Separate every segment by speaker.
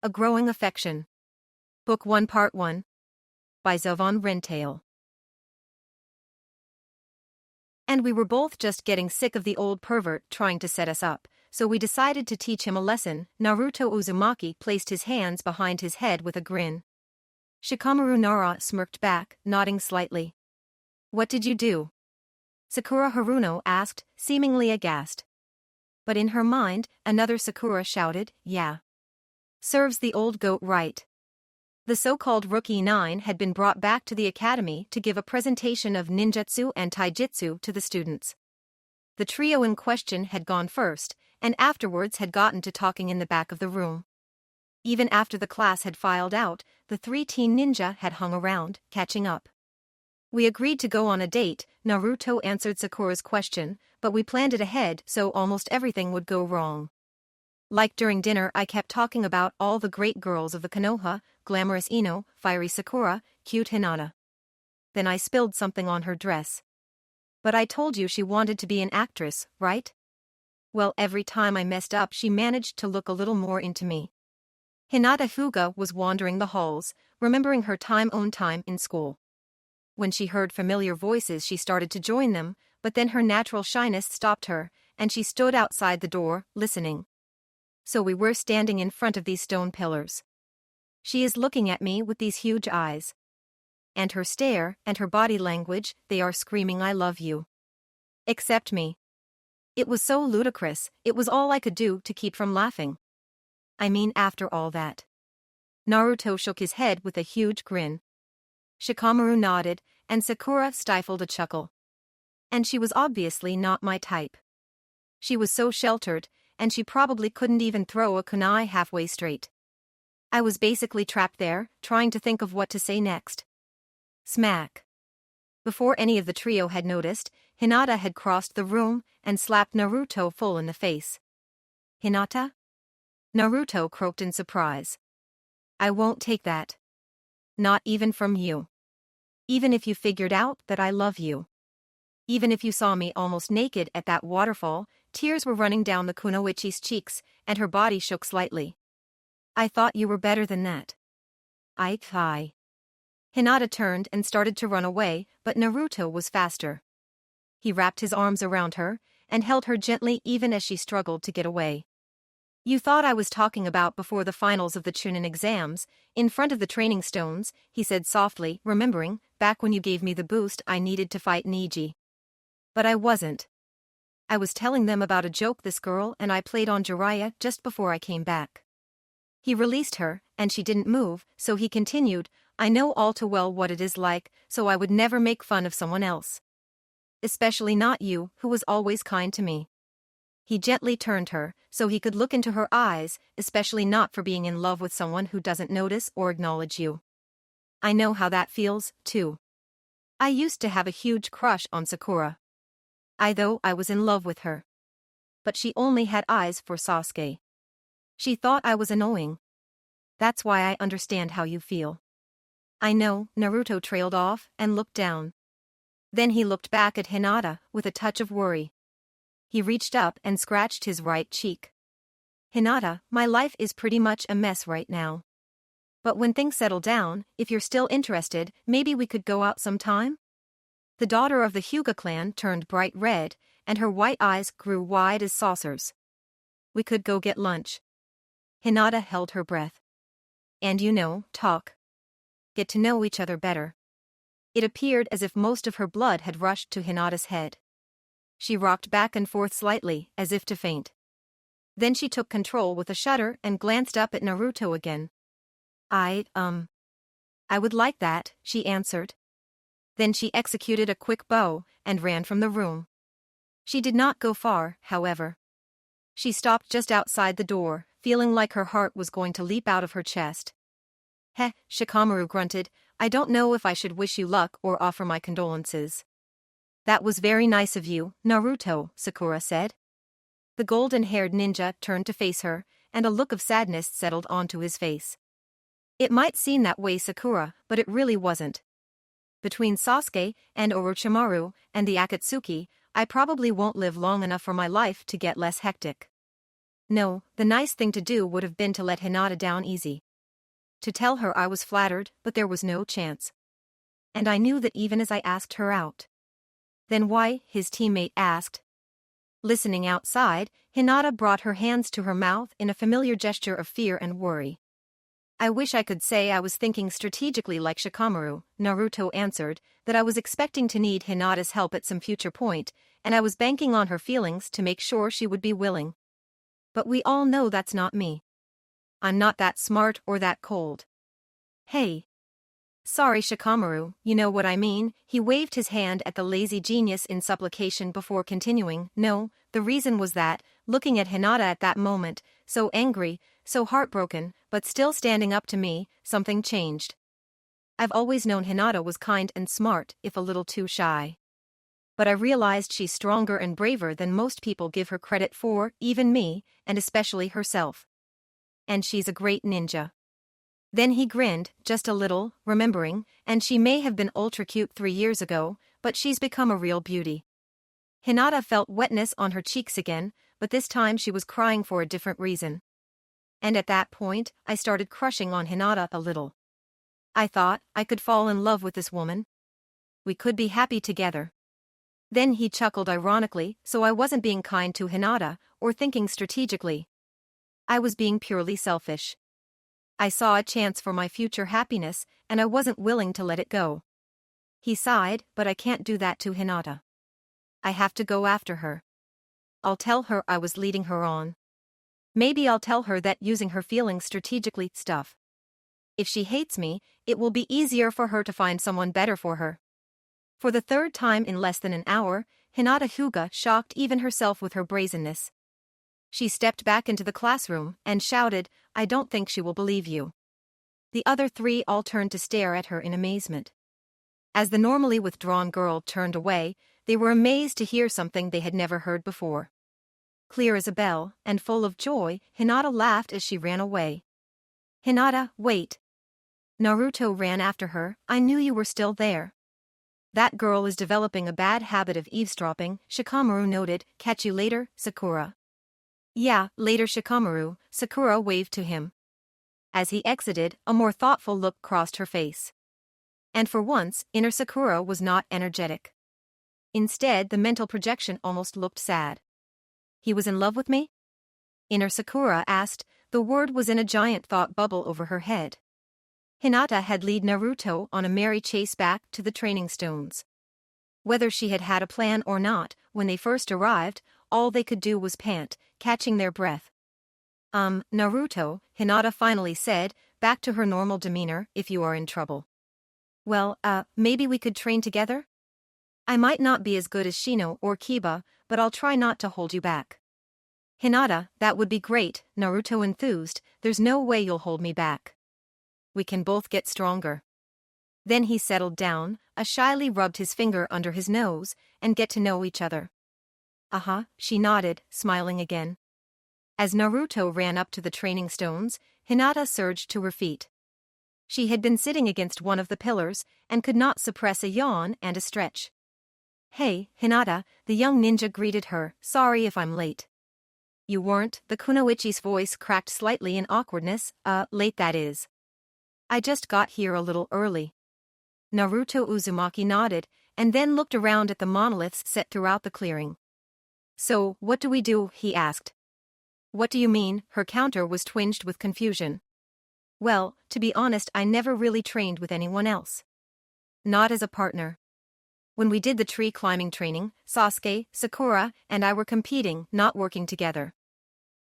Speaker 1: A Growing Affection. Book 1 Part 1. By Xavon Wrentaile. And we were both just getting sick of the old pervert trying to set us up, so we decided to teach him a lesson. Naruto Uzumaki placed his hands behind his head with a grin. Shikamaru Nara smirked back, nodding slightly. What did you do? Sakura Haruno asked, seemingly aghast. But in her mind, another Sakura shouted, yeah. Serves the old goat right. The so-called Rookie 9 had been brought back to the academy to give a presentation of ninjutsu and taijutsu to the students. The trio in question had gone first, and afterwards had gotten to talking in the back of the room. Even after the class had filed out, the 3 teen ninja had hung around, catching up. We agreed to go on a date. Naruto answered Sakura's question, but we planned it ahead so almost everything would go wrong. Like during dinner, I kept talking about all the great girls of the Konoha, glamorous Ino, fiery Sakura, cute Hinata. Then I spilled something on her dress. But I told you she wanted to be an actress, right? Well, every time I messed up she managed to look a little more into me. Hinata Fuga was wandering the halls, remembering her time in school. When she heard familiar voices she started to join them, but then her natural shyness stopped her, and she stood outside the door, listening. So we were standing in front of these stone pillars. She is looking at me with these huge eyes. And her stare and her body language, they are screaming I love you. Except me. It was so ludicrous, it was all I could do to keep from laughing. I mean, after all that. Naruto shook his head with a huge grin. Shikamaru nodded, and Sakura stifled a chuckle. And she was obviously not my type. She was so sheltered, and she probably couldn't even throw a kunai halfway straight. I was basically trapped there, trying to think of what to say next. Smack. Before any of the trio had noticed, Hinata had crossed the room and slapped Naruto full in the face. Hinata? Naruto croaked in surprise. I won't take that. Not even from you. Even if you figured out that I love you. Even if you saw me almost naked at that waterfall, tears were running down the kunoichi's cheeks, and her body shook slightly. I thought you were better than that. I. Hinata turned and started to run away, but Naruto was faster. He wrapped his arms around her, and held her gently even as she struggled to get away. You thought I was talking about before the finals of the Chunin exams, in front of the training stones, he said softly, remembering, back when you gave me the boost I needed to fight Niji. But I wasn't. I was telling them about a joke this girl and I played on Jiraiya just before I came back. He released her, and she didn't move, so he continued, I know all too well what it is like, so I would never make fun of someone else. Especially not you, who was always kind to me. He gently turned her, so he could look into her eyes, especially not for being in love with someone who doesn't notice or acknowledge you. I know how that feels, too. I used to have a huge crush on Sakura. I was in love with her. But she only had eyes for Sasuke. She thought I was annoying. That's why I understand how you feel. I know, Naruto trailed off and looked down. Then he looked back at Hinata with a touch of worry. He reached up and scratched his right cheek. Hinata, my life is pretty much a mess right now. But when things settle down, if you're still interested, maybe we could go out sometime? The daughter of the Hyuga clan turned bright red, and her white eyes grew wide as saucers. We could go get lunch. Hinata held her breath. And talk. Get to know each other better. It appeared as if most of her blood had rushed to Hinata's head. She rocked back and forth slightly, as if to faint. Then she took control with a shudder and glanced up at Naruto again. I would like that, she answered. Then she executed a quick bow and ran from the room. She did not go far, however. She stopped just outside the door, feeling like her heart was going to leap out of her chest. Heh, Shikamaru grunted, I don't know if I should wish you luck or offer my condolences. That was very nice of you, Naruto, Sakura said. The golden-haired ninja turned to face her, and a look of sadness settled onto his face. It might seem that way, Sakura, but it really wasn't. Between Sasuke and Orochimaru and the Akatsuki, I probably won't live long enough for my life to get less hectic. No, the nice thing to do would have been to let Hinata down easy. To tell her I was flattered, but there was no chance. And I knew that even as I asked her out. Then why? His teammate asked. Listening outside, Hinata brought her hands to her mouth in a familiar gesture of fear and worry. I wish I could say I was thinking strategically like Shikamaru, Naruto answered, that I was expecting to need Hinata's help at some future point, and I was banking on her feelings to make sure she would be willing. But we all know that's not me. I'm not that smart or that cold. Hey. Sorry Shikamaru, you know what I mean. He waved his hand at the lazy genius in supplication before continuing. No, the reason was that, looking at Hinata at that moment, so angry, so heartbroken, but still standing up to me, something changed. I've always known Hinata was kind and smart, if a little too shy. But I realized she's stronger and braver than most people give her credit for, even me, and especially herself. And she's a great ninja. Then he grinned, just a little, remembering, and she may have been ultra cute 3 years ago, but she's become a real beauty. Hinata felt wetness on her cheeks again, but this time she was crying for a different reason. And at that point, I started crushing on Hinata a little. I thought I could fall in love with this woman. We could be happy together. Then he chuckled ironically, so I wasn't being kind to Hinata, or thinking strategically. I was being purely selfish. I saw a chance for my future happiness, and I wasn't willing to let it go. He sighed, but I can't do that to Hinata. I have to go after her. I'll tell her I was leading her on. Maybe I'll tell her that using her feelings strategically stuff. If she hates me, it will be easier for her to find someone better for her. For the third time in less than an hour, Hinata Hyuga shocked even herself with her brazenness. She stepped back into the classroom and shouted, I don't think she will believe you. The other 3 all turned to stare at her in amazement. As the normally withdrawn girl turned away, they were amazed to hear something they had never heard before. Clear as a bell, and full of joy, Hinata laughed as she ran away. Hinata, wait. Naruto ran after her, I knew you were still there. That girl is developing a bad habit of eavesdropping, Shikamaru noted, catch you later, Sakura. Yeah, later Shikamaru, Sakura waved to him. As he exited, a more thoughtful look crossed her face. And for once, inner Sakura was not energetic. Instead, the mental projection almost looked sad. He was in love with me? Inner Sakura asked, the word was in a giant thought bubble over her head. Hinata had led Naruto on a merry chase back to the training stones. Whether she had had a plan or not, when they first arrived, all they could do was pant, catching their breath. Naruto, Hinata finally said, back to her normal demeanor, if you are in trouble. Well, maybe we could train together? I might not be as good as Shino or Kiba, but I'll try not to hold you back. Hinata, that would be great, Naruto enthused, there's no way you'll hold me back. We can both get stronger. Then he settled down, shyly rubbed his finger under his nose, and get to know each other. She nodded, smiling again. As Naruto ran up to the training stones, Hinata surged to her feet. She had been sitting against one of the pillars, and could not suppress a yawn and a stretch. Hey, Hinata, the young ninja greeted her, sorry if I'm late. You weren't, the kunoichi's voice cracked slightly in awkwardness, late that is. I just got here a little early. Naruto Uzumaki nodded, and then looked around at the monoliths set throughout the clearing. So, what do we do? He asked. What do you mean? Her counter was twinged with confusion. Well, to be honest, I never really trained with anyone else. Not as a partner. When we did the tree climbing training, Sasuke, Sakura, and I were competing, not working together.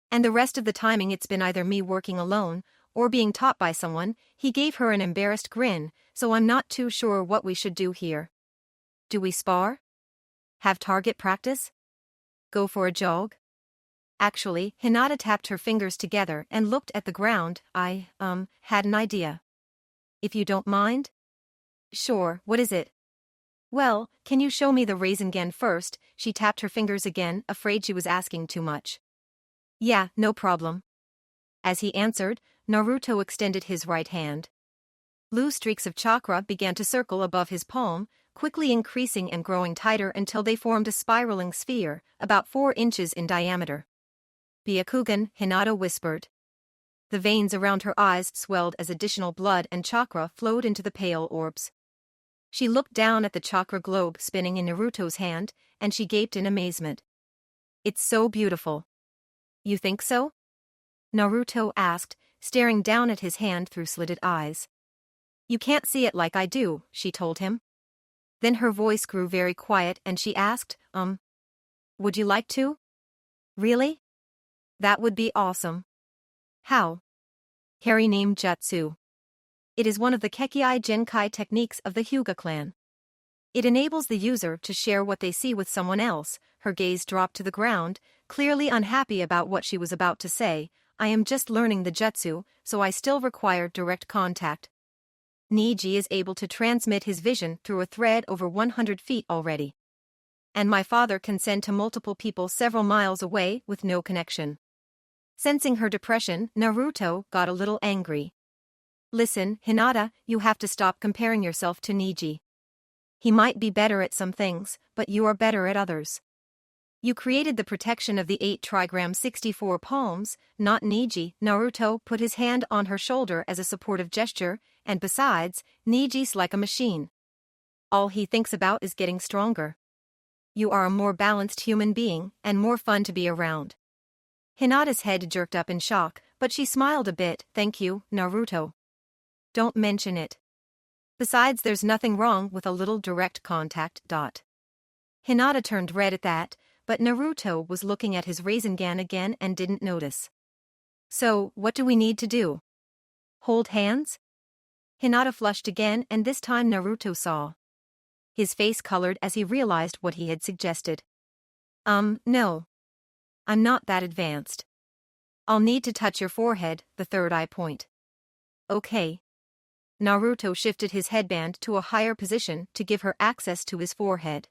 Speaker 1: And the rest of the timing it's been either me working alone, or being taught by someone. He gave her an embarrassed grin, so I'm not too sure what we should do here. Do we spar? Have target practice? Go for a jog? Actually, Hinata tapped her fingers together and looked at the ground. I, had an idea. If you don't mind? Sure, what is it? Well, can you show me the Rasengan first? She tapped her fingers again, afraid she was asking too much. Yeah, no problem. As he answered, Naruto extended his right hand. Blue streaks of chakra began to circle above his palm, quickly increasing and growing tighter until they formed a spiraling sphere, about 4 inches in diameter. Byakugan, Hinata whispered. The veins around her eyes swelled as additional blood and chakra flowed into the pale orbs. She looked down at the chakra globe spinning in Naruto's hand, and she gaped in amazement. It's so beautiful. You think so? Naruto asked, staring down at his hand through slitted eyes. You can't see it like I do, she told him. Then her voice grew very quiet and she asked, would you like to? Really? That would be awesome. How? Harry named Jutsu. It is one of the Kekkei Genkai techniques of the Hyuga clan. It enables the user to share what they see with someone else. Her gaze dropped to the ground, clearly unhappy about what she was about to say. I am just learning the jutsu, so I still require direct contact. Niji is able to transmit his vision through a thread over 100 feet already. And my father can send to multiple people several miles away with no connection. Sensing her depression, Naruto got a little angry. Listen, Hinata, you have to stop comparing yourself to Niji. He might be better at some things, but you are better at others. You created the protection of the 8 trigram 64 palms, not Niji. Naruto put his hand on her shoulder as a supportive gesture, and besides, Niji's like a machine. All he thinks about is getting stronger. You are a more balanced human being, and more fun to be around. Hinata's head jerked up in shock, but she smiled a bit. Thank you, Naruto. Don't mention it. Besides, there's nothing wrong with a little direct contact. Hinata turned red at that, but Naruto was looking at his Rasengan again and didn't notice. So, what do we need to do? Hold hands? Hinata flushed again, and this time Naruto saw. His face colored as he realized what he had suggested. No. I'm not that advanced. I'll need to touch your forehead, the third eye point. Okay. Naruto shifted his headband to a higher position to give her access to his forehead.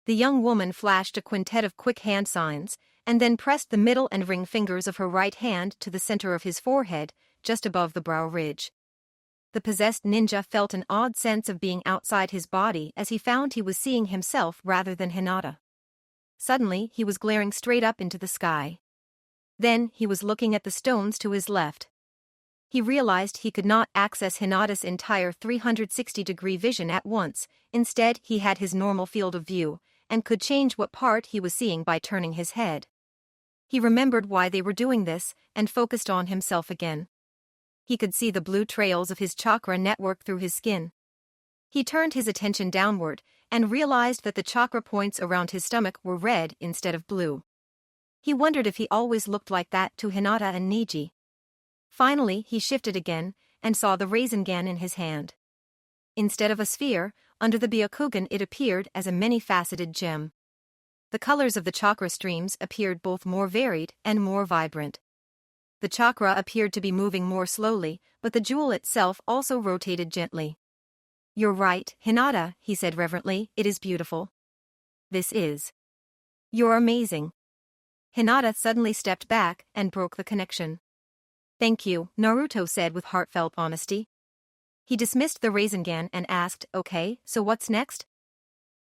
Speaker 1: The young woman flashed a quintet of quick hand signs, and then pressed the middle and ring fingers of her right hand to the center of his forehead, just above the brow ridge. The possessed ninja felt an odd sense of being outside his body as he found he was seeing himself rather than Hinata. Suddenly, he was glaring straight up into the sky. Then, he was looking at the stones to his left. He realized he could not access Hinata's entire 360-degree vision at once. Instead, he had his normal field of view, and could change what part he was seeing by turning his head. He remembered why they were doing this, and focused on himself again. He could see the blue trails of his chakra network through his skin. He turned his attention downward, and realized that the chakra points around his stomach were red instead of blue. He wondered if he always looked like that to Hinata and Niji. Finally, he shifted again, and saw the Rasengan in his hand. Instead of a sphere, under the Byakugan it appeared as a many-faceted gem. The colors of the chakra streams appeared both more varied and more vibrant. The chakra appeared to be moving more slowly, but the jewel itself also rotated gently. You're right, Hinata, he said reverently, it is beautiful. This is. You're amazing. Hinata suddenly stepped back and broke the connection. Thank you, Naruto said with heartfelt honesty. He dismissed the Rasengan and asked, okay, so what's next?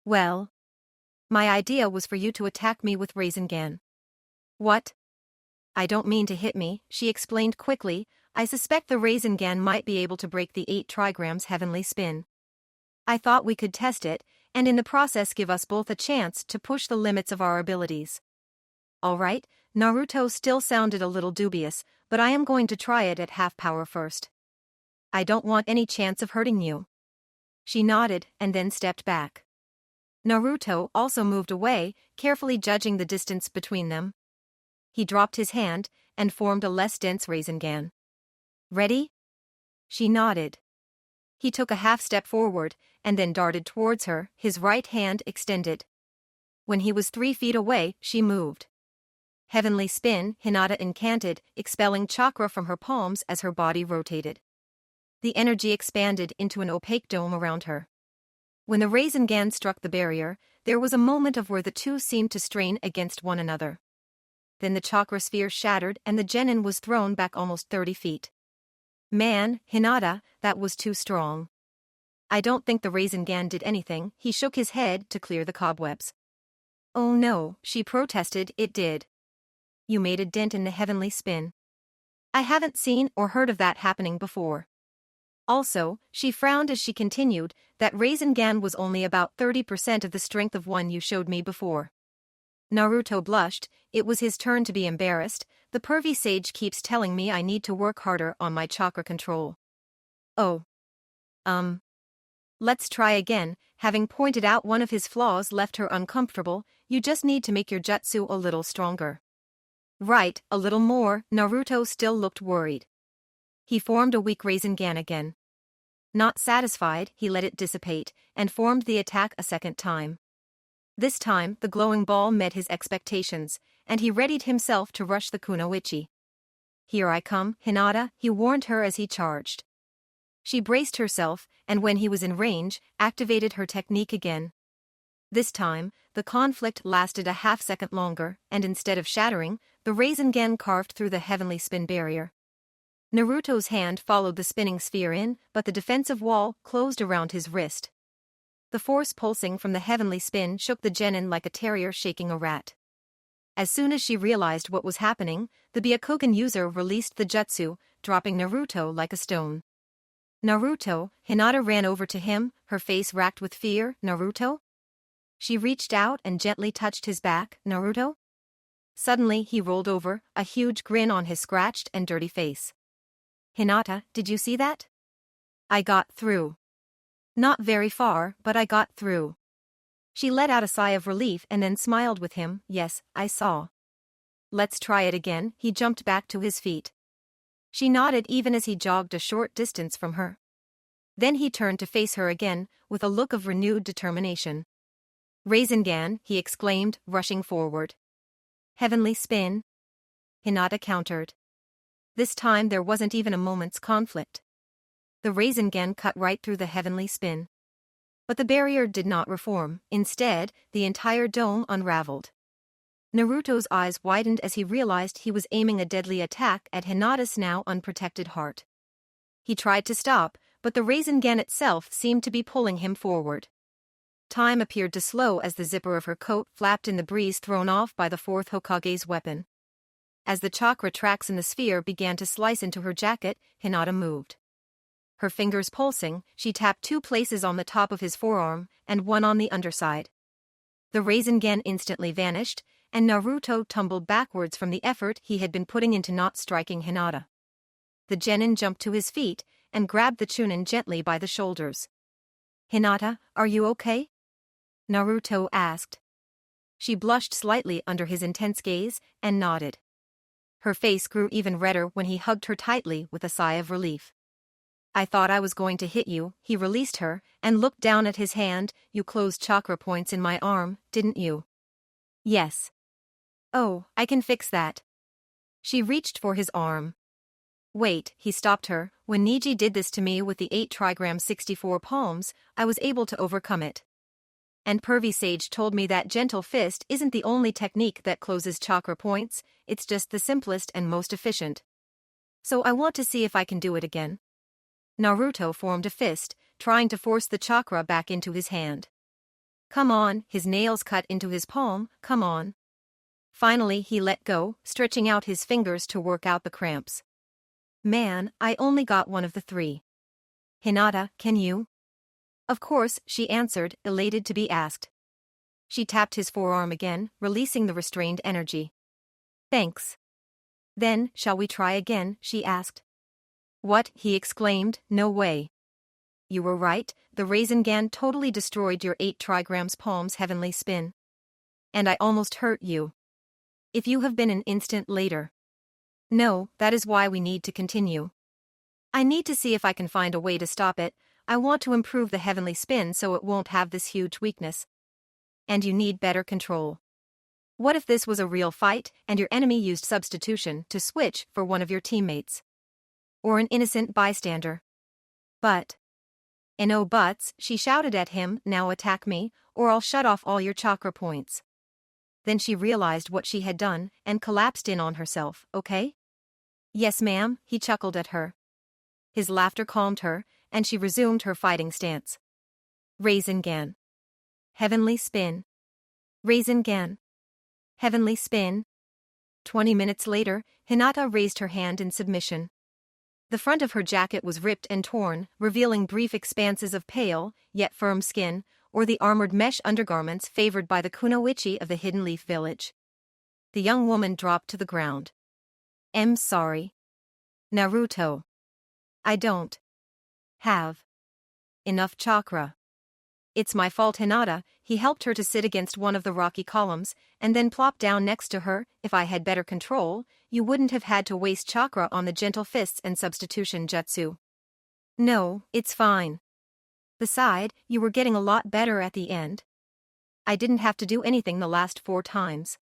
Speaker 1: Well, my idea was for you to attack me with Rasengan. What? I don't mean to hit me, she explained quickly. I suspect the Rasengan might be able to break the 8 trigrams heavenly spin. I thought we could test it, and in the process give us both a chance to push the limits of our abilities. All right, Naruto still sounded a little dubious, but I am going to try it at half power first. I don't want any chance of hurting you. She nodded and then stepped back. Naruto also moved away, carefully judging the distance between them. He dropped his hand and formed a less dense Rasengan. Ready? She nodded. He took a half step forward and then darted towards her, his right hand extended. When he was 3 feet away, she moved. Heavenly spin, Hinata incanted, expelling chakra from her palms as her body rotated. The energy expanded into an opaque dome around her. When the Rasengan struck the barrier, there was a moment of where the two seemed to strain against one another. Then the chakra sphere shattered and the genin was thrown back almost 30 feet. Man, Hinata, that was too strong. I don't think the Rasengan did anything. He shook his head to clear the cobwebs. Oh no, she protested, it did. You made a dent in the heavenly spin. I haven't seen or heard of that happening before. Also, she frowned as she continued, that Rasengan was only about 30% of the strength of one you showed me before. Naruto blushed. It was his turn to be embarrassed. The pervy sage keeps telling me I need to work harder on my chakra control. Oh. Let's try again. Having pointed out one of his flaws left her uncomfortable. You just need to make your jutsu a little stronger. Right, a little more. Naruto still looked worried. He formed a weak Rasengan again. Not satisfied, he let it dissipate, and formed the attack a second time. This time, the glowing ball met his expectations, and he readied himself to rush the kunoichi. Here I come, Hinata, he warned her as he charged. She braced herself, and when he was in range, activated her technique again. This time, the conflict lasted a half-second longer, and instead of shattering, the Rasengan carved through the heavenly spin barrier. Naruto's hand followed the spinning sphere in, but the defensive wall closed around his wrist. The force pulsing from the heavenly spin shook the genin like a terrier shaking a rat. As soon as she realized what was happening, the Byakugan user released the jutsu, dropping Naruto like a stone. Naruto, Hinata ran over to him, her face racked with fear. Naruto? She reached out and gently touched his back. Naruto? Suddenly he rolled over, a huge grin on his scratched and dirty face. Hinata, did you see that? I got through. Not very far, but I got through. She let out a sigh of relief and then smiled with him. Yes, I saw. Let's try it again. He jumped back to his feet. She nodded even as he jogged a short distance from her. Then he turned to face her again, with a look of renewed determination. Rasengan, he exclaimed, rushing forward. Heavenly spin. Hinata countered. This time there wasn't even a moment's conflict. The Rasengan cut right through the heavenly spin. But the barrier did not reform. Instead, the entire dome unraveled. Naruto's eyes widened as he realized he was aiming a deadly attack at Hinata's now unprotected heart. He tried to stop, but the Rasengan itself seemed to be pulling him forward. Time appeared to slow as the zipper of her coat flapped in the breeze thrown off by the fourth Hokage's weapon. As the chakra tracks in the sphere began to slice into her jacket, Hinata moved. Her fingers pulsing, she tapped 2 places on the top of his forearm and 1 on the underside. The Rasengan instantly vanished, and Naruto tumbled backwards from the effort he had been putting into not striking Hinata. The genin jumped to his feet and grabbed the Chunin gently by the shoulders. Hinata, are you okay? Naruto asked. She blushed slightly under his intense gaze and nodded. Her face grew even redder when he hugged her tightly with a sigh of relief. I thought I was going to hit you. He released her and looked down at his hand. You closed chakra points in my arm, didn't you? Yes. Oh, I can fix that. She reached for his arm. Wait, he stopped her. When Niji did this to me with the 8 trigram 64 palms, I was able to overcome it. And Pervy Sage told me that gentle fist isn't the only technique that closes chakra points, it's just the simplest and most efficient. So I want to see if I can do it again. Naruto formed a fist, trying to force the chakra back into his hand. Come on, his nails cut into his palm, come on. Finally he let go, stretching out his fingers to work out the cramps. Man, I only got one of the 3. Hinata, can you? Of course, she answered, elated to be asked. She tapped his forearm again, releasing the restrained energy. Thanks. Then, shall we try again, she asked. What, he exclaimed, no way. You were right, the Rasengan totally destroyed your 8 trigrams palm's heavenly spin. And I almost hurt you. If you have been an instant later. No, that is why we need to continue. I need to see if I can find a way to stop it. I want to improve the heavenly spin so it won't have this huge weakness. And you need better control. What if this was a real fight and your enemy used substitution to switch for one of your teammates? Or an innocent bystander? But. In no buts, she shouted at him, now attack me, or I'll shut off all your chakra points. Then she realized what she had done and collapsed in on herself, okay? Yes ma'am, he chuckled at her. His laughter calmed her, and she resumed her fighting stance. Rasengan. Heavenly spin. Rasengan. Heavenly spin. 20 minutes later, Hinata raised her hand in submission. The front of her jacket was ripped and torn, revealing brief expanses of pale, yet firm skin, or the armored mesh undergarments favored by the kunoichi of the Hidden Leaf Village. The young woman dropped to the ground. "I'm sorry, Naruto. I don't have enough chakra. It's my fault." Hinata, he helped her to sit against one of the rocky columns, and then plopped down next to her. "If I had better control, you wouldn't have had to waste chakra on the gentle fists and substitution jutsu. No, it's fine. Besides, you were getting a lot better at the end. I didn't have to do anything the last 4 times.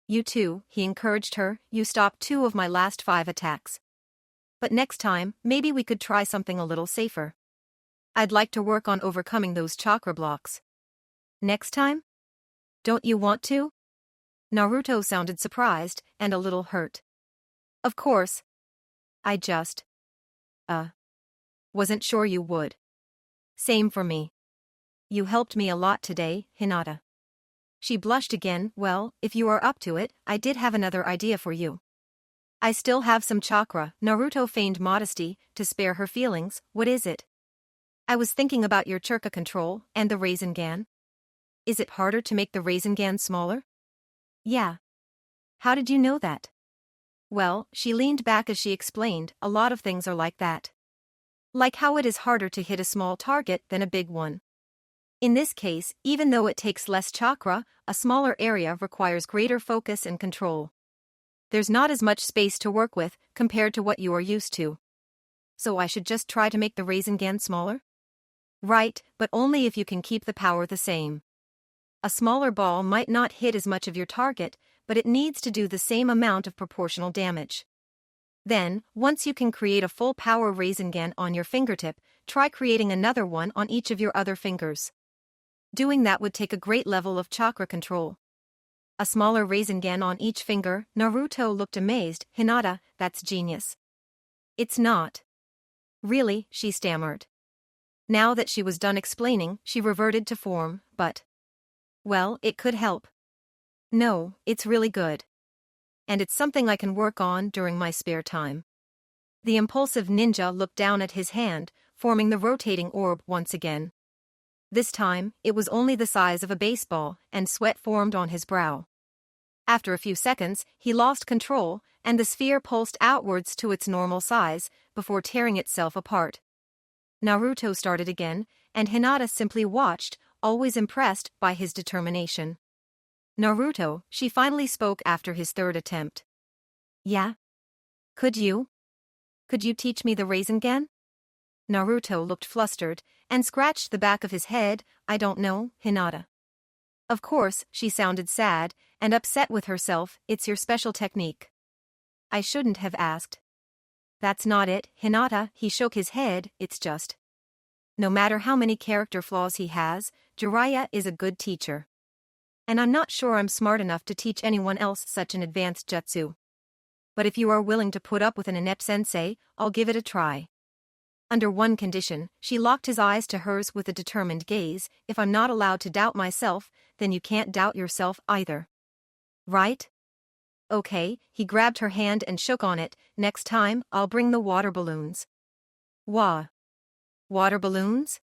Speaker 1: You too," he encouraged her, "you stopped 2 of my last 5 attacks. But next time, maybe we could try something a little safer. I'd like to work on overcoming those chakra blocks." "Next time? Don't you want to?" Naruto sounded surprised and a little hurt. "Of course. I just wasn't sure you would." "Same for me. You helped me a lot today, Hinata." She blushed again. "Well, if you are up to it, I did have another idea for you." "I still have some chakra." Naruto feigned modesty to spare her feelings. "What is it?" "I was thinking about your chakra control and the Rasengan." "Is it harder to make the Rasengan smaller?" "Yeah." "How did you know that?" "Well," she leaned back as she explained, "a lot of things are like that. Like how it is harder to hit a small target than a big one. In this case, even though it takes less chakra, a smaller area requires greater focus and control. There's not as much space to work with compared to what you are used to. So I should just try to make the Rasengan smaller?" "Right, but only if you can keep the power the same. A smaller ball might not hit as much of your target, but it needs to do the same amount of proportional damage. Then, once you can create a full power Rasengan on your fingertip, try creating another one on each of your other fingers. Doing that would take a great level of chakra control." "A smaller Rasengan on each finger?" Naruto looked amazed. "Hinata, that's genius." "It's not." "Really?" she stammered. Now that she was done explaining, she reverted to form. "But well, it could help." "No, it's really good. And it's something I can work on during my spare time." The impulsive ninja looked down at his hand, forming the rotating orb once again. This time, it was only the size of a baseball, and sweat formed on his brow. After a few seconds, he lost control, and the sphere pulsed outwards to its normal size, before tearing itself apart. Naruto started again, and Hinata simply watched, always impressed by his determination. "Naruto," she finally spoke after his 3rd attempt. "Yeah? Could you teach me the Rasengan?" Naruto looked flustered, and scratched the back of his head. "I don't know, Hinata." "Of course," she sounded sad, and upset with herself, "it's your special technique. I shouldn't have asked." "That's not it, Hinata," he shook his head, "it's just. No matter how many character flaws he has, Jiraiya is a good teacher. And I'm not sure I'm smart enough to teach anyone else such an advanced jutsu. But if you are willing to put up with an inept sensei, I'll give it a try." Under one condition, she locked his eyes to hers with a determined gaze. "If I'm not allowed to doubt myself, then you can't doubt yourself either. Right?" "Okay," he grabbed her hand and shook on it. "Next time, I'll bring the water balloons." "Wah. Water balloons?"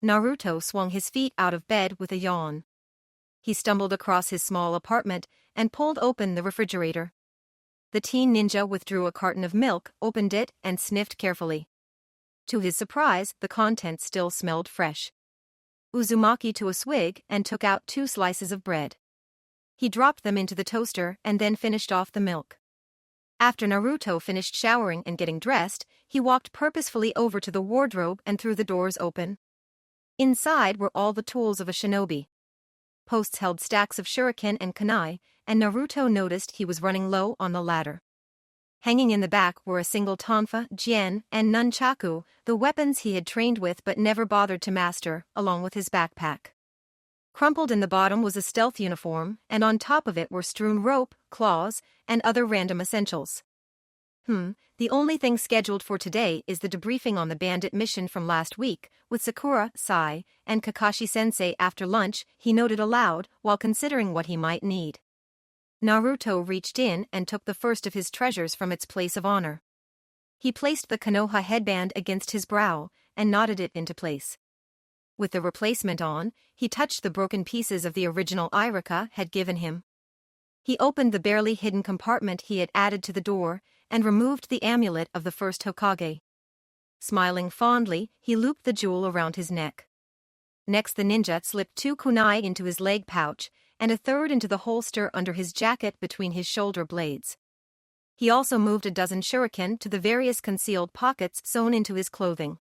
Speaker 1: Naruto swung his feet out of bed with a yawn. He stumbled across his small apartment and pulled open the refrigerator. The teen ninja withdrew a carton of milk, opened it, and sniffed carefully. To his surprise, the contents still smelled fresh. Uzumaki took a swig and took out 2 slices of bread. He dropped them into the toaster and then finished off the milk. After Naruto finished showering and getting dressed, he walked purposefully over to the wardrobe and threw the doors open. Inside were all the tools of a shinobi. Posts held stacks of shuriken and kunai, and Naruto noticed he was running low on the latter. Hanging in the back were a single tonfa, jien, and nunchaku, the weapons he had trained with but never bothered to master, along with his backpack. Crumpled in the bottom was a stealth uniform, and on top of it were strewn rope, claws, and other random essentials. The only thing scheduled for today is the debriefing on the bandit mission from last week, with Sakura, Sai, and Kakashi-sensei after lunch, he noted aloud, while considering what he might need. Naruto reached in and took the first of his treasures from its place of honor. He placed the Konoha headband against his brow and knotted it into place. With the replacement on, he touched the broken pieces of the original Irika had given him. He opened the barely hidden compartment he had added to the door and removed the amulet of the first Hokage. Smiling fondly, he looped the jewel around his neck. Next, the ninja slipped 2 kunai into his leg pouch and a third into the holster under his jacket between his shoulder blades. He also moved a dozen shuriken to the various concealed pockets sewn into his clothing.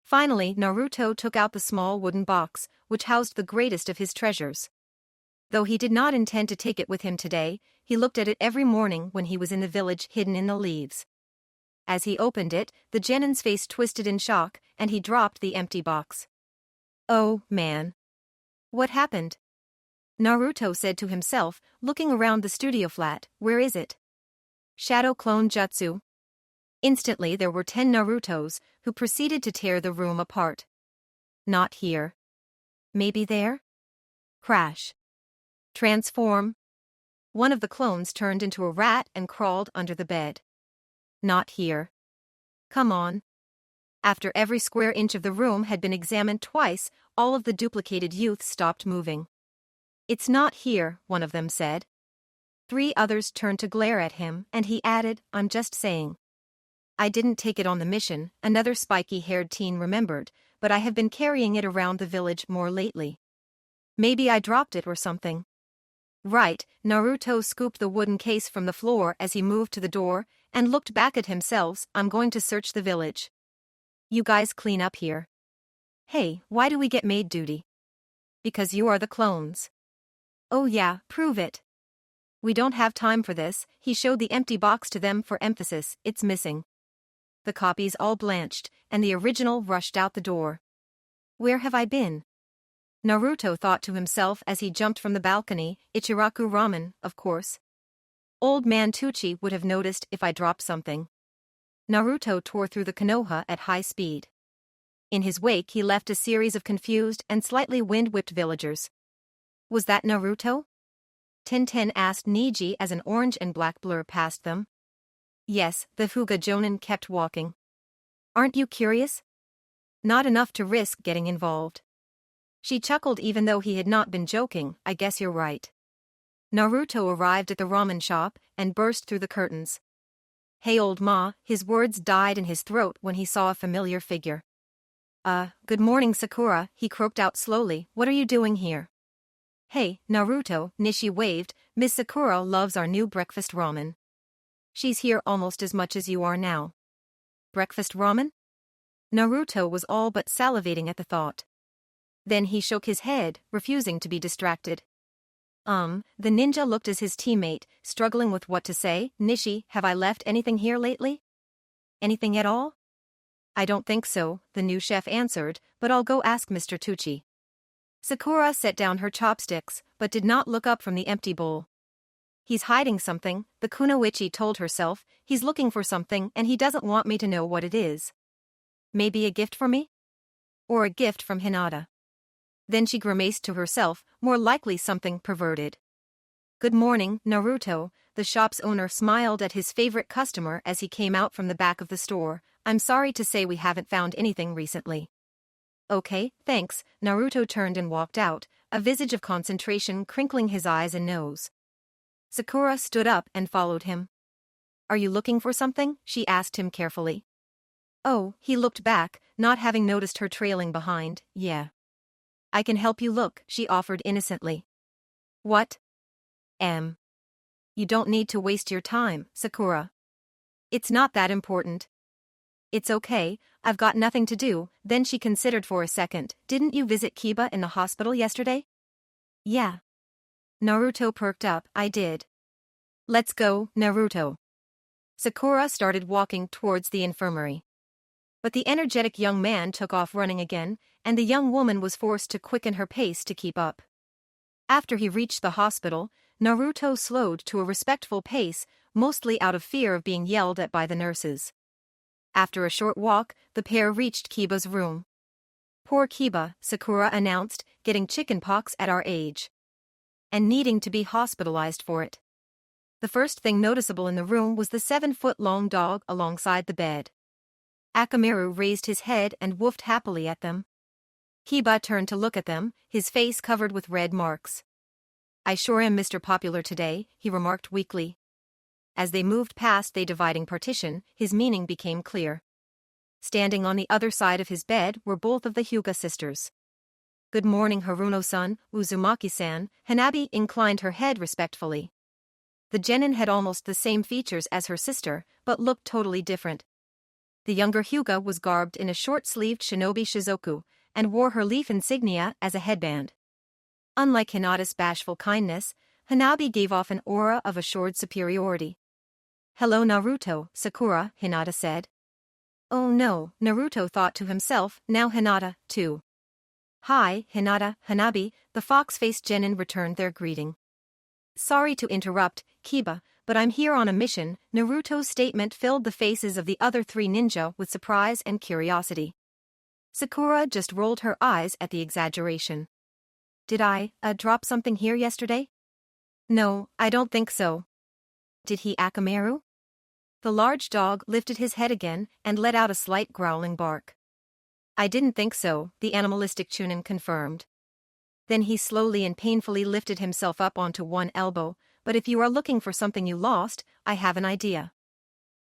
Speaker 1: Finally, Naruto took out the small wooden box, which housed the greatest of his treasures. Though he did not intend to take it with him today, he looked at it every morning when he was in the village hidden in the leaves. As he opened it, the genin's face twisted in shock, and he dropped the empty box. "Oh, man. What happened?" Naruto said to himself, looking around the studio flat. "Where is it?" Shadow Clone Jutsu. Instantly there were 10 Narutos, who proceeded to tear the room apart. Not here. Maybe there? Crash. Transform. One of the clones turned into a rat and crawled under the bed. Not here. Come on. After every square inch of the room had been examined twice, all of the duplicated youths stopped moving. "It's not here," one of them said. 3 others turned to glare at him, and he added, "I'm just saying." "I didn't take it on the mission," another spiky-haired teen remembered, "but I have been carrying it around the village more lately. Maybe I dropped it or something." Right, Naruto scooped the wooden case from the floor as he moved to the door and looked back at himself. "I'm going to search the village. You guys clean up here." "Hey, why do we get maid duty?" "Because you are the clones." "Oh yeah, prove it." "We don't have time for this." He showed the empty box to them for emphasis. "It's missing." The copies all blanched, and the original rushed out the door. "Where have I been?" Naruto thought to himself as he jumped from the balcony. "Ichiraku ramen, of course. Old man Tucci would have noticed if I dropped something." Naruto tore through the Konoha at high speed. In his wake he left a series of confused and slightly wind-whipped villagers. "Was that Naruto?" Tenten asked Niji as an orange and black blur passed them. "Yes," the Fuga Jonin kept walking. "Aren't you curious?" "Not enough to risk getting involved." She chuckled even though he had not been joking. "I guess you're right." Naruto arrived at the ramen shop and burst through the curtains. "Hey old ma," his words died in his throat when he saw a familiar figure. Good morning Sakura," he croaked out slowly. "What are you doing here?" "Hey, Naruto," Nishi waved. "Miss Sakura loves our new breakfast ramen. She's here almost as much as you are now." "Breakfast ramen?" Naruto was all but salivating at the thought. Then he shook his head, refusing to be distracted. The ninja looked at his teammate, struggling with what to say. "Nishi, have I left anything here lately?" "Anything at all?" "I don't think so," the new chef answered, "but I'll go ask Mr. Tucci." Sakura set down her chopsticks, but did not look up from the empty bowl. "He's hiding something," the kunoichi told herself. "He's looking for something and he doesn't want me to know what it is. Maybe a gift for me? Or a gift from Hinata." Then she grimaced to herself, more likely something perverted. "Good morning, Naruto," the shop's owner smiled at his favorite customer as he came out from the back of the store. "I'm sorry to say we haven't found anything recently." "Okay, thanks." Naruto turned and walked out, a visage of concentration crinkling his eyes and nose. Sakura stood up and followed him. "Are you looking for something?" she asked him carefully. "Oh," he looked back, not having noticed her trailing behind. "Yeah. I can help you look," she offered innocently. "What?" You don't need to waste your time, Sakura. It's not that important." "It's okay, I've got nothing to do." Then she considered for a second. "Didn't you visit Kiba in the hospital yesterday?" "Yeah." Naruto perked up. "I did." "Let's go, Naruto." Sakura started walking towards the infirmary. But the energetic young man took off running again, and the young woman was forced to quicken her pace to keep up. After he reached the hospital, Naruto slowed to a respectful pace, mostly out of fear of being yelled at by the nurses. After a short walk, the pair reached Kiba's room. "Poor Kiba," Sakura announced, "getting chickenpox at our age. And needing to be hospitalized for it." The first thing noticeable in the room was the 7-foot-long dog alongside the bed. Akamaru raised his head and woofed happily at them. Kiba turned to look at them, his face covered with red marks. "I sure am Mr. Popular today," he remarked weakly. As they moved past the dividing partition, his meaning became clear. Standing on the other side of his bed were both of the Hyuga sisters. "Good morning, Haruno-san, Uzumaki-san." Hanabi inclined her head respectfully. The genin had almost the same features as her sister, but looked totally different. The younger Hyuga was garbed in a short-sleeved shinobi shizoku, and wore her leaf insignia as a headband. Unlike Hinata's bashful kindness, Hanabi gave off an aura of assured superiority. "Hello Naruto, Sakura," Hinata said. "Oh no," Naruto thought to himself, now Hinata, too. "Hi, Hinata, Hanabi," the fox-faced genin returned their greeting. "Sorry to interrupt, Kiba, but I'm here on a mission." Naruto's statement filled the faces of the other three ninja with surprise and curiosity. Sakura just rolled her eyes at the exaggeration. "Did I, drop something here yesterday?" "No, I don't think so." "Did he, Akamaru?" The large dog lifted his head again and let out a slight growling bark. "I didn't think so," the animalistic Chunin confirmed. Then he slowly and painfully lifted himself up onto one elbow. "But if you are looking for something you lost, I have an idea."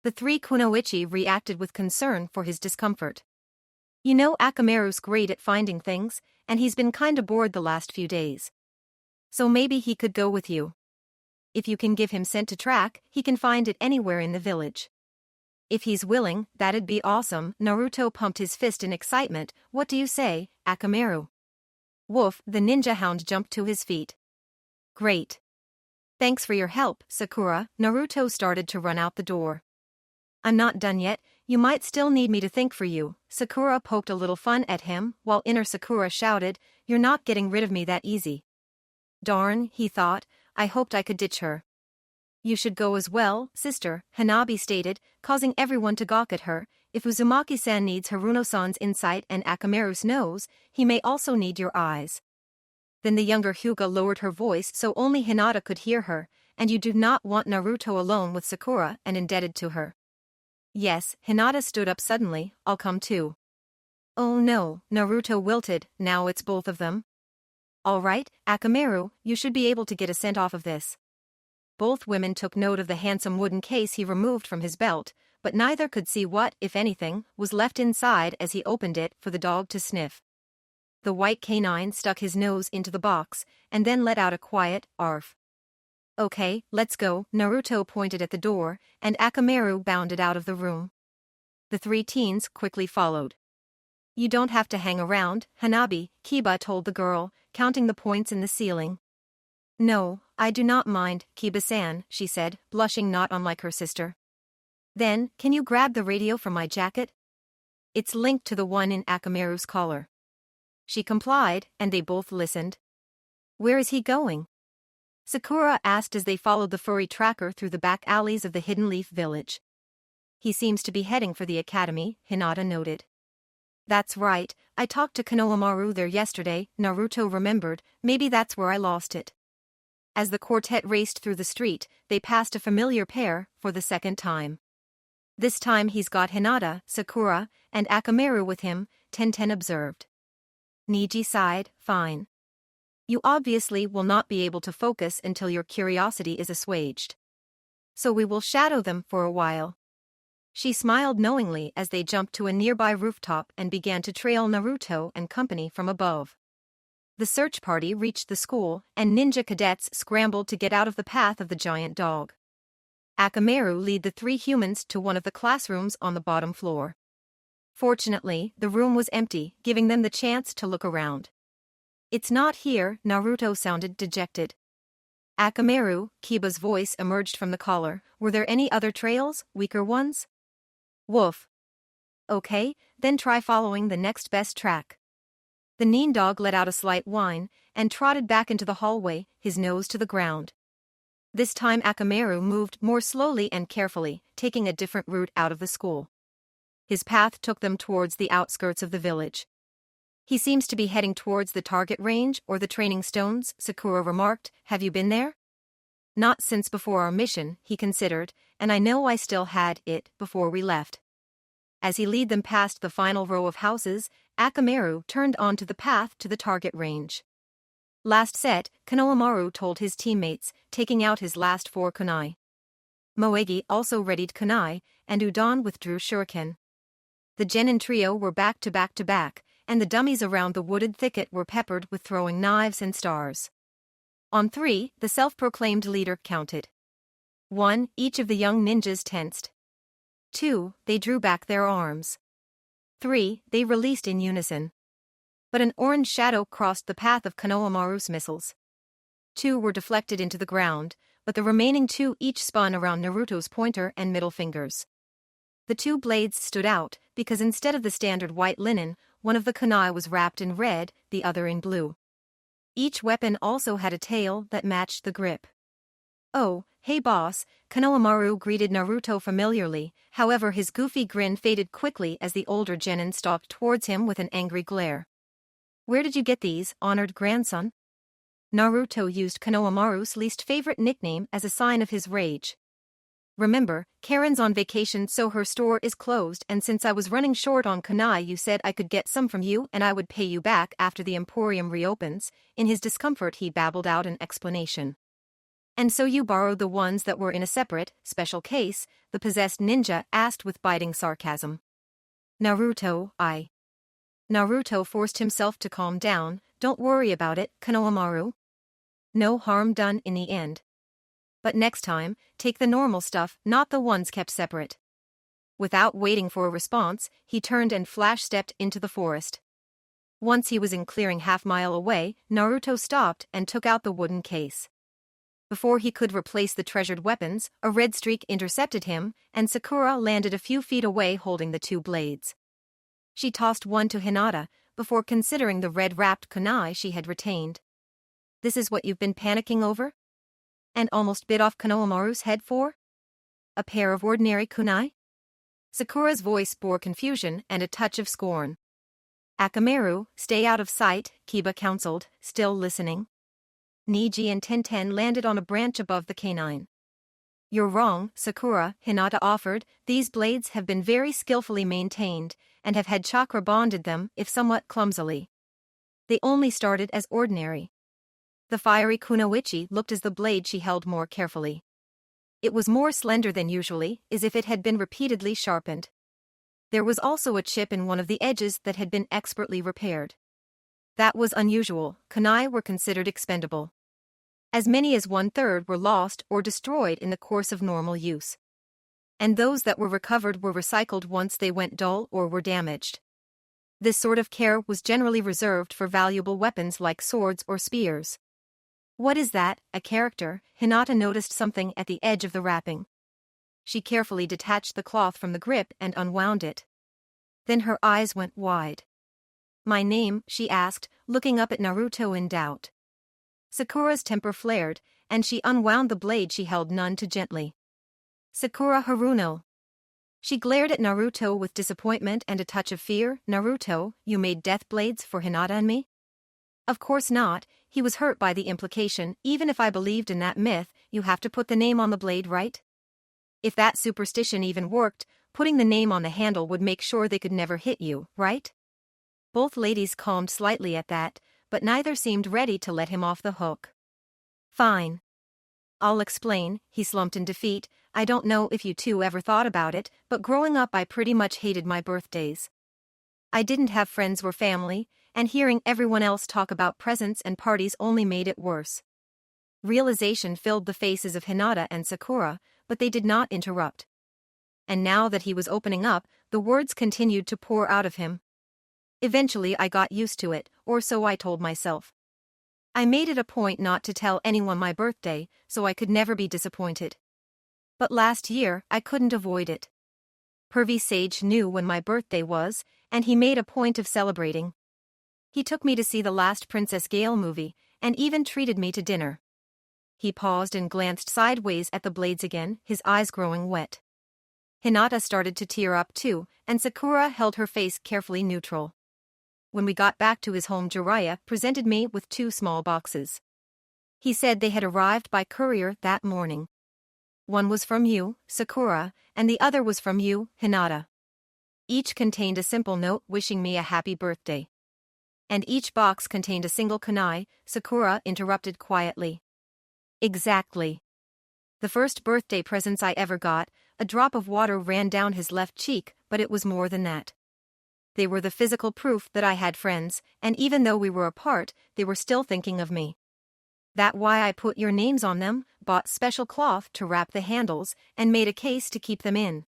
Speaker 1: The three kunoichi reacted with concern for his discomfort. "You know Akamaru's great at finding things, and he's been kinda bored the last few days. So maybe he could go with you. If you can give him scent to track, he can find it anywhere in the village." "If he's willing, that'd be awesome." Naruto pumped his fist in excitement. "What do you say, Akamaru?" Woof, the ninja hound jumped to his feet. "Great. Thanks for your help, Sakura." Naruto started to run out the door. "I'm not done yet, you might still need me to think for you." Sakura poked a little fun at him, while inner Sakura shouted, "You're not getting rid of me that easy." Darn, he thought, I hoped I could ditch her. "You should go as well, sister," Hanabi stated, causing everyone to gawk at her. "If Uzumaki-san needs Haruno-san's insight and Akamaru's nose, he may also need your eyes." Then the younger Hyuga lowered her voice so only Hinata could hear her. "And you do not want Naruto alone with Sakura and indebted to her." "Yes." Hinata stood up suddenly, "I'll come too." "Oh no," Naruto wilted, "now it's both of them." "All right, Akamaru, you should be able to get a scent off of this." Both women took note of the handsome wooden case he removed from his belt, but neither could see what, if anything, was left inside as he opened it for the dog to sniff. The white canine stuck his nose into the box, and then let out a quiet, arf. "Okay, let's go." Naruto pointed at the door, and Akamaru bounded out of the room. The three teens quickly followed. "You don't have to hang around, Hanabi," Kiba told the girl, counting the points in the ceiling. "No, I do not mind, Kiba-san," she said, blushing not unlike her sister. "Then, can you grab the radio from my jacket? It's linked to the one in Akamaru's collar." She complied, and they both listened. "Where is he going?" Sakura asked as they followed the furry tracker through the back alleys of the Hidden Leaf village. "He seems to be heading for the academy," Hinata noted. "That's right, I talked to Konohamaru there yesterday," Naruto remembered. "Maybe that's where I lost it." As the quartet raced through the street, they passed a familiar pair for the second time. "This time he's got Hinata, Sakura, and Akamaru with him," Tenten observed. Niji sighed, "Fine. You obviously will not be able to focus until your curiosity is assuaged. So we will shadow them for a while." She smiled knowingly as they jumped to a nearby rooftop and began to trail Naruto and company from above. The search party reached the school, and ninja cadets scrambled to get out of the path of the giant dog. Akamaru led the three humans to one of the classrooms on the bottom floor. Fortunately, the room was empty, giving them the chance to look around. "It's not here," Naruto sounded dejected. "Akamaru," Kiba's voice emerged from the collar, "were there any other trails, weaker ones?" "Woof." "Okay, then try following the next best track." The Neen dog let out a slight whine, and trotted back into the hallway, his nose to the ground. This time Akamaru moved more slowly and carefully, taking a different route out of the school. His path took them towards the outskirts of the village. "He seems to be heading towards the target range or the training stones," Sakura remarked. "Have you been there?" Not since before our mission, he considered, and I know I still had it before we left. As he led them past the final row of houses, Akamaru turned onto the path to the target range. Last set, Konohamaru told his teammates, taking out his last 4 kunai. Moegi also readied kunai, and Udon withdrew shuriken. The genin trio were back to back to back, and the dummies around the wooded thicket were peppered with throwing knives and stars. On 3, the self-proclaimed leader counted. 1, each of the young ninjas tensed. 2, they drew back their arms. 3, they released in unison. But an orange shadow crossed the path of Konohamaru's missiles. 2 were deflected into the ground, but the remaining 2 each spun around Naruto's pointer and middle fingers. The 2 blades stood out, because instead of the standard white linen, one of the kunai was wrapped in red, the other in blue. Each weapon also had a tail that matched the grip. "Oh, hey boss," Konohamaru greeted Naruto familiarly, however his goofy grin faded quickly as the older genin stalked towards him with an angry glare. "Where did you get these, honored grandson?" Naruto used Konohamaru's least favorite nickname as a sign of his rage. "Remember, Karen's on vacation so her store is closed, and since I was running short on kunai you said I could get some from you and I would pay you back after the Emporium reopens." In his discomfort he babbled out an explanation. "And so you borrowed the ones that were in a separate, special case?" the possessed ninja asked with biting sarcasm. Naruto forced himself to calm down. "Don't worry about it, Konohamaru. No harm done in the end. But next time, take the normal stuff, not the ones kept separate." Without waiting for a response, he turned and flash-stepped into the forest. Once he was in clearing half-mile away, Naruto stopped and took out the wooden case. Before he could replace the treasured weapons, a red streak intercepted him, and Sakura landed a few feet away holding the 2 blades. She tossed one to Hinata, before considering the red-wrapped kunai she had retained. "This is what you've been panicking over? And almost bit off Konohamaru's head for? A pair of ordinary kunai?" Sakura's voice bore confusion and a touch of scorn. "Akamaru, stay out of sight," Kiba counseled, still listening. Niji and Tenten landed on a branch above the canine. "You're wrong, Sakura," Hinata offered. "These blades have been very skillfully maintained, and have had chakra bonded them, if somewhat clumsily. They only started as ordinary." The fiery kunoichi looked as the blade she held more carefully. It was more slender than usually, as if it had been repeatedly sharpened. There was also a chip in one of the edges that had been expertly repaired. That was unusual. Kunai were considered expendable. As many as 1/3 were lost or destroyed in the course of normal use. And those that were recovered were recycled once they went dull or were damaged. This sort of care was generally reserved for valuable weapons like swords or spears. "What is that, a character?" Hinata noticed something at the edge of the wrapping. She carefully detached the cloth from the grip and unwound it. Then her eyes went wide. "My name?" she asked, looking up at Naruto in doubt. Sakura's temper flared, and she unwound the blade she held none too gently. "Sakura Haruno." She glared at Naruto with disappointment and a touch of fear. "Naruto, you made death blades for Hinata and me?" "Of course not," he was hurt by the implication. "Even if I believed in that myth, you have to put the name on the blade, right? If that superstition even worked, putting the name on the handle would make sure they could never hit you, right?" Both ladies calmed slightly at that, but neither seemed ready to let him off the hook. "Fine. I'll explain," he slumped in defeat. "I don't know if you two ever thought about it, but growing up I pretty much hated my birthdays. I didn't have friends or family, and hearing everyone else talk about presents and parties only made it worse." Realization filled the faces of Hinata and Sakura, but they did not interrupt. And now that he was opening up, the words continued to pour out of him. "Eventually I got used to it, or so I told myself. I made it a point not to tell anyone my birthday, so I could never be disappointed. But last year, I couldn't avoid it. Pervy Sage knew when my birthday was, and he made a point of celebrating. He took me to see the last Princess Gale movie, and even treated me to dinner." He paused and glanced sideways at the blades again, his eyes growing wet. Hinata started to tear up too, and Sakura held her face carefully neutral. "When we got back to his home, Jiraiya presented me with 2 small boxes. He said they had arrived by courier that morning. One was from you, Sakura, and the other was from you, Hinata. Each contained a simple note wishing me a happy birthday. And each box contained a single kunai, Sakura interrupted quietly. Exactly. The first birthday presents I ever got, a drop of water ran down his left cheek, but it was more than that. They were the physical proof that I had friends, and even though we were apart, they were still thinking of me. That's why I put your names on them, bought special cloth to wrap the handles, and made a case to keep them in.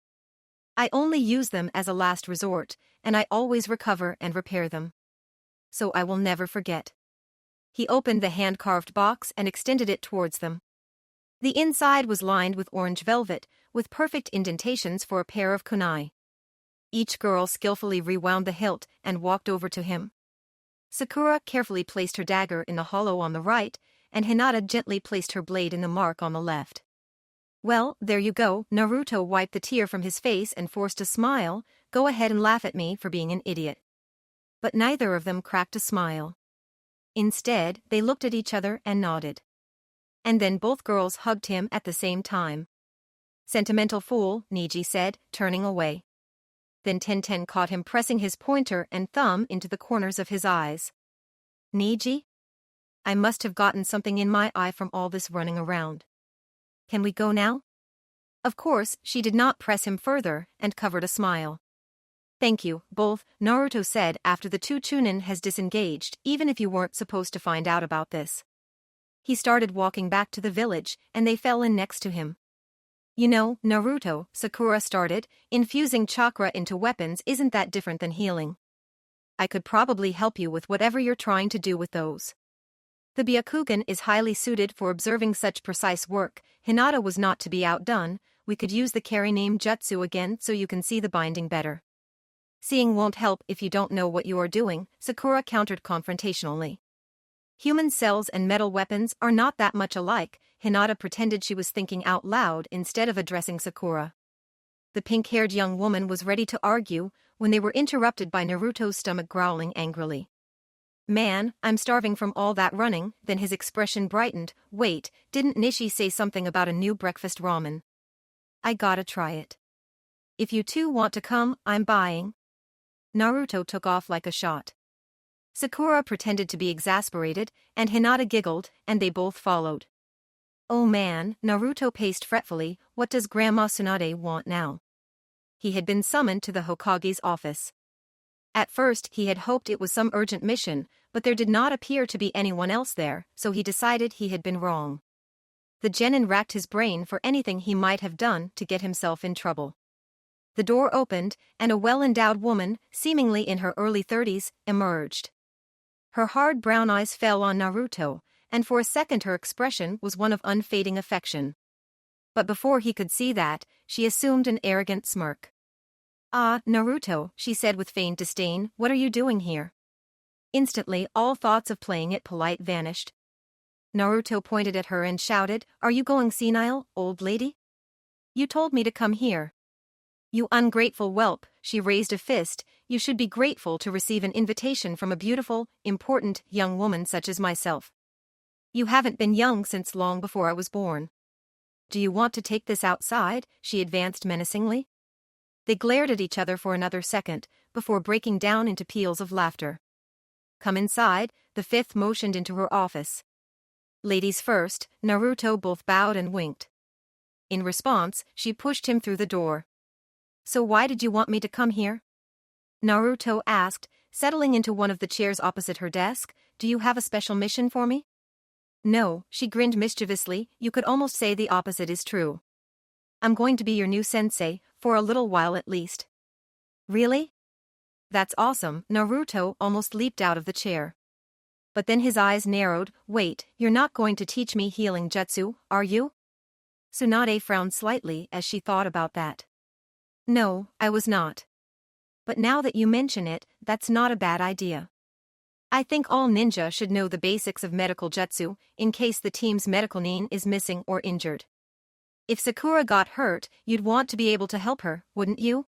Speaker 1: I only use them as a last resort, and I always recover and repair them. So I will never forget. He opened the hand-carved box and extended it towards them. The inside was lined with orange velvet, with perfect indentations for a pair of kunai. Each girl skillfully rewound the hilt and walked over to him. Sakura carefully placed her dagger in the hollow on the right, and Hinata gently placed her blade in the mark on the left. Well, there you go. Naruto wiped the tear from his face and forced a smile. Go ahead and laugh at me for being an idiot. But neither of them cracked a smile. Instead, they looked at each other and nodded. And then both girls hugged him at the same time. Sentimental fool, Niji said, turning away. Then Tenten caught him pressing his pointer and thumb into the corners of his eyes. Niji? I must have gotten something in my eye from all this running around. Can we go now? Of course, she did not press him further and covered a smile. Thank you, both, Naruto said after the two Chunin has disengaged, even if you weren't supposed to find out about this. He started walking back to the village, and they fell in next to him. You know, Naruto, Sakura started, infusing chakra into weapons isn't that different than healing. I could probably help you with whatever you're trying to do with those. The Byakugan is highly suited for observing such precise work. Hinata was not to be outdone. We could use the carry name jutsu again so you can see the binding better. Seeing won't help if you don't know what you are doing, Sakura countered confrontationally. Human cells and metal weapons are not that much alike. Hinata pretended she was thinking out loud instead of addressing Sakura. The pink-haired young woman was ready to argue when they were interrupted by Naruto's stomach growling angrily. Man, I'm starving from all that running. Then his expression brightened. Wait, didn't Nishi say something about a new breakfast ramen? I gotta try it. If you two want to come, I'm buying. Naruto took off like a shot. Sakura pretended to be exasperated, and Hinata giggled, and they both followed. Oh man, Naruto paced fretfully, what does Grandma Tsunade want now? He had been summoned to the Hokage's office. At first he had hoped it was some urgent mission, but there did not appear to be anyone else there, so he decided he had been wrong. The genin racked his brain for anything he might have done to get himself in trouble. The door opened, and a well-endowed woman, seemingly in her early 30s, emerged. Her hard brown eyes fell on Naruto, and for a second her expression was one of unfading affection. But before he could see that, she assumed an arrogant smirk. Ah, Naruto, she said with feigned disdain, what are you doing here? Instantly, all thoughts of playing it polite vanished. Naruto pointed at her and shouted, are you going senile, old lady? You told me to come here. You ungrateful whelp, she raised a fist, you should be grateful to receive an invitation from a beautiful, important, young woman such as myself. You haven't been young since long before I was born. Do you want to take this outside? She advanced menacingly. They glared at each other for another second, before breaking down into peals of laughter. Come inside, the fifth motioned into her office. Ladies first, Naruto both bowed and winked. In response, she pushed him through the door. So why did you want me to come here? Naruto asked, settling into one of the chairs opposite her desk. Do you have a special mission for me? No, she grinned mischievously, you could almost say the opposite is true. I'm going to be your new sensei, for a little while at least. Really? That's awesome, Naruto almost leaped out of the chair. But then his eyes narrowed, wait, you're not going to teach me healing jutsu, are you? Tsunade frowned slightly as she thought about that. No, I was not. But now that you mention it, that's not a bad idea. I think all ninja should know the basics of medical jutsu, in case the team's medical nin is missing or injured. If Sakura got hurt, you'd want to be able to help her, wouldn't you?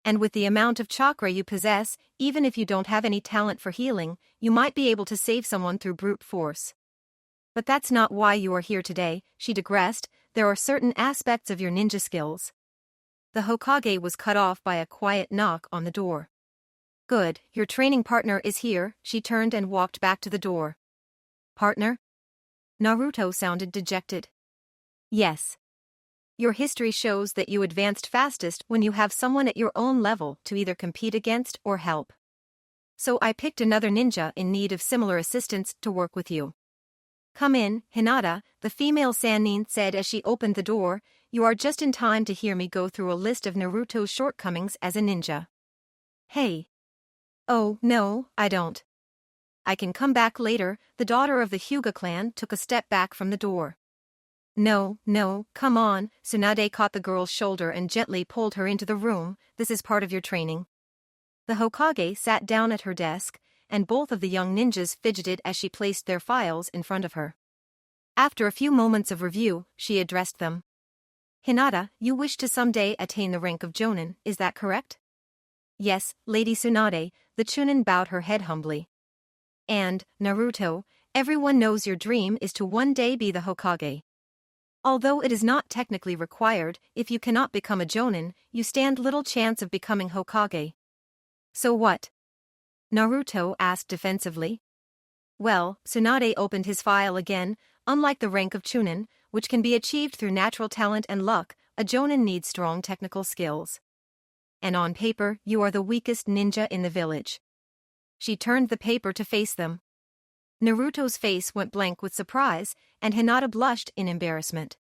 Speaker 1: And with the amount of chakra you possess, even if you don't have any talent for healing, you might be able to save someone through brute force. But that's not why you are here today, she digressed. There are certain aspects of your ninja skills. The Hokage was cut off by a quiet knock on the door. Good, your training partner is here, she turned and walked back to the door. Partner? Naruto sounded dejected. Yes. Your history shows that you advanced fastest when you have someone at your own level to either compete against or help. So I picked another ninja in need of similar assistance to work with you. Come in, Hinata, the female Sannin said as she opened the door. You are just in time to hear me go through a list of Naruto's shortcomings as a ninja. Hey. Oh, no, I don't. I can come back later. The daughter of the Hyuga clan took a step back from the door. No, come on. Tsunade caught the girl's shoulder and gently pulled her into the room. This is part of your training. The Hokage sat down at her desk, and both of the young ninjas fidgeted as she placed their files in front of her. After a few moments of review, she addressed them. Hinata, you wish to someday attain the rank of Jonin, is that correct? Yes, Lady Tsunade, the Chunin bowed her head humbly. And, Naruto, everyone knows your dream is to one day be the Hokage. Although it is not technically required, if you cannot become a Jonin, you stand little chance of becoming Hokage. So what? Naruto asked defensively. Well, Tsunade opened his file again. Unlike the rank of Chunin, which can be achieved through natural talent and luck, a Jonin needs strong technical skills. And on paper, you are the weakest ninja in the village. She turned the paper to face them. Naruto's face went blank with surprise, and Hinata blushed in embarrassment.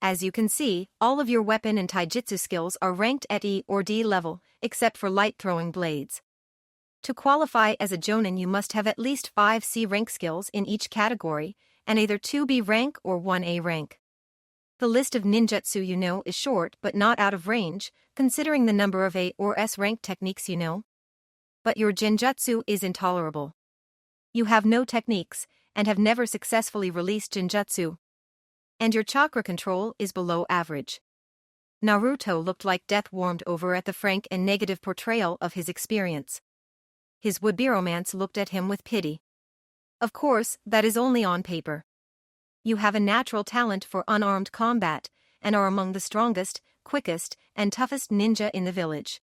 Speaker 1: As you can see, all of your weapon and taijutsu skills are ranked at E or D level, except for light throwing blades. To qualify as a Jonin you must have at least 5 C rank skills in each category, and either 2B rank or 1A rank. The list of ninjutsu you know is short but not out of range, considering the number of A or S rank techniques you know. But your genjutsu is intolerable. You have no techniques, and have never successfully released genjutsu. And your chakra control is below average. Naruto looked like death warmed over at the frank and negative portrayal of his experience. His would-be romance looked at him with pity. Of course, that is only on paper. You have a natural talent for unarmed combat, and are among the strongest, quickest, and toughest ninja in the village.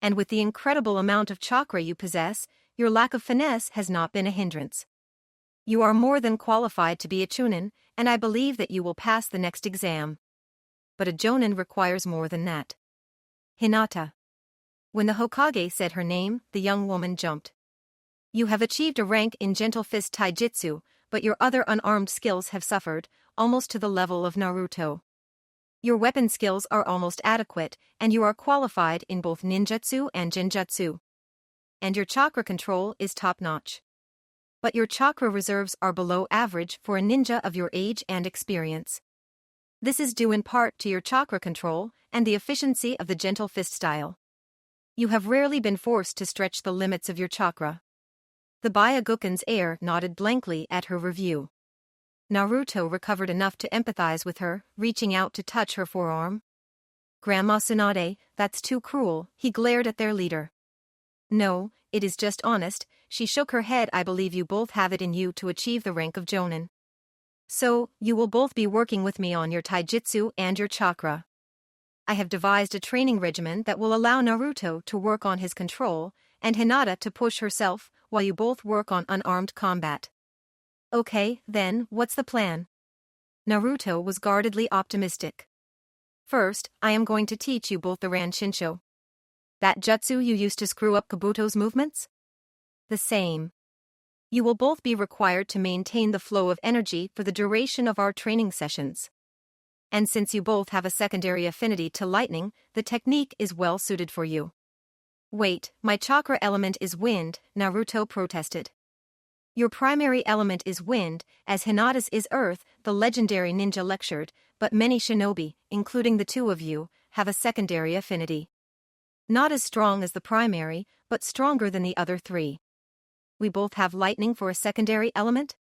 Speaker 1: And with the incredible amount of chakra you possess, your lack of finesse has not been a hindrance. You are more than qualified to be a Chunin, and I believe that you will pass the next exam. But a Jonin requires more than that. Hinata. When the Hokage said her name, the young woman jumped. You have achieved a rank in Gentle Fist Taijutsu, but your other unarmed skills have suffered, almost to the level of Naruto. Your weapon skills are almost adequate, and you are qualified in both ninjutsu and genjutsu. And your chakra control is top-notch. But your chakra reserves are below average for a ninja of your age and experience. This is due in part to your chakra control and the efficiency of the Gentle Fist style. You have rarely been forced to stretch the limits of your chakra. The Byakugan's heir nodded blankly at her review. Naruto recovered enough to empathize with her, reaching out to touch her forearm. Grandma Tsunade, that's too cruel, he glared at their leader. No, it is just honest, she shook her head. I believe you both have it in you to achieve the rank of Jonin. So, you will both be working with me on your taijutsu and your chakra. I have devised a training regimen that will allow Naruto to work on his control, and Hinata to push herself, while you both work on unarmed combat. Okay, then, what's the plan? Naruto was guardedly optimistic. First, I am going to teach you both the Ranshinsho. That jutsu you used to screw up Kabuto's movements? The same. You will both be required to maintain the flow of energy for the duration of our training sessions. And since you both have a secondary affinity to lightning, the technique is well suited for you. Wait, my chakra element is wind, Naruto protested. Your primary element is wind, as Hinata's is earth, the legendary ninja lectured, but many shinobi, including the two of you, have a secondary affinity. Not as strong as the primary, but stronger than the other 3. We both have lightning for a secondary element?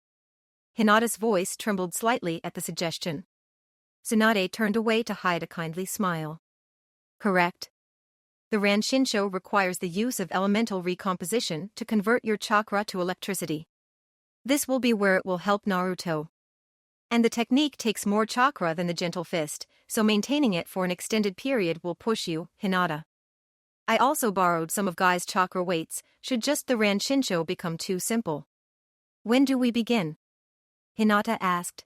Speaker 1: Hinata's voice trembled slightly at the suggestion. Tsunade turned away to hide a kindly smile. Correct. The Ranshinsho requires the use of elemental recomposition to convert your chakra to electricity. This will be where it will help Naruto. And the technique takes more chakra than the gentle fist, so maintaining it for an extended period will push you, Hinata. I also borrowed some of Guy's chakra weights, should just the Ranshinsho become too simple. When do we begin? Hinata asked.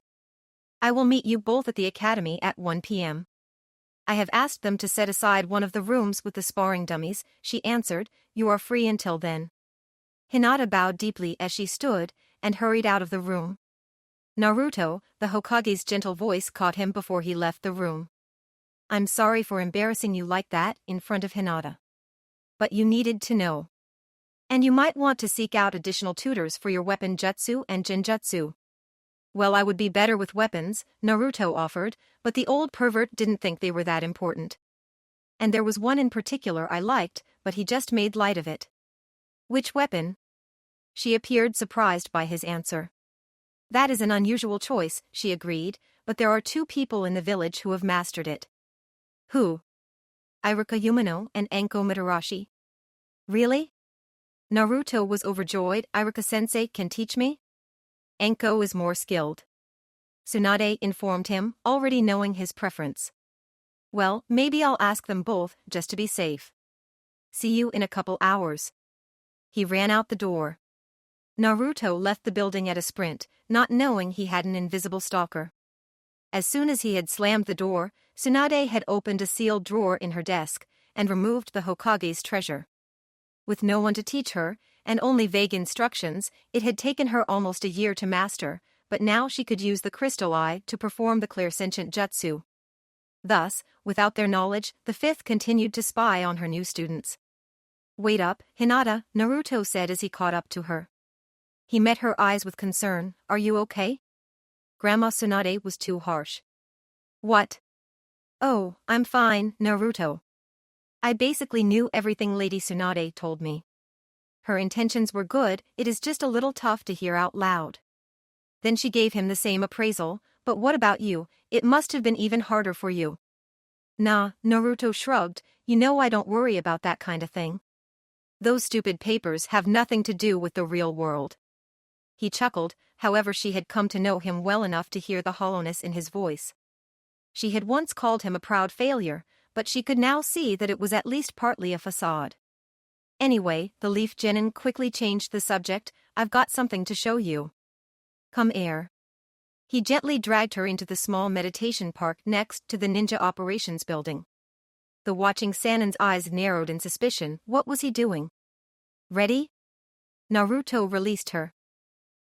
Speaker 1: I will meet you both at the academy at 1 p.m. I have asked them to set aside one of the rooms with the sparring dummies, she answered. You are free until then. Hinata bowed deeply as she stood, and hurried out of the room. Naruto, the Hokage's gentle voice caught him before he left the room. I'm sorry for embarrassing you like that in front of Hinata. But you needed to know. And you might want to seek out additional tutors for your weapon jutsu and genjutsu. Well, I would be better with weapons, Naruto offered, but the old pervert didn't think they were that important. And there was one in particular I liked, but he just made light of it. Which weapon? She appeared surprised by his answer. That is an unusual choice, she agreed, but there are 2 people in the village who have mastered it. Who? Iruka Umino and Anko Mitarashi. Really? Naruto was overjoyed. Iruka-sensei can teach me? Anko is more skilled. Tsunade informed him, already knowing his preference. Well, maybe I'll ask them both, just to be safe. See you in a couple hours. He ran out the door. Naruto left the building at a sprint, not knowing he had an invisible stalker. As soon as he had slammed the door, Tsunade had opened a sealed drawer in her desk, and removed the Hokage's treasure. With no one to teach her, and only vague instructions, it had taken her almost a year to master, but now she could use the crystal eye to perform the clairsentient jutsu. Thus, without their knowledge, the 5th continued to spy on her new students. Wait up, Hinata, Naruto said as he caught up to her. He met her eyes with concern. Are you okay? Grandma Tsunade was too harsh. What? Oh, I'm fine, Naruto. I basically knew everything Lady Tsunade told me. Her intentions were good, it is just a little tough to hear out loud. Then she gave him the same appraisal. But what about you? It must have been even harder for you. Nah, Naruto shrugged, you know I don't worry about that kind of thing. Those stupid papers have nothing to do with the real world. He chuckled, however she had come to know him well enough to hear the hollowness in his voice. She had once called him a proud failure, but she could now see that it was at least partly a facade. Anyway, the Leaf Genin quickly changed the subject. I've got something to show you. Come here. He gently dragged her into the small meditation park next to the ninja operations building. The watching Sanin's eyes narrowed in suspicion. What was he doing? Ready? Naruto released her.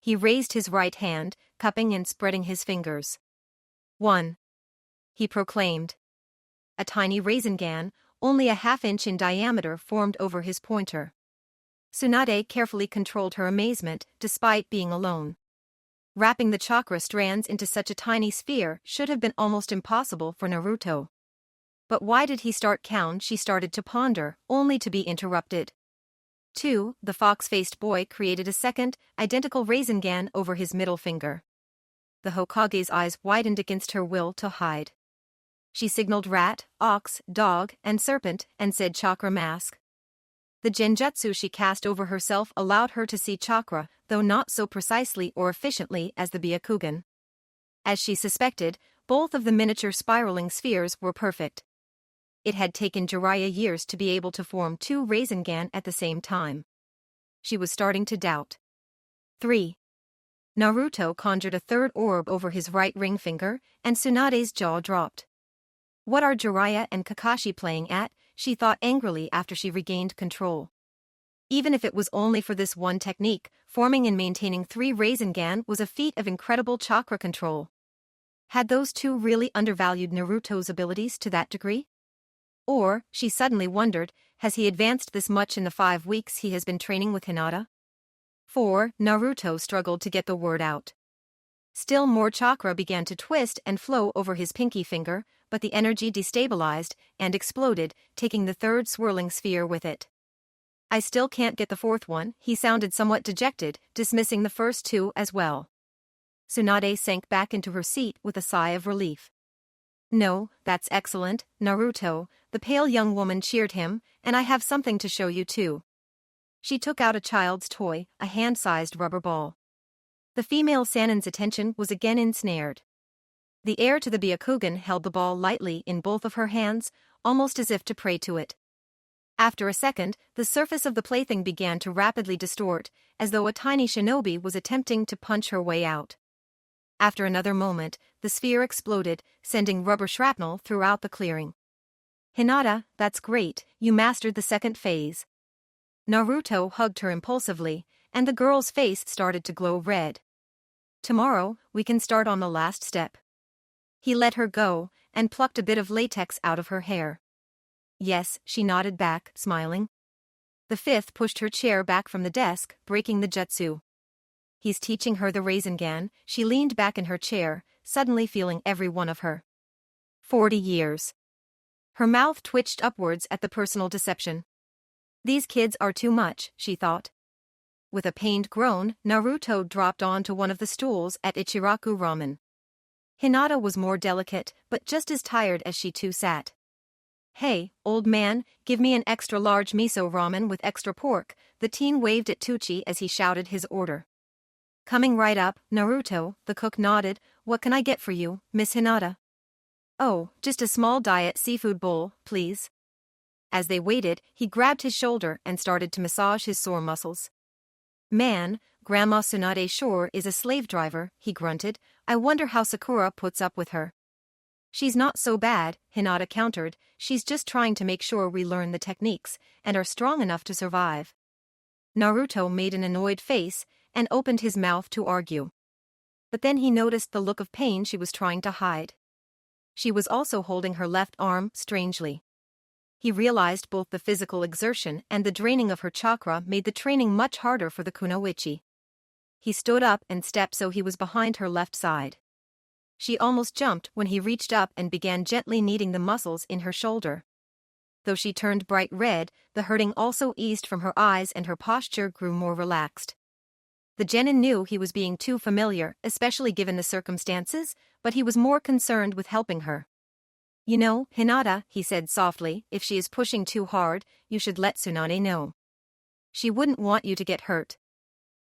Speaker 1: He raised his right hand, cupping and spreading his fingers. 1. He proclaimed. A tiny Rasengan, only a half-inch in diameter, formed over his pointer. Tsunade carefully controlled her amazement, despite being alone. Wrapping the chakra strands into such a tiny sphere should have been almost impossible for Naruto. But why did he start count? She started to ponder, only to be interrupted. 2. The fox-faced boy created a second, identical Rasengan over his middle finger. The Hokage's eyes widened against her will to hide. She signaled rat, ox, dog, and serpent, and said chakra mask. The genjutsu she cast over herself allowed her to see chakra, though not so precisely or efficiently as the Byakugan. As she suspected, both of the miniature spiraling spheres were perfect. It had taken Jiraiya years to be able to form 2 Rasengan at the same time. She was starting to doubt. 3. Naruto conjured a third orb over his right ring finger, and Tsunade's jaw dropped. What are Jiraiya and Kakashi playing at? She thought angrily after she regained control. Even if it was only for this one technique, forming and maintaining 3 Rasengan was a feat of incredible chakra control. Had those 2 really undervalued Naruto's abilities to that degree? Or, she suddenly wondered, has he advanced this much in the 5 weeks he has been training with Hinata? 4. Naruto struggled to get the word out. Still more chakra began to twist and flow over his pinky finger, but the energy destabilized and exploded, taking the third swirling sphere with it. I still can't get the 4th one, he sounded somewhat dejected, dismissing the first 2 as well. Tsunade sank back into her seat with a sigh of relief. No, that's excellent, Naruto, the pale young woman cheered him, and I have something to show you too. She took out a child's toy, a hand-sized rubber ball. The female Sanin's attention was again ensnared. The heir to the Byakugan held the ball lightly in both of her hands, almost as if to pray to it. After a second, the surface of the plaything began to rapidly distort, as though a tiny shinobi was attempting to punch her way out. After another moment, the sphere exploded, sending rubber shrapnel throughout the clearing. Hinata, that's great, you mastered the second phase. Naruto hugged her impulsively, and the girl's face started to glow red. Tomorrow, we can start on the last step. He let her go, and plucked a bit of latex out of her hair. Yes, she nodded back, smiling. The fifth pushed her chair back from the desk, breaking the jutsu. He's teaching her the Rasengan. She leaned back in her chair, suddenly feeling every one of her. 40 years. Her mouth twitched upwards at the personal deception. These kids are too much, she thought. With a pained groan, Naruto dropped onto one of the stools at Ichiraku Ramen. Hinata was more delicate, but just as tired as she too sat. Hey, old man, give me an extra large miso ramen with extra pork, the teen waved at Tucci as he shouted his order. Coming right up, Naruto, the cook nodded, what can I get for you, Miss Hinata? Oh, just a small diet seafood bowl, please. As they waited, he grabbed his shoulder and started to massage his sore muscles. Man, Grandma Tsunade sure is a slave driver, he grunted. I wonder how Sakura puts up with her. She's not so bad, Hinata countered, she's just trying to make sure we learn the techniques, and are strong enough to survive. Naruto made an annoyed face, and opened his mouth to argue. But then he noticed the look of pain she was trying to hide. She was also holding her left arm, strangely. He realized both the physical exertion and the draining of her chakra made the training much harder for the kunoichi. He stood up and stepped so he was behind her left side. She almost jumped when he reached up and began gently kneading the muscles in her shoulder. Though she turned bright red, the hurting also eased from her eyes and her posture grew more relaxed. The genin knew he was being too familiar, especially given the circumstances, but he was more concerned with helping her. You know, Hinata, he said softly, if she is pushing too hard, you should let Tsunade know. She wouldn't want you to get hurt.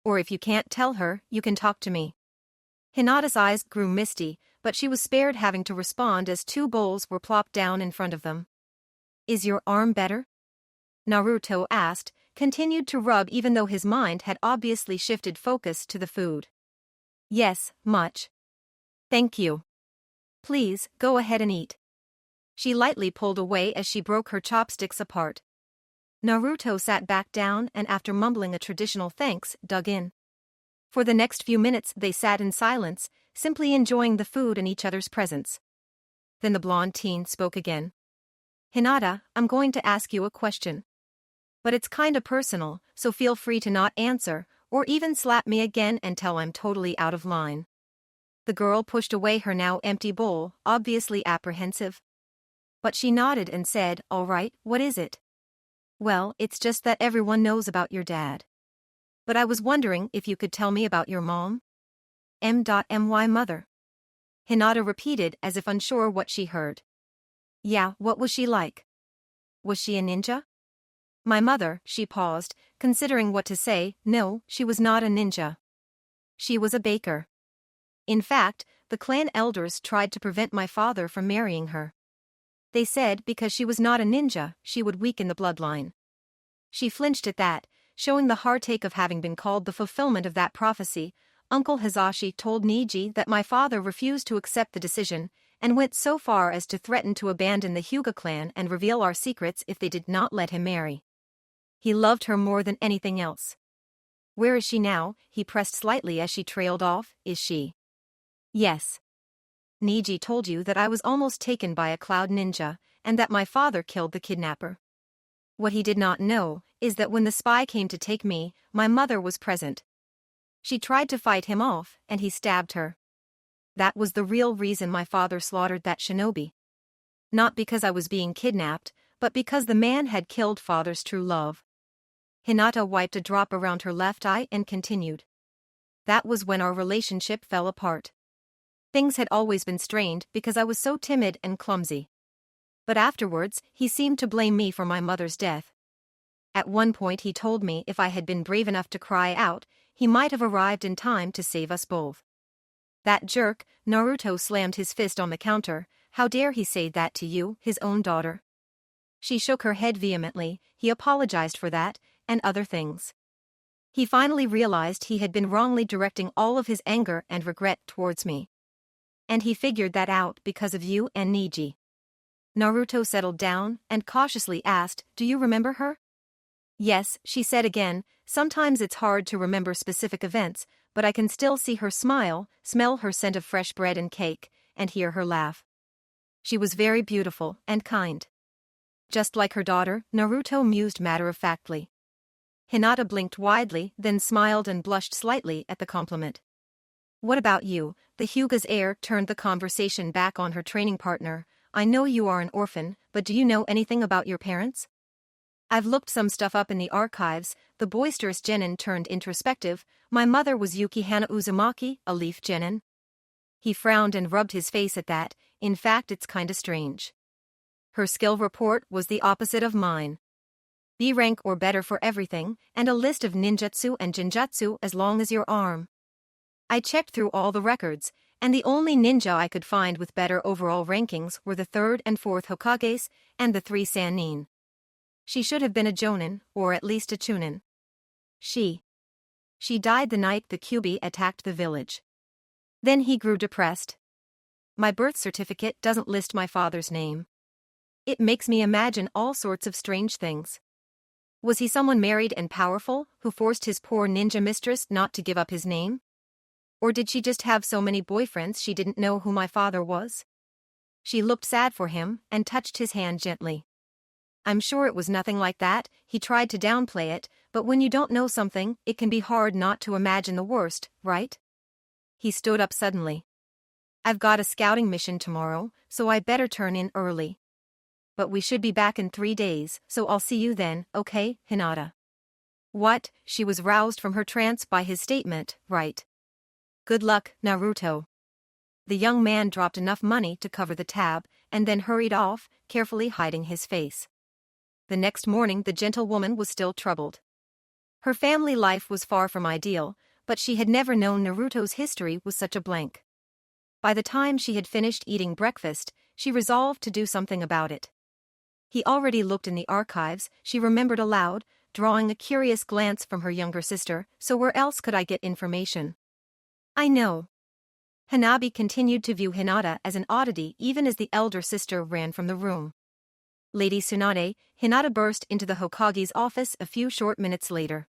Speaker 1: Or if you can't tell her, you can talk to me. Hinata's eyes grew misty, but she was spared having to respond as two bowls were plopped down in front of them. Is your arm better? Naruto asked, continued to rub even though his mind had obviously shifted focus to the food. Yes, much. Thank you. Please, go ahead and eat. She lightly pulled away as she broke her chopsticks apart. Naruto sat back down and after mumbling a traditional thanks, dug in. For the next few minutes they sat in silence, simply enjoying the food and each other's presence. Then the blonde teen spoke again. Hinata, I'm going to ask you a question. But it's kinda personal, so feel free to not answer, or even slap me again and tell I'm totally out of line. The girl pushed away her now empty bowl, obviously apprehensive. But she nodded and said, all right, what is it? Well, it's just that everyone knows about your dad. But I was wondering if you could tell me about your mom? M.My mother. Hinata repeated as if unsure what she heard. Yeah, what was she like? Was she a ninja? My mother, she paused, considering what to say. No, she was not a ninja. She was a baker. In fact, the clan elders tried to prevent my father from marrying her. They said because she was not a ninja, she would weaken the bloodline. She flinched at that, showing the heartache of having been called the fulfillment of that prophecy. Uncle Hizashi told Niji that my father refused to accept the decision, and went so far as to threaten to abandon the Hyuga clan and reveal our secrets if they did not let him marry. He loved her more than anything else. Where is she now? He pressed slightly as she trailed off. Is she? Yes. Niji told you that I was almost taken by a cloud ninja, and that my father killed the kidnapper. What he did not know is that when the spy came to take me, my mother was present. She tried to fight him off, and he stabbed her. That was the real reason my father slaughtered that shinobi. Not because I was being kidnapped, but because the man had killed father's true love. Hinata wiped a drop around her left eye and continued. That was when our relationship fell apart. Things had always been strained because I was so timid and clumsy. But afterwards, he seemed to blame me for my mother's death. At one point he told me if I had been brave enough to cry out, he might have arrived in time to save us both. That jerk, Naruto slammed his fist on the counter. How dare he say that to you, his own daughter? She shook her head vehemently. He apologized for that, and other things. He finally realized he had been wrongly directing all of his anger and regret towards me. And he figured that out because of you and Niji. Naruto settled down and cautiously asked, "Do you remember her?" "Yes," she said again. "Sometimes it's hard to remember specific events, but I can still see her smile, smell her scent of fresh bread and cake, and hear her laugh. She was very beautiful and kind." "Just like her daughter," Naruto mused matter-of-factly. Hinata blinked widely, then smiled and blushed slightly at the compliment. "What about you?" The Hyuga's heir turned the conversation back on her training partner. "I know you are an orphan, but do you know anything about your parents?" "I've looked some stuff up in the archives." The boisterous genin turned introspective. "My mother was Hana Uzumaki, a leaf genin." He frowned and rubbed his face at that. "In fact, it's kinda strange. Her skill report was the opposite of mine. B rank or better for everything, and a list of ninjutsu and jinjutsu as long as your arm. I checked through all the records, and the only ninja I could find with better overall rankings were the 3rd and 4th Hokages, and the 3 Sannin. She should have been a Jonin, or at least a Chunin. She died the night the Kyuubi attacked the village." Then he grew depressed. "My birth certificate doesn't list my father's name. It makes me imagine all sorts of strange things. Was he someone married and powerful, who forced his poor ninja mistress not to give up his name? Or did she just have so many boyfriends she didn't know who my father was?" She looked sad for him, and touched his hand gently. "I'm sure it was nothing like that." He tried to downplay it, but when you don't know something, it can be hard not to imagine the worst, right? He stood up suddenly. "I've got a scouting mission tomorrow, so I better turn in early. But we should be back in 3 days, so I'll see you then, okay, Hinata?" "What?" She was roused from her trance by his statement. "Right. Good luck, Naruto." The young man dropped enough money to cover the tab, and then hurried off, carefully hiding his face. The next morning the gentlewoman was still troubled. Her family life was far from ideal, but she had never known Naruto's history was such a blank. By the time she had finished eating breakfast, she resolved to do something about it. He already looked in the archives, she remembered aloud, drawing a curious glance from her younger sister. "So where else could I get information?" "I know." Hanabi continued to view Hinata as an oddity even as the elder sister ran from the room. "Lady Tsunade," Hinata burst into the Hokage's office a few short minutes later.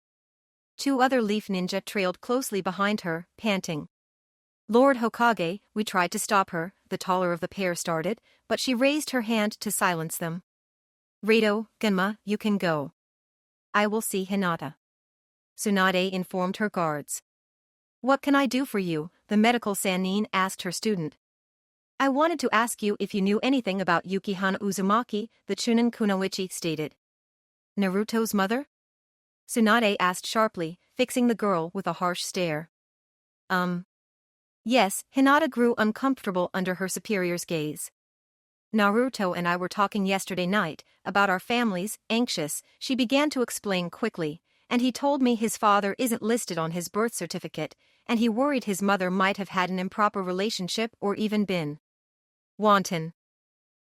Speaker 1: 2 other leaf ninja trailed closely behind her, panting. "Lord Hokage," "We tried to stop her," the taller of the pair started, but she raised her hand to silence them. "Rado, Genma, you can go. I will see Hinata." Tsunade informed her guards. "What can I do for you?" the medical Sannin asked her student. "I wanted to ask you if you knew anything about Hana Uzumaki," the Chunin Kunoichi stated. "Naruto's mother?" Tsunade asked sharply, fixing the girl with a harsh stare. Yes." Hinata grew uncomfortable under her superior's gaze. "Naruto and I were talking yesterday night about our families, anxious," she began to explain quickly, "and he told me his father isn't listed on his birth certificate, and he worried his mother might have had an improper relationship or even been wanton."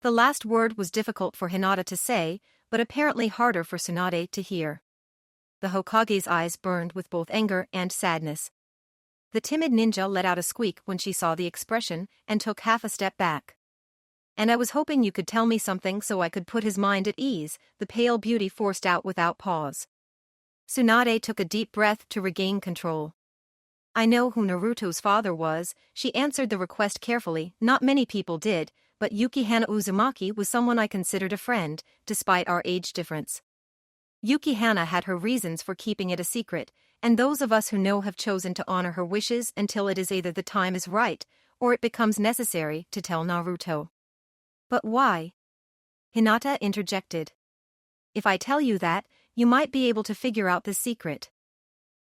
Speaker 1: The last word was difficult for Hinata to say, but apparently harder for Tsunade to hear. The Hokage's eyes burned with both anger and sadness. The timid ninja let out a squeak when she saw the expression, and took half a step back. "And I was hoping you could tell me something so I could put his mind at ease," the pale beauty forced out without pause. Tsunade took a deep breath to regain control. "I know who Naruto's father was," she answered the request carefully. "Not many people did, but Hana Uzumaki was someone I considered a friend, despite our age difference. Hana had her reasons for keeping it a secret, and those of us who know have chosen to honor her wishes until it is either the time is right, or it becomes necessary to tell Naruto." "But why?" Hinata interjected. "If I tell you that, you might be able to figure out the secret.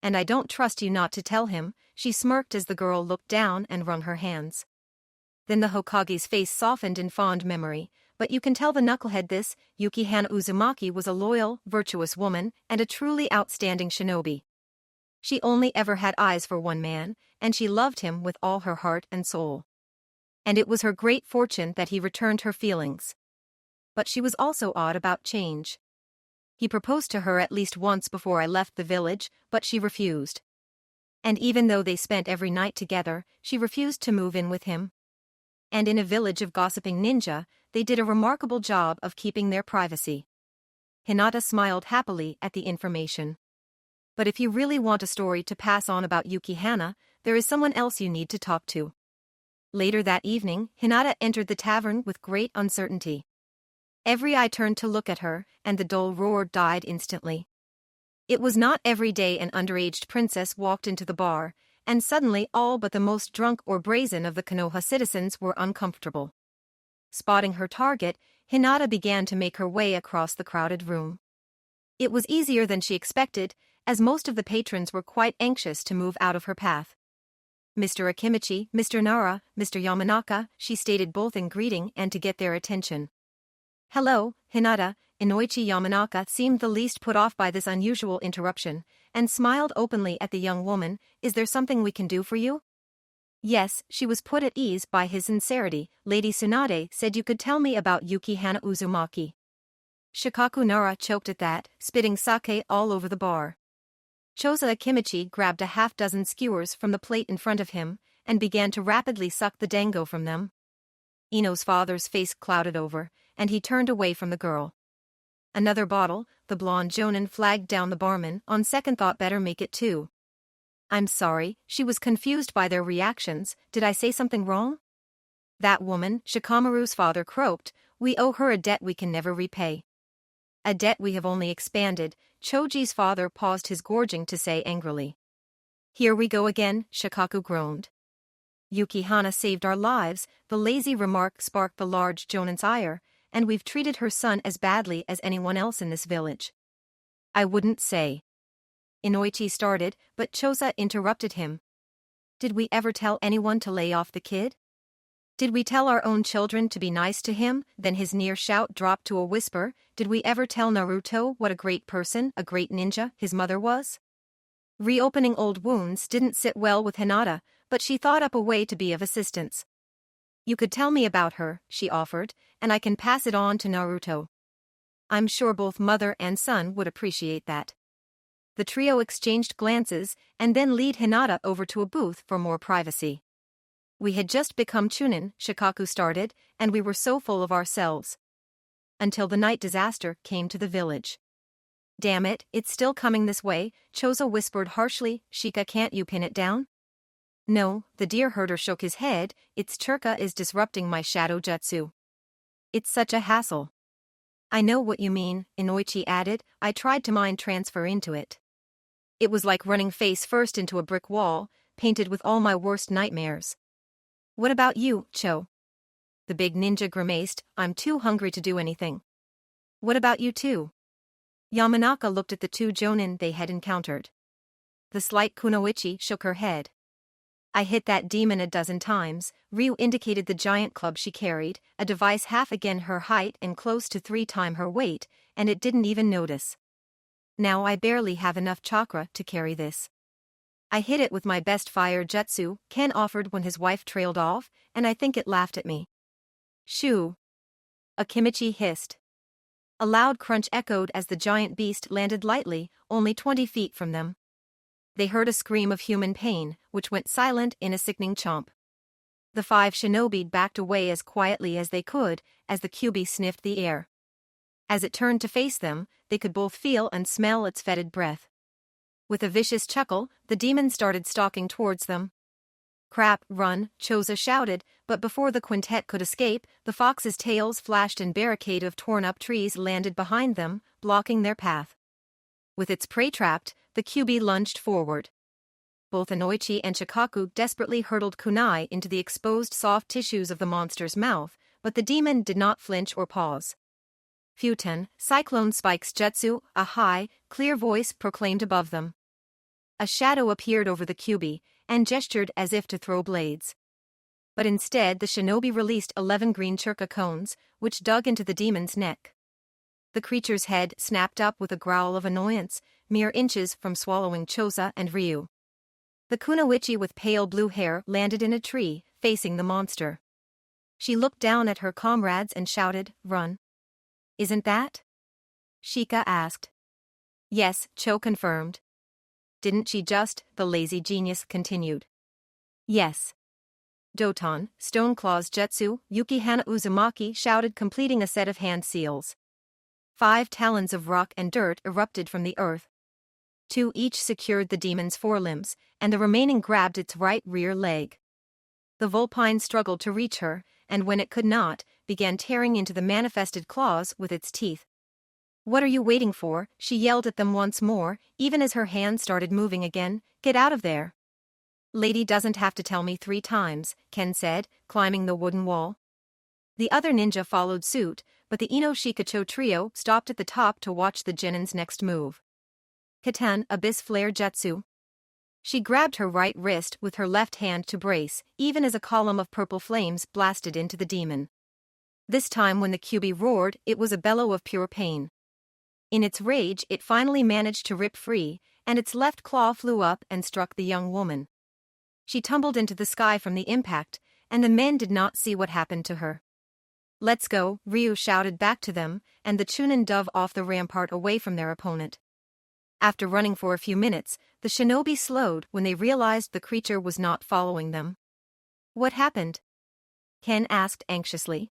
Speaker 1: And I don't trust you not to tell him." She smirked as the girl looked down and wrung her hands. Then the Hokage's face softened in fond memory. but you can tell the knucklehead this, Hana Uzumaki was a loyal, virtuous woman and a truly outstanding shinobi. She only ever had eyes for one man, and she loved him with all her heart and soul. And it was her great fortune that he returned her feelings. But she was also odd about change. He proposed to her at least once before I left the village, but she refused. And even though they spent every night together, she refused to move in with him. And in a village of gossiping ninja, they did a remarkable job of keeping their privacy. Hinata smiled happily at the information. But if you really want a story to pass on about Hana, there is someone else you need to talk to. Later that evening, Hinata entered the tavern with great uncertainty. Every eye turned to look at her, and the dull roar died instantly. It was not every day an underaged princess walked into the bar, and suddenly all but the most drunk or brazen of the Konoha citizens were uncomfortable. Spotting her target, Hinata began to make her way across the crowded room. It was easier than she expected, as most of the patrons were quite anxious to move out of her path. Mr. Akimichi, Mr. Nara, Mr. Yamanaka, she stated both in greeting and to get their attention. Hello, Hinata. Inoichi Yamanaka seemed the least put off by this unusual interruption, and smiled openly at the young woman. Is there something we can do for you? Yes, she was put at ease by his sincerity. Lady Tsunade said you could tell me about Hana Uzumaki. Shikaku Nara choked at that, spitting sake all over the bar. Choza Akimichi grabbed a half-dozen skewers from the plate in front of him, and began to rapidly suck the dango from them. Ino's father's face clouded over, and he turned away from the girl. Another bottle, the blonde jonin flagged down the barman. On second thought, better make it two. I'm sorry, she was confused by their reactions. Did I say something wrong? That woman, Shikamaru's father croaked, we owe her a debt we can never repay. A debt we have only expanded, Choji's father paused his gorging to say angrily. Here we go again, Shikaku groaned. Hana saved our lives, the lazy remark sparked the large jonin's ire, and we've treated her son as badly as anyone else in this village. I wouldn't say. Inoichi started, but Choza interrupted him. Did we ever tell anyone to lay off the kid? Did we tell our own children to be nice to him? Then his near shout dropped to a whisper. Did we ever tell Naruto what a great person, a great ninja, his mother was? Reopening old wounds didn't sit well with Hinata, but she thought up a way to be of assistance. You could tell me about her, she offered, and I can pass it on to Naruto. I'm sure both mother and son would appreciate that. The trio exchanged glances, and then led Hinata over to a booth for more privacy. We had just become chunin, Shikaku started, and we were so full of ourselves. Until the night disaster came to the village. Damn it, it's still coming this way, Choza whispered harshly. Shika, can't you pin it down? No, the deer herder shook his head. Its churka is disrupting my shadow jutsu. It's such a hassle. I know what you mean, Inoichi added. I tried to mind transfer into it. It was like running face first into a brick wall, painted with all my worst nightmares. What about you, Cho? The big ninja grimaced. I'm too hungry to do anything. What about you too? Yamanaka looked at the two jonin they had encountered. The slight kunoichi shook her head. I hit that demon a dozen times. Ryu indicated the giant club she carried, a device half again her height and close to 3 times her weight, and it didn't even notice. Now I barely have enough chakra to carry this. I hit it with my best fire jutsu, Ken offered when his wife trailed off, and I think it laughed at me. Shoo! Akimichi hissed. A loud crunch echoed as the giant beast landed lightly, only 20 feet from them. They heard a scream of human pain, which went silent in a sickening chomp. The 5 shinobi backed away as quietly as they could, as the Kyuubi sniffed the air. As it turned to face them, they could both feel and smell its fetid breath. With a vicious chuckle, the demon started stalking towards them. Crap, run, Choza shouted, but before the quintet could escape, the fox's tails flashed and barricade of torn-up trees landed behind them, blocking their path. With its prey trapped, the Kyuubi lunged forward. Both Inoichi and Shikaku desperately hurtled kunai into the exposed soft tissues of the monster's mouth, but the demon did not flinch or pause. Futen, Cyclone Spike's jutsu, a high, clear voice proclaimed above them. A shadow appeared over the Kyuubi, and gestured as if to throw blades. But instead the shinobi released 11 green churka cones, which dug into the demon's neck. The creature's head snapped up with a growl of annoyance, mere inches from swallowing Choza and Ryu. The kunoichi with pale blue hair landed in a tree, facing the monster. She looked down at her comrades and shouted, "Run." "Isn't that?" Shika asked. "Yes," Cho confirmed. "Didn't she just?" the lazy genius continued. "Yes." Doton, Stoneclaw's jutsu, Yukihana Uzumaki shouted, completing a set of hand seals. 5 talons of rock and dirt erupted from the earth. 2 each secured the demon's forelimbs, and the remaining grabbed its right rear leg. The vulpine struggled to reach her, and when it could not, began tearing into the manifested claws with its teeth. "What are you waiting for?" she yelled at them once more, even as her hands started moving again. "Get out of there." "Lady doesn't have to tell me 3 times, Ken said, climbing the wooden wall. The other ninja followed suit, but the Ino Shikacho trio stopped at the top to watch the genin's next move. Katan Abyss Flare Jutsu. She grabbed her right wrist with her left hand to brace, even as a column of purple flames blasted into the demon. This time when the Kyuubi roared, it was a bellow of pure pain. In its rage it finally managed to rip free, and its left claw flew up and struck the young woman. She tumbled into the sky from the impact, and the men did not see what happened to her. "Let's go," Ryu shouted back to them, and the Chunin dove off the rampart away from their opponent. After running for a few minutes, the shinobi slowed when they realized the creature was not following them. "What happened?" Ken asked anxiously.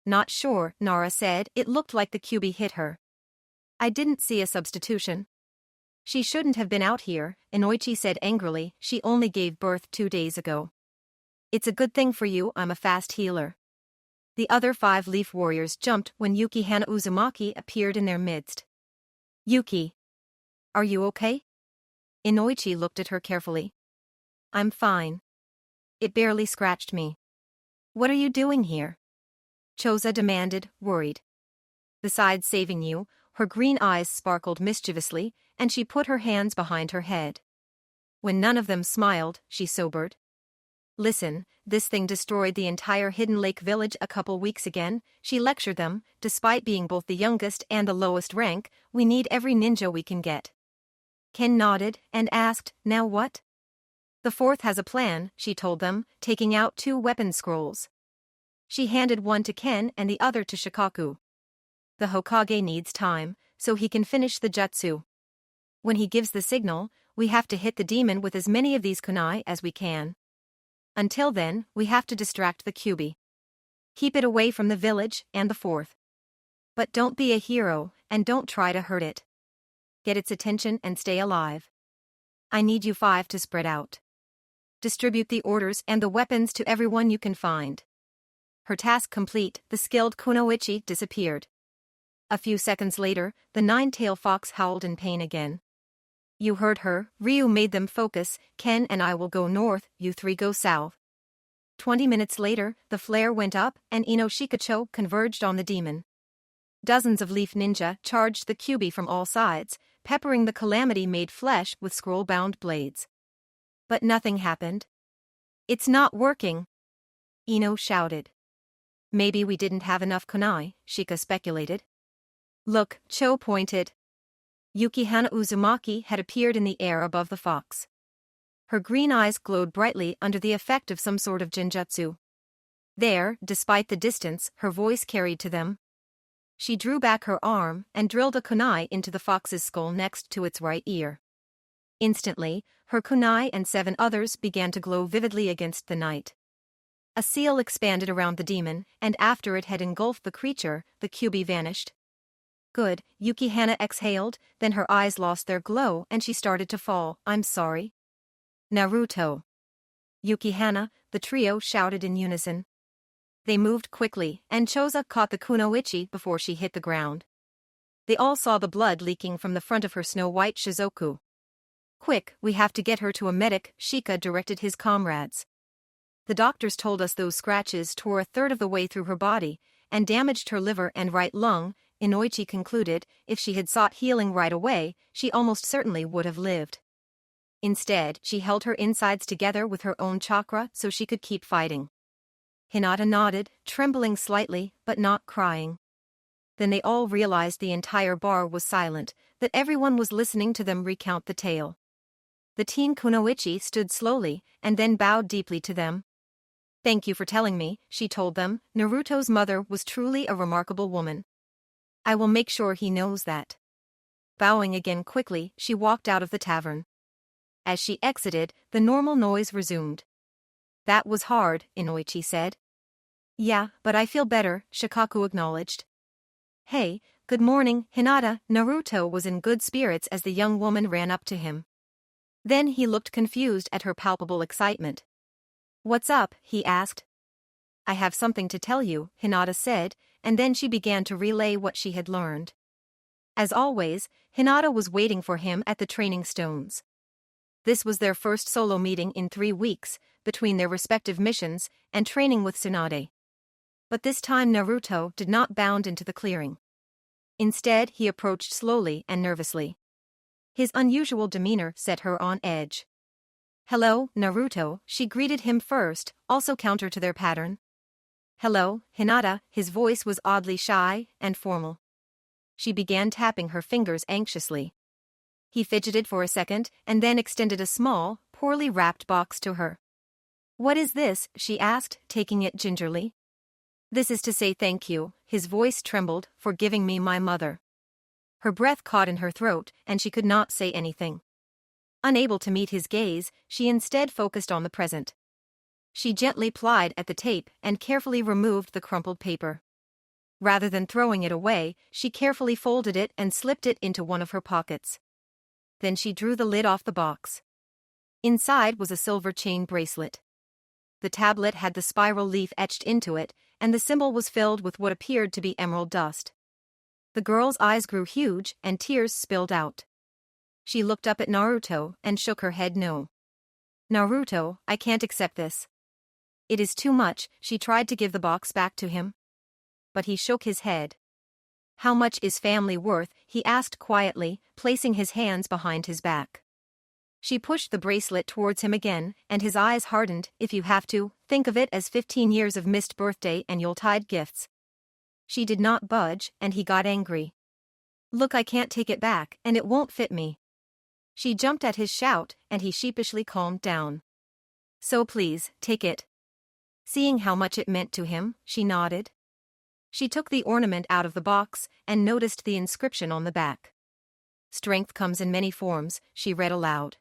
Speaker 1: "Not sure," Nara said. "It looked like the Kyuubi hit her. I didn't see a substitution." "She shouldn't have been out here," Inoichi said angrily. "She only gave birth 2 days ago." "It's a good thing for you I'm a fast healer." The other 5 leaf warriors jumped when Yukihana Uzumaki appeared in their midst. "Yuki. Are you okay?" Inoichi looked at her carefully. "I'm fine. It barely scratched me." "What are you doing here?" Choza demanded, worried. "Besides saving you," her green eyes sparkled mischievously, and she put her hands behind her head. When none of them smiled, she sobered. "Listen, this thing destroyed the entire Hidden Lake village a couple weeks again," she lectured them. "Despite being both the youngest and the lowest rank, we need every ninja we can get." Ken nodded and asked, "Now what?" "The 4th has a plan," she told them, taking out 2 weapon scrolls. She handed one to Ken and the other to Shikaku. "The Hokage needs time, so he can finish the jutsu. When he gives the signal, we have to hit the demon with as many of these kunai as we can. Until then, we have to distract the Kyuubi. Keep it away from the village and the 4th. But don't be a hero, and don't try to hurt it. Get its attention and stay alive. I need you 5 to spread out. Distribute the orders and the weapons to everyone you can find." Her task complete, the skilled kunoichi disappeared. A few seconds later, the 9-tailed fox howled in pain again. "You heard her," Ryu made them focus. "Ken and I will go north, you 3 go south." 20 minutes later, the flare went up and Ino Shikacho converged on the demon. Dozens of leaf ninja charged the Kyuubi from all sides, peppering the calamity-made flesh with scroll-bound blades. But nothing happened. "It's not working," Ino shouted. "Maybe we didn't have enough kunai," Shika speculated. "Look," Cho pointed. Yukihana Uzumaki had appeared in the air above the fox. Her green eyes glowed brightly under the effect of some sort of genjutsu. There, despite the distance, her voice carried to them. She drew back her arm and drilled a kunai into the fox's skull next to its right ear. Instantly, her kunai and 7 others began to glow vividly against the night. A seal expanded around the demon, and after it had engulfed the creature, the Kyuubi vanished. "Good," Yukihana exhaled, then her eyes lost their glow and she started to fall. "I'm sorry." "Naruto." "Yukihana," the trio shouted in unison. They moved quickly, and Choza caught the kunoichi before she hit the ground. They all saw the blood leaking from the front of her snow-white shizoku. "Quick, we have to get her to a medic," Shika directed his comrades. "The doctors told us those scratches tore a third of the way through her body and damaged her liver and right lung," Inoichi concluded. "If she had sought healing right away, she almost certainly would have lived. Instead, she held her insides together with her own chakra so she could keep fighting." Hinata nodded, trembling slightly, but not crying. Then they all realized the entire bar was silent, that everyone was listening to them recount the tale. The teen kunoichi stood slowly, and then bowed deeply to them. "Thank you for telling me," she told them. "Naruto's mother was truly a remarkable woman. I will make sure he knows that." Bowing again quickly, she walked out of the tavern. As she exited, the normal noise resumed. "That was hard," Inoichi said. "Yeah, but I feel better," Shikaku acknowledged. "Hey, good morning, Hinata." Naruto was in good spirits as the young woman ran up to him. Then he looked confused at her palpable excitement. "What's up?" he asked. "I have something to tell you," Hinata said, and then she began to relay what she had learned. As always, Hinata was waiting for him at the training stones. This was their first solo meeting in 3 weeks, between their respective missions and training with Tsunade. But this time Naruto did not bound into the clearing. Instead, he approached slowly and nervously. His unusual demeanor set her on edge. "Hello, Naruto," she greeted him first, also counter to their pattern. "Hello, Hinata." His voice was oddly shy and formal. She began tapping her fingers anxiously. He fidgeted for a second and then extended a small, poorly wrapped box to her. "What is this?" she asked, taking it gingerly. "This is to say thank you," his voice trembled, "for giving me my mother." Her breath caught in her throat, and she could not say anything. Unable to meet his gaze, she instead focused on the present. She gently plied at the tape and carefully removed the crumpled paper. Rather than throwing it away, she carefully folded it and slipped it into one of her pockets. Then she drew the lid off the box. Inside was a silver chain bracelet. The tablet had the spiral leaf etched into it, and the symbol was filled with what appeared to be emerald dust. The girl's eyes grew huge and tears spilled out. She looked up at Naruto and shook her head no. "Naruto, I can't accept this. It is too much." She tried to give the box back to him. But he shook his head. "How much is family worth?" he asked quietly, placing his hands behind his back. She pushed the bracelet towards him again, and his eyes hardened. "If you have to, think of it as 15 years of missed birthday and Yuletide gifts." She did not budge, and he got angry. "Look, I can't take it back, and it won't fit me." She jumped at his shout, and he sheepishly calmed down. "So please, take it." Seeing how much it meant to him, she nodded. She took the ornament out of the box and noticed the inscription on the back. "Strength comes in many forms," she read aloud.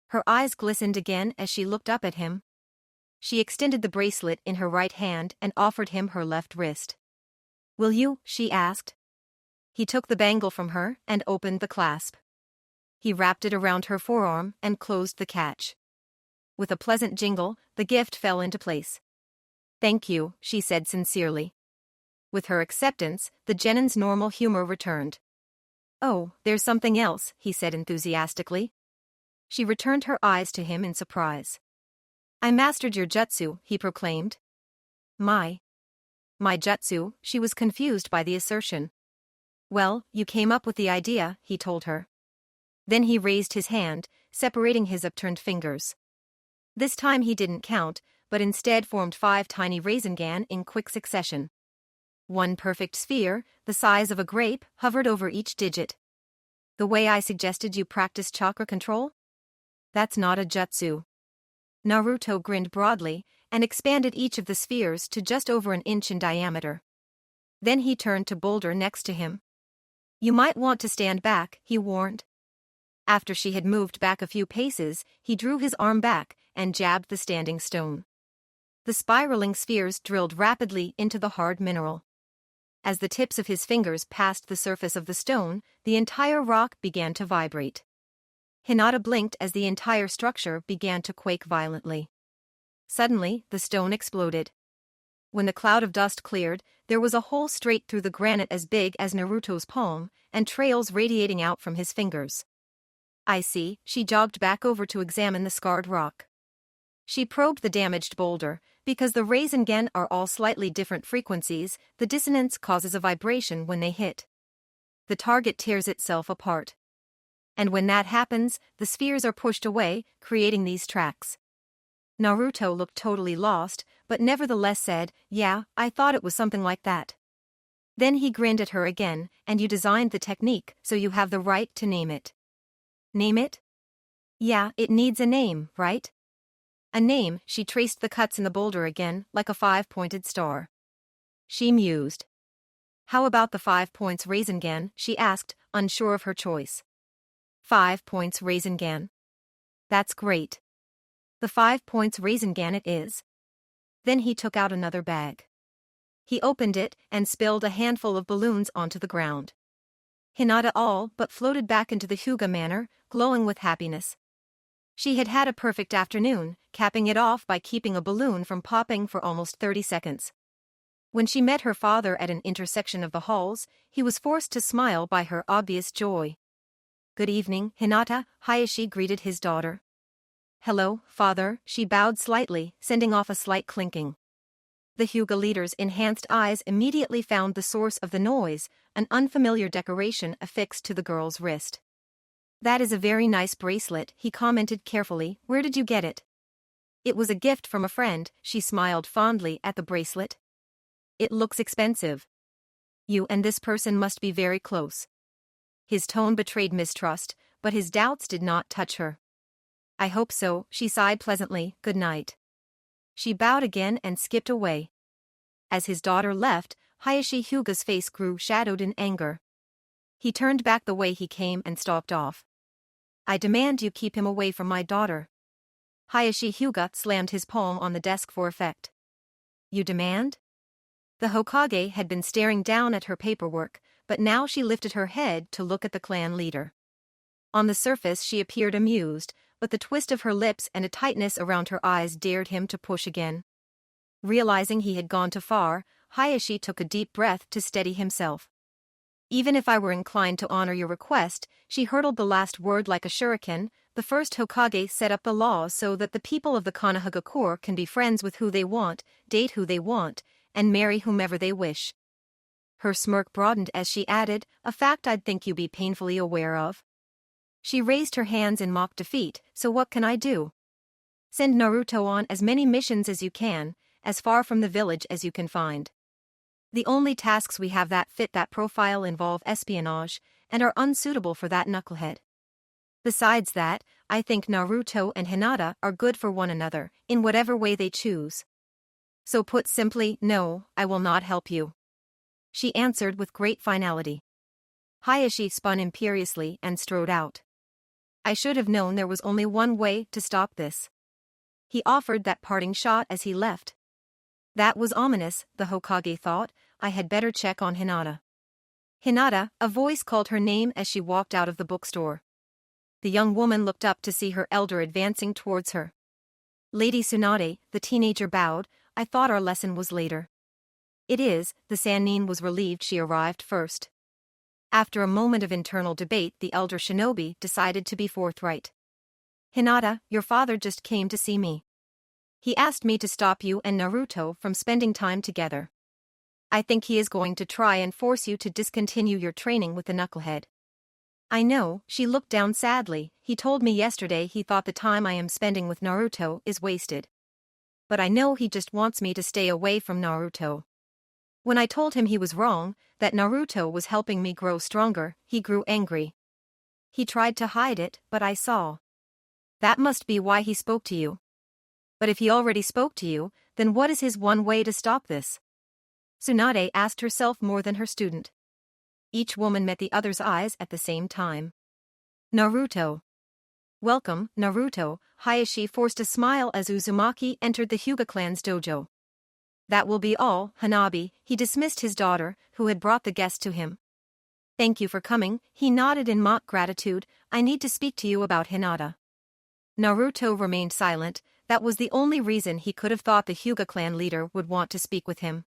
Speaker 1: Her eyes glistened again as she looked up at him. She extended the bracelet in her right hand and offered him her left wrist. "Will you?" she asked. He took the bangle from her and opened the clasp. He wrapped it around her forearm and closed the catch. With a pleasant jingle, the gift fell into place. "Thank you," she said sincerely. With her acceptance, the genin's normal humor returned. "Oh, there's something else," he said enthusiastically. She returned her eyes to him in surprise. "I mastered your jutsu," he proclaimed. My jutsu," she was confused by the assertion. "Well, you came up with the idea," he told her. Then he raised his hand, separating his upturned fingers. This time he didn't count, but instead formed 5 tiny Rasengan in quick succession. One perfect sphere, the size of a grape, hovered over each digit. "The way I suggested you practice chakra control? That's not a jutsu." Naruto grinned broadly and expanded each of the spheres to just over an inch in diameter. Then he turned to Boulder next to him. "You might want to stand back," he warned. After she had moved back a few paces, he drew his arm back and jabbed the standing stone. The spiraling spheres drilled rapidly into the hard mineral. As the tips of his fingers passed the surface of the stone, the entire rock began to vibrate. Hinata blinked as the entire structure began to quake violently. Suddenly, the stone exploded. When the cloud of dust cleared, there was a hole straight through the granite as big as Naruto's palm, and trails radiating out from his fingers. "I see." She jogged back over to examine the scarred rock. She probed the damaged boulder. Because the Rasengan are all slightly different frequencies, the dissonance causes a vibration when they hit. The target tears itself apart. And when that happens, the spheres are pushed away, creating these tracks. Naruto looked totally lost, but nevertheless said, "Yeah, I thought it was something like that." Then he grinned at her again, "And you designed the technique, so you have the right to name it." Name it? Yeah, it needs a name, right? A name. She traced the cuts in the boulder again, like a 5-pointed star. She mused. "How about the 5 points Raisingan?" she asked, unsure of her choice. 5 points Raisingan. That's great. The 5 points Raisingan it is. Then he took out another bag. He opened it and spilled a handful of balloons onto the ground. Hinata all but floated back into the Hyuga manor, glowing with happiness. She had had a perfect afternoon, capping it off by keeping a balloon from popping for almost 30 seconds. When she met her father at an intersection of the halls, he was forced to smile by her obvious joy. "Good evening, Hinata," Hayashi greeted his daughter. "Hello, father," she bowed slightly, sending off a slight clinking. The Hyuga leader's enhanced eyes immediately found the source of the noise, an unfamiliar decoration affixed to the girl's wrist. "That is a very nice bracelet," he commented carefully. "Where did you get it?" "It was a gift from a friend," she smiled fondly at the bracelet. "It looks expensive. You and this person must be very close." His tone betrayed mistrust, but his doubts did not touch her. "I hope so," she sighed pleasantly. "Good night." She bowed again and skipped away. As his daughter left, Hayashi Hyuga's face grew shadowed in anger. He turned back the way he came and stalked off. "I demand you keep him away from my daughter." Hayashi Hyuga slammed his palm on the desk for effect. "You demand?" The Hokage had been staring down at her paperwork, but now she lifted her head to look at the clan leader. On the surface she appeared amused, but the twist of her lips and a tightness around her eyes dared him to push again. Realizing he had gone too far, Hayashi took a deep breath to steady himself. "Even if I were inclined to honor your request," she hurtled the last word like a shuriken, "the first Hokage set up the laws so that the people of the Konoha Corps can be friends with who they want, date who they want, and marry whomever they wish." Her smirk broadened as she added, "A fact I'd think you'd be painfully aware of." She raised her hands in mock defeat. "So what can I do?" "Send Naruto on as many missions as you can, as far from the village as you can find. The only tasks we have that fit that profile involve espionage, and are unsuitable for that knucklehead. Besides that, I think Naruto and Hinata are good for one another, in whatever way they choose. So put simply, no, I will not help you." She answered with great finality. Hayashi spun imperiously and strode out. "I should have known there was only one way to stop this." He offered that parting shot as he left. That was ominous, the Hokage thought. I had better check on Hinata. "Hinata," a voice called her name as she walked out of the bookstore. The young woman looked up to see her elder advancing towards her. "Lady Tsunade," the teenager bowed, "I thought our lesson was later." "It is," the Sannin was relieved she arrived first. After a moment of internal debate, the elder shinobi decided to be forthright. "Hinata, your father just came to see me. He asked me to stop you and Naruto from spending time together. I think he is going to try and force you to discontinue your training with the knucklehead." "I know," she looked down sadly. "He told me yesterday he thought the time I am spending with Naruto is wasted. But I know he just wants me to stay away from Naruto. When I told him he was wrong, that Naruto was helping me grow stronger, he grew angry. He tried to hide it, but I saw. That must be why he spoke to you. But if he already spoke to you, then what is his one way to stop this?" Tsunade asked herself more than her student. Each woman met the other's eyes at the same time. "Naruto." "Welcome, Naruto." Hayashi forced a smile as Uzumaki entered the Hyuga clan's dojo. "That will be all, Hanabi." He dismissed his daughter, who had brought the guest to him. "Thank you for coming." He nodded in mock gratitude. "I need to speak to you about Hinata." Naruto remained silent. That was the only reason he could have thought the Hyuga clan leader would want to speak with him.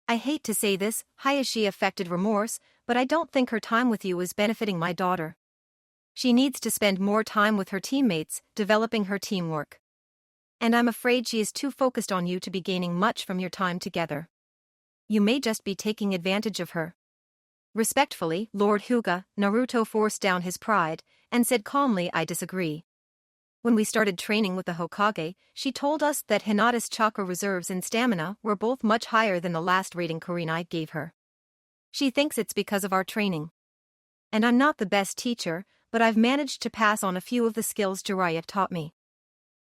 Speaker 1: "I hate to say this," Hayashi affected remorse, "but I don't think her time with you is benefiting my daughter. She needs to spend more time with her teammates, developing her teamwork. And I'm afraid she is too focused on you to be gaining much from your time together. You may just be taking advantage of her." "Respectfully, Lord Hyuga," Naruto forced down his pride, and said calmly, "I disagree. When we started training with the Hokage, she told us that Hinata's chakra reserves and stamina were both much higher than the last rating Kurenai gave her. She thinks it's because of our training. And I'm not the best teacher, but I've managed to pass on a few of the skills Jiraiya taught me.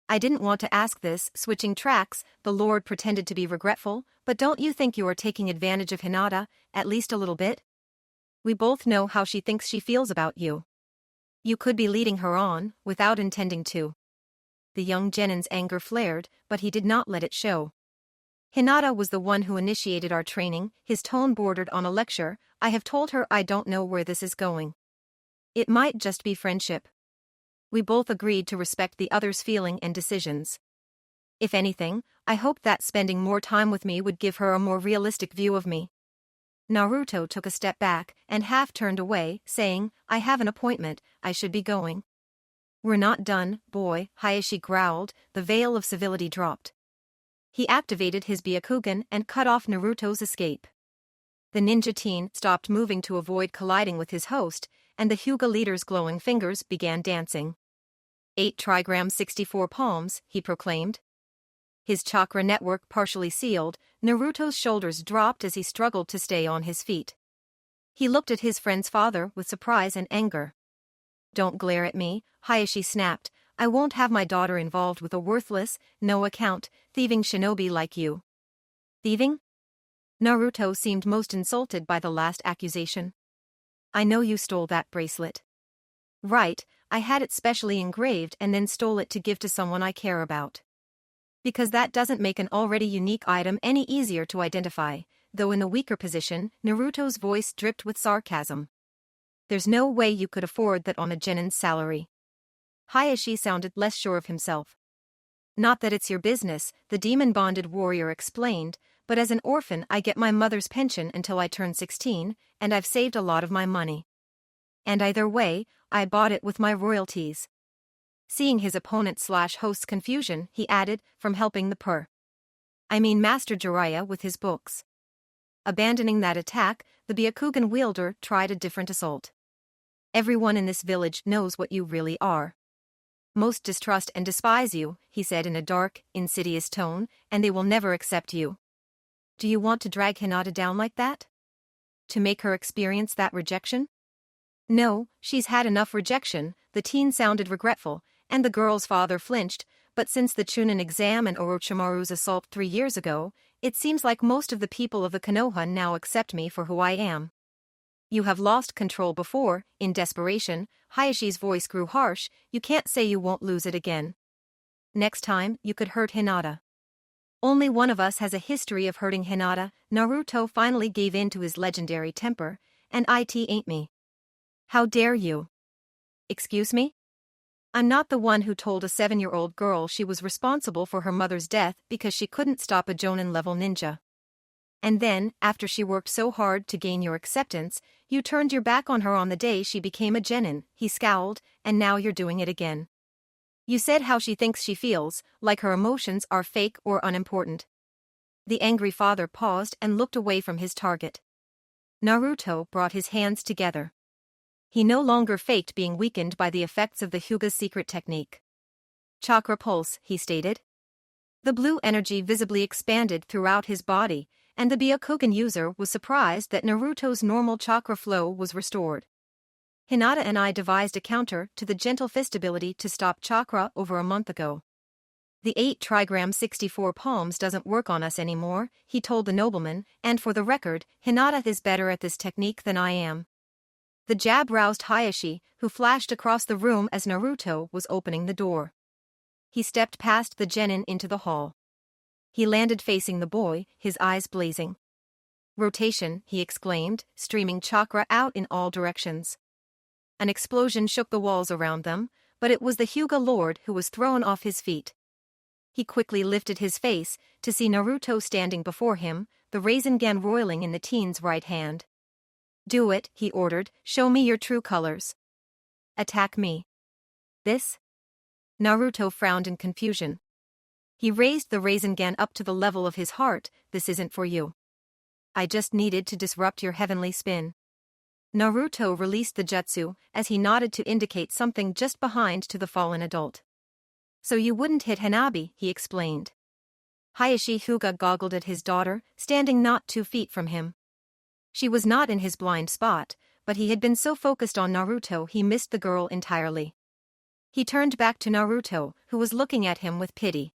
Speaker 1: I didn't want to ask this, switching tracks, the Lord pretended to be regretful, but don't you think you are taking advantage of Hinata, at least a little bit? We both know how she thinks she feels about you. You could be leading her on, without intending to. The young genin's anger flared, but he did not let it show. Hinata was the one who initiated our training, his tone bordered on a lecture. I have told her I don't know where this is going. It might just be friendship. We both agreed to respect the other's feeling and decisions. If anything, I hoped that spending more time with me would give her a more realistic view of me. Naruto took a step back and half turned away, saying, I have an appointment, I should be going. We're not done, boy, Hayashi growled, the veil of civility dropped. He activated his Byakugan and cut off Naruto's escape. The ninja teen stopped moving to avoid colliding with his host, and the Hyuga leader's glowing fingers began dancing. 8 trigrams 64 palms, he proclaimed. His chakra network partially sealed, Naruto's shoulders dropped as he struggled to stay on his feet. He looked at his friend's father with surprise and anger. Don't glare at me, Hayashi snapped. I won't have my daughter involved with a worthless, no-account, thieving shinobi like you. Thieving? Naruto seemed most insulted by the last accusation. I know you stole that bracelet. Right, I had it specially engraved and then stole it to give to someone I care about. Because that doesn't make an already unique item any easier to identify, though in the weaker position, Naruto's voice dripped with sarcasm. There's no way you could afford that on a genin's salary. Hayashi sounded less sure of himself. Not that it's your business, the demon-bonded warrior explained, but as an orphan I get my mother's pension until I turn 16, and I've saved a lot of my money. And either way, I bought it with my royalties. Seeing his opponent/host's confusion, he added, from helping I mean Master Jiraiya with his books. Abandoning that attack, the Byakugan wielder tried a different assault. Everyone in this village knows what you really are. Most distrust and despise you, he said in a dark, insidious tone, and they will never accept you. Do you want to drag Hinata down like that? To make her experience that rejection? No, she's had enough rejection, the teen sounded regretful, and the girl's father flinched, but since the Chunin exam and Orochimaru's assault 3 years ago, it seems like most of the people of the Konoha now accept me for who I am. You have lost control before, in desperation, Hayashi's voice grew harsh, you can't say you won't lose it again. Next time, you could hurt Hinata. Only one of us has a history of hurting Hinata. Naruto finally gave in to his legendary temper, and it ain't me. How dare you? Excuse me? I'm not the one who told a 7-year-old girl she was responsible for her mother's death because she couldn't stop a Jonin-level ninja. And then, after she worked so hard to gain your acceptance, you turned your back on her on the day she became a genin, he scowled, and now you're doing it again. You said how she thinks she feels, like her emotions are fake or unimportant. The angry father paused and looked away from his target. Naruto brought his hands together. He no longer faked being weakened by the effects of the Hyuga's secret technique. Chakra pulse, he stated. The blue energy visibly expanded throughout his body, and the Byakugan user was surprised that Naruto's normal chakra flow was restored. Hinata and I devised a counter to the gentle fist ability to stop chakra over a month ago. The 8 trigram 64 palms doesn't work on us anymore, he told the nobleman, and for the record, Hinata is better at this technique than I am. The jab roused Hayashi, who flashed across the room as Naruto was opening the door. He stepped past the genin into the hall. He landed facing the boy, his eyes blazing. Rotation, he exclaimed, streaming chakra out in all directions. An explosion shook the walls around them, but it was the Hyuga Lord who was thrown off his feet. He quickly lifted his face to see Naruto standing before him, the Rasengan roiling in the teen's right hand. Do it, he ordered, show me your true colors. Attack me. This? Naruto frowned in confusion. He raised the Rasengan up to the level of his heart, this isn't for you. I just needed to disrupt your heavenly spin. Naruto released the jutsu as he nodded to indicate something just behind to the fallen adult. So you wouldn't hit Hanabi, he explained. Hayashi Hyuga goggled at his daughter, standing not 2 feet from him. She was not in his blind spot, but he had been so focused on Naruto he missed the girl entirely. He turned back to Naruto, who was looking at him with pity.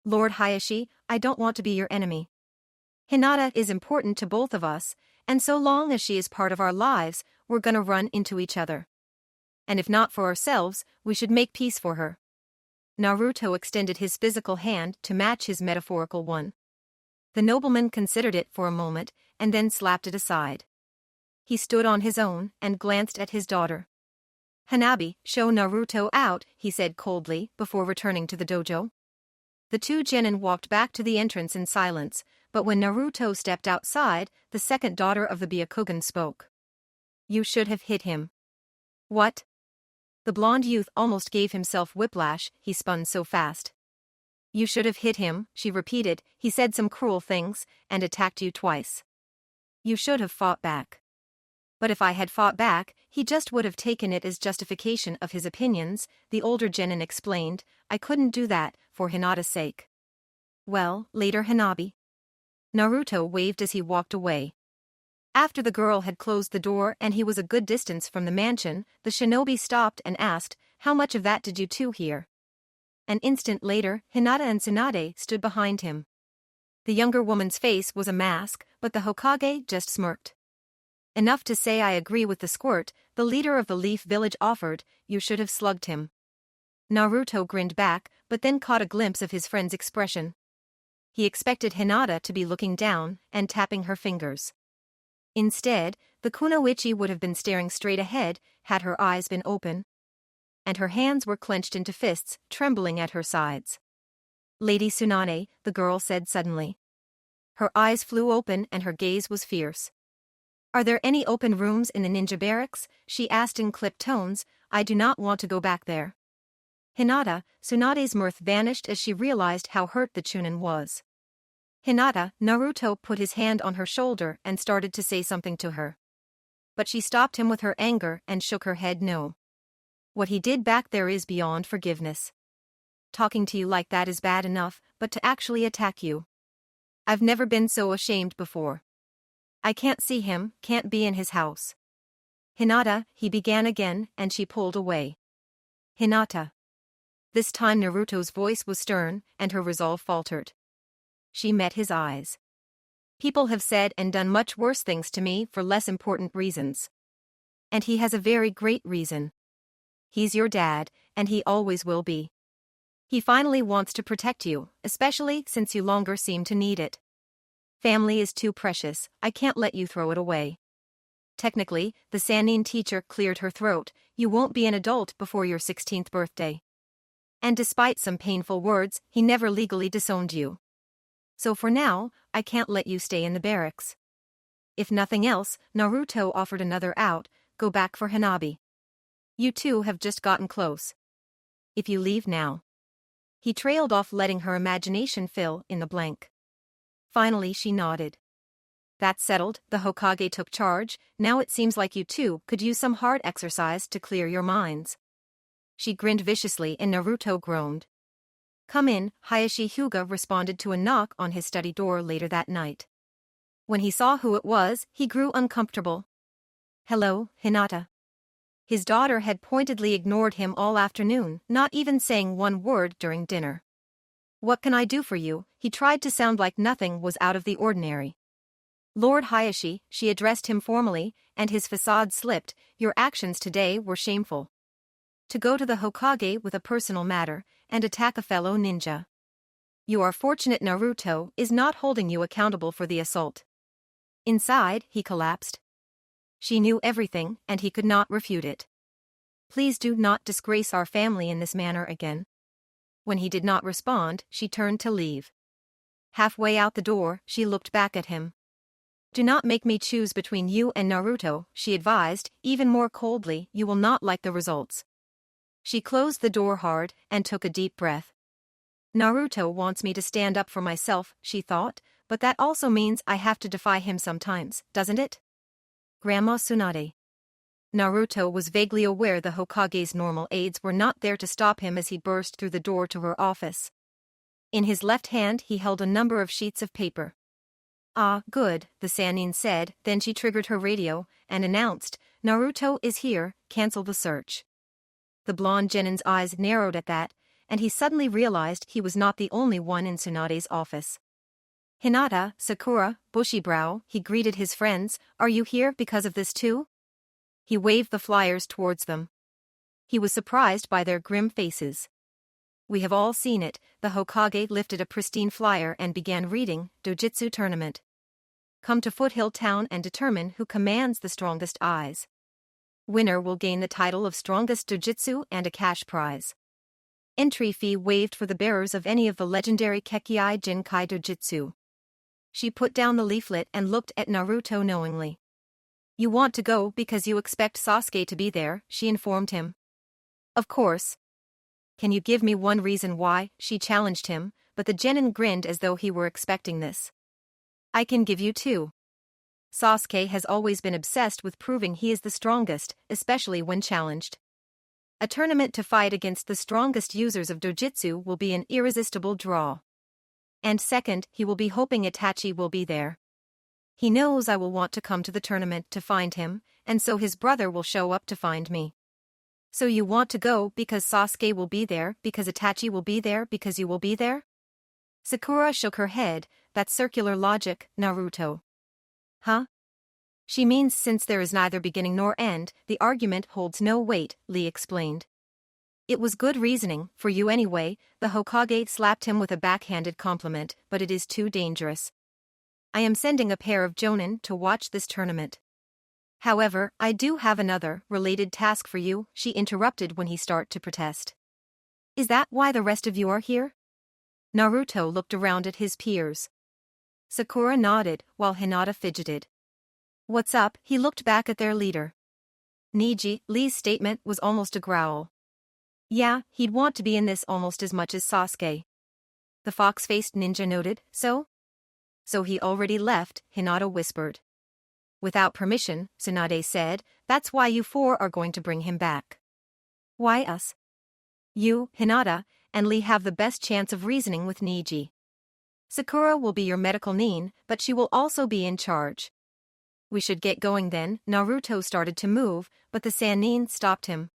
Speaker 1: Lord Hayashi, I don't want to be your enemy. Hinata is important to both of us, and so long as she is part of our lives, we're gonna run into each other. And if not for ourselves, we should make peace for her. Naruto extended his physical hand to match his metaphorical one. The nobleman considered it for a moment, and then slapped it aside. He stood on his own and glanced at his daughter. Hanabi, show Naruto out, he said coldly before returning to the dojo. The 2 genin walked back to the entrance in silence, but when Naruto stepped outside, the second daughter of the Byakugan spoke. You should have hit him. What? The blonde youth almost gave himself whiplash, he spun so fast. You should have hit him, she repeated, he said some cruel things, and attacked you twice. You should have fought back. But if I had fought back, he just would have taken it as justification of his opinions, the older genin explained. I couldn't do that, for Hinata's sake. Well, later Hanabi. Naruto waved as he walked away. After the girl had closed the door and he was a good distance from the mansion, the shinobi stopped and asked, how much of that did you two hear? An instant later, Hinata and Tsunade stood behind him. The younger woman's face was a mask, but the Hokage just smirked. Enough to say I agree with the squirt, the leader of the Leaf Village offered, you should have slugged him. Naruto grinned back, but then caught a glimpse of his friend's expression. He expected Hinata to be looking down and tapping her fingers. Instead, the kunoichi would have been staring straight ahead had her eyes been open. And her hands were clenched into fists, trembling at her sides. Lady Tsunade, the girl said suddenly. Her eyes flew open and her gaze was fierce. Are there any open rooms in the ninja barracks? She asked in clipped tones. I do not want to go back there. Hinata, Tsunade's mirth vanished as she realized how hurt the Chunin was. Hinata, Naruto put his hand on her shoulder and started to say something to her. But she stopped him with her anger and shook her head no. What he did back there is beyond forgiveness. Talking to you like that is bad enough, but to actually attack you. I've never been so ashamed before. I can't see him, can't be in his house. Hinata, he began again, and she pulled away. Hinata. This time Naruto's voice was stern, and her resolve faltered. She met his eyes. People have said and done much worse things to me for less important reasons. And he has a very great reason. He's your dad, and he always will be. He finally wants to protect you, especially since you longer seem to need it. Family is too precious, I can't let you throw it away. Technically, the Sannin teacher cleared her throat, you won't be an adult before your 16th birthday. And despite some painful words, he never legally disowned you. So for now, I can't let you stay in the barracks. If nothing else, Naruto offered another out, go back for Hanabi. You two have just gotten close. If you leave now. He trailed off, letting her imagination fill in the blank. Finally she nodded. That's settled, the Hokage took charge, now it seems like you two could use some hard exercise to clear your minds. She grinned viciously and Naruto groaned. Come in, Hayashi Hyuga responded to a knock on his study door later that night. When he saw who it was, he grew uncomfortable. Hello, Hinata. His daughter had pointedly ignored him all afternoon, not even saying one word during dinner. What can I do for you? He tried to sound like nothing was out of the ordinary. Lord Hayashi, she addressed him formally, and his facade slipped, your actions today were shameful. To go to the Hokage with a personal matter, and attack a fellow ninja. You are fortunate Naruto is not holding you accountable for the assault. Inside, he collapsed. She knew everything, and he could not refute it. Please do not disgrace our family in this manner again. When he did not respond, she turned to leave. Halfway out the door, she looked back at him. Do not make me choose between you and Naruto, she advised, even more coldly, you will not like the results. She closed the door hard and took a deep breath. Naruto wants me to stand up for myself, she thought, but that also means I have to defy him sometimes, doesn't it? Grandma Tsunade. Naruto was vaguely aware the Hokage's normal aides were not there to stop him as he burst through the door to her office. In his left hand he held a number of sheets of paper. "Ah, good," the Sannin said, then she triggered her radio and announced, "Naruto is here, cancel the search." The blonde genin's eyes narrowed at that, and he suddenly realized he was not the only one in Tsunade's office. "Hinata, Sakura, Bushibrow," he greeted his friends, "are you here because of this too?" He waved the flyers towards them. He was surprised by their grim faces. "We have all seen it." The Hokage lifted a pristine flyer and began reading, "Dojutsu Tournament. Come to Foothill Town and determine who commands the strongest eyes. Winner will gain the title of strongest Dojutsu and a cash prize. Entry fee waived for the bearers of any of the legendary Kekkei Jinkai Dojutsu." She put down the leaflet and looked at Naruto knowingly. "You want to go because you expect Sasuke to be there," she informed him. "Of course." "Can you give me one reason why?" she challenged him, but the genin grinned as though he were expecting this. "I can give you two. Sasuke has always been obsessed with proving he is the strongest, especially when challenged. A tournament to fight against the strongest users of Dojutsu will be an irresistible draw. And second, he will be hoping Itachi will be there. He knows I will want to come to the tournament to find him, and so his brother will show up to find me. So you want to go because Sasuke will be there, because Itachi will be there, because you will be there?" Sakura shook her head. "That's circular logic, Naruto." "Huh?" "She means since there is neither beginning nor end, the argument holds no weight," Lee explained. "It was good reasoning, for you anyway." The Hokage slapped him with a backhanded compliment, "but it is too dangerous. I am sending a pair of jonin to watch this tournament. However, I do have another, related task for you," she interrupted when he started to protest. "Is that why the rest of you are here?" Naruto looked around at his peers. Sakura nodded, while Hinata fidgeted. "What's up?" He looked back at their leader. Neji, Lee's statement was almost a growl. Yeah, he'd want to be in this almost as much as Sasuke. The fox-faced ninja noted, "So he already left," Hinata whispered. "Without permission," Tsunade said, "that's why you four are going to bring him back." "Why us?" "You, Hinata, and Lee have the best chance of reasoning with Neji. Sakura will be your medical nin, but she will also be in charge." "We should get going then." Naruto started to move, but the Sannin stopped him.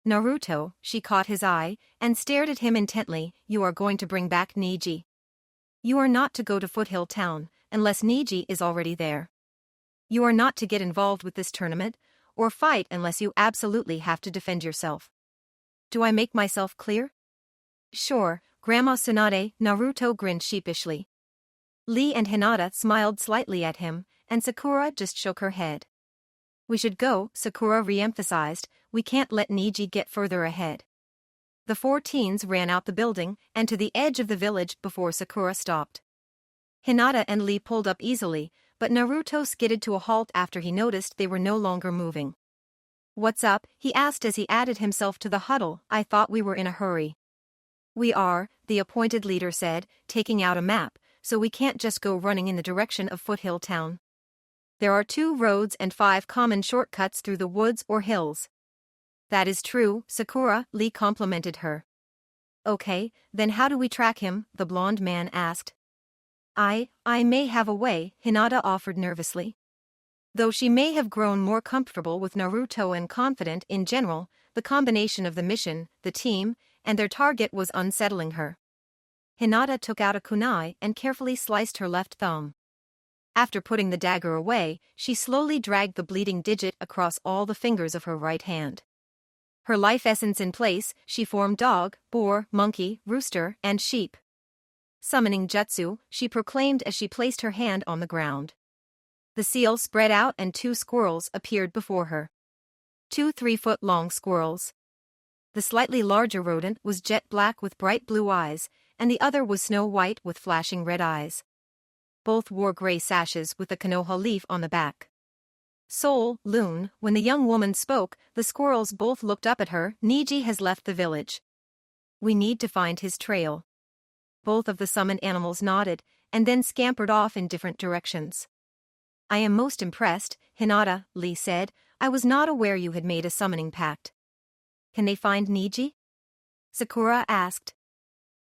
Speaker 1: "Naruto," she caught his eye, and stared at him intently, "you are going to bring back Neji. You are not to go to Foothill Town, unless Neji is already there. You are not to get involved with this tournament, or fight unless you absolutely have to defend yourself. Do I make myself clear?" "Sure, Grandma Tsunade." Naruto grinned sheepishly. Lee and Hinata smiled slightly at him, and Sakura just shook her head. "We should go," Sakura re-emphasized, "we can't let Neji get further ahead." The four teens ran out the building and to the edge of the village before Sakura stopped. Hinata and Lee pulled up easily, but Naruto skidded to a halt after he noticed they were no longer moving. "What's up?" he asked as he added himself to the huddle. "I thought we were in a hurry." "We are," the appointed leader said, taking out a map, "so we can't just go running in the direction of Foothill Town. There are 2 roads and 5 common shortcuts through the woods or hills." "That is true, Sakura," Lee complimented her. "Okay, then how do we track him?" the blonde man asked. I may have a way," Hinata offered nervously. Though she may have grown more comfortable with Naruto and confident in general, the combination of the mission, the team, and their target was unsettling her. Hinata took out a kunai and carefully sliced her left thumb. After putting the dagger away, she slowly dragged the bleeding digit across all the fingers of her right hand. Her life essence in place, she formed dog, boar, monkey, rooster, and sheep. Summoning jutsu, she proclaimed as she placed her hand on the ground. The seal spread out and 2 squirrels appeared before her. 2 3-foot-long squirrels. The slightly larger rodent was jet black with bright blue eyes, and the other was snow white with flashing red eyes. Both wore gray sashes with the Konoha leaf on the back. "Soul, Loon," when the young woman spoke, the squirrels both looked up at her. "Neji has left the village. We need to find his trail." Both of the summoned animals nodded, and then scampered off in different directions. "I am most impressed, Hinata," Lee said. I was not aware you had made a summoning pact. Can they find Niji? Sakura asked.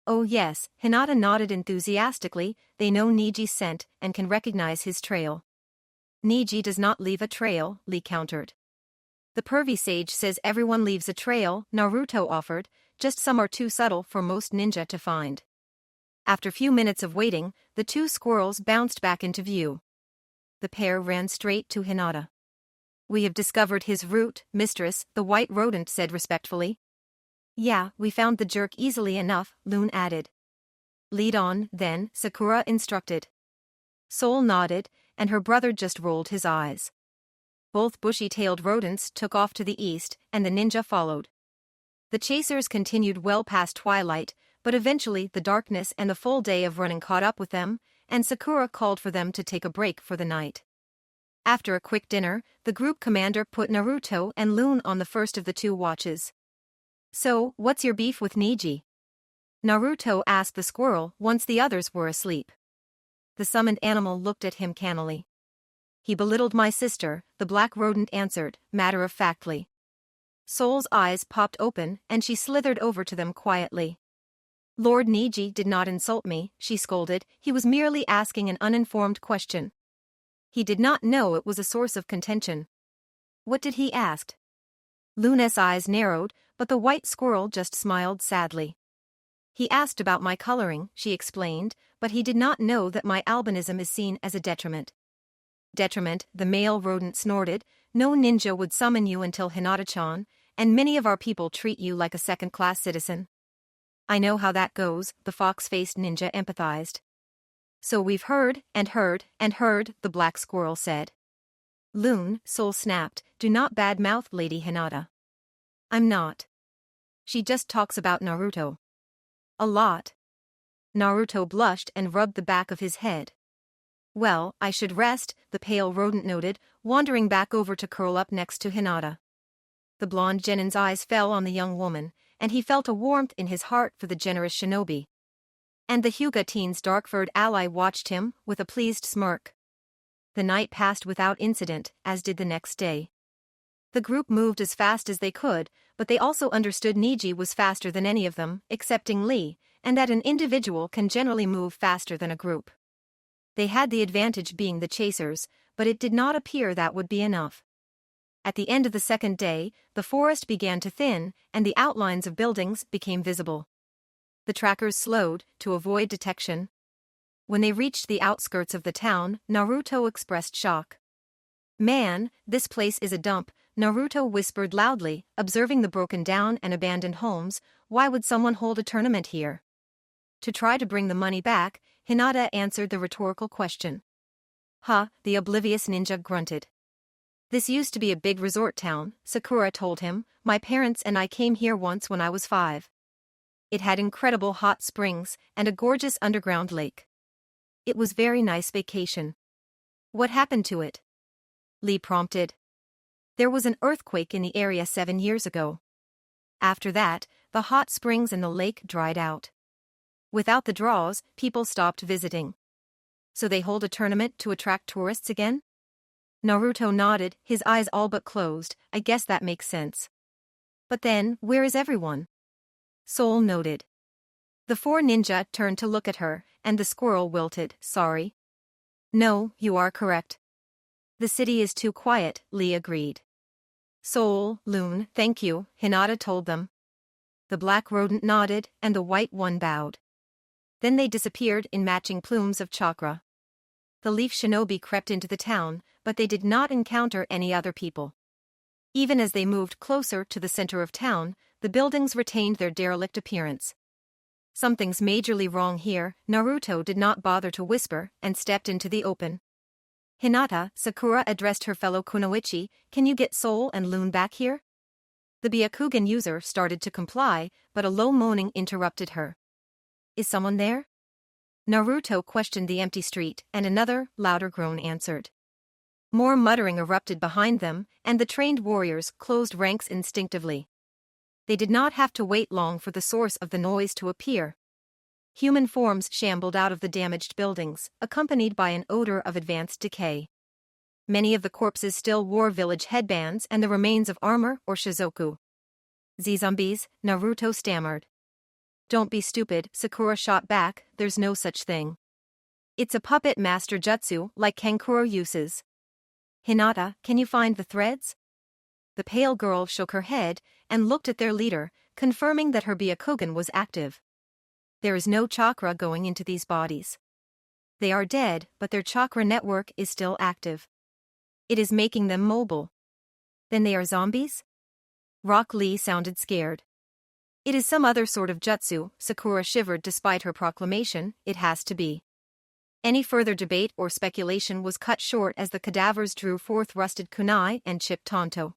Speaker 1: Oh yes, Hinata nodded enthusiastically, they know Niji's scent and can recognize his trail. Niji does not leave a trail, Lee countered. The pervy sage says everyone leaves a trail, Naruto offered, just some are too subtle for most ninja to find. After few minutes of waiting, the two squirrels bounced back into view. The pair ran straight to Hinata. We have discovered his route, mistress, the white rodent said respectfully. Yeah, we found the jerk easily enough, Loon added. Lead on, then, Sakura instructed. Soul nodded, and her brother just rolled his eyes. Both bushy-tailed rodents took off to the east, and the ninja followed. The chasers continued well past twilight, but eventually the darkness and the full day of running caught up with them, and Sakura called for them to take a break for the night. After a quick dinner, the group commander put Naruto and Loon on the first of the two watches. So, what's your beef with Niji? Naruto asked the squirrel once the others were asleep. The summoned animal looked at him cannily. He belittled my sister, the black rodent answered, matter-of-factly. Soul's eyes popped open and she slithered over to them quietly. Lord Niji did not insult me, she scolded, he was merely asking an uninformed question. He did not know it was a source of contention. What did he ask? Luna's eyes narrowed, but the white squirrel just smiled sadly. He asked about my coloring, she explained, but he did not know that my albinism is seen as a detriment. Detriment, the male rodent snorted, no ninja would summon you until Hinata-chan, and many of our people treat you like a second-class citizen. I know how that goes, the fox-faced ninja empathized. So we've heard, and heard, and heard, the black squirrel said. Loon, Soul snapped, do not badmouth Lady Hinata. I'm not. She just talks about Naruto. A lot. Naruto blushed and rubbed the back of his head. Well, I should rest, the pale rodent noted, wandering back over to curl up next to Hinata. The blonde genin's eyes fell on the young woman, and he felt a warmth in his heart for the generous shinobi. And the Hyuga teen's dark-furred ally watched him, with a pleased smirk. The night passed without incident, as did the next day. The group moved as fast as they could, but they also understood Niji was faster than any of them, excepting Lee, and that an individual can generally move faster than a group. They had the advantage being the chasers, but it did not appear that would be enough. At the end of the second day, the forest began to thin, and the outlines of buildings became visible. The trackers slowed, to avoid detection. When they reached the outskirts of the town, Naruto expressed shock. Man, this place is a dump, Naruto whispered loudly, observing the broken down and abandoned homes. Why would someone hold a tournament here? To try to bring the money back, Hinata answered the rhetorical question. Huh, the oblivious ninja grunted. This used to be a big resort town, Sakura told him. My parents and I came here once when I was 5. It had incredible hot springs and a gorgeous underground lake. It was very nice vacation. What happened to it? Lee prompted. There was an earthquake in the area 7 years ago. After that, the hot springs and the lake dried out. Without the draws, people stopped visiting. So they hold a tournament to attract tourists again? Naruto nodded, his eyes all but closed. I guess that makes sense. But then, where is everyone? Soul noted. The 4 ninja turned to look at her, and the squirrel wilted, sorry. No, you are correct. The city is too quiet, Lee agreed. Soul, Loon, thank you, Hinata told them. The black rodent nodded, and the white one bowed. Then they disappeared in matching plumes of chakra. The leaf shinobi crept into the town, but they did not encounter any other people. Even as they moved closer to the center of town, the buildings retained their derelict appearance. Something's majorly wrong here, Naruto did not bother to whisper and stepped into the open. Hinata, Sakura addressed her fellow kunoichi, can you get Soul and Loon back here? The Byakugan user started to comply, but a low moaning interrupted her. Is someone there? Naruto questioned the empty street, and another, louder groan answered. More muttering erupted behind them, and the trained warriors closed ranks instinctively. They did not have to wait long for the source of the noise to appear. Human forms shambled out of the damaged buildings, accompanied by an odor of advanced decay. Many of the corpses still wore village headbands and the remains of armor or shizoku. Z-zombies, Naruto stammered. Don't be stupid, Sakura shot back, there's no such thing. It's a puppet master jutsu like Kankuro uses. Hinata, can you find the threads? The pale girl shook her head and looked at their leader, confirming that her Byakugan was active. There is no chakra going into these bodies. They are dead, but their chakra network is still active. It is making them mobile. Then they are zombies? Rock Lee sounded scared. It is some other sort of jutsu, Sakura shivered despite her proclamation, it has to be. Any further debate or speculation was cut short as the cadavers drew forth rusted kunai and chipped tanto.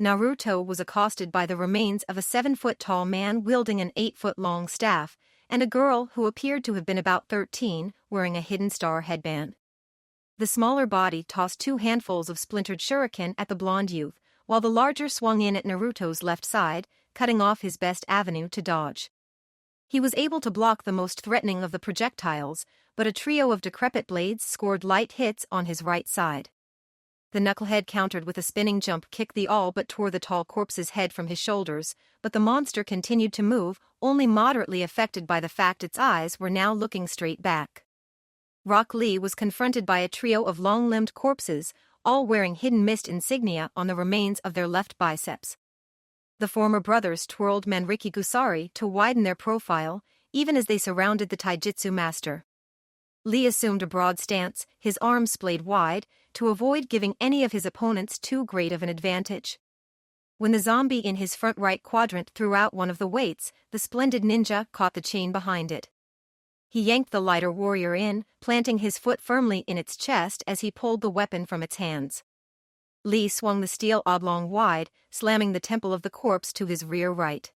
Speaker 1: Naruto was accosted by the remains of a 7-foot-tall man wielding an 8-foot-long staff, and a girl who appeared to have been about 13, wearing a hidden star headband. The smaller body tossed 2 handfuls of splintered shuriken at the blonde youth, while the larger swung in at Naruto's left side, cutting off his best avenue to dodge. He was able to block the most threatening of the projectiles, but a trio of decrepit blades scored light hits on his right side. The knucklehead countered with a spinning jump kick that all but tore the tall corpse's head from his shoulders, but the monster continued to move, only moderately affected by the fact its eyes were now looking straight back. Rock Lee was confronted by a trio of long-limbed corpses, all wearing hidden mist insignia on the remains of their left biceps. The former brothers twirled Manriki Gusari to widen their profile, even as they surrounded the taijutsu master. Lee assumed a broad stance, his arms splayed wide, to avoid giving any of his opponents too great of an advantage. When the zombie in his front right quadrant threw out one of the weights, the splendid ninja caught the chain behind it. He yanked the lighter warrior in, planting his foot firmly in its chest as he pulled the weapon from its hands. Lee swung the steel oblong wide, slamming the temple of the corpse to his rear right.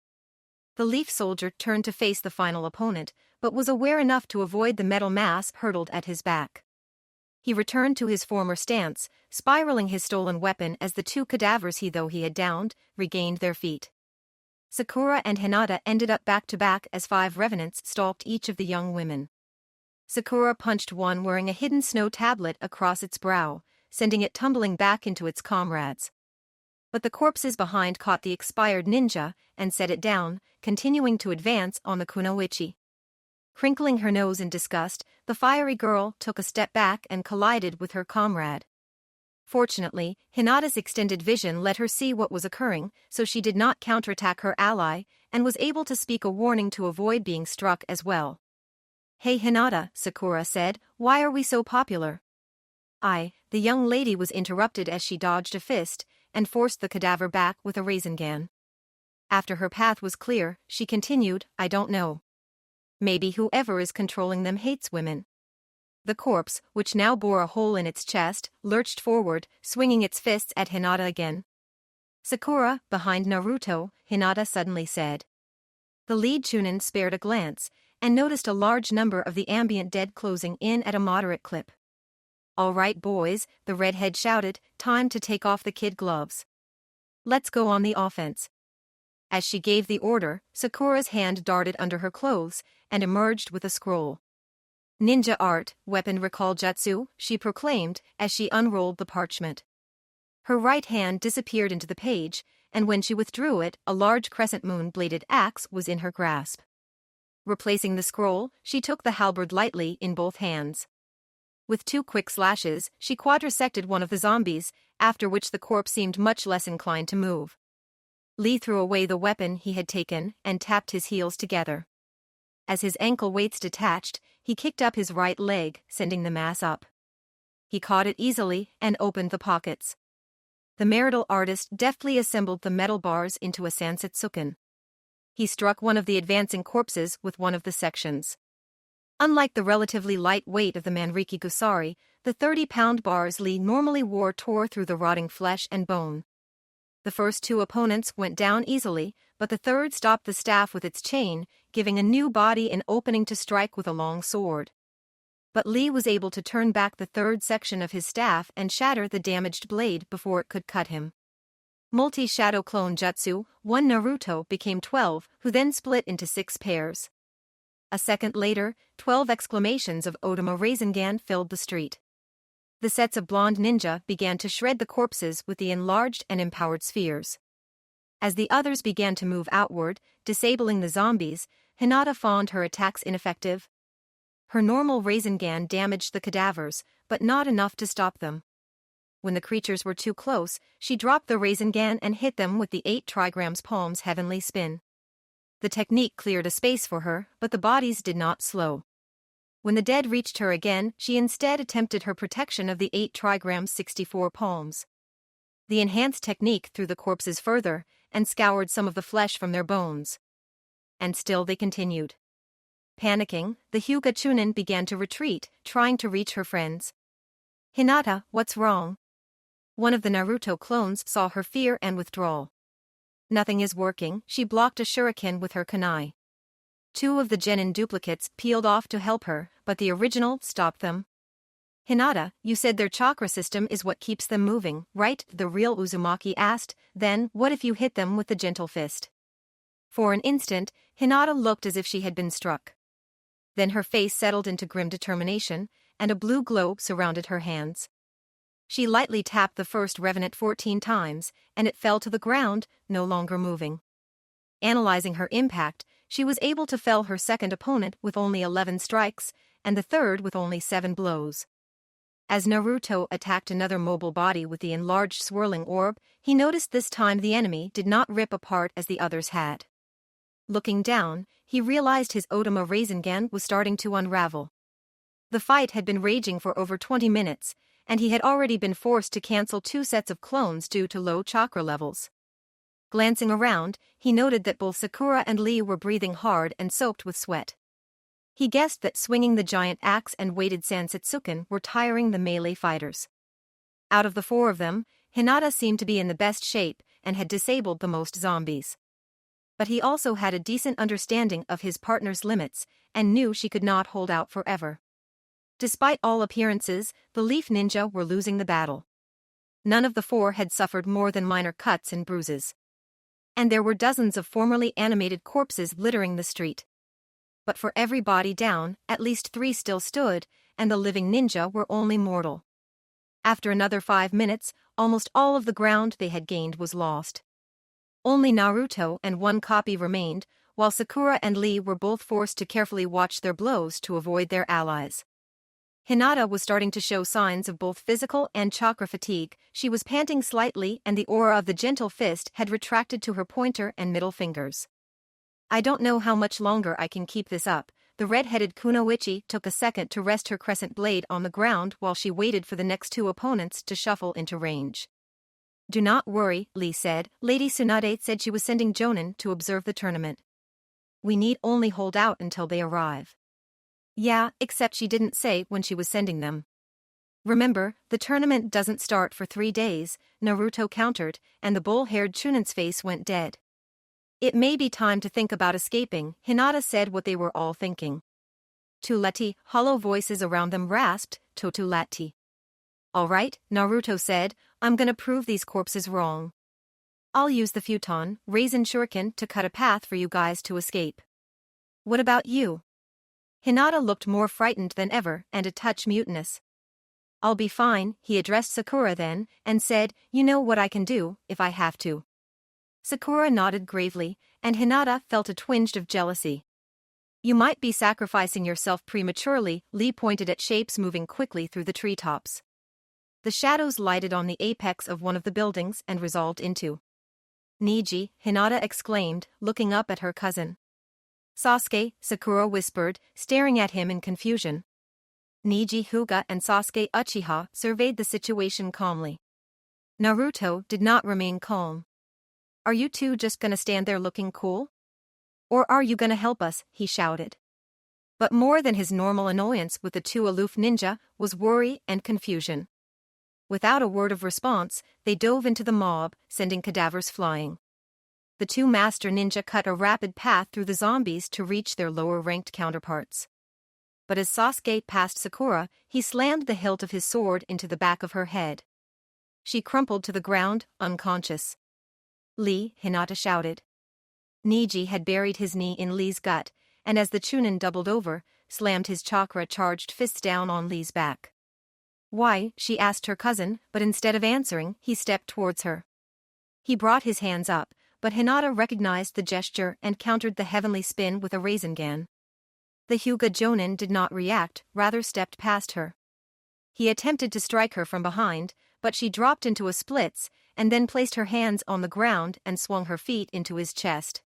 Speaker 1: The leaf soldier turned to face the final opponent, but was aware enough to avoid the metal mass hurtled at his back. He returned to his former stance, spiraling his stolen weapon as the 2 cadavers he had downed, regained their feet. Sakura and Hinata ended up back-to-back as 5 revenants stalked each of the young women. Sakura punched one wearing a hidden snow tablet across its brow, sending it tumbling back into its comrades. But the corpses behind caught the expired ninja and set it down, continuing to advance on the kunoichi. Crinkling her nose in disgust, the fiery girl took a step back and collided with her comrade. Fortunately, Hinata's extended vision let her see what was occurring, so she did not counterattack her ally, and was able to speak a warning to avoid being struck as well. "Hey Hinata," Sakura said, "why are we so popular?" The young lady was interrupted as she dodged a fist, and forced the cadaver back with a Rasengan. After her path was clear, she continued, "I don't know. Maybe whoever is controlling them hates women." The corpse, which now bore a hole in its chest, lurched forward, swinging its fists at Hinata again. "Sakura, behind Naruto," Hinata suddenly said. The lead chunin spared a glance, and noticed a large number of the ambient dead closing in at a moderate clip. "All right boys," the redhead shouted, "time to take off the kid gloves. Let's go on the offense." As she gave the order, Sakura's hand darted under her clothes, and emerged with a scroll. "Ninja art, weapon recall jutsu," she proclaimed as she unrolled the parchment. Her right hand disappeared into the page, and when she withdrew it, a large crescent moon-bladed axe was in her grasp. Replacing the scroll, she took the halberd lightly in both hands. With 2 quick slashes, she quadrisected one of the zombies, after which the corpse seemed much less inclined to move. Lee threw away the weapon he had taken and tapped his heels together. As his ankle weights detached, he kicked up his right leg, sending the mass up. He caught it easily and opened the pockets. The marital artist deftly assembled the metal bars into a sansatsuken. He struck one of the advancing corpses with one of the sections. Unlike the relatively light weight of the Manriki Gusari, the 30-pound bars Lee normally wore tore through the rotting flesh and bone. The first 2 opponents went down easily, but the third stopped the staff with its chain, giving a new body an opening to strike with a long sword. But Lee was able to turn back the third section of his staff and shatter the damaged blade before it could cut him. Multi-shadow clone jutsu, 1 Naruto became 12, who then split into 6 pairs. A second later, 12 exclamations of Odama Rasengan filled the street. The sets of blonde ninja began to shred the corpses with the enlarged and empowered spheres. As the others began to move outward, disabling the zombies, Hinata found her attacks ineffective. Her normal Rasengan damaged the cadavers, but not enough to stop them. When the creatures were too close, she dropped the Rasengan and hit them with the 8 trigrams palm's heavenly spin. The technique cleared a space for her, but the bodies did not slow. When the dead reached her again, she instead attempted her protection of the 8 trigrams 64 palms. The enhanced technique threw the corpses further, and scoured some of the flesh from their bones. And still they continued. Panicking, the Hyuga Chunin began to retreat, trying to reach her friends. "Hinata, what's wrong?" One of the Naruto clones saw her fear and withdrawal. "Nothing is working," she blocked a shuriken with her kunai. 2 of the genin duplicates peeled off to help her, but the original stopped them. "Hinata, you said their chakra system is what keeps them moving, right?" the real Uzumaki asked. "Then, what if you hit them with the gentle fist?" For an instant, Hinata looked as if she had been struck. Then her face settled into grim determination, and a blue globe surrounded her hands. She lightly tapped the first revenant 14 times, and it fell to the ground, no longer moving. Analyzing her impact, she was able to fell her second opponent with only 11 strikes, and the third with only 7 blows. As Naruto attacked another mobile body with the enlarged swirling orb, he noticed this time the enemy did not rip apart as the others had. Looking down, he realized his Otama Rasengan was starting to unravel. The fight had been raging for over 20 minutes, and he had already been forced to cancel 2 sets of clones due to low chakra levels. Glancing around, he noted that both Sakura and Lee were breathing hard and soaked with sweat. He guessed that swinging the giant axe and weighted Sansatsuken were tiring the melee fighters. Out of the 4 of them, Hinata seemed to be in the best shape and had disabled the most zombies. But he also had a decent understanding of his partner's limits and knew she could not hold out forever. Despite all appearances, the Leaf Ninja were losing the battle. None of the 4 had suffered more than minor cuts and bruises. And there were dozens of formerly animated corpses littering the street. But for every body down, at least 3 still stood, and the living ninja were only mortal. After another 5 minutes, almost all of the ground they had gained was lost. Only Naruto and 1 copy remained, while Sakura and Lee were both forced to carefully watch their blows to avoid their allies. Hinata was starting to show signs of both physical and chakra fatigue. She was panting slightly and the aura of the gentle fist had retracted to her pointer and middle fingers. "I don't know how much longer I can keep this up." The red-headed Kunoichi took a second to rest her crescent blade on the ground while she waited for the next 2 opponents to shuffle into range. "Do not worry," Lee said. "Lady Tsunade said she was sending Jonin to observe the tournament. We need only hold out until they arrive." "Yeah, except she didn't say when she was sending them." "Remember, the tournament doesn't start for 3 days, Naruto countered, and the bull-haired Chunin's face went dead. "It may be time to think about escaping," Hinata said what they were all thinking. "Tuleti," hollow voices around them rasped, "Totulati." "All right," Naruto said, "I'm gonna prove these corpses wrong. I'll use the futon, Raisin Shuriken to cut a path for you guys to escape. What about you?" Hinata looked more frightened than ever and a touch mutinous. "I'll be fine," he addressed Sakura then, and said, "You know what I can do, if I have to." Sakura nodded gravely, and Hinata felt a twinge of jealousy. "You might be sacrificing yourself prematurely," Lee pointed at shapes moving quickly through the treetops. The shadows lighted on the apex of one of the buildings and resolved into Niji, Hinata exclaimed, looking up at her cousin. "Sasuke," Sakura whispered, staring at him in confusion. Niji Hyuga and Sasuke Uchiha surveyed the situation calmly. Naruto did not remain calm. "Are you two just gonna stand there looking cool? Or are you gonna help us?" he shouted. But more than his normal annoyance with the 2 aloof ninja was worry and confusion. Without a word of response, they dove into the mob, sending cadavers flying. The 2 master ninja cut a rapid path through the zombies to reach their lower-ranked counterparts. But as Sasuke passed Sakura, he slammed the hilt of his sword into the back of her head. She crumpled to the ground, unconscious. "Lee," Hinata shouted. Niji had buried his knee in Lee's gut, and as the Chunin doubled over, slammed his chakra-charged fists down on Lee's back. Why? She asked her cousin, but instead of answering, he stepped towards her. He brought his hands up, but Hinata recognized the gesture and countered the heavenly spin with a Rasengan. The Hyuga Jonin did not react, rather stepped past her. He attempted to strike her from behind, but she dropped into a splits, and then placed her hands on the ground and swung her feet into his chest.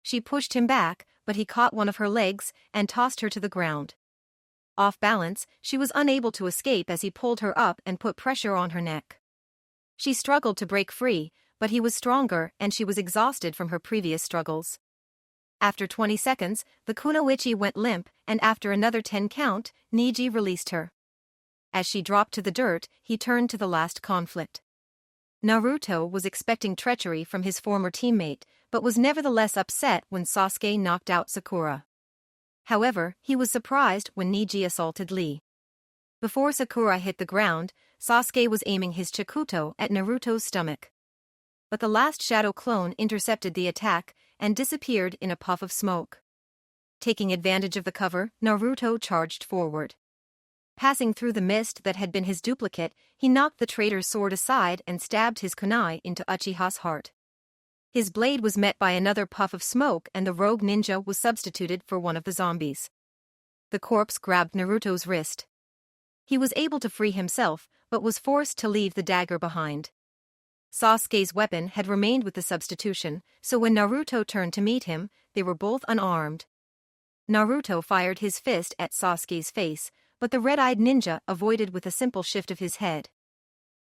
Speaker 1: She pushed him back, but he caught one of her legs and tossed her to the ground. Off balance, she was unable to escape as he pulled her up and put pressure on her neck. She struggled to break free, but he was stronger and she was exhausted from her previous struggles. After 20 seconds, the kunoichi went limp, and after another 10 count, Niji released her. As she dropped to the dirt, he turned to the last conflict. Naruto was expecting treachery from his former teammate, but was nevertheless upset when Sasuke knocked out Sakura. However, he was surprised when Niji assaulted Lee. Before Sakura hit the ground, Sasuke was aiming his Chikuto at Naruto's stomach. But the last shadow clone intercepted the attack and disappeared in a puff of smoke. Taking advantage of the cover, Naruto charged forward. Passing through the mist that had been his duplicate, he knocked the traitor's sword aside and stabbed his kunai into Uchiha's heart. His blade was met by another puff of smoke and the rogue ninja was substituted for one of the zombies. The corpse grabbed Naruto's wrist. He was able to free himself, but was forced to leave the dagger behind. Sasuke's weapon had remained with the substitution, so when Naruto turned to meet him, they were both unarmed. Naruto fired his fist at Sasuke's face, but the red-eyed ninja avoided with a simple shift of his head.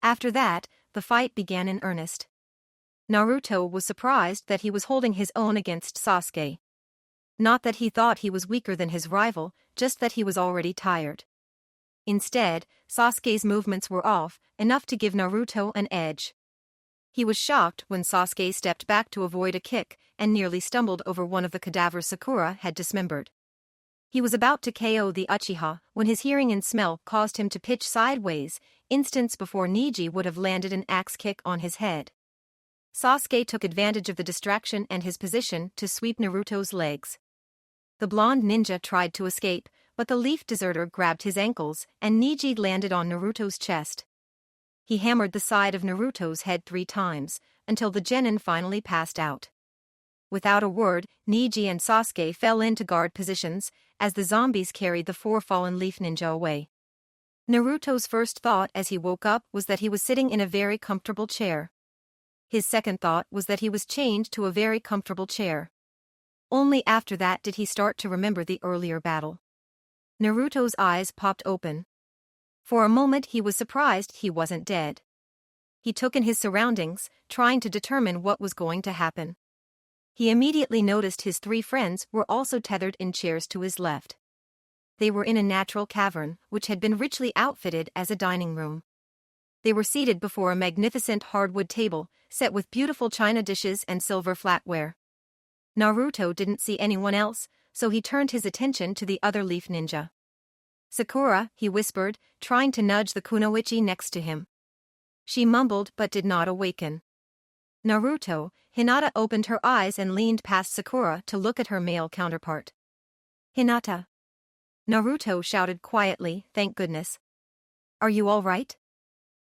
Speaker 1: After that, the fight began in earnest. Naruto was surprised that he was holding his own against Sasuke. Not that he thought he was weaker than his rival, just that he was already tired. Instead, Sasuke's movements were off, enough to give Naruto an edge. He was shocked when Sasuke stepped back to avoid a kick and nearly stumbled over one of the cadavers Sakura had dismembered. He was about to KO the Uchiha when his hearing and smell caused him to pitch sideways, instants before Niji would have landed an axe kick on his head. Sasuke took advantage of the distraction and his position to sweep Naruto's legs. The blonde ninja tried to escape, but the leaf deserter grabbed his ankles and Niji landed on Naruto's chest. He hammered the side of Naruto's head 3 times, until the genin finally passed out. Without a word, Niji and Sasuke fell into guard positions, as the zombies carried the 4 fallen leaf ninja away. Naruto's first thought as he woke up was that he was sitting in a very comfortable chair. His second thought was that he was chained to a very comfortable chair. Only after that did he start to remember the earlier battle. Naruto's eyes popped open. For a moment he was surprised he wasn't dead. He took in his surroundings, trying to determine what was going to happen. He immediately noticed his 3 friends were also tethered in chairs to his left. They were in a natural cavern, which had been richly outfitted as a dining room. They were seated before a magnificent hardwood table, set with beautiful china dishes and silver flatware. Naruto didn't see anyone else, so he turned his attention to the other leaf ninja. "Sakura," he whispered, trying to nudge the kunoichi next to him. She mumbled but did not awaken. "Naruto," Hinata opened her eyes and leaned past Sakura to look at her male counterpart. "Hinata." Naruto shouted quietly, "Thank goodness. Are you all right?"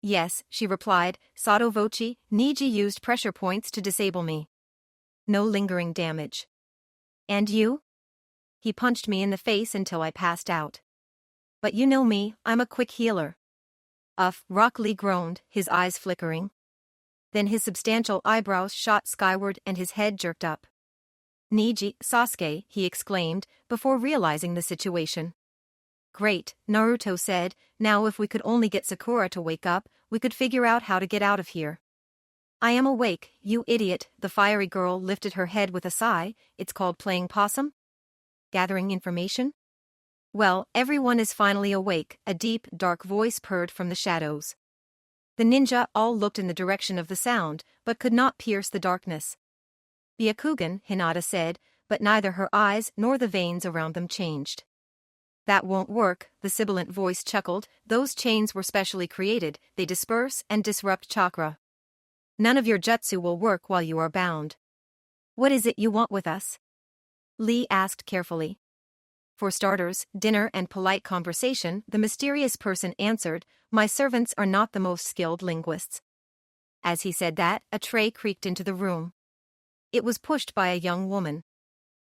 Speaker 1: "Yes," she replied, "Sotto voce, Niji used pressure points to disable me. No lingering damage." "And you?" "He punched me in the face until I passed out. But you know me, I'm a quick healer." Rock Lee groaned, his eyes flickering. Then his substantial eyebrows shot skyward and his head jerked up. "Niji, Sasuke," he exclaimed, before realizing the situation. "Great," Naruto said, "now if we could only get Sakura to wake up, we could figure out how to get out of here." "I am awake, you idiot," the fiery girl lifted her head with a sigh. "It's called playing possum? Gathering information?" "Well, everyone is finally awake," a deep, dark voice purred from the shadows. The ninja all looked in the direction of the sound, but could not pierce the darkness. "Byakugan," Hinata said, but neither her eyes nor the veins around them changed. "That won't work," the sibilant voice chuckled. "Those chains were specially created, they disperse and disrupt chakra. None of your jutsu will work while you are bound." "What is it you want with us?" Lee asked carefully. For starters, dinner and polite conversation, the mysterious person answered, "My servants are not the most skilled linguists." As he said that, a tray creaked into the room. It was pushed by a young woman.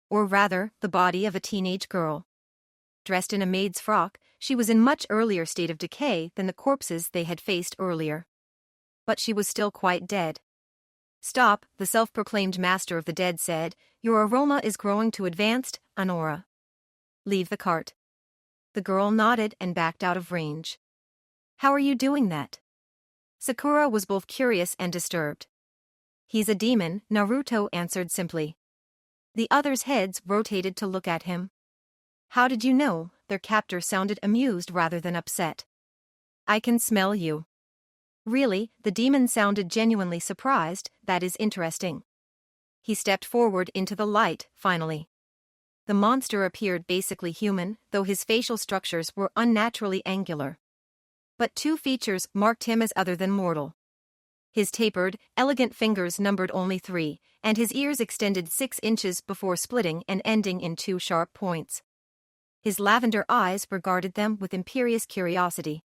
Speaker 1: Or rather, the body of a teenage girl. Dressed in a maid's frock, she was in much earlier state of decay than the corpses they had faced earlier. But she was still quite dead. "Stop," the self-proclaimed master of the dead said, "your aroma is growing too advanced, Honora. Leave the cart." The girl nodded and backed out of range. "How are you doing that?" Sakura was both curious and disturbed. "He's a demon," Naruto answered simply. The others' heads rotated to look at him. "How did you know?" Their captor sounded amused rather than upset. "I can smell you." "Really?" The demon sounded genuinely surprised. "That is interesting." He stepped forward into the light, finally. The monster appeared basically human, though his facial structures were unnaturally angular. But two features marked him as other than mortal. His tapered, elegant fingers numbered only 3, and his ears extended 6 inches before splitting and ending in 2 sharp points. His lavender eyes regarded them with imperious curiosity.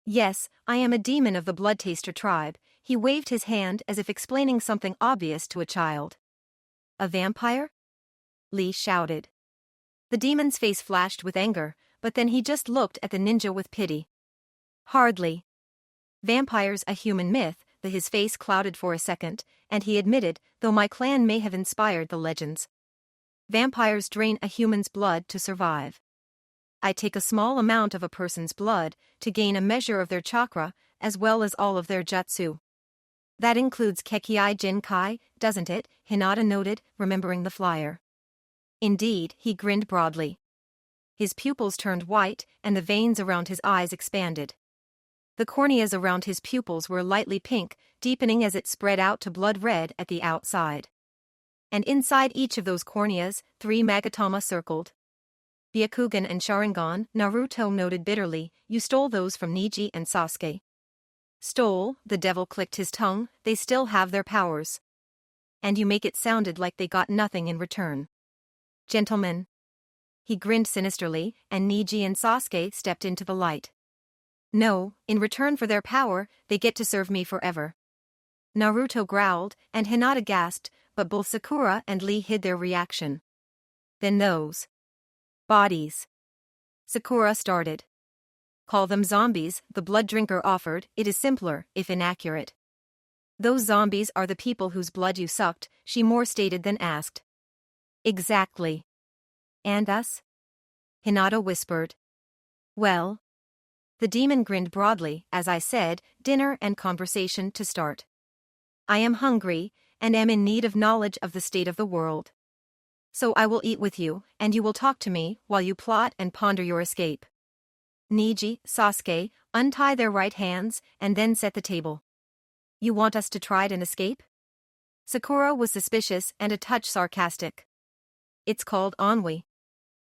Speaker 1: "Yes, I am a demon of the Bloodtaster tribe." He waved his hand as if explaining something obvious to a child. "A vampire?" Lee shouted. The demon's face flashed with anger, but then he just looked at the ninja with pity. "Hardly. Vampires a human myth." His face clouded for a second, and he admitted, "though my clan may have inspired the legends. Vampires drain a human's blood to survive. I take a small amount of a person's blood to gain a measure of their chakra, as well as all of their jutsu." "That includes Kekkei Jinkai, doesn't it?" Hinata noted, remembering the flyer. "Indeed," he grinned broadly. His pupils turned white, and the veins around his eyes expanded. The corneas around his pupils were lightly pink, deepening as it spread out to blood red at the outside. And inside each of those corneas, 3 Magatama circled. "Byakugan and Sharingan," Naruto noted bitterly, "you stole those from Neji and Sasuke." "Stole," the devil clicked his tongue, "they still have their powers. And you make it sounded like they got nothing in return. Gentlemen." He grinned sinisterly, and Neji and Sasuke stepped into the light. "No, in return for their power, they get to serve me forever." Naruto growled, and Hinata gasped, but both Sakura and Lee hid their reaction. "Then those bodies," Sakura started. "Call them zombies," the blood drinker offered. "It is simpler, if inaccurate." "Those zombies are the people whose blood you sucked," she more stated than asked. "Exactly." "And us?" Hinata whispered. "Well." The demon grinned broadly. "As I said, dinner and conversation to start. I am hungry, and am in need of knowledge of the state of the world. So I will eat with you, and you will talk to me, while you plot and ponder your escape. Neji, Sasuke, untie their right hands, and then set the table." "You want us to try and escape?" Sakura was suspicious and a touch sarcastic. "It's called ennui.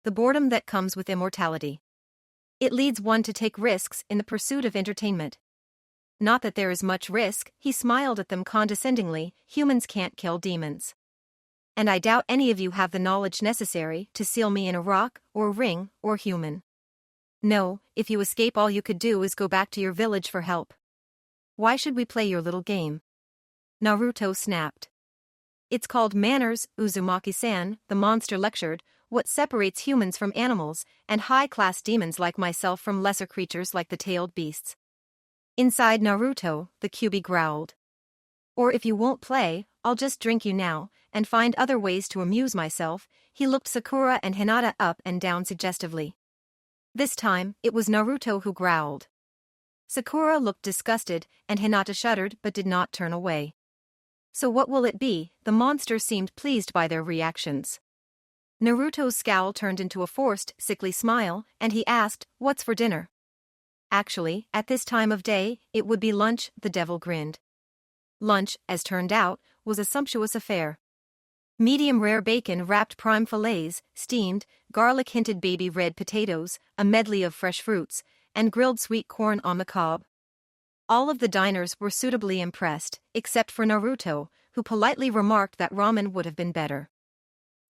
Speaker 1: The boredom that comes with immortality. It leads one to take risks in the pursuit of entertainment. Not that there is much risk," he smiled at them condescendingly, "humans can't kill demons. And I doubt any of you have the knowledge necessary to seal me in a rock, or ring, or human. No, if you escape all you could do is go back to your village for help. Why should we play your little game?" Naruto snapped. "It's called manners, Uzumaki-san," the monster lectured. "What separates humans from animals, and high-class demons like myself from lesser creatures like the tailed beasts." Inside Naruto, the Kyuubi growled. "Or if you won't play, I'll just drink you now, and find other ways to amuse myself." He looked Sakura and Hinata up and down suggestively. This time, it was Naruto who growled. Sakura looked disgusted, and Hinata shuddered but did not turn away. "So what will it be?" The monster seemed pleased by their reactions. Naruto's scowl turned into a forced, sickly smile, and he asked, "What's for dinner?" Actually, at this time of day, it would be lunch, the devil grinned. Lunch, as turned out, was a sumptuous affair. Medium-rare bacon-wrapped prime fillets, steamed, garlic-hinted baby red potatoes, a medley of fresh fruits, and grilled sweet corn on the cob. All of the diners were suitably impressed, except for Naruto, who politely remarked that ramen would have been better.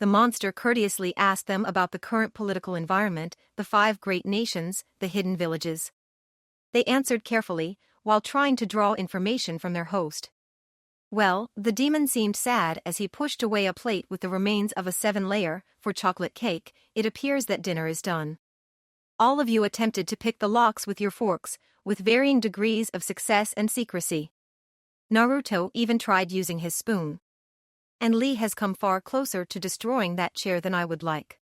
Speaker 1: The monster courteously asked them about the current political environment, the 5 great nations, the hidden villages. They answered carefully, while trying to draw information from their host. Well, the demon seemed sad as he pushed away a plate with the remains of a 7-layer, for chocolate cake. It appears that dinner is done. All of you attempted to pick the locks with your forks, with varying degrees of success and secrecy. Naruto even tried using his spoon. And Lee has come far closer to destroying that chair than I would like.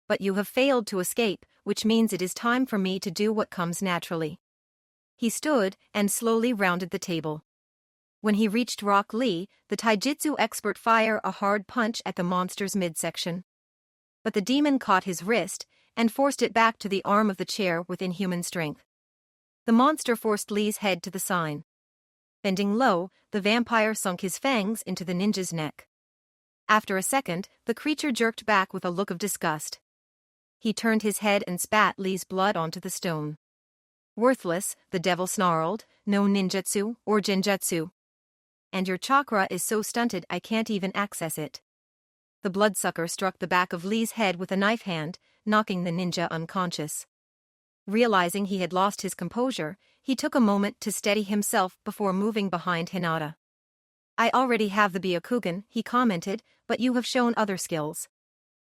Speaker 1: But you have failed to escape, which means it is time for me to do what comes naturally. He stood and slowly rounded the table. When he reached Rock Lee, the taijutsu expert fired a hard punch at the monster's midsection. But the demon caught his wrist and forced it back to the arm of the chair with inhuman strength. The monster forced Lee's head to the sign. Bending low, the vampire sunk his fangs into the ninja's neck. After a second, the creature jerked back with a look of disgust. He turned his head and spat Lee's blood onto the stone. Worthless, the devil snarled, no ninjutsu or genjutsu. And your chakra is so stunted I can't even access it. The bloodsucker struck the back of Lee's head with a knife hand, knocking the ninja unconscious. Realizing he had lost his composure, he took a moment to steady himself before moving behind Hinata. I already have the Byakugan, he commented, but you have shown other skills.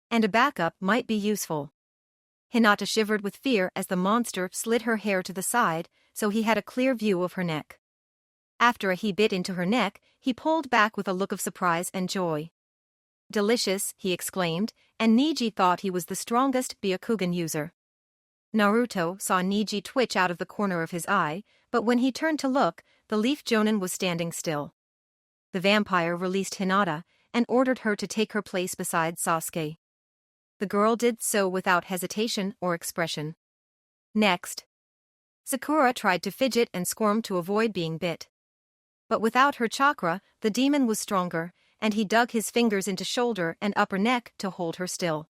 Speaker 1: And a backup might be useful. Hinata shivered with fear as the monster slid her hair to the side, so he had a clear view of her neck. After he bit into her neck, he pulled back with a look of surprise and joy. Delicious, he exclaimed, and Niji thought he was the strongest Byakugan user. Naruto saw Niji twitch out of the corner of his eye, but when he turned to look, the Leaf Jonin was standing still. The vampire released Hinata and ordered her to take her place beside Sasuke. The girl did so without hesitation or expression. Next, Sakura tried to fidget and squirm to avoid being bit. But without her chakra, the demon was stronger, and he dug his fingers into shoulder and upper neck to hold her still.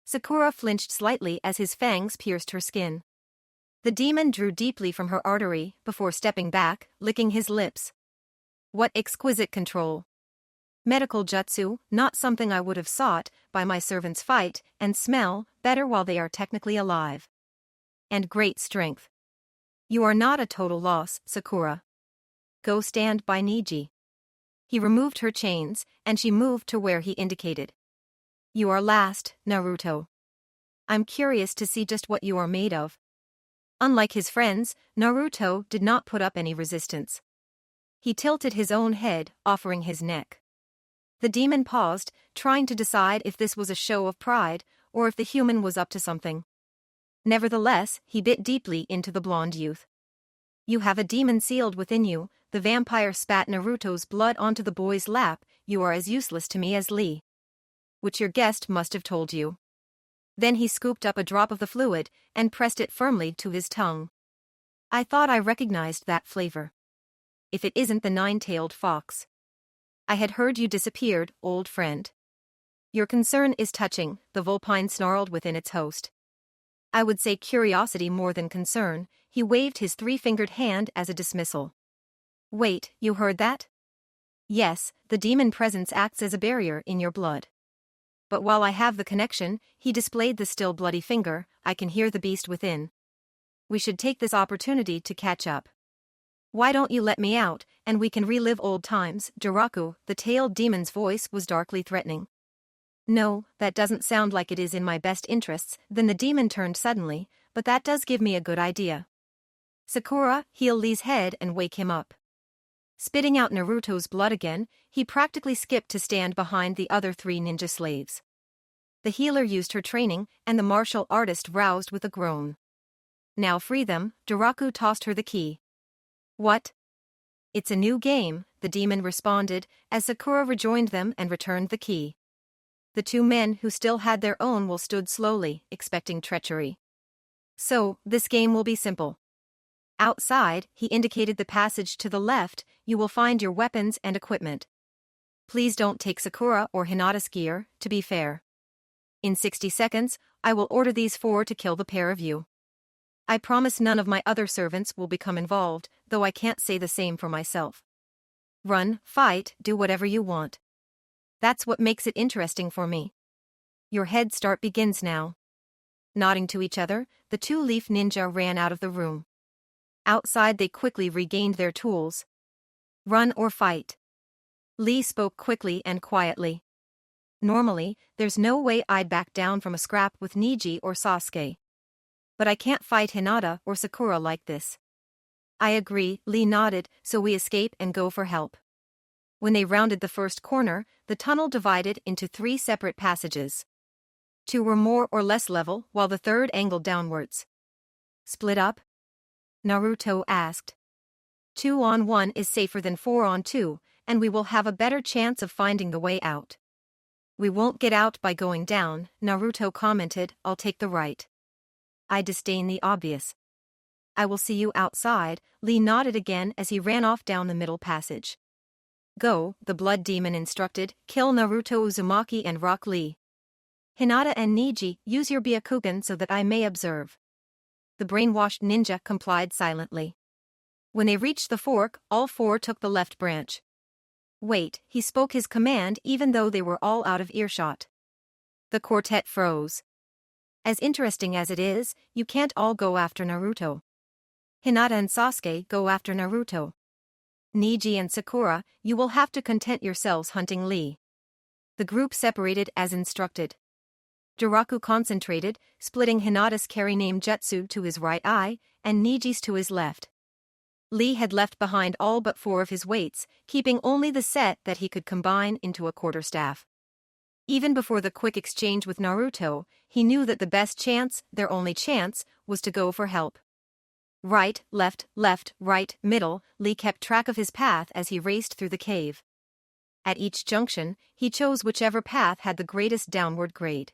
Speaker 1: Sakura flinched slightly as his fangs pierced her skin. The demon drew deeply from her artery before stepping back, licking his lips. What exquisite control! Medical jutsu, not something I would have sought, by my servants fight and smell better while they are technically alive. And great strength. You are not a total loss, Sakura. Go stand by Niji. He removed her chains, and she moved to where he indicated. You are last, Naruto. I'm curious to see just what you are made of. Unlike his friends, Naruto did not put up any resistance. He tilted his own head, offering his neck. The demon paused, trying to decide if this was a show of pride, or if the human was up to something. Nevertheless, he bit deeply into the blonde youth. You have a demon sealed within you, the vampire spat Naruto's blood onto the boy's lap. You are as useless to me as Lee. Which your guest must have told you. Then he scooped up a drop of the fluid and pressed it firmly to his tongue. I thought I recognized that flavor. If it isn't the 9-tailed fox. I had heard you disappeared, old friend. Your concern is touching, the vulpine snarled within its host. I would say curiosity more than concern. He waved his 3-fingered hand as a dismissal. Wait, you heard that? Yes, the demon presence acts as a barrier in your blood. But while I have the connection, he displayed the still bloody finger, I can hear the beast within. We should take this opportunity to catch up. Why don't you let me out, and we can relive old times, Jiraku? The tailed demon's voice was darkly threatening. No, that doesn't sound like it is in my best interests. Then the demon turned suddenly, but that does give me a good idea. Sakura, heal Lee's head and wake him up. Spitting out Naruto's blood again, he practically skipped to stand behind the other 3 ninja slaves. The healer used her training, and the martial artist roused with a groan. Now free them, Jiraku tossed her the key. What? It's a new game, the demon responded, as Sakura rejoined them and returned the key. The 2 men who still had their own will stood slowly, expecting treachery. So, this game will be simple. Outside, he indicated the passage to the left, you will find your weapons and equipment. Please don't take Sakura or Hinata's gear, to be fair. In 60 seconds, I will order these 4 to kill the pair of you. I promise none of my other servants will become involved, though I can't say the same for myself. Run, fight, do whatever you want. That's what makes it interesting for me. Your head start begins now. Nodding to each other, the two-leaf ninja ran out of the room. Outside they quickly regained their tools. Run or fight. Lee spoke quickly and quietly. Normally, there's no way I'd back down from a scrap with Neji or Sasuke. But I can't fight Hinata or Sakura like this. I agree, Lee nodded, so we escape and go for help. When they rounded the first corner, the tunnel divided into 3 separate passages. 2 were more or less level, while the third angled downwards. Split up? Naruto asked. 2 on 1 is safer than 4 on 2, and we will have a better chance of finding the way out. We won't get out by going down, Naruto commented. I'll take the right. I disdain the obvious. I will see you outside, Lee nodded again as he ran off down the middle passage. Go, the blood demon instructed, kill Naruto Uzumaki and Rock Lee. Hinata and Neji, use your Byakugan so that I may observe. The brainwashed ninja complied silently. When they reached the fork, all 4 took the left branch. Wait, he spoke his command even though they were all out of earshot. The quartet froze. As interesting as it is, you can't all go after Naruto. Hinata and Sasuke go after Naruto. Neji and Sakura, you will have to content yourselves hunting Lee. The group separated as instructed. Jiraku concentrated, splitting Hinata's carry name jutsu to his right eye, and Neji's to his left. Lee had left behind all but 4 of his weights, keeping only the set that he could combine into a quarterstaff. Even before the quick exchange with Naruto, he knew that the best chance, their only chance, was to go for help. Right, left, right, middle, Lee kept track of his path as he raced through the cave. At each junction, he chose whichever path had the greatest downward grade.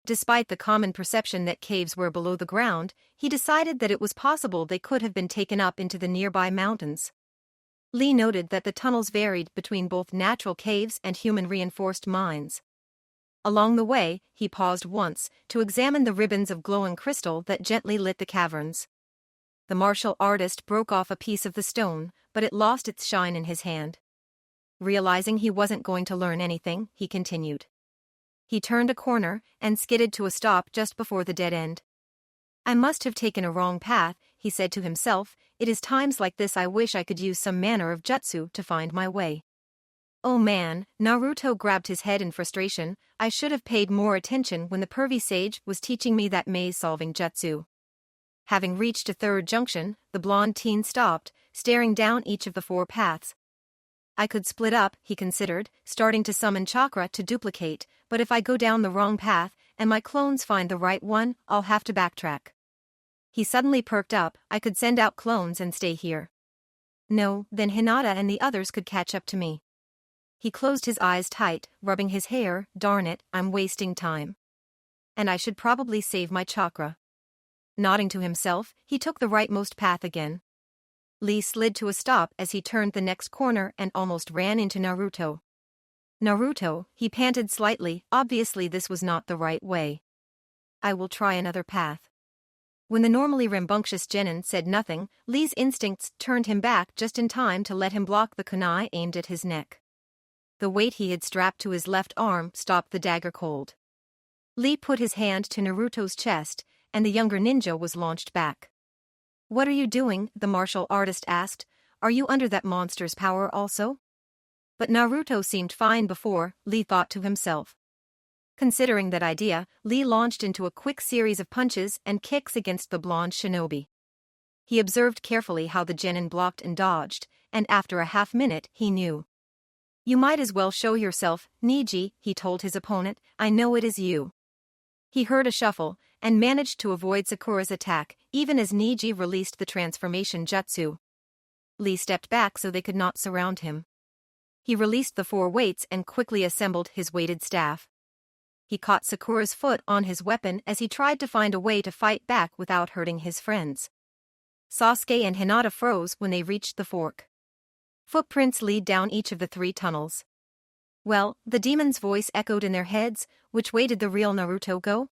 Speaker 1: Despite the common perception that caves were below the ground, he decided that it was possible they could have been taken up into the nearby mountains. Lee noted that the tunnels varied between both natural caves and human-reinforced mines. Along the way, he paused once to examine the ribbons of glowing crystal that gently lit the caverns. The martial artist broke off a piece of the stone, but it lost its shine in his hand. Realizing he wasn't going to learn anything, he continued. He turned a corner and skidded to a stop just before the dead end. I must have taken a wrong path, he said to himself. It is times like this I wish I could use some manner of jutsu to find my way. Oh man, Naruto grabbed his head in frustration. I should have paid more attention when the pervy sage was teaching me that maze-solving jutsu. Having reached a third junction, the blonde teen stopped, staring down each of the 4 paths. I could split up, he considered, starting to summon chakra to duplicate, but if I go down the wrong path, and my clones find the right one, I'll have to backtrack. He suddenly perked up. I could send out clones and stay here. No, then Hinata and the others could catch up to me. He closed his eyes tight, rubbing his hair. Darn it, I'm wasting time. And I should probably save my chakra. Nodding to himself, he took the rightmost path again. Lee slid to a stop as he turned the next corner and almost ran into Naruto. Naruto, he panted slightly. Obviously this was not the right way. I will try another path. When the normally rambunctious genin said nothing, Lee's instincts turned him back just in time to let him block the kunai aimed at his neck. The weight he had strapped to his left arm stopped the dagger cold. Lee put his hand to Naruto's chest, and the younger ninja was launched back. What are you doing? The martial artist asked. Are you under that monster's power also? But Naruto seemed fine before, Lee thought to himself. Considering that idea, Lee launched into a quick series of punches and kicks against the blonde shinobi. He observed carefully how the genin blocked and dodged, and after a half-minute he knew. You might as well show yourself, Neji, he told his opponent. I know it is you. He heard a shuffle, and managed to avoid Sakura's attack, even as Neji released the transformation jutsu. Lee stepped back so they could not surround him. He released the 4 weights and quickly assembled his weighted staff. He caught Sakura's foot on his weapon as he tried to find a way to fight back without hurting his friends. Sasuke and Hinata froze when they reached the fork. Footprints lead down each of the 3 tunnels. Well, the demon's voice echoed in their heads. Which way did the real Naruto go?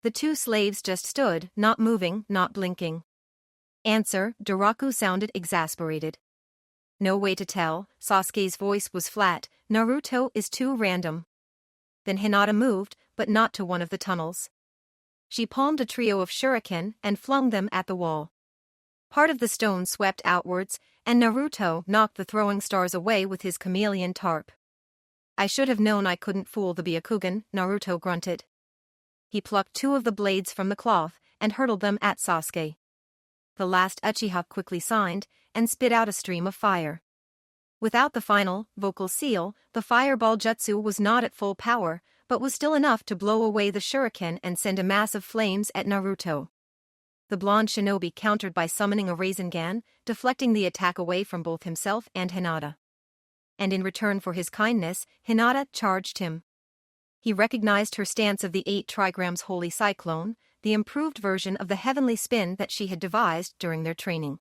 Speaker 1: The 2 slaves just stood, not moving, not blinking. Answer, Jiraku sounded exasperated. No way to tell. Sasuke's voice was flat. Naruto is too random. Then Hinata moved, but not to one of the tunnels. She palmed a trio of shuriken and flung them at the wall. Part of the stone swept outwards, and Naruto knocked the throwing stars away with his chameleon tarp. I should have known I couldn't fool the Byakugan, Naruto grunted. He plucked two of the blades from the cloth and hurled them at Sasuke. The last Uchiha quickly signed and spit out a stream of fire. Without the final, vocal seal, the fireball jutsu was not at full power, but was still enough to blow away the shuriken and send a mass of flames at Naruto. The blonde shinobi countered by summoning a Rasengan, deflecting the attack away from both himself and Hinata. And in return for his kindness, Hinata charged him. He recognized her stance of the 8 trigrams Holy Cyclone, the improved version of the heavenly spin that she had devised during their training.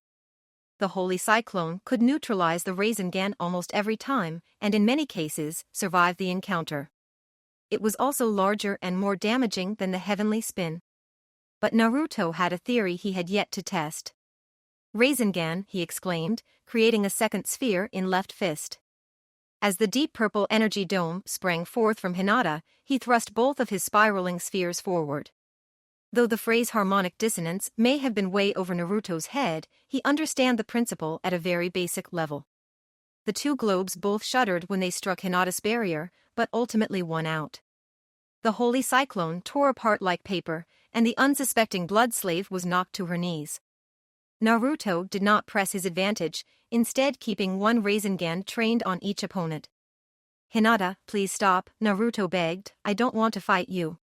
Speaker 1: The Holy Cyclone could neutralize the Rasengan almost every time, and in many cases, survive the encounter. It was also larger and more damaging than the heavenly spin. But Naruto had a theory he had yet to test. Rasengan, he exclaimed, creating a second sphere in left fist. As the deep purple energy dome sprang forth from Hinata, he thrust both of his spiraling spheres forward. Though the phrase harmonic dissonance may have been way over Naruto's head, he understood the principle at a very basic level. The two globes both shuddered when they struck Hinata's barrier, but ultimately won out. The Holy Cyclone tore apart like paper, and the unsuspecting blood slave was knocked to her knees. Naruto did not press his advantage, instead keeping one Rasengan trained on each opponent. "Hinata, please stop," Naruto begged, "I don't want to fight you."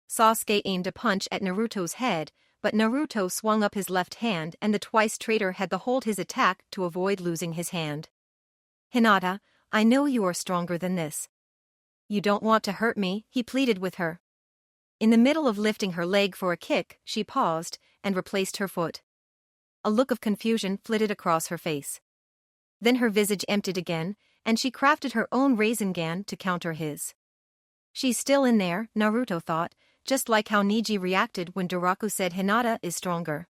Speaker 1: Sasuke aimed a punch at Naruto's head, but Naruto swung up his left hand and the twice traitor had to hold his attack to avoid losing his hand. "Hinata, I know you are stronger than this. You don't want to hurt me," he pleaded with her. In the middle of lifting her leg for a kick, she paused and replaced her foot. A look of confusion flitted across her face. Then her visage emptied again, and she crafted her own Rasengan to counter his. She's still in there, Naruto thought, just like how Neji reacted when Daraku said Hinata is stronger.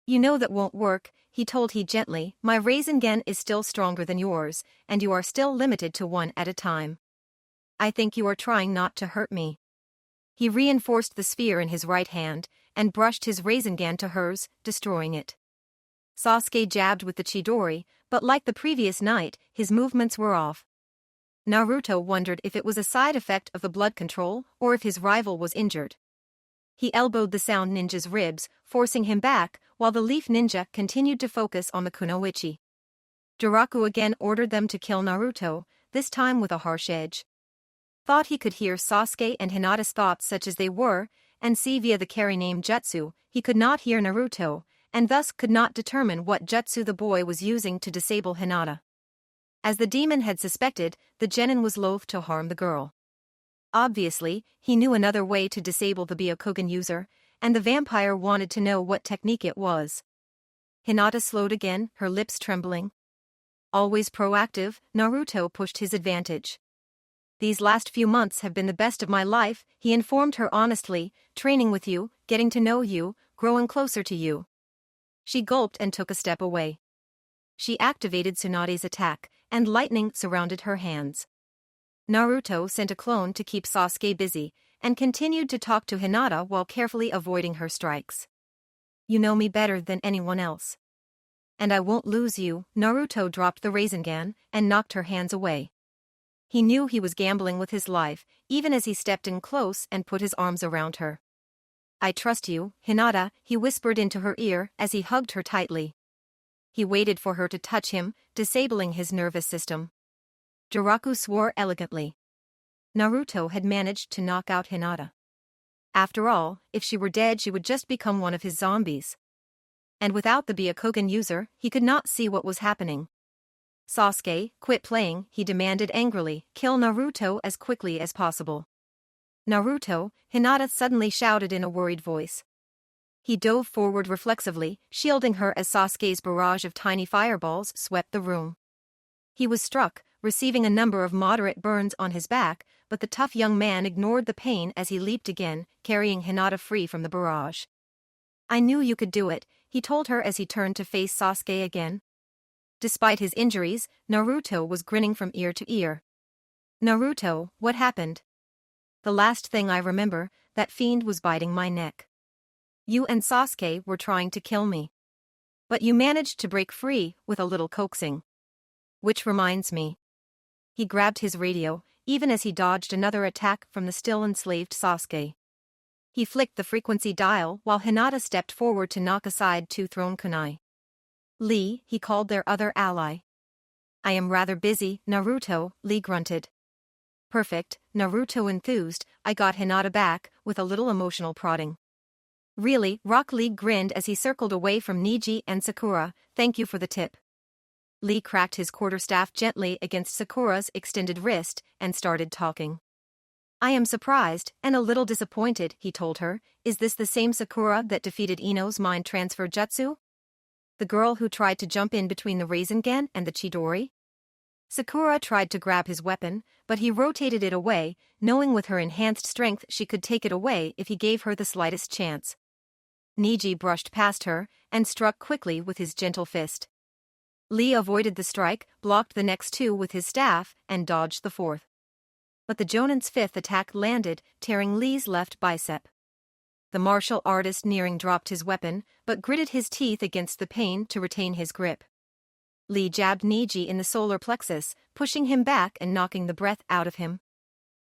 Speaker 1: "You know that won't work," he told her gently. "My Rasengan is still stronger than yours, and you are still limited to one at a time. I think you are trying not to hurt me." He reinforced the sphere in his right hand, and brushed his Rasengan to hers, destroying it. Sasuke jabbed with the Chidori, but like the previous night, his movements were off. Naruto wondered if it was a side effect of the blood control, or if his rival was injured. He elbowed the Sound Ninja's ribs, forcing him back, while the Leaf Ninja continued to focus on the Kunoichi. Daraku again ordered them to kill Naruto, this time with a harsh edge. Thought he could hear Sasuke and Hinata's thoughts such as they were, and see via the carry name jutsu, he could not hear Naruto, and thus could not determine what jutsu the boy was using to disable Hinata. As the demon had suspected, the genin was loath to harm the girl. Obviously, he knew another way to disable the Byakugan user, and the vampire wanted to know what technique it was. Hinata slowed again, her lips trembling. Always proactive, Naruto pushed his advantage. "These last few months have been the best of my life," he informed her honestly, "training with you, getting to know you, growing closer to you." She gulped and took a step away. She activated Tsunade's attack, and lightning surrounded her hands. Naruto sent a clone to keep Sasuke busy, and continued to talk to Hinata while carefully avoiding her strikes. "You know me better than anyone else. And I won't lose you." Naruto dropped the Rasengan, and knocked her hands away. He knew he was gambling with his life, even as he stepped in close and put his arms around her. "I trust you, Hinata," he whispered into her ear as he hugged her tightly. He waited for her to touch him, disabling his nervous system. Daraku swore elegantly. Naruto had managed to knock out Hinata. After all, if she were dead she would just become one of his zombies. And without the Byakugan user, he could not see what was happening. "Sasuke, quit playing," he demanded angrily, "kill Naruto as quickly as possible." "Naruto," Hinata suddenly shouted in a worried voice. He dove forward reflexively, shielding her as Sasuke's barrage of tiny fireballs swept the room. He was struck, receiving a number of moderate burns on his back, but the tough young man ignored the pain as he leaped again, carrying Hinata free from the barrage. "I knew you could do it," he told her as he turned to face Sasuke again. Despite his injuries, Naruto was grinning from ear to ear. Naruto, what happened? The last thing I remember, that fiend was biting my neck. You and Sasuke were trying to kill me. But you managed to break free with a little coaxing. Which reminds me. He grabbed his radio, even as he dodged another attack from the still enslaved Sasuke. He flicked the frequency dial while Hinata stepped forward to knock aside two thrown kunai. Lee, he called their other ally. I am rather busy, Naruto, Lee grunted. Perfect, Naruto enthused. I got Hinata back, with a little emotional prodding. Really, Rock Lee grinned as he circled away from Neji and Sakura. Thank you for the tip. Lee cracked his quarterstaff gently against Sakura's extended wrist and started talking. I am surprised and a little disappointed, he told her. Is this the same Sakura that defeated Ino's mind transfer jutsu? The girl who tried to jump in between the Rasengan and the Chidori? Sakura tried to grab his weapon, but he rotated it away, knowing with her enhanced strength she could take it away if he gave her the slightest chance. Neji brushed past her and struck quickly with his gentle fist. Lee avoided the strike, blocked the next two with his staff, and dodged the fourth. But the Jonin's fifth attack landed, tearing Lee's left bicep. The martial artist nearing dropped his weapon, but gritted his teeth against the pain to retain his grip. Lee jabbed Neji in the solar plexus, pushing him back and knocking the breath out of him.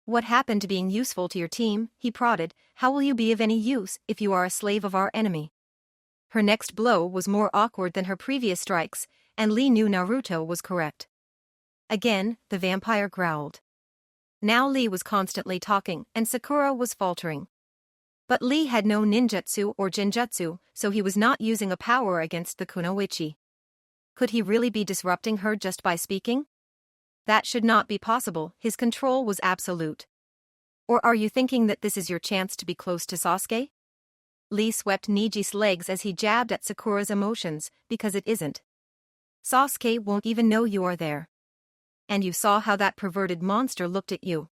Speaker 1: What happened to being useful to your team, he prodded. How will you be of any use if you are a slave of our enemy? Her next blow was more awkward than her previous strikes, and Lee knew Naruto was correct. Again, the vampire growled. Now Lee was constantly talking, and Sakura was faltering. But Lee had no ninjutsu or genjutsu, so he was not using a power against the kunoichi. Could he really be disrupting her just by speaking? That should not be possible, his control was absolute. Or are you thinking that this is your chance to be close to Sasuke? Lee swept Neji's legs as he jabbed at Sakura's emotions, because it isn't. Sasuke won't even know you are there. And you saw how that perverted monster looked at you.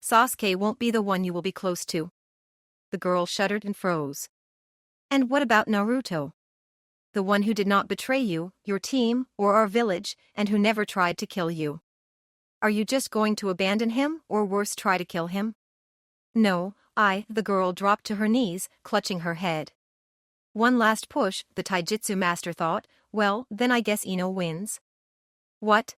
Speaker 1: Sasuke won't be the one you will be close to. The girl shuddered and froze. And what about Naruto? The one who did not betray you, your team, or our village, and who never tried to kill you. Are you just going to abandon him, or worse try to kill him? No, the girl dropped to her knees, clutching her head. One last push, the taijutsu master thought. Well, then I guess Ino wins. What?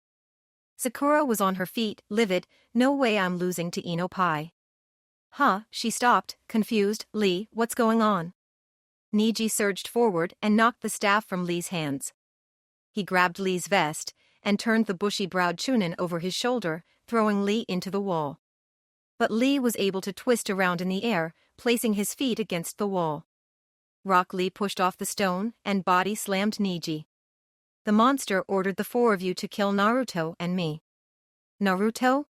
Speaker 1: Sakura was on her feet, livid. No way I'm losing to Ino Pai. Huh, she stopped, confused. Lee, what's going on? Neji surged forward and knocked the staff from Lee's hands. He grabbed Lee's vest and turned the bushy-browed Chunin over his shoulder, throwing Lee into the wall. But Lee was able to twist around in the air, placing his feet against the wall. Rock Lee pushed off the stone and body slammed Neji. The monster ordered the four of you to kill Naruto and me. Naruto?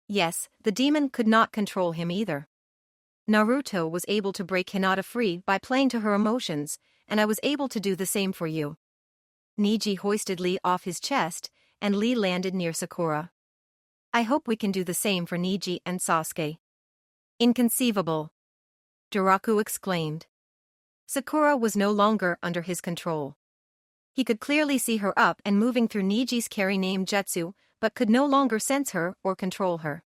Speaker 1: Yes, the demon could not control him either. Naruto was able to break Hinata free by playing to her emotions, and I was able to do the same for you. Neji hoisted Lee off his chest, and Lee landed near Sakura. I hope we can do the same for Neji and Sasuke. Inconceivable. Jiraku exclaimed. Sakura was no longer under his control. He could clearly see her up and moving through Neji's carry name jutsu, but could no longer sense her or control her.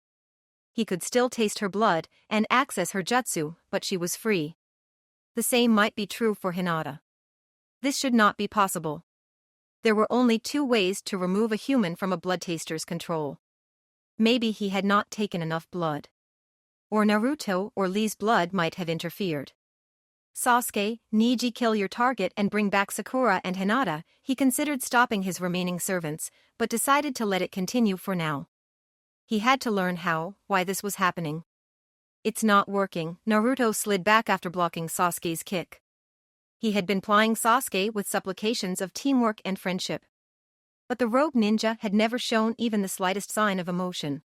Speaker 1: He could still taste her blood and access her jutsu, but she was free. The same might be true for Hinata. This should not be possible. There were only two ways to remove a human from a bloodtaster's control. Maybe he had not taken enough blood. Or Naruto or Lee's blood might have interfered. Sasuke, Neji, kill your target and bring back Sakura and Hinata. He considered stopping his remaining servants, but decided to let it continue for now. He had to learn why this was happening. It's not working. Naruto slid back after blocking Sasuke's kick. He had been plying Sasuke with supplications of teamwork and friendship. But the rogue ninja had never shown even the slightest sign of emotion.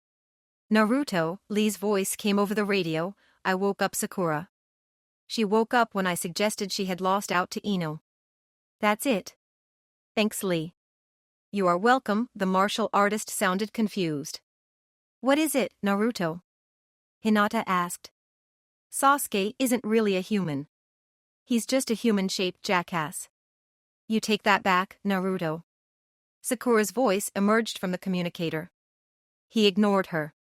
Speaker 1: Naruto, Lee's voice came over the radio. I woke up Sakura. She woke up when I suggested she had lost out to Ino. That's it. Thanks, Lee. You are welcome, the martial artist sounded confused. What is it, Naruto? Hinata asked. Sasuke isn't really a human. He's just a human-shaped jackass. You take that back, Naruto. Sakura's voice emerged from the communicator. He ignored her.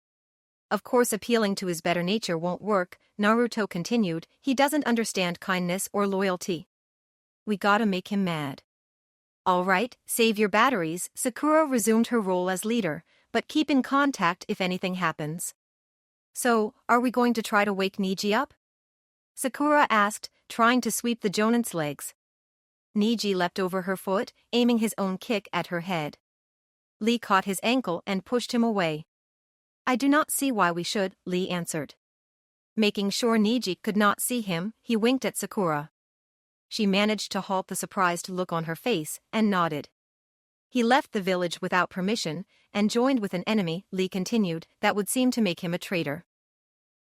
Speaker 1: Of course, appealing to his better nature won't work, Naruto continued. He doesn't understand kindness or loyalty. We gotta make him mad. All right, save your batteries. Sakura resumed her role as leader, but keep in contact if anything happens. So, are we going to try to wake Niji up? Sakura asked, trying to sweep the Jonin's legs. Niji leapt over her foot, aiming his own kick at her head. Lee caught his ankle and pushed him away. I do not see why we should, Lee answered. Making sure Niji could not see him, he winked at Sakura. She managed to halt the surprised look on her face and nodded. He left the village without permission and joined with an enemy, Lee continued, that would seem to make him a traitor.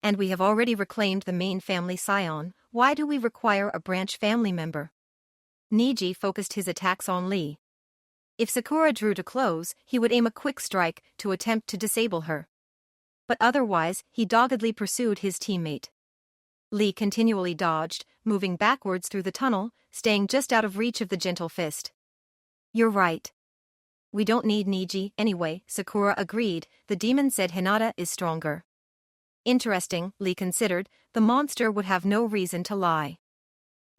Speaker 1: And we have already reclaimed the main family scion. Why do we require a branch family member? Niji focused his attacks on Lee. If Sakura drew to close, he would aim a quick strike to attempt to disable her. But otherwise, he doggedly pursued his teammate. Lee continually dodged, moving backwards through the tunnel, staying just out of reach of the gentle fist. You're right. We don't need Niji anyway, Sakura agreed. The demon said Hinata is stronger. Interesting, Lee considered. The monster would have no reason to lie.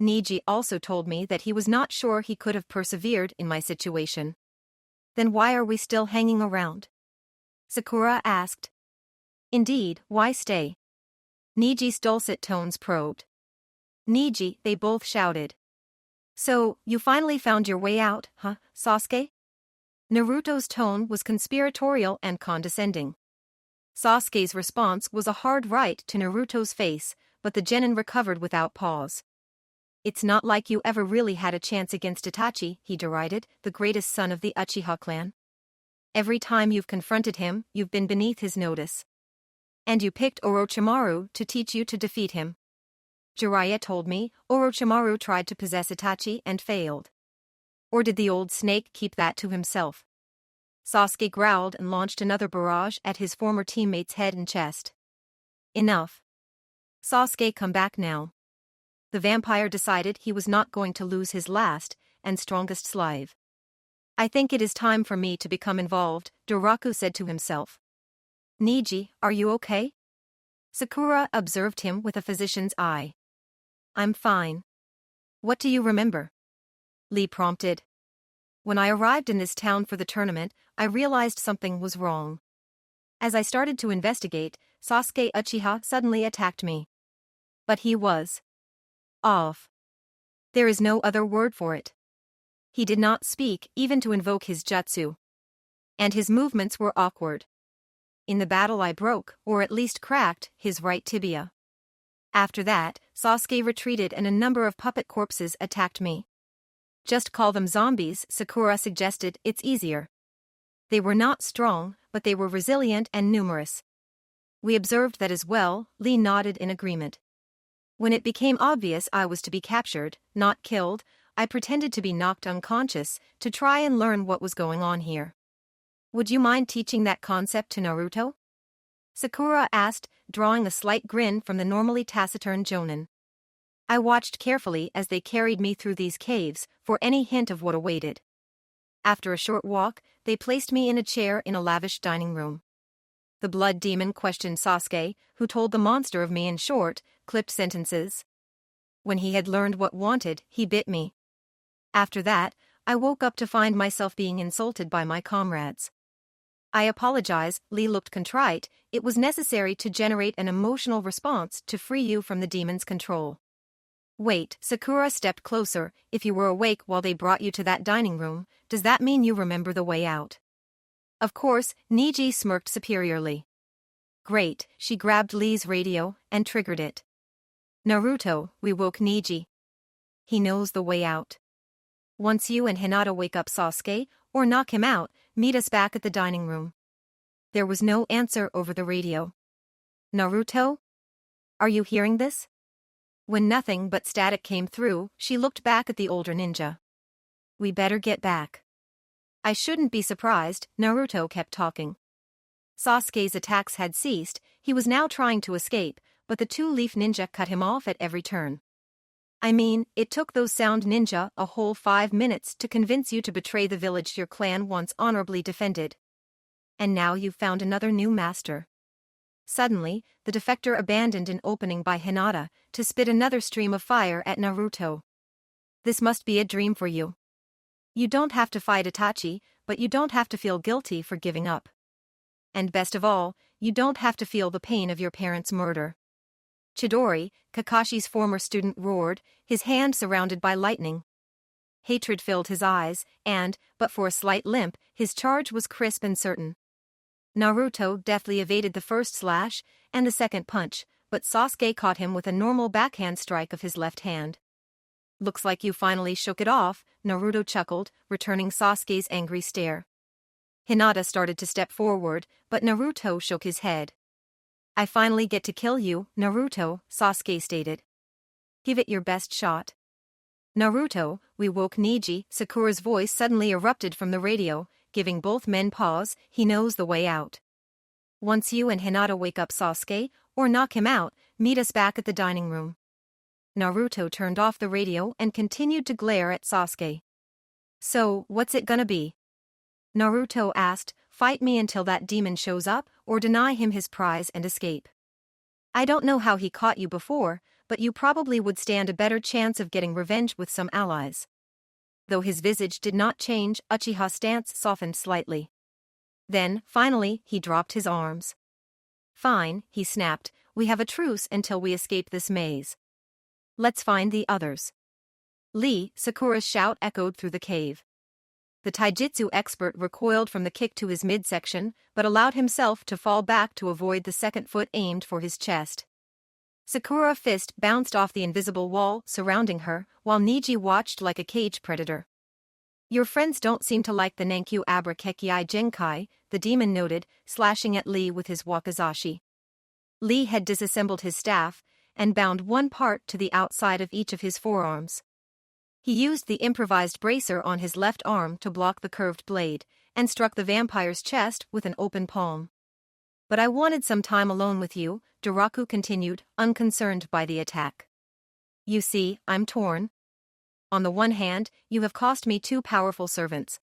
Speaker 1: Niji also told me that he was not sure he could have persevered in my situation. Then why are we still hanging around? Sakura asked. Indeed, why stay? Niji's dulcet tones probed. Niji, they both shouted. So, you finally found your way out, huh, Sasuke? Naruto's tone was conspiratorial and condescending. Sasuke's response was a hard right to Naruto's face, but the genin recovered without pause. It's not like you ever really had a chance against Itachi, he derided, the greatest son of the Uchiha clan. Every time you've confronted him, you've been beneath his notice. And you picked Orochimaru to teach you to defeat him. Jiraiya told me Orochimaru tried to possess Itachi and failed. Or did the old snake keep that to himself? Sasuke growled and launched another barrage at his former teammate's head and chest. Enough. Sasuke, come back now. The vampire decided he was not going to lose his last and strongest slave. I think it is time for me to become involved, Doraku said to himself. Niji, are you okay? Sakura observed him with a physician's eye. I'm fine. What do you remember? Lee prompted. When I arrived in this town for the tournament, I realized something was wrong. As I started to investigate, Sasuke Uchiha suddenly attacked me. But he was off. There is no other word for it. He did not speak even to invoke his jutsu. And his movements were awkward. In the battle I broke, or at least cracked, his right tibia. After that, Sasuke retreated and a number of puppet corpses attacked me. Just call them zombies, Sakura suggested, it's easier. They were not strong, but they were resilient and numerous. We observed that as well, Lee nodded in agreement. When it became obvious I was to be captured, not killed, I pretended to be knocked unconscious to try and learn what was going on here. Would you mind teaching that concept to Naruto? Sakura asked, drawing a slight grin from the normally taciturn Jonin. I watched carefully as they carried me through these caves for any hint of what awaited. After a short walk, they placed me in a chair in a lavish dining room. The blood demon questioned Sasuke, who told the monster of me in short, clipped sentences. When he had learned what wanted, he bit me. After that, I woke up to find myself being insulted by my comrades. I apologize, Lee looked contrite. It was necessary to generate an emotional response to free you from the demon's control. Wait, Sakura stepped closer. If you were awake while they brought you to that dining room, does that mean you remember the way out? Of course, Niji smirked superiorly. Great, she grabbed Lee's radio and triggered it. Naruto, we woke Niji. He knows the way out. Once you and Hinata wake up Sasuke, or knock him out, meet us back at the dining room. There was no answer over the radio. Naruto? Are you hearing this? When nothing but static came through, she looked back at the older ninja. We better get back. I shouldn't be surprised, Naruto kept talking. Sasuke's attacks had ceased, he was now trying to escape, but the two-leaf ninja cut him off at every turn. I mean, it took those sound ninja a whole 5 minutes to convince you to betray the village your clan once honorably defended. and now you've found another new master. Suddenly, the defector abandoned an opening by Hinata to spit another stream of fire at Naruto. This must be a dream for you. You don't have to fight Itachi, but you don't have to feel guilty for giving up. And best of all, you don't have to feel the pain of your parents' murder. Chidori, Kakashi's former student, roared, his hand surrounded by lightning. Hatred filled his eyes, and, but for a slight limp, his charge was crisp and certain. Naruto deftly evaded the first slash and the second punch, but Sasuke caught him with a normal backhand strike of his left hand. Looks like you finally shook it off, Naruto chuckled, returning Sasuke's angry stare. Hinata started to step forward, but Naruto shook his head. I finally get to kill you, Naruto, Sasuke stated. Give it your best shot. Naruto, we woke Neji, Sakura's voice suddenly erupted from the radio, giving both men pause, he knows the way out. Once you and Hinata wake up Sasuke, or knock him out, meet us back at the dining room. Naruto turned off the radio and continued to glare at Sasuke. So, what's it gonna be? Naruto asked, fight me until that demon shows up, or deny him his prize and escape. I don't know how he caught you before, but you probably would stand a better chance of getting revenge with some allies. Though his visage did not change, Uchiha's stance softened slightly. Then, finally, he dropped his arms. Fine, he snapped, we have a truce until we escape this maze. Let's find the others. Lee, Sakura's shout echoed through the cave. The taijutsu expert recoiled from the kick to his midsection, but allowed himself to fall back to avoid the second foot aimed for his chest. Sakura's fist bounced off the invisible wall surrounding her, while Neji watched like a cage predator. Your friends don't seem to like the Nankyu Abra Kekkei Genkai, the demon noted, slashing at Lee with his wakizashi. Lee had disassembled his staff, and bound one part to the outside of each of his forearms. He used the improvised bracer on his left arm to block the curved blade, and struck the vampire's chest with an open palm. But I wanted some time alone with you, Daraku continued, unconcerned by the attack. You see, I'm torn. On the one hand, you have cost me 2 powerful servants.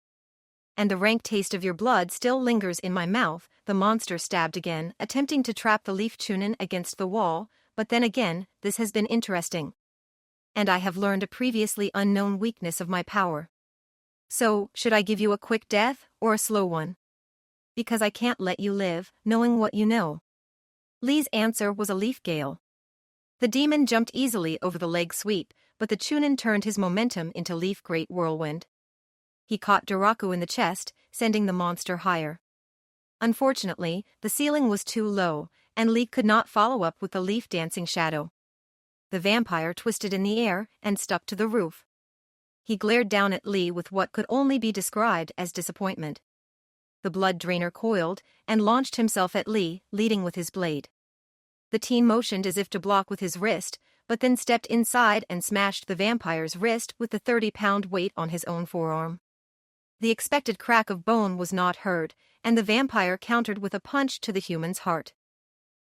Speaker 1: And the rank taste of your blood still lingers in my mouth, the monster stabbed again, attempting to trap the leaf chunin against the wall, but then again, this has been interesting. And I have learned a previously unknown weakness of my power. So, should I give you a quick death, or a slow one? Because I can't let you live, knowing what you know. Lee's answer was a leaf gale. The demon jumped easily over the leg sweep, but the chunin turned his momentum into leaf great whirlwind. He caught Daraku in the chest, sending the monster higher. Unfortunately, the ceiling was too low, and Lee could not follow up with the leaf dancing shadow. The vampire twisted in the air and stuck to the roof. He glared down at Lee with what could only be described as disappointment. The blood drainer coiled and launched himself at Lee, leading with his blade. The teen motioned as if to block with his wrist, but then stepped inside and smashed the vampire's wrist with the 30-pound weight on his own forearm. The expected crack of bone was not heard, and the vampire countered with a punch to the human's heart.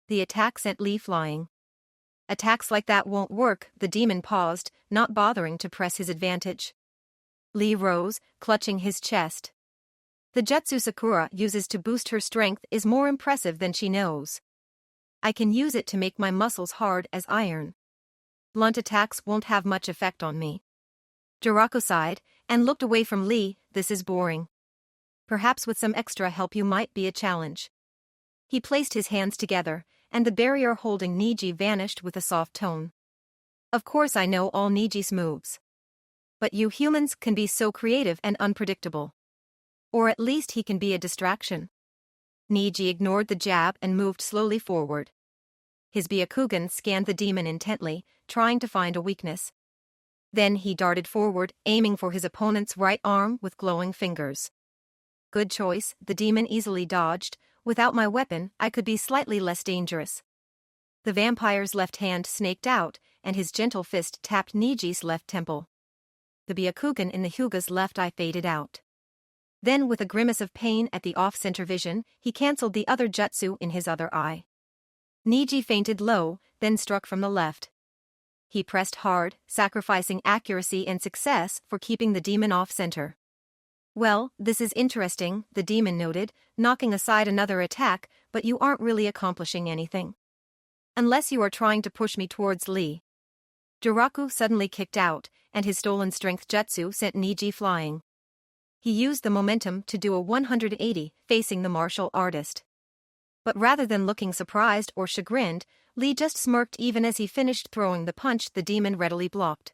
Speaker 1: The attack sent Lee flying. Attacks like that won't work, the demon paused, not bothering to press his advantage. Lee rose, clutching his chest. The jutsu Sakura uses to boost her strength is more impressive than she knows. I can use it to make my muscles hard as iron. Blunt attacks won't have much effect on me. Jiraku sighed, and looked away from Lee, this is boring. Perhaps with some extra help you might be a challenge. He placed his hands together, and the barrier holding Neji vanished with a soft tone. Of course I know all Neji's moves. But you humans can be so creative and unpredictable. Or at least he can be a distraction. Neji ignored the jab and moved slowly forward. His Byakugan scanned the demon intently, trying to find a weakness. Then he darted forward, aiming for his opponent's right arm with glowing fingers. Good choice, the demon easily dodged. Without my weapon, I could be slightly less dangerous. The vampire's left hand snaked out, and his gentle fist tapped Neji's left temple. The Byakugan in the Hyuga's left eye faded out. Then with a grimace of pain at the off-center vision, he cancelled the other jutsu in his other eye. Neji fainted low, then struck from the left. He pressed hard, sacrificing accuracy and success for keeping the demon off-center. Well, this is interesting, the demon noted, knocking aside another attack, but you aren't really accomplishing anything. Unless you are trying to push me towards Lee. Jiraku suddenly kicked out, and his stolen strength jutsu sent Niji flying. He used the momentum to do a 180, facing the martial artist. But rather than looking surprised or chagrined, Lee just smirked even as he finished throwing the punch the demon readily blocked.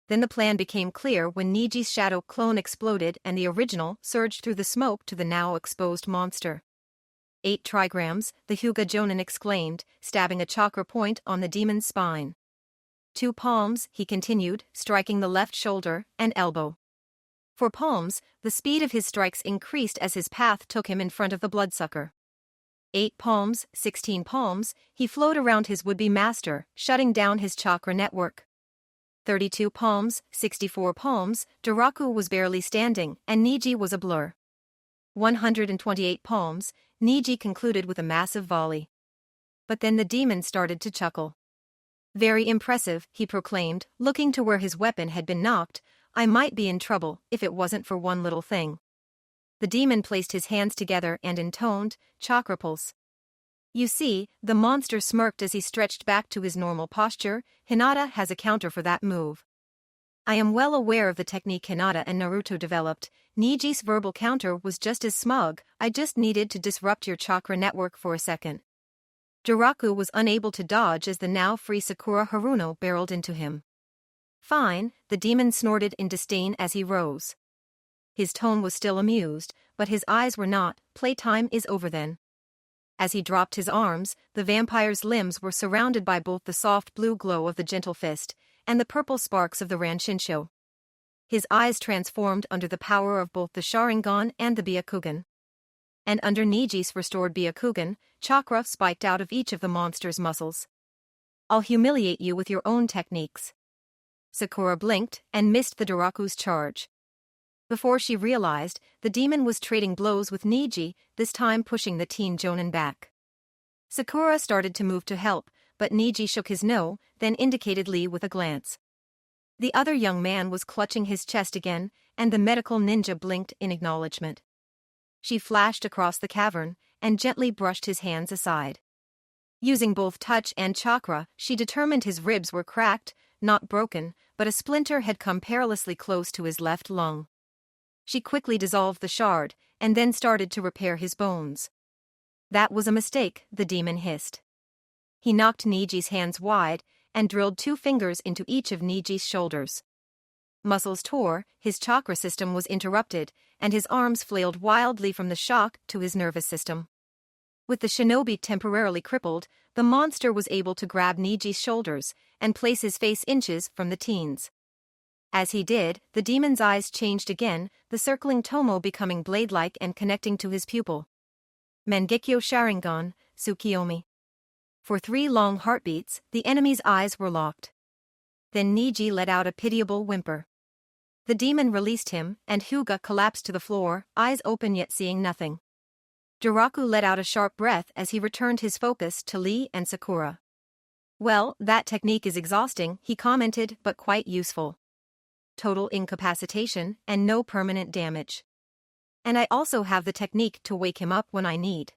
Speaker 1: Then the plan became clear when Niji's shadow clone exploded and the original surged through the smoke to the now exposed monster. 8 trigrams, the Hyuga Jonin exclaimed, stabbing a chakra point on the demon's spine. 2 palms, he continued, striking the left shoulder and elbow. 4 palms, the speed of his strikes increased as his path took him in front of the bloodsucker. 8 palms, 16 palms, he flowed around his would-be master, shutting down his chakra network. 32 palms, 64 palms, Jiraku was barely standing, and Niji was a blur. 128 palms, Niji concluded with a massive volley. But then the demon started to chuckle. Very impressive, he proclaimed, looking to where his weapon had been knocked. I might be in trouble if it wasn't for one little thing. The demon placed his hands together and intoned, chakra pulse. You see, the monster smirked as he stretched back to his normal posture. Hinata has a counter for that move. I am well aware of the technique Hinata and Naruto developed. Niji's verbal counter was just as smug. I just needed to disrupt your chakra network for a second. Jiraku was unable to dodge as the now free Sakura Haruno barreled into him. Fine, the demon snorted in disdain as he rose. His tone was still amused, but his eyes were not. Playtime is over then. As he dropped his arms, the vampire's limbs were surrounded by both the soft blue glow of the gentle fist and the purple sparks of the Ranshinsho. His eyes transformed under the power of both the Sharingan and the Byakugan. And under Niji's restored Byakugan, chakra spiked out of each of the monster's muscles. I'll humiliate you with your own techniques. Sakura blinked and missed the Jiraku's charge. Before she realized, the demon was trading blows with Niji, this time pushing the teen jonin back. Sakura started to move to help, but Niji shook his no, then indicated Lee with a glance. The other young man was clutching his chest again, and the medical ninja blinked in acknowledgement. She flashed across the cavern and gently brushed his hands aside. Using both touch and chakra, she determined his ribs were cracked, not broken, but a splinter had come perilously close to his left lung. She quickly dissolved the shard, and then started to repair his bones. That was a mistake, the demon hissed. He knocked Niji's hands wide, and drilled 2 fingers into each of Niji's shoulders. Muscles tore, his chakra system was interrupted, and his arms flailed wildly from the shock to his nervous system. With the shinobi temporarily crippled, the monster was able to grab Niji's shoulders and place his face inches from the teen's. As he did, the demon's eyes changed again, the circling tomo becoming blade-like and connecting to his pupil. Mangekyo Sharingan, Tsukiyomi. For 3 long heartbeats, the enemy's eyes were locked. Then Niji let out a pitiable whimper. The demon released him, and Hyuga collapsed to the floor, eyes open yet seeing nothing. Jiraku let out a sharp breath as he returned his focus to Lee and Sakura. Well, that technique is exhausting, he commented, but quite useful. Total incapacitation and no permanent damage. And I also have the technique to wake him up when I need.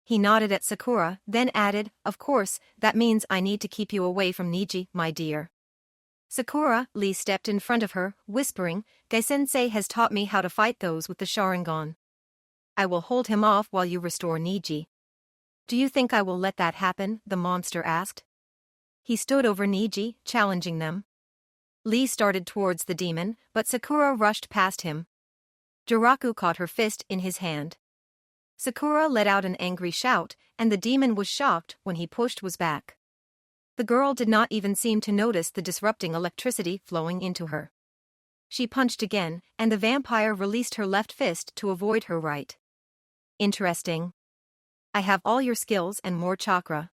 Speaker 1: He nodded at Sakura, then added, of course, that means I need to keep you away from Niji, my dear. Sakura, Lee stepped in front of her, whispering, Gai-sensei has taught me how to fight those with the Sharingan. I will hold him off while you restore Niji. Do you think I will let that happen? The monster asked. He stood over Niji, challenging them. Lee started towards the demon, but Sakura rushed past him. Jiraku caught her fist in his hand. Sakura let out an angry shout, and the demon was shocked when he pushed was back. The girl did not even seem to notice the disrupting electricity flowing into her. She punched again, and the vampire released her left fist to avoid her right. Interesting. I have all your skills and more chakra.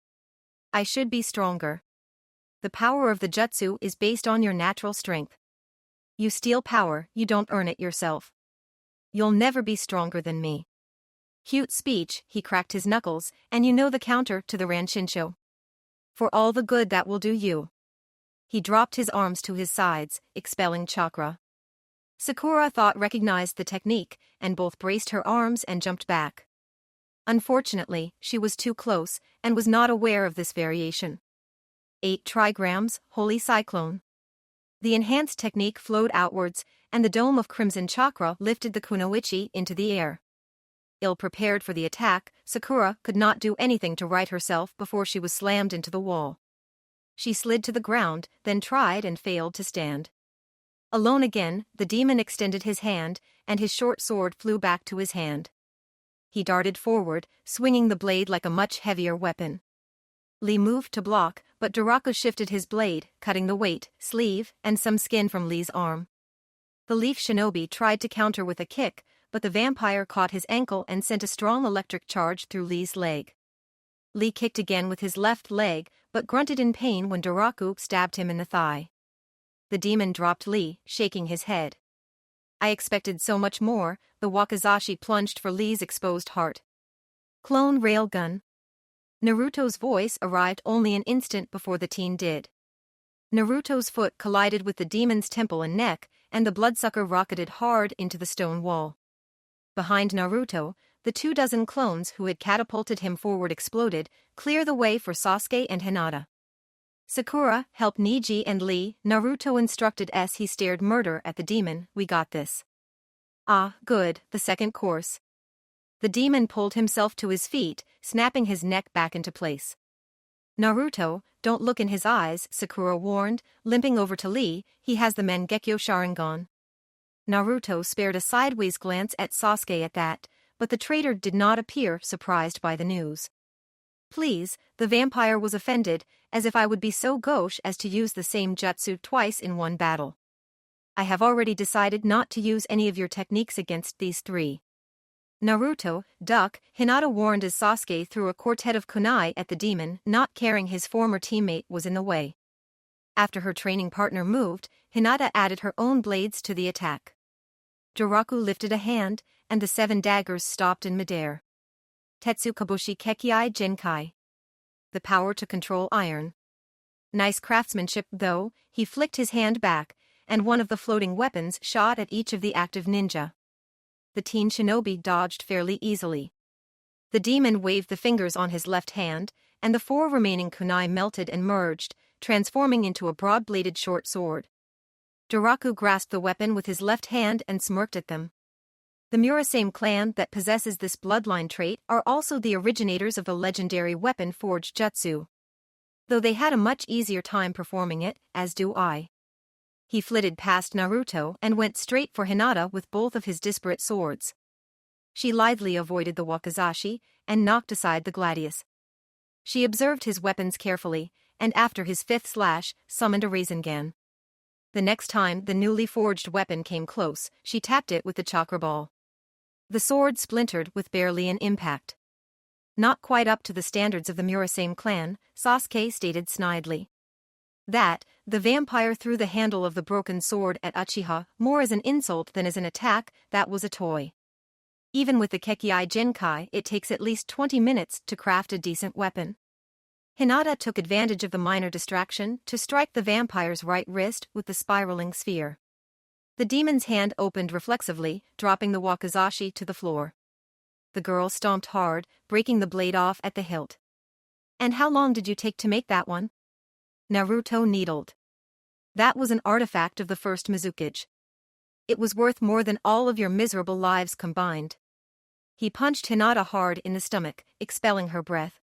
Speaker 1: I should be stronger. The power of the jutsu is based on your natural strength. You steal power, you don't earn it yourself. You'll never be stronger than me. Cute speech, he cracked his knuckles, and you know the counter to the Ranshinsho. For all the good that will do you. He dropped his arms to his sides, expelling chakra. Sakura thought recognized the technique, and both braced her arms and jumped back. Unfortunately, she was too close, and was not aware of this variation. 8 trigrams, Holy Cyclone. The enhanced technique flowed outwards, and the dome of crimson chakra lifted the kunoichi into the air. Ill-prepared for the attack, Sakura could not do anything to right herself before she was slammed into the wall. She slid to the ground, then tried and failed to stand. Alone again, the demon extended his hand, and his short sword flew back to his hand. He darted forward, swinging the blade like a much heavier weapon. Lee moved to block, but Daraku shifted his blade, cutting the weight, sleeve, and some skin from Lee's arm. The leaf shinobi tried to counter with a kick, but the vampire caught his ankle and sent a strong electric charge through Lee's leg. Lee kicked again with his left leg, but grunted in pain when Daraku stabbed him in the thigh. The demon dropped Lee, shaking his head. I expected so much more. The wakizashi plunged for Lee's exposed heart. Clone railgun. Naruto's voice arrived only an instant before the teen did. Naruto's foot collided with the demon's temple and neck, and the bloodsucker rocketed hard into the stone wall. Behind Naruto, the 24 clones who had catapulted him forward exploded, clear the way for Sasuke and Hinata. Sakura helped Neji and Lee. Naruto instructed as he stared murder at the demon. We got this. Ah, good, the second course. The demon pulled himself to his feet, snapping his neck back into place. Naruto, don't look in his eyes, Sakura warned, limping over to Lee. He has the Mangekyo Sharingan. Naruto spared a sideways glance at Sasuke at that, but the traitor did not appear surprised by the news. Please, the vampire was offended, as if I would be so gauche as to use the same jutsu twice in one battle. I have already decided not to use any of your techniques against these 3. Naruto, duck, Hinata warned as Sasuke threw a quartet of kunai at the demon, not caring his former teammate was in the way. After her training partner moved, Hinata added her own blades to the attack. Daraku lifted a hand, and the 7 daggers stopped in midair. Tetsu Kabushi Kekiai Genkai. The power to control iron. Nice craftsmanship though. He flicked his hand back, and one of the floating weapons shot at each of the active ninja. The teen shinobi dodged fairly easily. The demon waved the fingers on his left hand, and the 4 remaining kunai melted and merged, transforming into a broad-bladed short sword. Daraku grasped the weapon with his left hand and smirked at them. The Murasame clan that possesses this bloodline trait are also the originators of the legendary weapon forged jutsu. Though they had a much easier time performing it, as do I. He flitted past Naruto and went straight for Hinata with both of his disparate swords. She lithely avoided the wakizashi and knocked aside the gladius. She observed his weapons carefully, and after his 5th slash, summoned a Rasengan. The next time the newly forged weapon came close, she tapped it with the chakra ball. The sword splintered with barely an impact. Not quite up to the standards of the Murasame clan, Sasuke stated snidely. That, the vampire threw the handle of the broken sword at Uchiha more as an insult than as an attack. That was a toy. Even with the Kekiai Genkai, it takes at least 20 minutes to craft a decent weapon. Hinata took advantage of the minor distraction to strike the vampire's right wrist with the spiraling sphere. The demon's hand opened reflexively, dropping the wakizashi to the floor. The girl stomped hard, breaking the blade off at the hilt. And how long did you take to make that one? Naruto needled. That was an artifact of the first Mizukage. It was worth more than all of your miserable lives combined. He punched Hinata hard in the stomach, expelling her breath.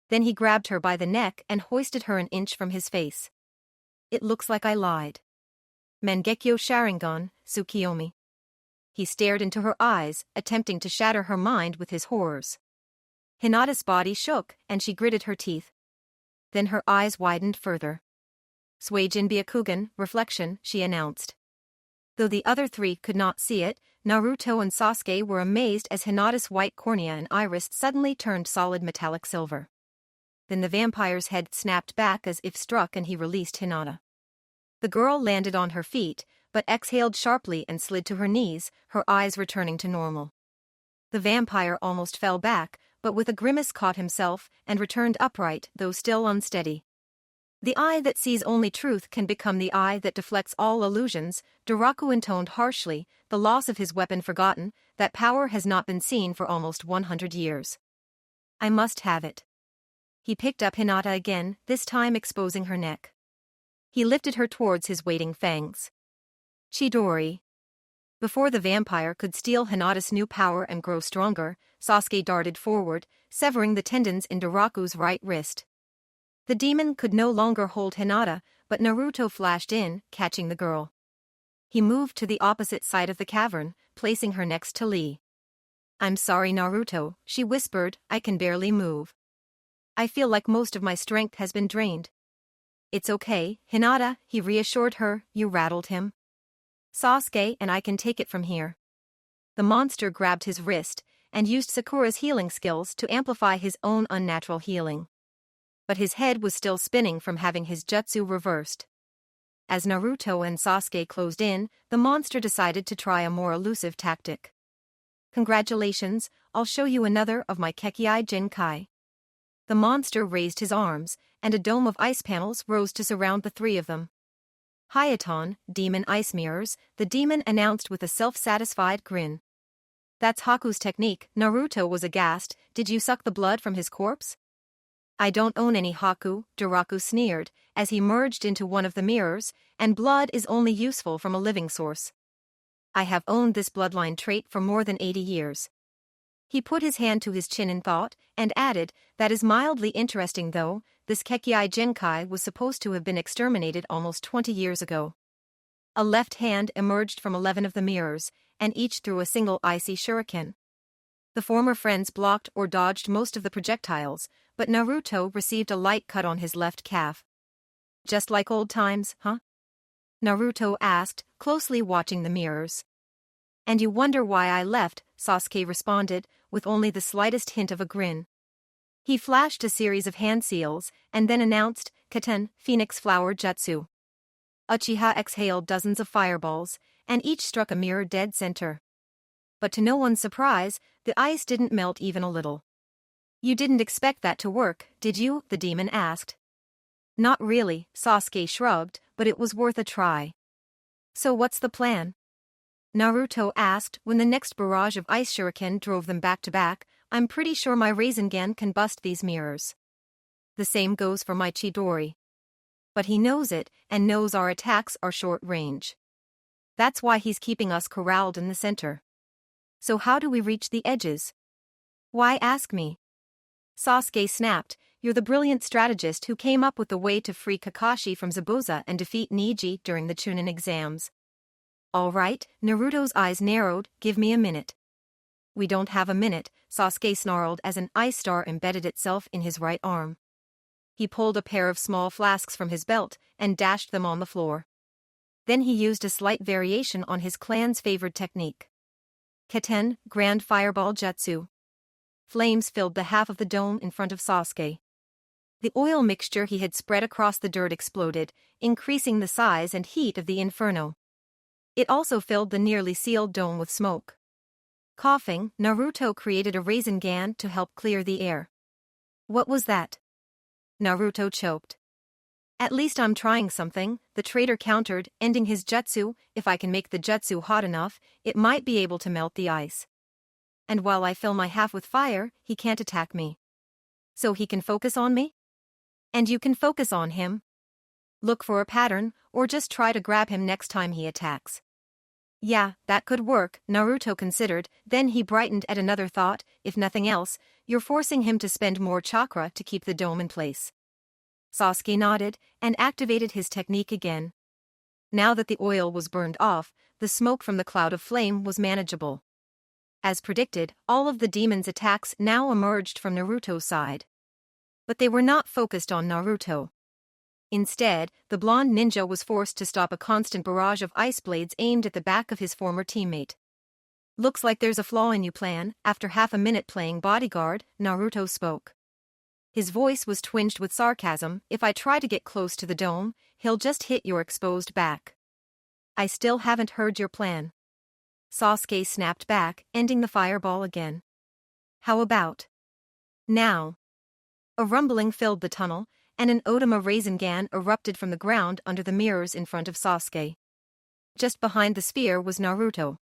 Speaker 1: Then he grabbed her by the neck and hoisted her an inch from his face. It looks like I lied. Mangekyo Sharingan, Tsukiyomi. He stared into her eyes, attempting to shatter her mind with his horrors. Hinata's body shook, and she gritted her teeth. Then her eyes widened further. Suijin Byakugan, reflection, she announced. Though the other 3 could not see it, Naruto and Sasuke were amazed as Hinata's white cornea and iris suddenly turned solid metallic silver. Then the vampire's head snapped back as if struck and he released Hinata. The girl landed on her feet, but exhaled sharply and slid to her knees, her eyes returning to normal. The vampire almost fell back, but with a grimace caught himself and returned upright, though still unsteady. The eye that sees only truth can become the eye that deflects all illusions, Daraku intoned harshly, the loss of his weapon forgotten, that power has not been seen for almost 100 years. I must have it. He picked up Hinata again, this time exposing her neck. He lifted her towards his waiting fangs. Chidori. Before the vampire could steal Hinata's new power and grow stronger, Sasuke darted forward, severing the tendons in Daraku's right wrist. The demon could no longer hold Hinata, but Naruto flashed in, catching the girl. He moved to the opposite side of the cavern, placing her next to Lee. I'm sorry, Naruto, she whispered, I can barely move. I feel like most of my strength has been drained. It's okay, Hinata, he reassured her, you rattled him. Sasuke and I can take it from here. The monster grabbed his wrist, and used Sakura's healing skills to amplify his own unnatural healing. But his head was still spinning from having his jutsu reversed. As Naruto and Sasuke closed in, the monster decided to try a more elusive tactic. Congratulations, I'll show you another of my Kekkei Jinkai. The monster raised his arms, and a dome of ice panels rose to surround the three of them. Hayaton, demon ice mirrors, the demon announced with a self-satisfied grin. That's Haku's technique, Naruto was aghast, did you suck the blood from his corpse? I don't own any Haku, Daraku sneered, as he merged into one of the mirrors, and blood is only useful from a living source. I have owned this bloodline trait for more than 80 years. He put his hand to his chin in thought, and added, that is mildly interesting though, this Kekkei Jinkai was supposed to have been exterminated almost 20 years ago. A left hand emerged from 11 of the mirrors, and each threw a single icy shuriken. The former friends blocked or dodged most of the projectiles, but Naruto received a light cut on his left calf. Just like old times, huh? Naruto asked, closely watching the mirrors. And you wonder why I left, Sasuke responded, with only the slightest hint of a grin. He flashed a series of hand seals, and then announced, Katen, Phoenix Flower Jutsu. Uchiha exhaled dozens of fireballs, and each struck a mirror dead center. But to no one's surprise, the ice didn't melt even a little. You didn't expect that to work, did you? The demon asked. Not really, Sasuke shrugged, but it was worth a try. So what's the plan? Naruto asked when the next barrage of ice shuriken drove them back to back. I'm pretty sure my Rasengan can bust these mirrors. The same goes for my Chidori. But he knows it, and knows our attacks are short range. That's why he's keeping us corralled in the center. So how do we reach the edges? Why ask me? Sasuke snapped, you're the brilliant strategist who came up with the way to free Kakashi from Zabuza and defeat Neji during the Chunin exams. All right, Naruto's eyes narrowed, give me a minute. We don't have a minute, Sasuke snarled as an ice star embedded itself in his right arm. He pulled a pair of small flasks from his belt and dashed them on the floor. Then he used a slight variation on his clan's favored technique. Katen, Grand Fireball Jutsu. Flames filled the half of the dome in front of Sasuke. The oil mixture he had spread across the dirt exploded, increasing the size and heat of the inferno. It also filled the nearly sealed dome with smoke. Coughing, Naruto created a Rasengan to help clear the air. What was that? Naruto choked. At least I'm trying something, the traitor countered, ending his jutsu. If I can make the jutsu hot enough, it might be able to melt the ice. And while I fill my half with fire, he can't attack me. So he can focus on me? And you can focus on him. Look for a pattern, or just try to grab him next time he attacks. Yeah, that could work, Naruto considered, then he brightened at another thought, if nothing else, you're forcing him to spend more chakra to keep the dome in place. Sasuke nodded, and activated his technique again. Now that the oil was burned off, the smoke from the cloud of flame was manageable. As predicted, all of the demon's attacks now emerged from Naruto's side. But they were not focused on Naruto. Instead, the blonde ninja was forced to stop a constant barrage of ice blades aimed at the back of his former teammate. Looks like there's a flaw in your plan. After half a minute playing bodyguard, Naruto spoke. His voice was twinged with sarcasm, if I try to get close to the dome, he'll just hit your exposed back. I still haven't heard your plan. Sasuke snapped back, ending the fireball again. How about now? A rumbling filled the tunnel, and an Odama Rasengan erupted from the ground under the mirrors in front of Sasuke. Just behind the spear was Naruto.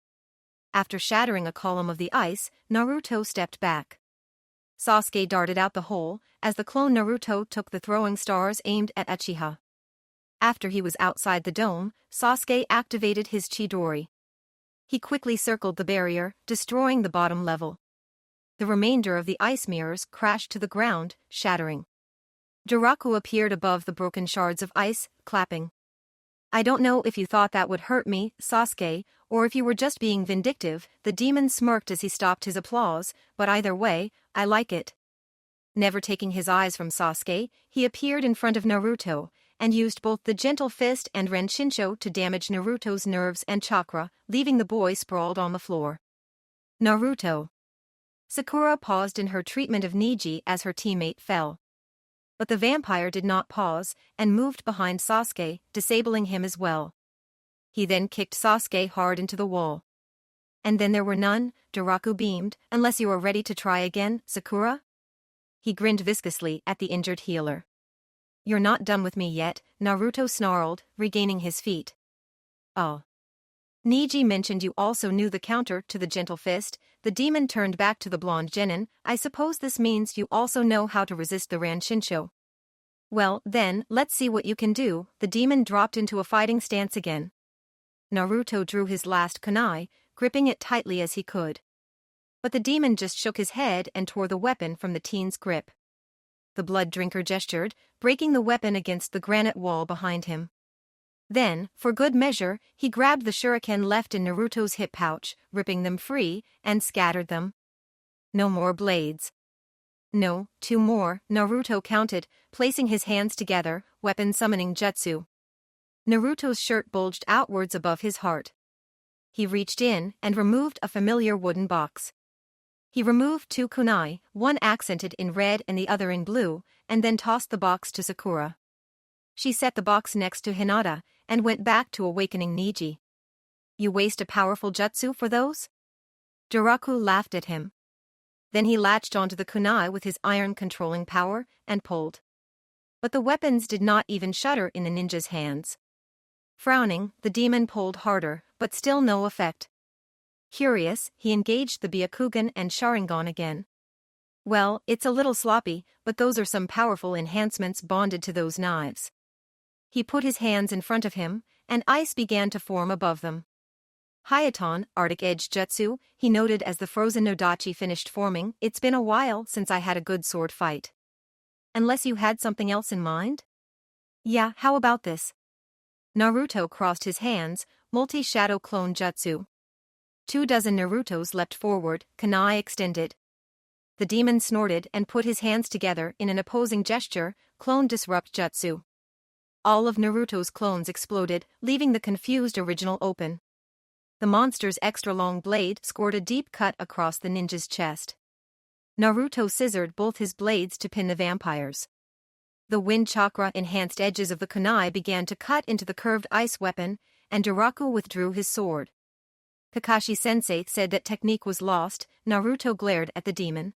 Speaker 1: After shattering a column of the ice, Naruto stepped back. Sasuke darted out the hole, as the clone Naruto took the throwing stars aimed at Uchiha. After he was outside the dome, Sasuke activated his Chidori. He quickly circled the barrier, destroying the bottom level. The remainder of the ice mirrors crashed to the ground, shattering. Jiraku appeared above the broken shards of ice, clapping. "I don't know if you thought that would hurt me, Sasuke, or if you were just being vindictive," the demon smirked as he stopped his applause, "but either way, I like it." Never taking his eyes from Sasuke, he appeared in front of Naruto, and used both the gentle fist and Renshinsho to damage Naruto's nerves and chakra, leaving the boy sprawled on the floor. Naruto. Sakura paused in her treatment of Neji as her teammate fell. But the vampire did not pause, and moved behind Sasuke, disabling him as well. He then kicked Sasuke hard into the wall. "And then there were none," Jiraku beamed, "unless you are ready to try again, Sakura?" He grinned viscously at the injured healer. "You're not done with me yet," Naruto snarled, regaining his feet. "Oh. Neji mentioned you also knew the counter to the gentle fist." The demon turned back to the blonde genin. "I suppose this means you also know how to resist the Ranshinsho." "Well, then, let's see what you can do." The demon dropped into a fighting stance again. Naruto drew his last kunai, gripping it tightly as he could. But the demon just shook his head and tore the weapon from the teen's grip. The blood drinker gestured, breaking the weapon against the granite wall behind him. Then, for good measure, he grabbed the shuriken left in Naruto's hip pouch, ripping them free, and scattered them. "No more blades." "No, 2 more, Naruto counted, placing his hands together, weapon summoning jutsu. Naruto's shirt bulged outwards above his heart. He reached in and removed a familiar wooden box. He removed 2 kunai, one accented in red and the other in blue, and then tossed the box to Sakura. She set the box next to Hinata, and went back to awakening Neji. "You waste a powerful jutsu for those?" Jiraku laughed at him. Then he latched onto the kunai with his iron controlling power, and pulled. But the weapons did not even shudder in the ninja's hands. Frowning, the demon pulled harder, but still no effect. Curious, he engaged the Byakugan and Sharingan again. "Well, it's a little sloppy, but those are some powerful enhancements bonded to those knives." He put his hands in front of him, and ice began to form above them. "Hayaton, Arctic Edge Jutsu," he noted as the frozen Nodachi finished forming. "It's been a while since I had a good sword fight." "Unless you had something else in mind?" "Yeah, how about this?" Naruto crossed his hands, multi-shadow clone jutsu. 24 Narutos leapt forward, kunai extended. The demon snorted and put his hands together in an opposing gesture, clone disrupt jutsu. All of Naruto's clones exploded, leaving the confused original open. The monster's extra-long blade scored a deep cut across the ninja's chest. Naruto scissored both his blades to pin the vampires. The wind chakra-enhanced edges of the kunai began to cut into the curved ice weapon, and Jiraku withdrew his sword. Kakashi-sensei said that technique was lost. Naruto glared at the demon.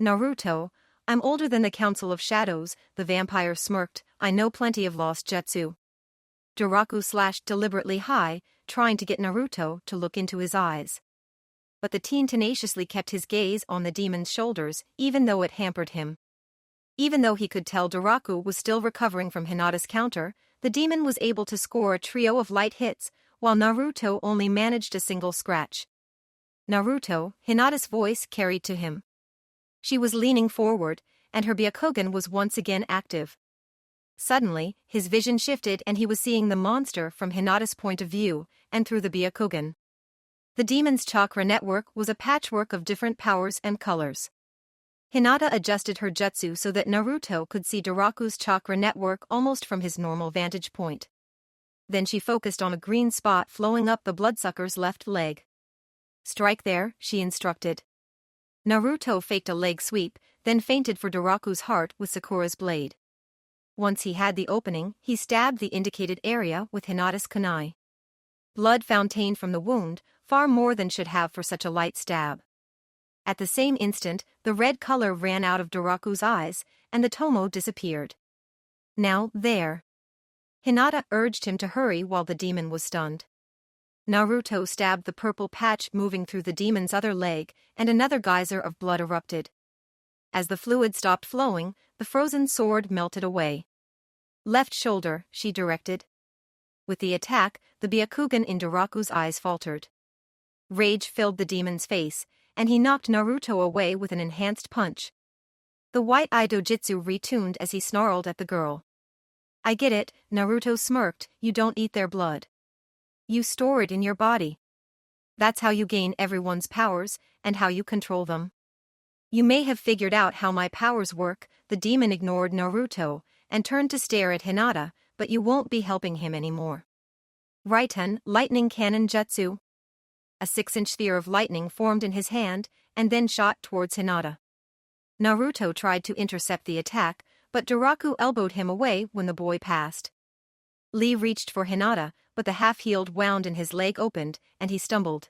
Speaker 1: "Naruto, I'm older than the Council of Shadows," the vampire smirked. "I know plenty of lost jutsu." Jiraku slashed deliberately high, trying to get Naruto to look into his eyes. But the teen tenaciously kept his gaze on the demon's shoulders, even though it hampered him. Even though he could tell Jiraku was still recovering from Hinata's counter, the demon was able to score a trio of light hits, while Naruto only managed a single scratch. "Naruto," Hinata's voice carried to him. She was leaning forward, and her Byakugan was once again active. Suddenly, his vision shifted and he was seeing the monster from Hinata's point of view, and through the Byakugan. The demon's chakra network was a patchwork of different powers and colors. Hinata adjusted her jutsu so that Naruto could see Jiraku's chakra network almost from his normal vantage point. Then she focused on a green spot flowing up the bloodsucker's left leg. "Strike there," she instructed. Naruto faked a leg sweep, then feinted for Jiraku's heart with Sakura's blade. Once he had the opening, he stabbed the indicated area with Hinata's kunai. Blood fountained from the wound, far more than should have for such a light stab. At the same instant, the red color ran out of Jiraku's eyes, and the tomo disappeared. Now, there. Hinata urged him to hurry while the demon was stunned. Naruto stabbed the purple patch moving through the demon's other leg, and another geyser of blood erupted. As the fluid stopped flowing, the frozen sword melted away. Left shoulder, she directed. With the attack, the Byakugan in Daraku's eyes faltered. Rage filled the demon's face, and he knocked Naruto away with an enhanced punch. The white-eye dojutsu retuned as he snarled at the girl. I get it, Naruto smirked, you don't eat their blood. You store it in your body. That's how you gain everyone's powers, and how you control them. You may have figured out how my powers work, the demon ignored Naruto, and turned to stare at Hinata, but you won't be helping him anymore. Raiten, lightning cannon jutsu. A 6-inch sphere of lightning formed in his hand, and then shot towards Hinata. Naruto tried to intercept the attack, but Daraku elbowed him away when the boy passed. Lee reached for Hinata, but the half-healed wound in his leg opened, and he stumbled.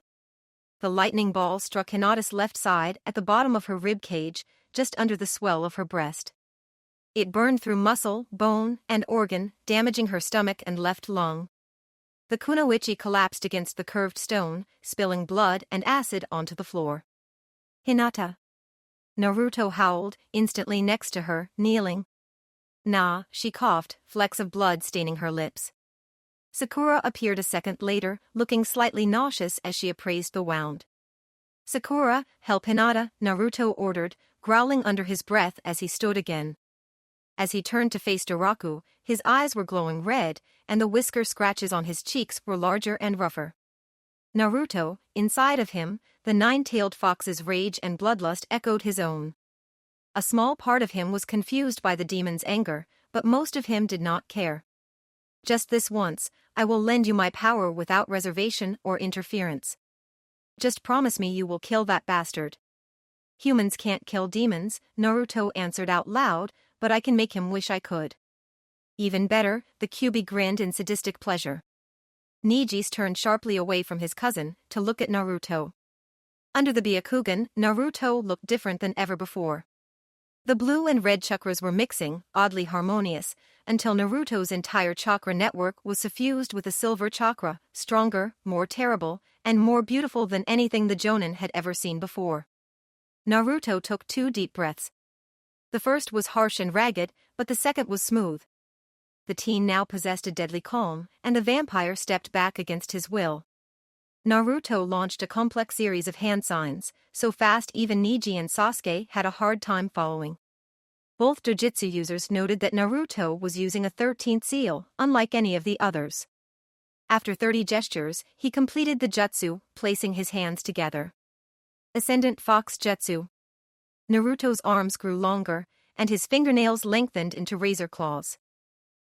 Speaker 1: The lightning ball struck Hinata's left side at the bottom of her rib cage, just under the swell of her breast. It burned through muscle, bone, and organ, damaging her stomach and left lung. The kunoichi collapsed against the curved stone, spilling blood and acid onto the floor. Hinata. Naruto howled, instantly next to her, kneeling. Nah, she coughed, flecks of blood staining her lips. Sakura appeared a second later, looking slightly nauseous as she appraised the wound. Sakura, help Hinata, Naruto ordered, growling under his breath as he stood again. As he turned to face Daraku, his eyes were glowing red, and the whisker scratches on his cheeks were larger and rougher. Naruto, inside of him, the nine-tailed fox's rage and bloodlust echoed his own. A small part of him was confused by the demon's anger, but most of him did not care. Just this once, I will lend you my power without reservation or interference. Just promise me you will kill that bastard. Humans can't kill demons, Naruto answered out loud, but I can make him wish I could. Even better, the Kyuubi grinned in sadistic pleasure. Nijis turned sharply away from his cousin to look at Naruto. Under the Byakugan, Naruto looked different than ever before. The blue and red chakras were mixing, oddly harmonious, until Naruto's entire chakra network was suffused with a silver chakra, stronger, more terrible, and more beautiful than anything the Jonin had ever seen before. Naruto took 2 deep breaths. The first was harsh and ragged, but the second was smooth. The teen now possessed a deadly calm, and the vampire stepped back against his will. Naruto launched a complex series of hand signs, so fast even Neji and Sasuke had a hard time following. Both dojutsu users noted that Naruto was using a 13th seal, unlike any of the others. After 30 gestures, he completed the jutsu, placing his hands together. Ascendant Fox Jutsu. Naruto's arms grew longer, and his fingernails lengthened into razor claws.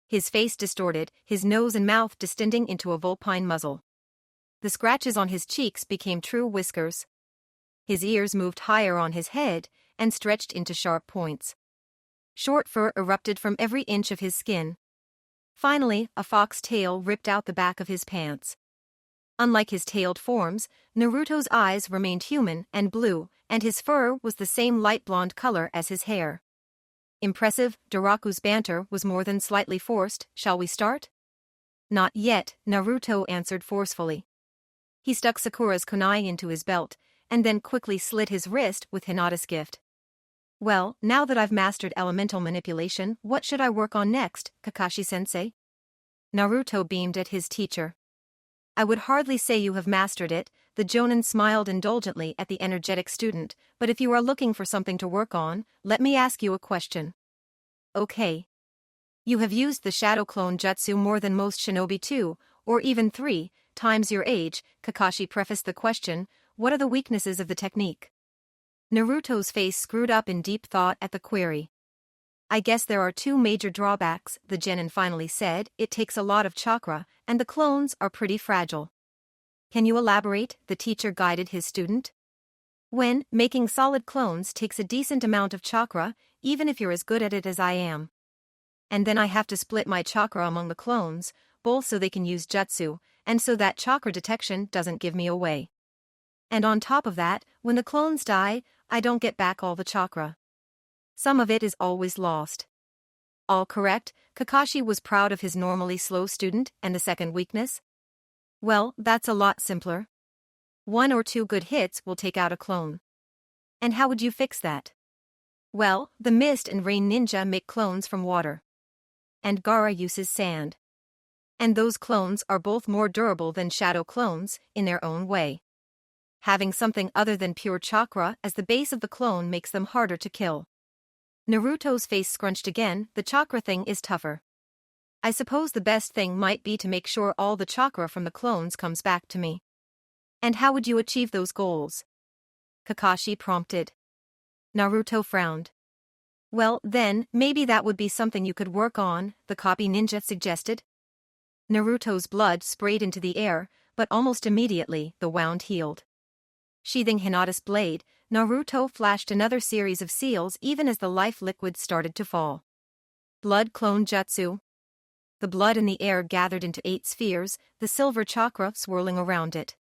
Speaker 1: His face distorted, his nose and mouth distending into a vulpine muzzle. The scratches on his cheeks became true whiskers. His ears moved higher on his head and stretched into sharp points. Short fur erupted from every inch of his skin. Finally, a fox tail ripped out the back of his pants. Unlike his tailed forms, Naruto's eyes remained human and blue, and his fur was the same light blonde color as his hair. Impressive, Daraku's banter was more than slightly forced. Shall we start? Not yet, Naruto answered forcefully. He stuck Sakura's kunai into his belt, and then quickly slit his wrist with Hinata's gift. Well, now that I've mastered elemental manipulation, what should I work on next, Kakashi-sensei? Naruto beamed at his teacher. I would hardly say you have mastered it, the Jonin smiled indulgently at the energetic student, but if you are looking for something to work on, let me ask you a question. Okay. You have used the Shadow Clone Jutsu more than most shinobi 2, or even 3, times your age, Kakashi prefaced the question. What are the weaknesses of the technique? Naruto's face screwed up in deep thought at the query. I guess there are 2 major drawbacks, the genin finally said. It takes a lot of chakra, and the clones are pretty fragile. Can you elaborate? The teacher guided his student. When making solid clones takes a decent amount of chakra, even if you're as good at it as I am. And then I have to split my chakra among the clones, both so they can use jutsu, and so that chakra detection doesn't give me away. And on top of that, when the clones die, I don't get back all the chakra. Some of it is always lost. All correct. Kakashi was proud of his normally slow student. And the second weakness? Well, that's a lot simpler. 1 or 2 good hits will take out a clone. And how would you fix that? Well, the Mist and Rain Ninja make clones from water. And Gaara uses sand. And those clones are both more durable than shadow clones, in their own way. Having something other than pure chakra as the base of the clone makes them harder to kill. Naruto's face scrunched again. The chakra thing is tougher. I suppose the best thing might be to make sure all the chakra from the clones comes back to me. And how would you achieve those goals? Kakashi prompted. Naruto frowned. Well, then, maybe that would be something you could work on, the copy ninja suggested. Naruto's blood sprayed into the air, but almost immediately, the wound healed. Sheathing Hinata's blade, Naruto flashed another series of seals even as the life liquid started to fall. Blood clone jutsu. The blood in the air gathered into 8 spheres, the silver chakra swirling around it.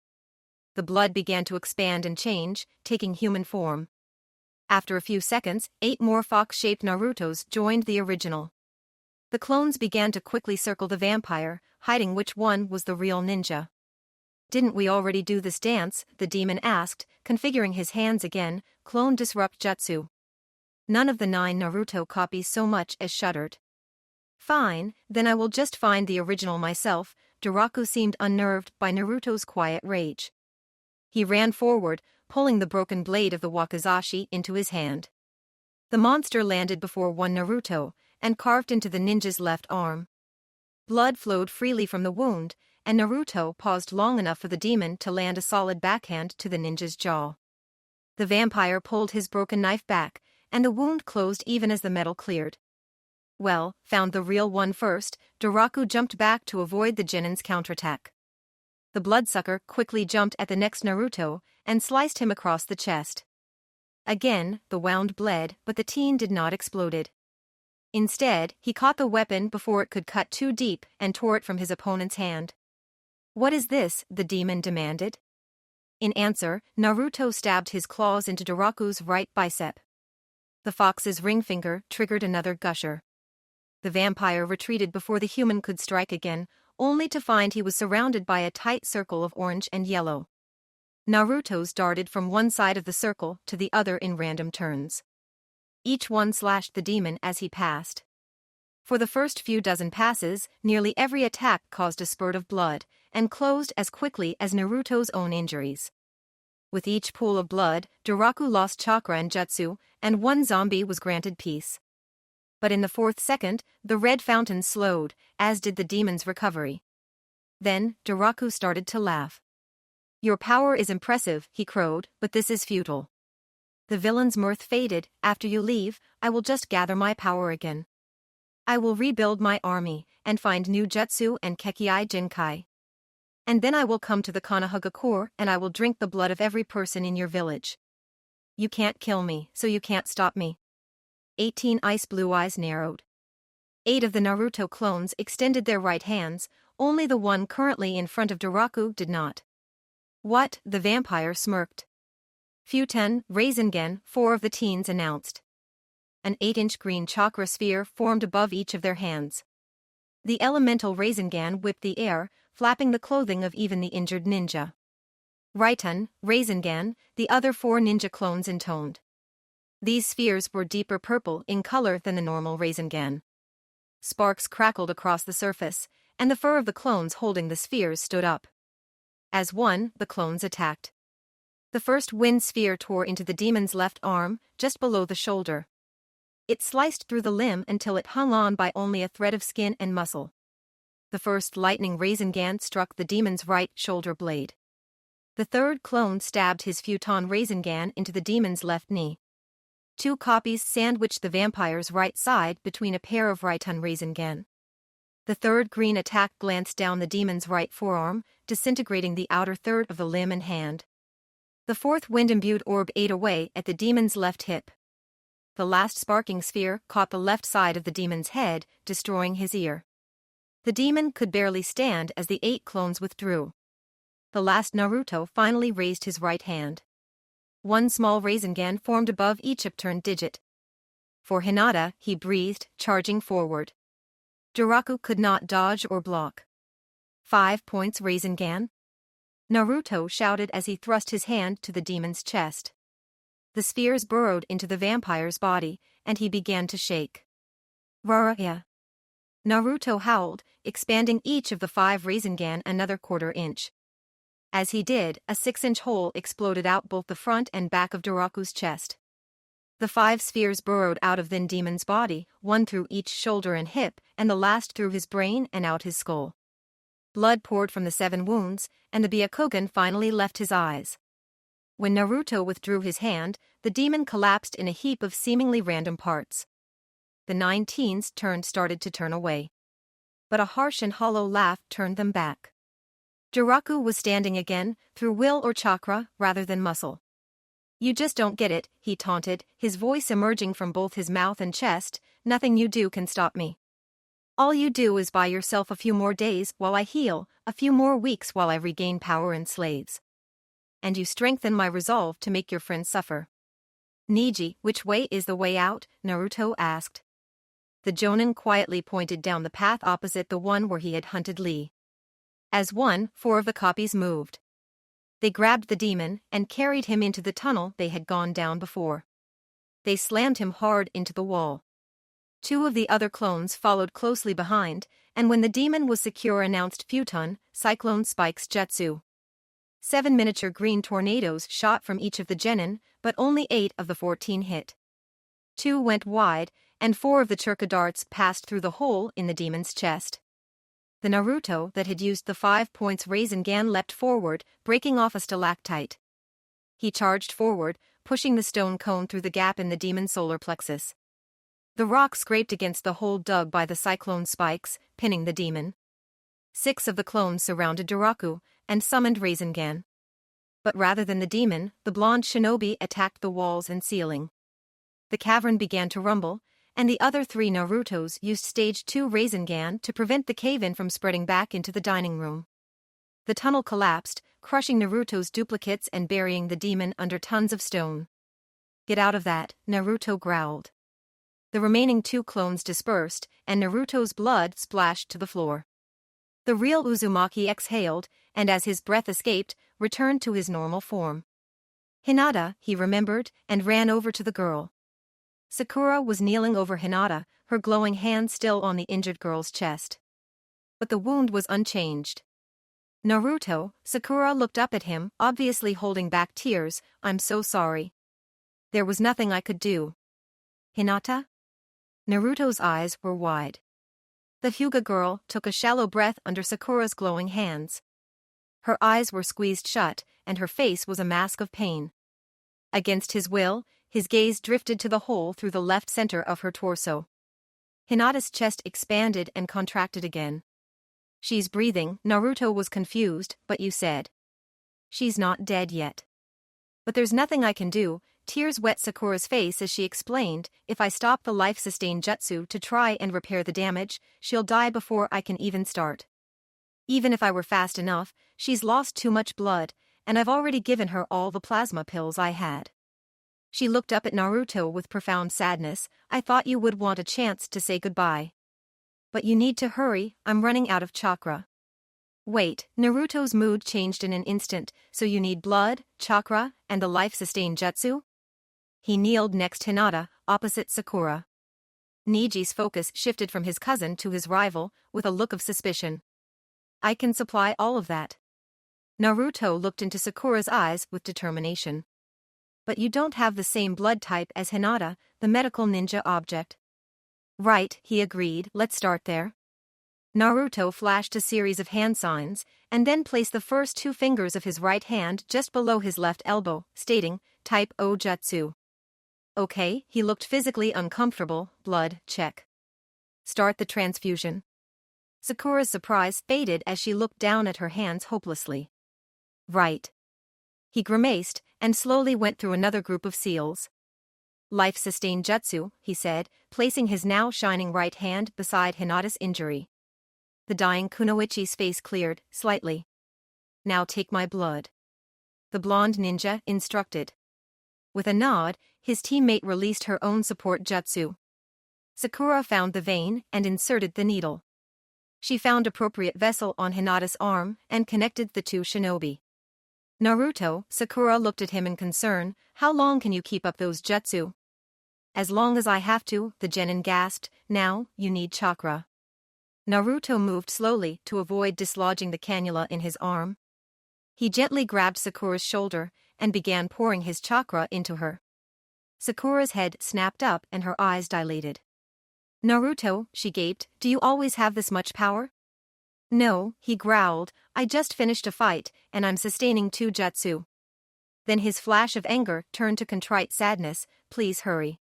Speaker 1: The blood began to expand and change, taking human form. After a few seconds, 8 more fox-shaped Narutos joined the original. The clones began to quickly circle the vampire, hiding which one was the real ninja. Didn't we already do this dance? The demon asked, configuring his hands again. Clone disrupt jutsu. None of the 9 Naruto copies so much as shuddered. Fine, then I will just find the original myself. Daraku seemed unnerved by Naruto's quiet rage. He ran forward, pulling the broken blade of the wakizashi into his hand. The monster landed before one Naruto, and carved into the ninja's left arm. Blood flowed freely from the wound, and Naruto paused long enough for the demon to land a solid backhand to the ninja's jaw. The vampire pulled his broken knife back, and the wound closed even as the metal cleared. Well, found the real one first. Daraku jumped back to avoid the genin's counterattack. The bloodsucker quickly jumped at the next Naruto and sliced him across the chest. Again, the wound bled, but the teen did not explode. Instead, he caught the weapon before it could cut too deep and tore it from his opponent's hand. What is this? The demon demanded. In answer, Naruto stabbed his claws into Daraku's right bicep. The fox's ring finger triggered another gusher. The vampire retreated before the human could strike again, only to find he was surrounded by a tight circle of orange and yellow. Naruto's darted from one side of the circle to the other in random turns. Each one slashed the demon as he passed. For the first few dozen passes, nearly every attack caused a spurt of blood, and closed as quickly as Naruto's own injuries. With each pool of blood, Daraku lost chakra and jutsu, and one zombie was granted peace. But in the 4th second, the red fountain slowed, as did the demon's recovery. Then, Daraku started to laugh. Your power is impressive, he crowed, but this is futile. The villain's mirth faded. After you leave, I will just gather my power again. I will rebuild my army, and find new jutsu and Kekkei Jinkai. And then I will come to the Konohagakure and I will drink the blood of every person in your village. You can't kill me, so you can't stop me. 18 ice blue eyes narrowed. 8 of the Naruto clones extended their right hands, only the one currently in front of Daraku did not. What? The vampire smirked. Futen, Rasengan, 4 of the teens announced. An 8-inch green chakra sphere formed above each of their hands. The elemental Rasengan whipped the air, flapping the clothing of even the injured ninja. Raiten, Rasengan, the other 4 ninja clones intoned. These spheres were deeper purple in color than the normal Rasengan. Sparks crackled across the surface, and the fur of the clones holding the spheres stood up. As one, the clones attacked. The first wind sphere tore into the demon's left arm, just below the shoulder. It sliced through the limb until it hung on by only a thread of skin and muscle. The first lightning Rasengan struck the demon's right shoulder blade. The third clone stabbed his Futon Rasengan into the demon's left knee. 2 copies sandwiched the vampire's right side between a pair of Raiten Rasengan. The third green attack glanced down the demon's right forearm, disintegrating the outer third of the limb and hand. The 4th wind-imbued orb ate away at the demon's left hip. The last sparking sphere caught the left side of the demon's head, destroying his ear. The demon could barely stand as the 8 clones withdrew. The last Naruto finally raised his right hand. One small Rasengan formed above each upturned digit. For Hinata, he breathed, charging forward. Jiraku could not dodge or block. 5 points Rasengan? Naruto shouted as he thrust his hand to the demon's chest. The spheres burrowed into the vampire's body, and he began to shake. Raraya! Naruto howled, expanding each of the 5 Rasengan another quarter inch. As he did, a 6-inch hole exploded out both the front and back of Jiraku's chest. The 5 spheres burrowed out of the demon's body, one through each shoulder and hip, and the last through his brain and out his skull. Blood poured from the 7 wounds, and the Byakugan finally left his eyes. When Naruto withdrew his hand, the demon collapsed in a heap of seemingly random parts. The 9 teens started to turn away. But a harsh and hollow laugh turned them back. Jiraku was standing again, through will or chakra, rather than muscle. You just don't get it, he taunted, his voice emerging from both his mouth and chest. Nothing you do can stop me. All you do is buy yourself a few more days while I heal, a few more weeks while I regain power and slaves. And you strengthen my resolve to make your friends suffer. Niji, which way is the way out? Naruto asked. The Jonin quietly pointed down the path opposite the one where he had hunted Lee. As one, 4 of the copies moved. They grabbed the demon and carried him into the tunnel they had gone down before. They slammed him hard into the wall. 2 of the other clones followed closely behind, and when the demon was secure announced Futon, Cyclone Spike's Jutsu. 7 miniature green tornadoes shot from each of the genin, but only 8 of the 14 hit. 2 went wide, and 4 of the Churka darts passed through the hole in the demon's chest. The Naruto that had used the 5 points Rasengan leapt forward, breaking off a stalactite. He charged forward, pushing the stone cone through the gap in the demon's solar plexus. The rock scraped against the hole dug by the cyclone spikes, pinning the demon. 6 of the clones surrounded Jiraku and summoned Rasengan. But rather than the demon, the blonde shinobi attacked the walls and ceiling. The cavern began to rumble, and the other 3 Narutos used stage 2 Rasengan to prevent the cave-in from spreading back into the dining room. The tunnel collapsed, crushing Naruto's duplicates and burying the demon under tons of stone. Get out of that, Naruto growled. The remaining 2 clones dispersed, and Naruto's blood splashed to the floor. The real Uzumaki exhaled, and as his breath escaped, returned to his normal form. Hinata, he remembered, and ran over to the girl. Sakura was kneeling over Hinata, her glowing hand still on the injured girl's chest. But the wound was unchanged. Naruto, Sakura looked up at him, obviously holding back tears. I'm so sorry. There was nothing I could do. Hinata? Naruto's eyes were wide. The Hyuga girl took a shallow breath under Sakura's glowing hands. Her eyes were squeezed shut, and her face was a mask of pain. Against his will, his gaze drifted to the hole through the left center of her torso. Hinata's chest expanded and contracted again. She's breathing, Naruto was confused, but you said. She's not dead yet. But there's nothing I can do. Tears wet Sakura's face as she explained, if I stop the life-sustain jutsu to try and repair the damage, she'll die before I can even start. Even if I were fast enough, she's lost too much blood, and I've already given her all the plasma pills I had. She looked up at Naruto with profound sadness. I thought you would want a chance to say goodbye. But you need to hurry, I'm running out of chakra. Wait, Naruto's mood changed in an instant, so you need blood, chakra, and the life-sustain jutsu? He kneeled next Hinata, opposite Sakura. Niji's focus shifted from his cousin to his rival, with a look of suspicion. I can supply all of that. Naruto looked into Sakura's eyes with determination. But you don't have the same blood type as Hinata, the medical ninja object. Right, he agreed, let's start there. Naruto flashed a series of hand signs, and then placed the first 2 fingers of his right hand just below his left elbow, stating, Type O Jutsu. Okay, he looked physically uncomfortable, blood, check. Start the transfusion. Sakura's surprise faded as she looked down at her hands hopelessly. Right. He grimaced, and slowly went through another group of seals. Life-sustain jutsu, he said, placing his now shining right hand beside Hinata's injury. The dying Kunoichi's face cleared, slightly. Now take my blood. The blonde ninja instructed. With a nod, his teammate released her own support jutsu. Sakura found the vein and inserted the needle. She found appropriate vessel on Hinata's arm and connected the two shinobi. Naruto, Sakura looked at him in concern. How long can you keep up those jutsu? As long as I have to, the genin gasped. Now, you need chakra. Naruto moved slowly to avoid dislodging the cannula in his arm. He gently grabbed Sakura's shoulder and began pouring his chakra into her. Sakura's head snapped up and her eyes dilated. Naruto, she gaped, do you always have this much power? No, he growled, I just finished a fight, and I'm sustaining 2 jutsu. Then his flash of anger turned to contrite sadness. Please hurry.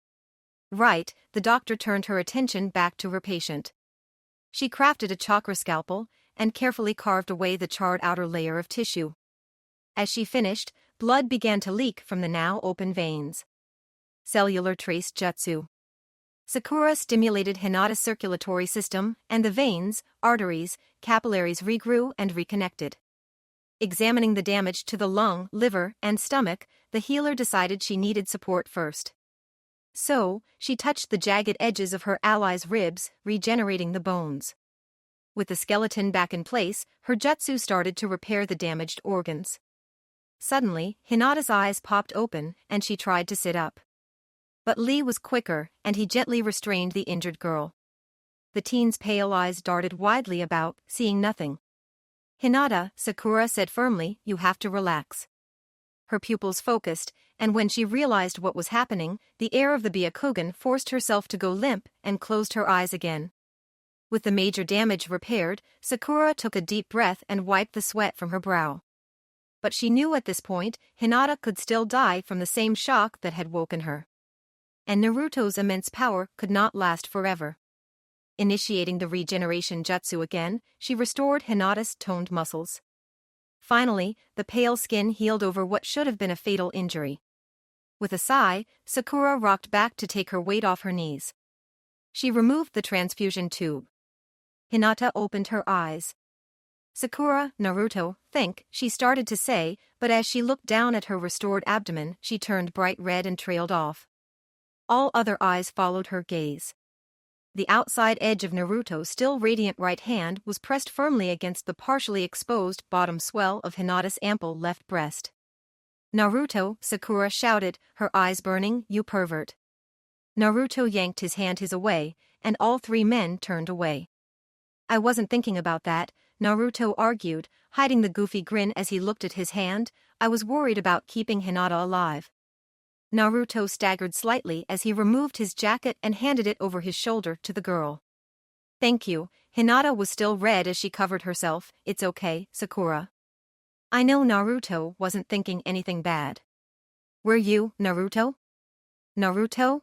Speaker 1: Right, the doctor turned her attention back to her patient. She crafted a chakra scalpel and carefully carved away the charred outer layer of tissue. As she finished, blood began to leak from the now open veins. Cellular trace jutsu. Sakura stimulated Hinata's circulatory system, and the veins, arteries, capillaries regrew and reconnected. Examining the damage to the lung, liver, and stomach, the healer decided she needed support first. So, she touched the jagged edges of her ally's ribs, regenerating the bones. With the skeleton back in place, her jutsu started to repair the damaged organs. Suddenly, Hinata's eyes popped open, and she tried to sit up. But Lee was quicker, and he gently restrained the injured girl. The teen's pale eyes darted widely about, seeing nothing. Hinata, Sakura said firmly, you have to relax. Her pupils focused, and when she realized what was happening, the heir of the Byakugan forced herself to go limp and closed her eyes again. With the major damage repaired, Sakura took a deep breath and wiped the sweat from her brow. But she knew at this point, Hinata could still die from the same shock that had woken her. And Naruto's immense power could not last forever. Initiating the regeneration jutsu again, she restored Hinata's toned muscles. Finally, the pale skin healed over what should have been a fatal injury. With a sigh, Sakura rocked back to take her weight off her knees. She removed the transfusion tube. Hinata opened her eyes. Sakura, Naruto, think, she started to say, but as she looked down at her restored abdomen, she turned bright red and trailed off. All other eyes followed her gaze. The outside edge of Naruto's still radiant right hand was pressed firmly against the partially exposed bottom swell of Hinata's ample left breast. Naruto, Sakura shouted, her eyes burning, you pervert. Naruto yanked his hand away, and all 3 men turned away. I wasn't thinking about that, Naruto argued, hiding the goofy grin as he looked at his hand. I was worried about keeping Hinata alive. Naruto staggered slightly as he removed his jacket and handed it over his shoulder to the girl. Thank you. Hinata was still red as she covered herself. It's okay, Sakura. I know Naruto wasn't thinking anything bad. Were you, Naruto? Naruto?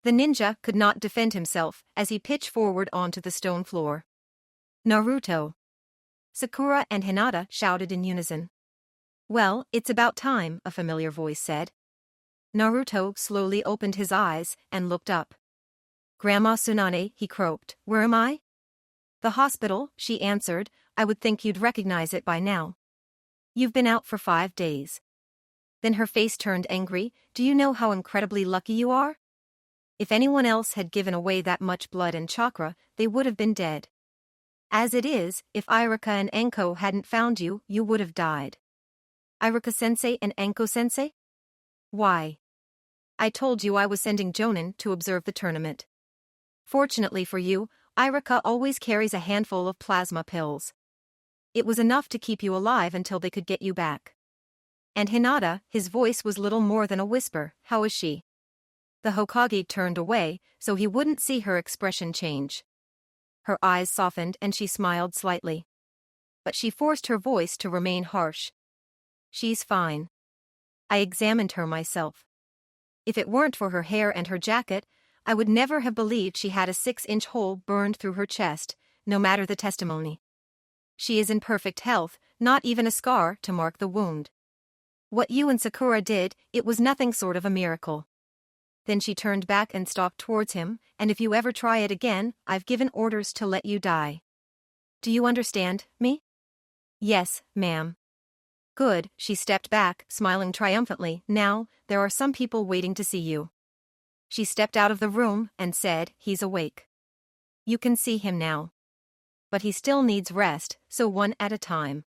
Speaker 1: The ninja could not defend himself as he pitched forward onto the stone floor. Naruto. Sakura and Hinata shouted in unison. Well, it's about time, a familiar voice said. Naruto slowly opened his eyes and looked up. Grandma Tsunade, he croaked, where am I? The hospital, she answered. I would think you'd recognize it by now. You've been out for 5 days. Then her face turned angry. Do you know how incredibly lucky you are? If anyone else had given away that much blood and chakra, they would have been dead. As it is, if Iruka and Anko hadn't found you, you would have died. Iruka-sensei and Anko-sensei? Why? I told you I was sending Jonin to observe the tournament. Fortunately for you, Iruka always carries a handful of plasma pills. It was enough to keep you alive until they could get you back. And Hinata, his voice was little more than a whisper, how is she? The Hokage turned away, so he wouldn't see her expression change. Her eyes softened and she smiled slightly. But she forced her voice to remain harsh. She's fine. I examined her myself. If it weren't for her hair and her jacket, I would never have believed she had a 6-inch hole burned through her chest, no matter the testimony. She is in perfect health, not even a scar to mark the wound. What you and Sakura did, it was nothing sort of a miracle. Then she turned back and stalked towards him, and if you ever try it again, I've given orders to let you die. Do you understand me? Yes, ma'am. Good, she stepped back, smiling triumphantly. Now, there are some people waiting to see you. She stepped out of the room and said, he's awake. You can see him now. But he still needs rest, so one at a time.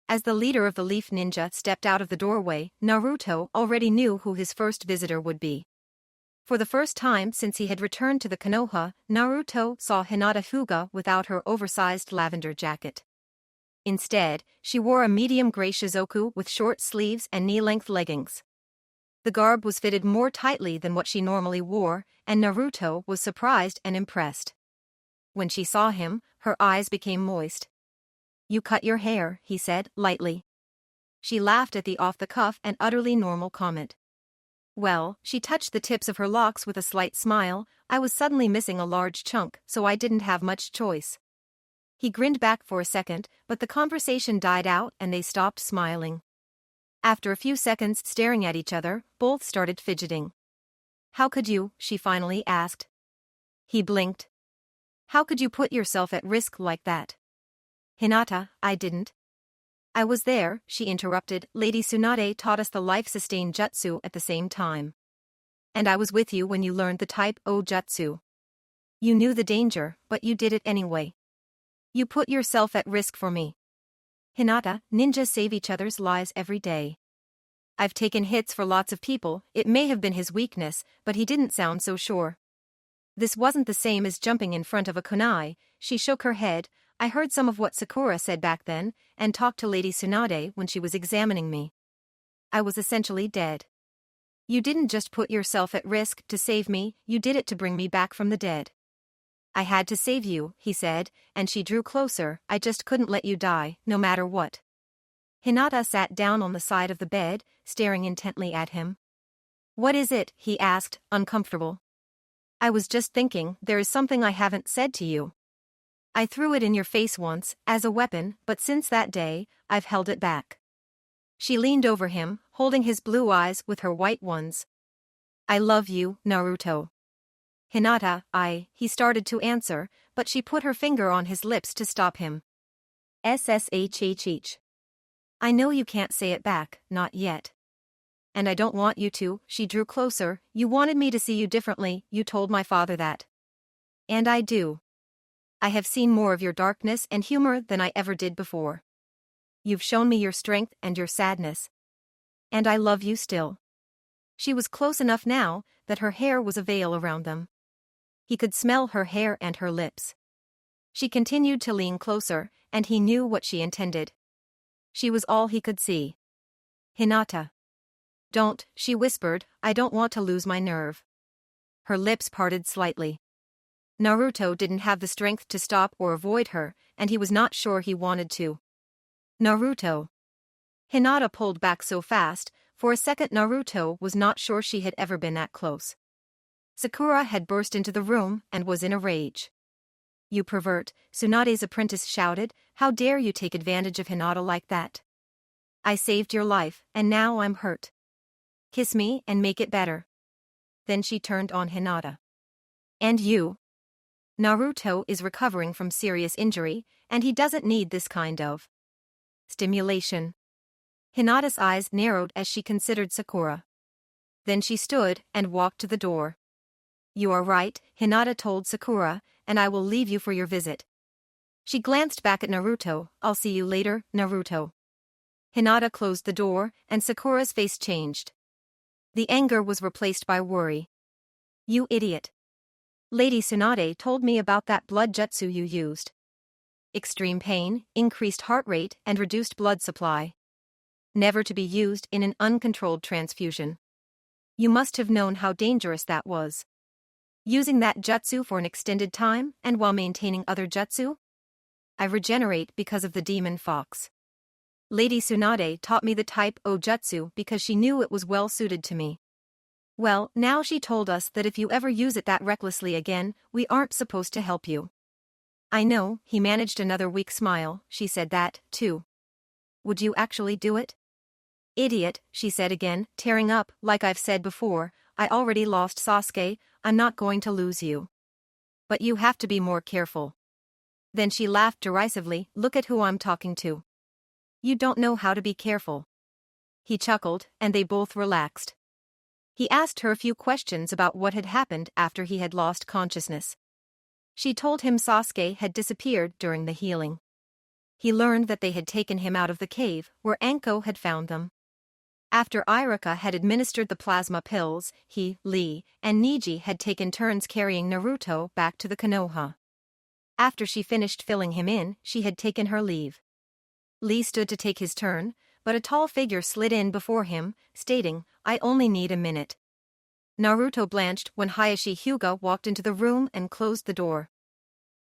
Speaker 1: As the leader of the Leaf Ninja stepped out of the doorway, Naruto already knew who his first visitor would be. For the first time since he had returned to the Konoha, Naruto saw Hinata Hyuga without her oversized lavender jacket. Instead, she wore a medium gray shizoku with short sleeves and knee-length leggings. The garb was fitted more tightly than what she normally wore, and Naruto was surprised and impressed. When she saw him, her eyes became moist. You cut your hair, he said, lightly. She laughed at the off-the-cuff and utterly normal comment. Well, she touched the tips of her locks with a slight smile. I was suddenly missing a large chunk, so I didn't have much choice. He grinned back for a second, but the conversation died out and they stopped smiling. After a few seconds staring at each other, both started fidgeting. How could you? She finally asked. He blinked. How could you put yourself at risk like that? Hinata, I didn't. I was there, she interrupted. Lady Tsunade taught us the life-sustain jutsu at the same time. And I was with you when you learned the type O jutsu. You knew the danger, but you did it anyway. You put yourself at risk for me. Hinata, ninjas save each other's lives every day. I've taken hits for lots of people, it may have been his weakness, but he didn't sound so sure. This wasn't the same as jumping in front of a kunai. She shook her head. I heard some of what Sakura said back then, and talked to Lady Tsunade when she was examining me. I was essentially dead. You didn't just put yourself at risk to save me, you did it to bring me back from the dead. I had to save you, he said, and she drew closer. I just couldn't let you die, no matter what. Hinata sat down on the side of the bed, staring intently at him. What is it? He asked, uncomfortable. I was just thinking, there is something I haven't said to you. I threw it in your face once, as a weapon, but since that day, I've held it back. She leaned over him, holding his blue eyes with her white ones. I love you, Naruto. Hinata, he started to answer, but she put her finger on his lips to stop him. SSHHH. I know you can't say it back, not yet. And I don't want you to. She drew closer. You wanted me to see you differently, you told my father that. And I do. I have seen more of your darkness and humor than I ever did before. You've shown me your strength and your sadness. And I love you still. She was close enough now that her hair was a veil around them. He could smell her hair and her lips. She continued to lean closer, and he knew what she intended. She was all he could see. Hinata. Don't, she whispered, I don't want to lose my nerve. Her lips parted slightly. Naruto didn't have the strength to stop or avoid her, and he was not sure he wanted to. Naruto. Hinata pulled back so fast, for a second Naruto was not sure she had ever been that close. Sakura had burst into the room and was in a rage. You pervert, Tsunade's apprentice shouted, how dare you take advantage of Hinata like that? I saved your life, and now I'm hurt. Kiss me and make it better. Then she turned on Hinata. And you? Naruto is recovering from serious injury, and he doesn't need this kind of stimulation. Hinata's eyes narrowed as she considered Sakura. Then she stood and walked to the door. You are right, Hinata told Sakura, and I will leave you for your visit. She glanced back at Naruto. I'll see you later, Naruto. Hinata closed the door, and Sakura's face changed. The anger was replaced by worry. You idiot. Lady Tsunade told me about that blood jutsu you used. Extreme pain, increased heart rate, and reduced blood supply. Never to be used in an uncontrolled transfusion. You must have known how dangerous that was. Using that jutsu for an extended time, and while maintaining other jutsu? I regenerate because of the demon fox. Lady Tsunade taught me the type O jutsu because she knew it was well suited to me. Well, now she told us that if you ever use it that recklessly again, we aren't supposed to help you. I know, he managed another weak smile. She said that, too. Would you actually do it? Idiot, she said again, tearing up. Like I've said before, I already lost Sasuke, I'm not going to lose you. But you have to be more careful. Then she laughed derisively. Look at who I'm talking to. You don't know how to be careful. He chuckled, and they both relaxed. He asked her a few questions about what had happened after he had lost consciousness. She told him Sasuke had disappeared during the healing. He learned that they had taken him out of the cave, where Anko had found them. After Irika had administered the plasma pills, he, Lee, and Neji had taken turns carrying Naruto back to the Konoha. After she finished filling him in, she had taken her leave. Lee stood to take his turn, but a tall figure slid in before him, stating, "I only need a minute." Naruto blanched when Hayashi Hyuga walked into the room and closed the door.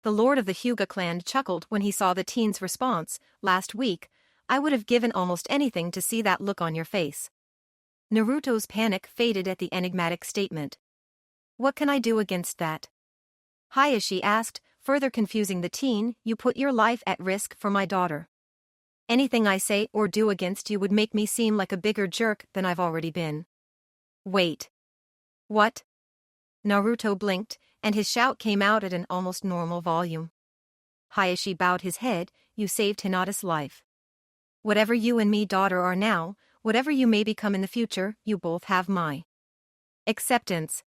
Speaker 1: The lord of the Hyuga clan chuckled when he saw the teen's response. "Last week, I would have given almost anything to see that look on your face." Naruto's panic faded at the enigmatic statement. "What can I do against that?" Hayashi asked, further confusing the teen. "You put your life at risk for my daughter. Anything I say or do against you would make me seem like a bigger jerk than I've already been." "Wait. What?" Naruto blinked, and his shout came out at an almost normal volume. Hayashi bowed his head. "You saved Hinata's life. Whatever you and me daughter are now, whatever you may become in the future, you both have my acceptance."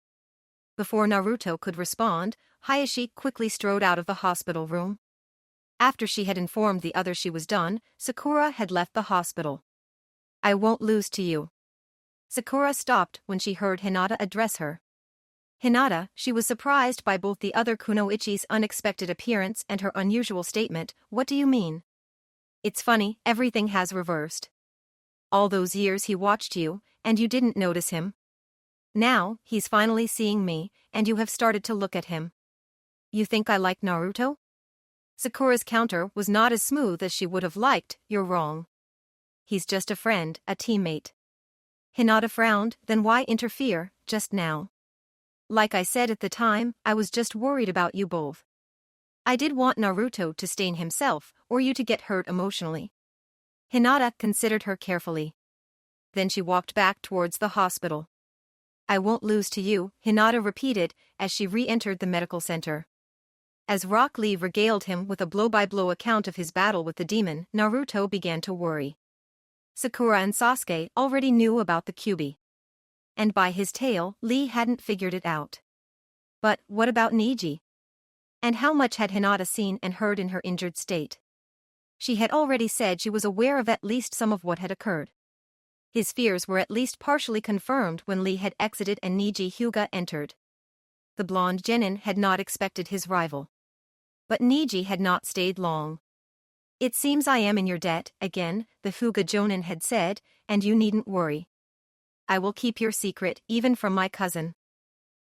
Speaker 1: Before Naruto could respond, Hayashi quickly strode out of the hospital room. After she had informed the others she was done, Sakura had left the hospital. "I won't lose to you." Sakura stopped when she heard Hinata address her. Hinata, she was surprised by both the other kunoichi's unexpected appearance and her unusual statement. "What do you mean?" "It's funny, everything has reversed. All those years he watched you, and you didn't notice him. Now, he's finally seeing me, and you have started to look at him. You think I like Naruto?" Sakura's counter was not as smooth as she would have liked. "You're wrong. He's just a friend, a teammate." Hinata frowned. "Then why interfere, just now?" "Like I said at the time, I was just worried about you both. I did want Naruto to stain himself, or you to get hurt emotionally." Hinata considered her carefully. Then she walked back towards the hospital. "I won't lose to you," Hinata repeated as she re-entered the medical center. As Rock Lee regaled him with a blow-by-blow account of his battle with the demon, Naruto began to worry. Sakura and Sasuke already knew about the Kyuubi. And by his tale, Lee hadn't figured it out. But what about Neji? And how much had Hinata seen and heard in her injured state? She had already said she was aware of at least some of what had occurred. His fears were at least partially confirmed when Lee had exited and Neji Hyuga entered. The blonde genin had not expected his rival. But Neji had not stayed long. "It seems I am in your debt, again," the Hyuga jonin had said, "and you needn't worry. I will keep your secret, even from my cousin."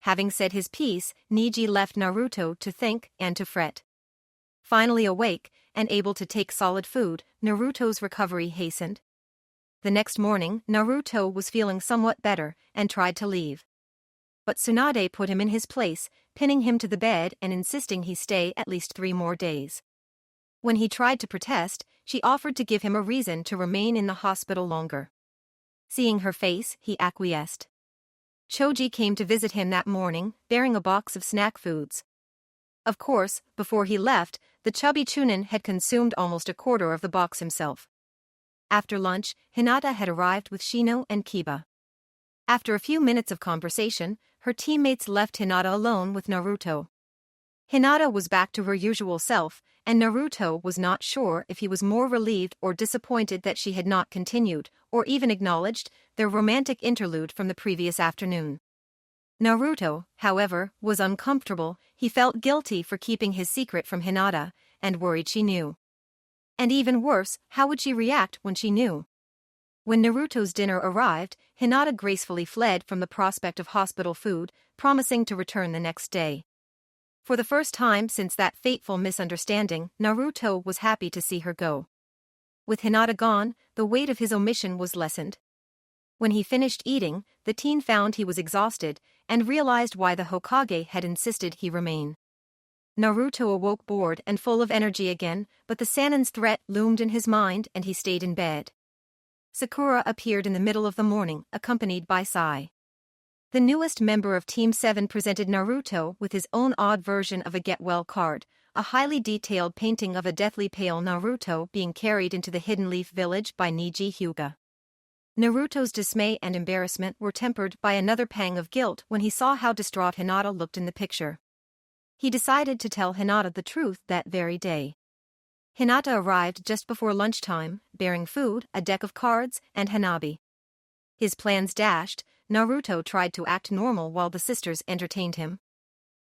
Speaker 1: Having said his piece, Neji left Naruto to think and to fret. Finally awake, and able to take solid food, Naruto's recovery hastened. The next morning, Naruto was feeling somewhat better, and tried to leave. But Tsunade put him in his place, pinning him to the bed and insisting he stay at least 3 more days. When he tried to protest, she offered to give him a reason to remain in the hospital longer. Seeing her face, he acquiesced. Choji came to visit him that morning, bearing a box of snack foods. Of course, before he left, the chubby Chunin had consumed almost a quarter of the box himself. After lunch, Hinata had arrived with Shino and Kiba. After a few minutes of conversation, her teammates left Hinata alone with Naruto. Hinata was back to her usual self, and Naruto was not sure if he was more relieved or disappointed that she had not continued, or even acknowledged, their romantic interlude from the previous afternoon. Naruto, however, was uncomfortable. He felt guilty for keeping his secret from Hinata, and worried she knew. And even worse, how would she react when she knew? When Naruto's dinner arrived, Hinata gracefully fled from the prospect of hospital food, promising to return the next day. For the first time since that fateful misunderstanding, Naruto was happy to see her go. With Hinata gone, the weight of his omission was lessened. When he finished eating, the teen found he was exhausted, and realized why the Hokage had insisted he remain. Naruto awoke bored and full of energy again, but the Sanin's threat loomed in his mind and he stayed in bed. Sakura appeared in the middle of the morning, accompanied by Sai. The newest member of Team 7 presented Naruto with his own odd version of a get-well card, a highly detailed painting of a deathly pale Naruto being carried into the Hidden Leaf Village by Niji Hyuga. Naruto's dismay and embarrassment were tempered by another pang of guilt when he saw how distraught Hinata looked in the picture. He decided to tell Hinata the truth that very day. Hinata arrived just before lunchtime, bearing food, a deck of cards, and hanabi. His plans dashed, Naruto tried to act normal while the sisters entertained him.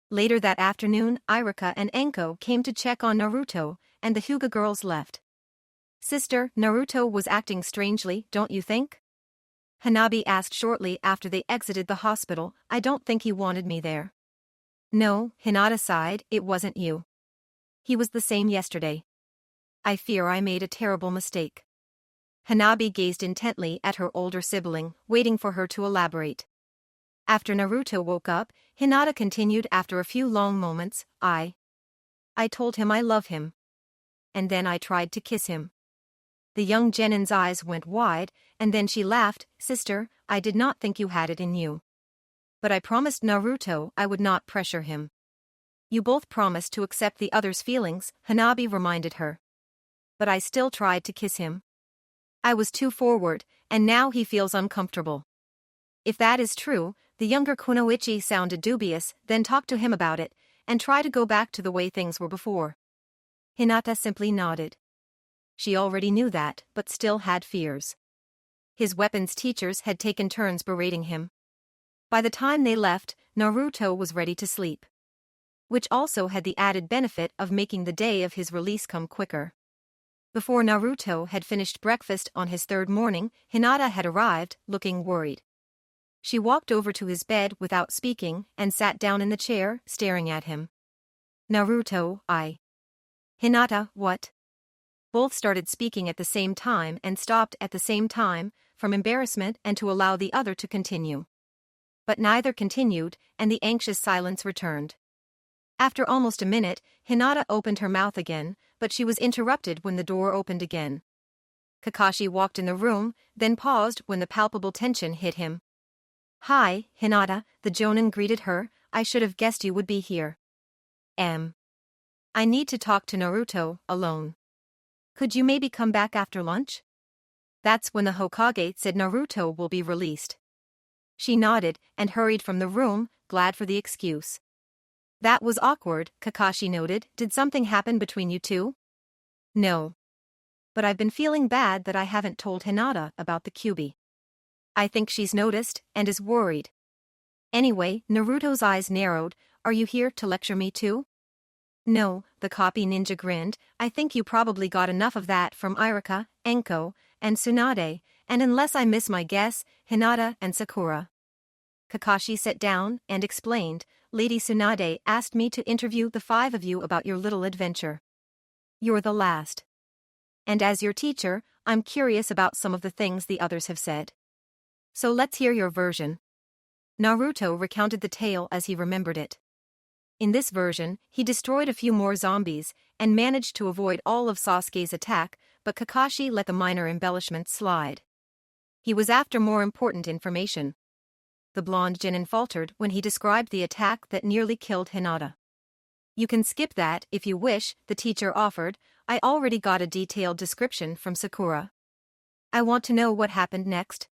Speaker 1: Later that afternoon, Irika and Enko came to check on Naruto, and the Hyuga girls left. "Sister, Naruto was acting strangely, don't you think?" Hanabi asked shortly after they exited the hospital. "I don't think he wanted me there." "No," Hinata sighed, "it wasn't you. He was the same yesterday. I fear I made a terrible mistake." Hanabi gazed intently at her older sibling, waiting for her to elaborate. After Naruto woke up, Hinata continued after a few long moments, I told him I love him. And then I tried to kiss him." The young Genin's eyes went wide, and then she laughed. "Sister, I did not think you had it in you. But I promised Naruto I would not pressure him." "You both promised to accept the other's feelings," Hanabi reminded her. "But I still tried to kiss him. I was too forward, and now he feels uncomfortable." If that is true, the younger Kunoichi sounded dubious, then talk to him about it, and try to go back to the way things were before. Hinata simply nodded. She already knew that, but still had fears. His weapons teachers had taken turns berating him. By the time they left, Naruto was ready to sleep. Which also had the added benefit of making the day of his release come quicker. Before Naruto had finished breakfast on his third morning, Hinata had arrived, looking worried. She walked over to his bed without speaking and sat down in the chair, staring at him. "Naruto, Hinata, what?" Both started speaking at the same time and stopped at the same time, from embarrassment and to allow the other to continue. But neither continued, and the anxious silence returned. After almost a minute, Hinata opened her mouth again, but she was interrupted when the door opened again. Kakashi walked in the room, then paused when the palpable tension hit him. "Hi, Hinata," the Jonin greeted her, "I should have guessed you would be here. I need to talk to Naruto, alone. Could you maybe come back after lunch?" That's when the Hokage said Naruto will be released. She nodded and hurried from the room, glad for the excuse. "That was awkward," Kakashi noted. "Did something happen between you two?" "No. But I've been feeling bad that I haven't told Hinata about the Kyuubi. I think she's noticed and is worried." Anyway, Naruto's eyes narrowed. "Are you here to lecture me too?" "No," the copy ninja grinned. "I think you probably got enough of that from Irika, Enko, and Tsunade, and unless I miss my guess, Hinata and Sakura." Kakashi sat down and explained, "Lady Tsunade asked me to interview the 5 of you about your little adventure. You're the last. And as your teacher, I'm curious about some of the things the others have said. So let's hear your version." Naruto recounted the tale as he remembered it. In this version, he destroyed a few more zombies and managed to avoid all of Sasuke's attack, but Kakashi let the minor embellishments slide. He was after more important information. The blonde genin faltered when he described the attack that nearly killed Hinata. "You can skip that if you wish," the teacher offered. "I already got a detailed description from Sakura. I want to know what happened next."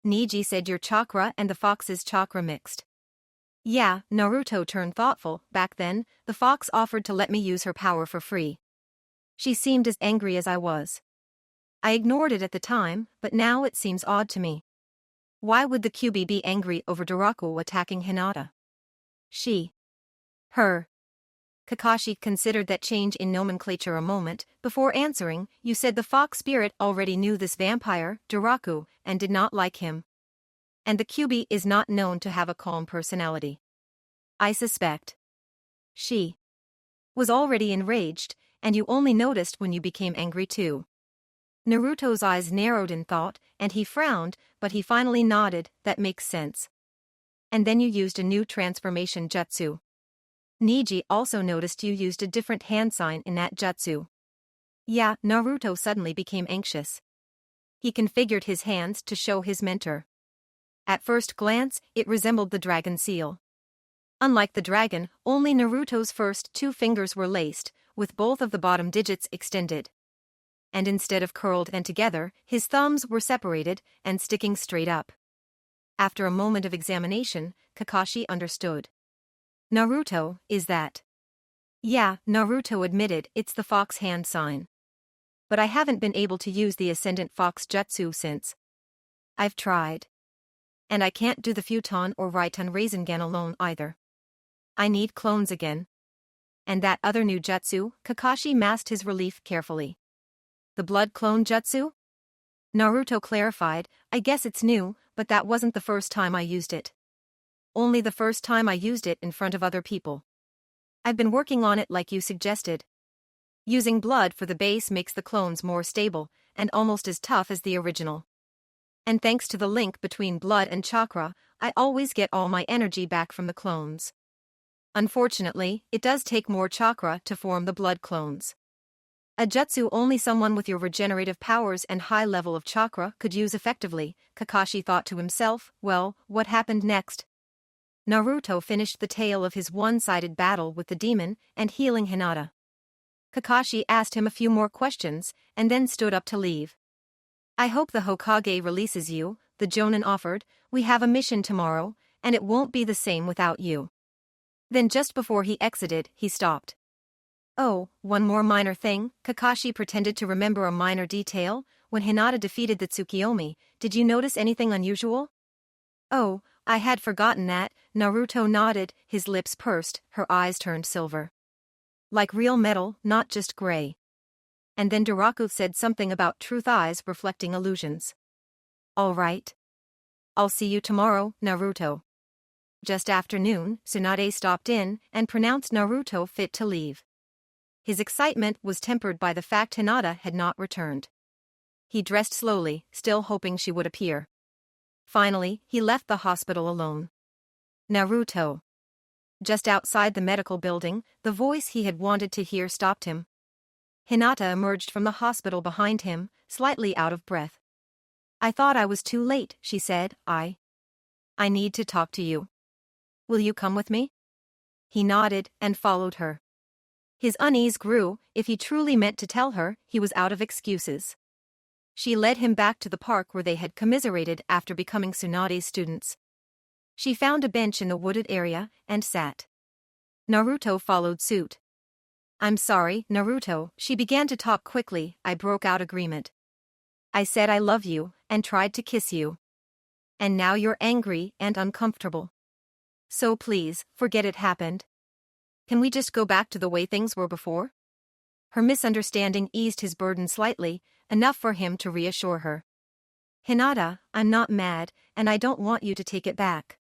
Speaker 1: "Niji said your chakra and the fox's chakra mixed." "Yeah," Naruto turned thoughtful. "Back then, the fox offered to let me use her power for free. She seemed as angry as I was. I ignored it at the time, but now it seems odd to me. Why would the Kyuubi be angry over Daraku attacking Hinata? Her." Kakashi considered that change in nomenclature a moment, before answering. "You said the fox spirit already knew this vampire, Daraku, and did not like him. And the Kyuubi is not known to have a calm personality. I suspect she was already enraged, and you only noticed when you became angry too." Naruto's eyes narrowed in thought, and he frowned, but he finally nodded. "That makes sense. And then you used a new transformation jutsu. Niji also noticed you used a different hand sign in that jutsu." "Yeah," Naruto suddenly became anxious. He configured his hands to show his mentor. At first glance, it resembled the dragon seal. Unlike the dragon, only Naruto's first two fingers were laced, with both of the bottom digits extended. And instead of curled and together, his thumbs were separated and sticking straight up. After a moment of examination, Kakashi understood. Naruto, is that? Yeah, Naruto admitted, it's the fox hand sign. But I haven't been able to use the Ascendant Fox Jutsu since. I've tried. And I can't do the Futon or Raiton Rasengan alone either. I need clones again. And that other new jutsu, Kakashi masked his relief carefully. The blood clone jutsu? Naruto clarified, I guess it's new, but that wasn't the first time I used it. Only the first time I used it in front of other people. I've been working on it like you suggested. Using blood for the base makes the clones more stable, and almost as tough as the original. And thanks to the link between blood and chakra, I always get all my energy back from the clones. Unfortunately, it does take more chakra to form the blood clones. A jutsu only someone with your regenerative powers and high level of chakra could use effectively, Kakashi thought to himself. Well, what happened next? Naruto finished the tale of his one-sided battle with the demon and healing Hinata. Kakashi asked him a few more questions, and then stood up to leave. I hope the Hokage releases you, the Jonin offered. We have a mission tomorrow, and it won't be the same without you. Then just before he exited, he stopped. Oh, one more minor thing, Kakashi pretended to remember a minor detail. When Hinata defeated the Tsukiyomi, did you notice anything unusual? Oh, I had forgotten that, Naruto nodded, his lips pursed, her eyes turned silver. Like real metal, not just gray. And then Daraku said something about truth eyes reflecting illusions. All right. I'll see you tomorrow, Naruto. Just after noon, Tsunade stopped in and pronounced Naruto fit to leave. His excitement was tempered by the fact Hinata had not returned. He dressed slowly, still hoping she would appear. Finally, he left the hospital alone. Naruto. Just outside the medical building, the voice he had wanted to hear stopped him. Hinata emerged from the hospital behind him, slightly out of breath. I thought I was too late, she said. I need to talk to you. Will you come with me? He nodded and followed her. His unease grew. If he truly meant to tell her, he was out of excuses. She led him back to the park where they had commiserated after becoming Tsunade's students. She found a bench in the wooded area and sat. Naruto followed suit. I'm sorry, Naruto, she began to talk quickly. I broke out agreement. I said I love you and tried to kiss you. And now you're angry and uncomfortable. So please, forget it happened. Can we just go back to the way things were before? Her misunderstanding eased his burden slightly, enough for him to reassure her. Hinata, I'm not mad, and I don't want you to take it back.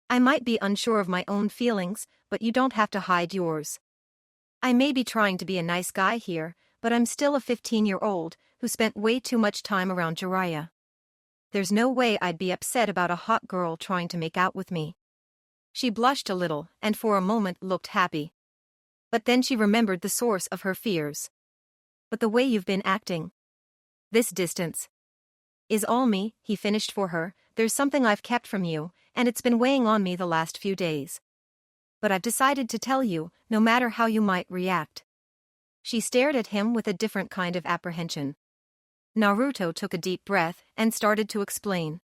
Speaker 1: I might be unsure of my own feelings, but you don't have to hide yours. I may be trying to be a nice guy here, but I'm still a 15-year-old who spent way too much time around Jiraiya. There's no way I'd be upset about a hot girl trying to make out with me. She blushed a little and for a moment looked happy. But then she remembered the source of her fears. But the way you've been acting. This distance. Is all me, he finished for her. There's something I've kept from you, and it's been weighing on me the last few days. But I've decided to tell you, no matter how you might react. She stared at him with a different kind of apprehension. Naruto took a deep breath and started to explain.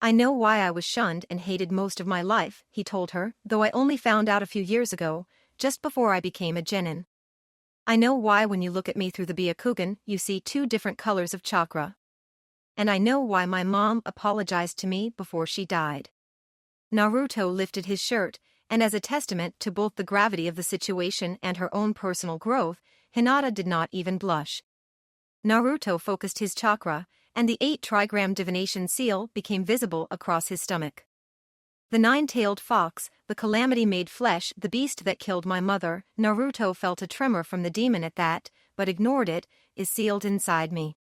Speaker 1: I know why I was shunned and hated most of my life, he told her, though I only found out a few years ago, just before I became a genin. I know why when you look at me through the Byakugan, you see two different colors of chakra. And I know why my mom apologized to me before she died. Naruto lifted his shirt, and as a testament to both the gravity of the situation and her own personal growth, Hinata did not even blush. Naruto focused his chakra, and the 8-trigram divination seal became visible across his stomach. The 9-tailed fox, the calamity-made flesh, the beast that killed my mother, Naruto felt a tremor from the demon at that, but ignored it, is sealed inside me.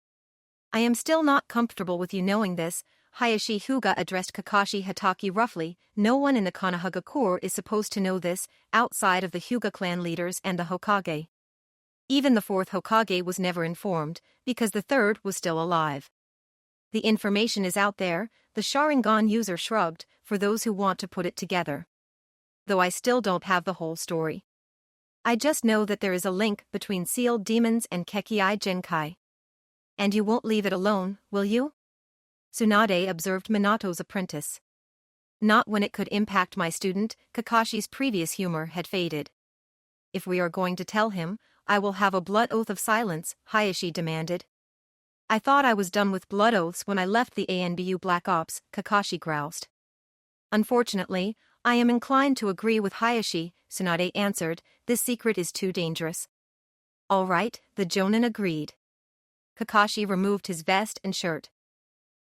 Speaker 1: I am still not comfortable with you knowing this, Hayashi Hyuga addressed Kakashi Hatake roughly. No one in the Konoha Corps is supposed to know this, outside of the Hyuga clan leaders and the Hokage. Even the 4th Hokage was never informed, because the 3rd was still alive. The information is out there, the Sharingan user shrugged, for those who want to put it together. though I still don't have the whole story. I just know that there is a link between sealed demons and Kekkai Genkai. And you won't leave it alone, will you? Tsunade observed Minato's apprentice. Not when it could impact my student. Kakashi's previous humor had faded. If we are going to tell him, I will have a blood oath of silence, Hayashi demanded. I thought I was done with blood oaths when I left the ANBU Black Ops, Kakashi groused. Unfortunately, I am inclined to agree with Hayashi, Tsunade answered. This secret is too dangerous. All right, the Jonin agreed. Kakashi removed his vest and shirt.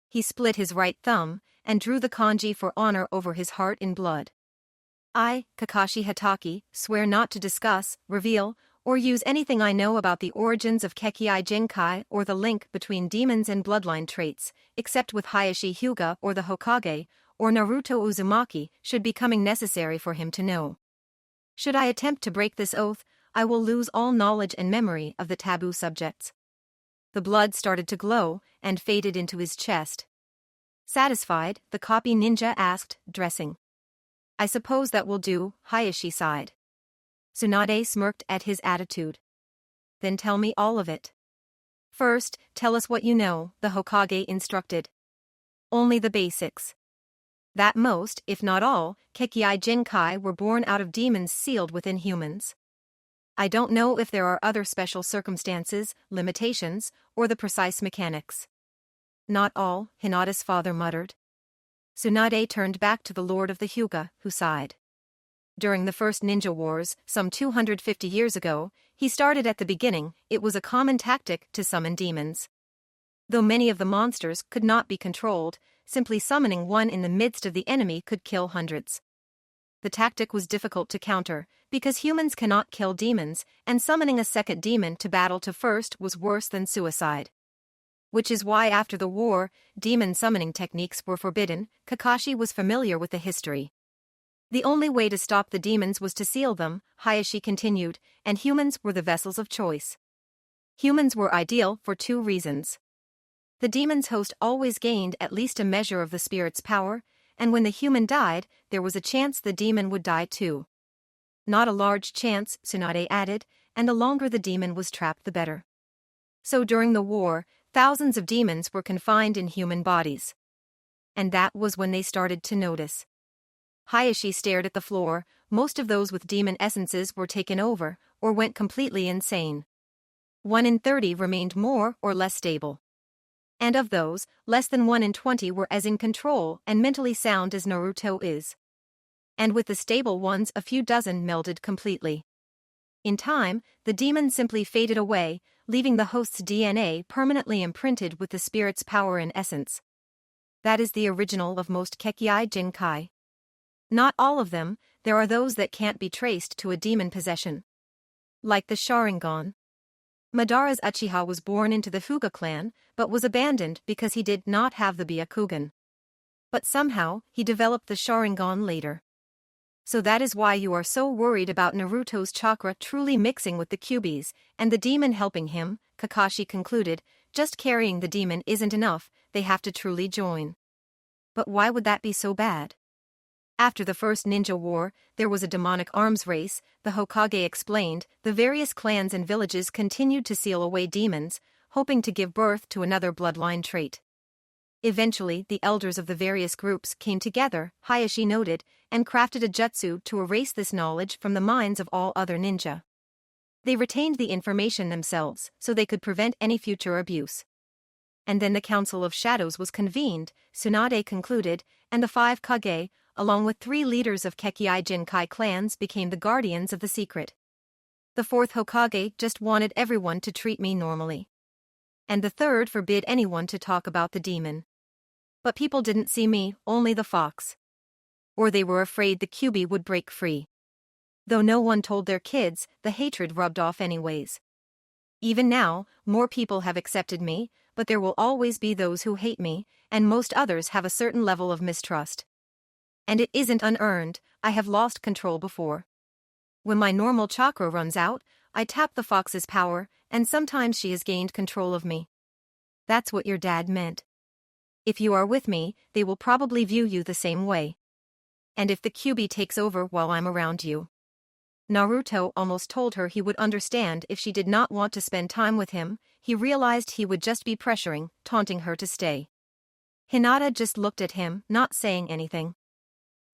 Speaker 1: He split his right thumb and drew the kanji for honor over his heart in blood. I, Kakashi Hatake, swear not to discuss, reveal, or use anything I know about the origins of Kekkai Genkai or the link between demons and bloodline traits, except with Hayashi Hyuga or the Hokage, or Naruto Uzumaki, should becoming necessary for him to know. Should I attempt to break this oath, I will lose all knowledge and memory of the taboo subjects. The blood started to glow and faded into his chest. Satisfied, the copy ninja asked, dressing. I suppose that will do, Hayashi sighed. Tsunade smirked at his attitude. Then tell me all of it. First, tell us what you know, the Hokage instructed. Only the basics. That most, if not all, Kekkai Genkai were born out of demons sealed within humans. I don't know if there are other special circumstances, limitations, or the precise mechanics. Not all, Hinata's father muttered. Tsunade turned back to the Lord of the Hyuga, who sighed. During the first ninja wars, some 250 years ago, he started at the beginning. It was a common tactic to summon demons. Though many of the monsters could not be controlled, simply summoning one in the midst of the enemy could kill hundreds. The tactic was difficult to counter, because humans cannot kill demons, and summoning a second demon to battle to first was worse than suicide. Which is why after the war, demon summoning techniques were forbidden. Kakashi was familiar with the history. The only way to stop the demons was to seal them, Hayashi continued, and humans were the vessels of choice. Humans were ideal for two reasons. The demon's host always gained at least a measure of the spirit's power, and when the human died, there was a chance the demon would die too. Not a large chance, Tsunade added, and the longer the demon was trapped the better. So during the war, thousands of demons were confined in human bodies. And that was when they started to notice. Hayashi stared at the floor. Most of those with demon essences were taken over, or went completely insane. 1 in 30 remained more or less stable. And of those, less than 1 in 20 were as in control and mentally sound as Naruto is. And with the stable ones, a few dozen melded completely. In time, the demon simply faded away, leaving the host's DNA permanently imprinted with the spirit's power and essence. That is the original of most Kekkai Genkai. Not all of them, there are those that can't be traced to a demon possession. Like the Sharingan. Madara's Uchiha was born into the Hyuga clan, but was abandoned because he did not have the Byakugan. But somehow, he developed the Sharingan later. So that is why you are so worried about Naruto's chakra truly mixing with the Kyuubi's, and the demon helping him, Kakashi concluded. Just carrying the demon isn't enough, they have to truly join. But why would that be so bad? After the first ninja war, there was a demonic arms race, the Hokage explained. The various clans and villages continued to seal away demons, hoping to give birth to another bloodline trait. Eventually, the elders of the various groups came together, Hayashi noted, and crafted a jutsu to erase this knowledge from the minds of all other ninja. They retained the information themselves, so they could prevent any future abuse. And then the Council of Shadows was convened, Tsunade concluded, and the 5 Kage, along with 3 leaders of Kekkai Genkai clans, became the guardians of the secret. The 4th Hokage just wanted everyone to treat me normally. And the 3rd forbid anyone to talk about the demon. But people didn't see me, only the fox. Or they were afraid the Kyuubi would break free. Though no one told their kids, the hatred rubbed off anyways. Even now, more people have accepted me, but there will always be those who hate me, and most others have a certain level of mistrust. And it isn't unearned, I have lost control before. When my normal chakra runs out, I tap the fox's power, and sometimes she has gained control of me. That's what your dad meant. If you are with me, they will probably view you the same way. And if the QB takes over while I'm around you. Naruto almost told her he would understand if she did not want to spend time with him. He realized he would just be pressuring, taunting her to stay. Hinata just looked at him, not saying anything.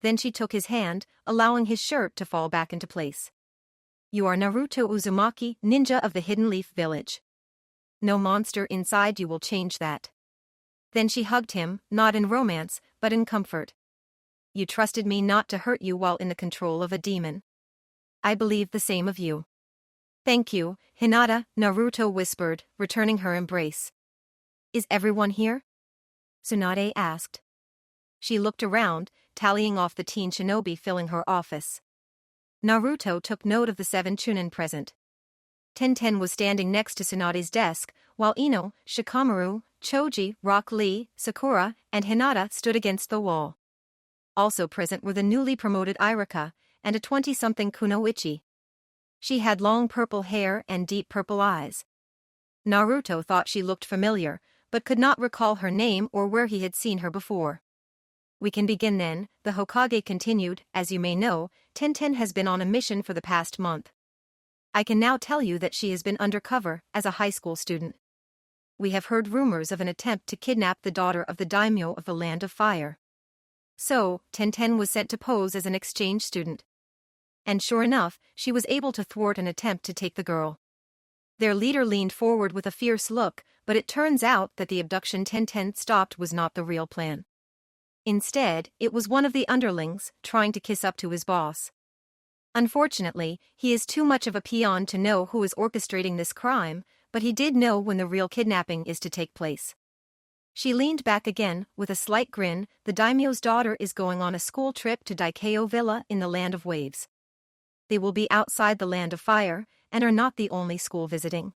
Speaker 1: Then she took his hand, allowing his shirt to fall back into place. You are Naruto Uzumaki, ninja of the Hidden Leaf Village. No monster inside you will change that. Then she hugged him, not in romance, but in comfort. You trusted me not to hurt you while in the control of a demon. I believe the same of you. Thank you, Hinata, Naruto whispered, returning her embrace. Is everyone here? Tsunade asked. She looked around, tallying off the teen shinobi filling her office. Naruto took note of the 7 chunin present. Tenten was standing next to Tsunade's desk, while Ino, Shikamaru, Choji, Rock Lee, Sakura, and Hinata stood against the wall. Also present were the newly promoted Irika, and a 20-something Kunoichi. She had long purple hair and deep purple eyes. Naruto thought she looked familiar, but could not recall her name or where he had seen her before. We can begin then, the Hokage continued. As you may know, Tenten has been on a mission for the past month. I can now tell you that she has been undercover as a high school student. We have heard rumors of an attempt to kidnap the daughter of the daimyo of the Land of Fire. So, Tenten was sent to pose as an exchange student. And sure enough, she was able to thwart an attempt to take the girl. Their leader leaned forward with a fierce look, but it turns out that the abduction Tenten stopped was not the real plan. Instead, it was one of the underlings, trying to kiss up to his boss. Unfortunately, he is too much of a peon to know who is orchestrating this crime, but he did know when the real kidnapping is to take place. She leaned back again, with a slight grin. The daimyo's daughter is going on a school trip to Daikyo Villa in the Land of Waves. They will be outside the Land of Fire, and are not the only school visiting.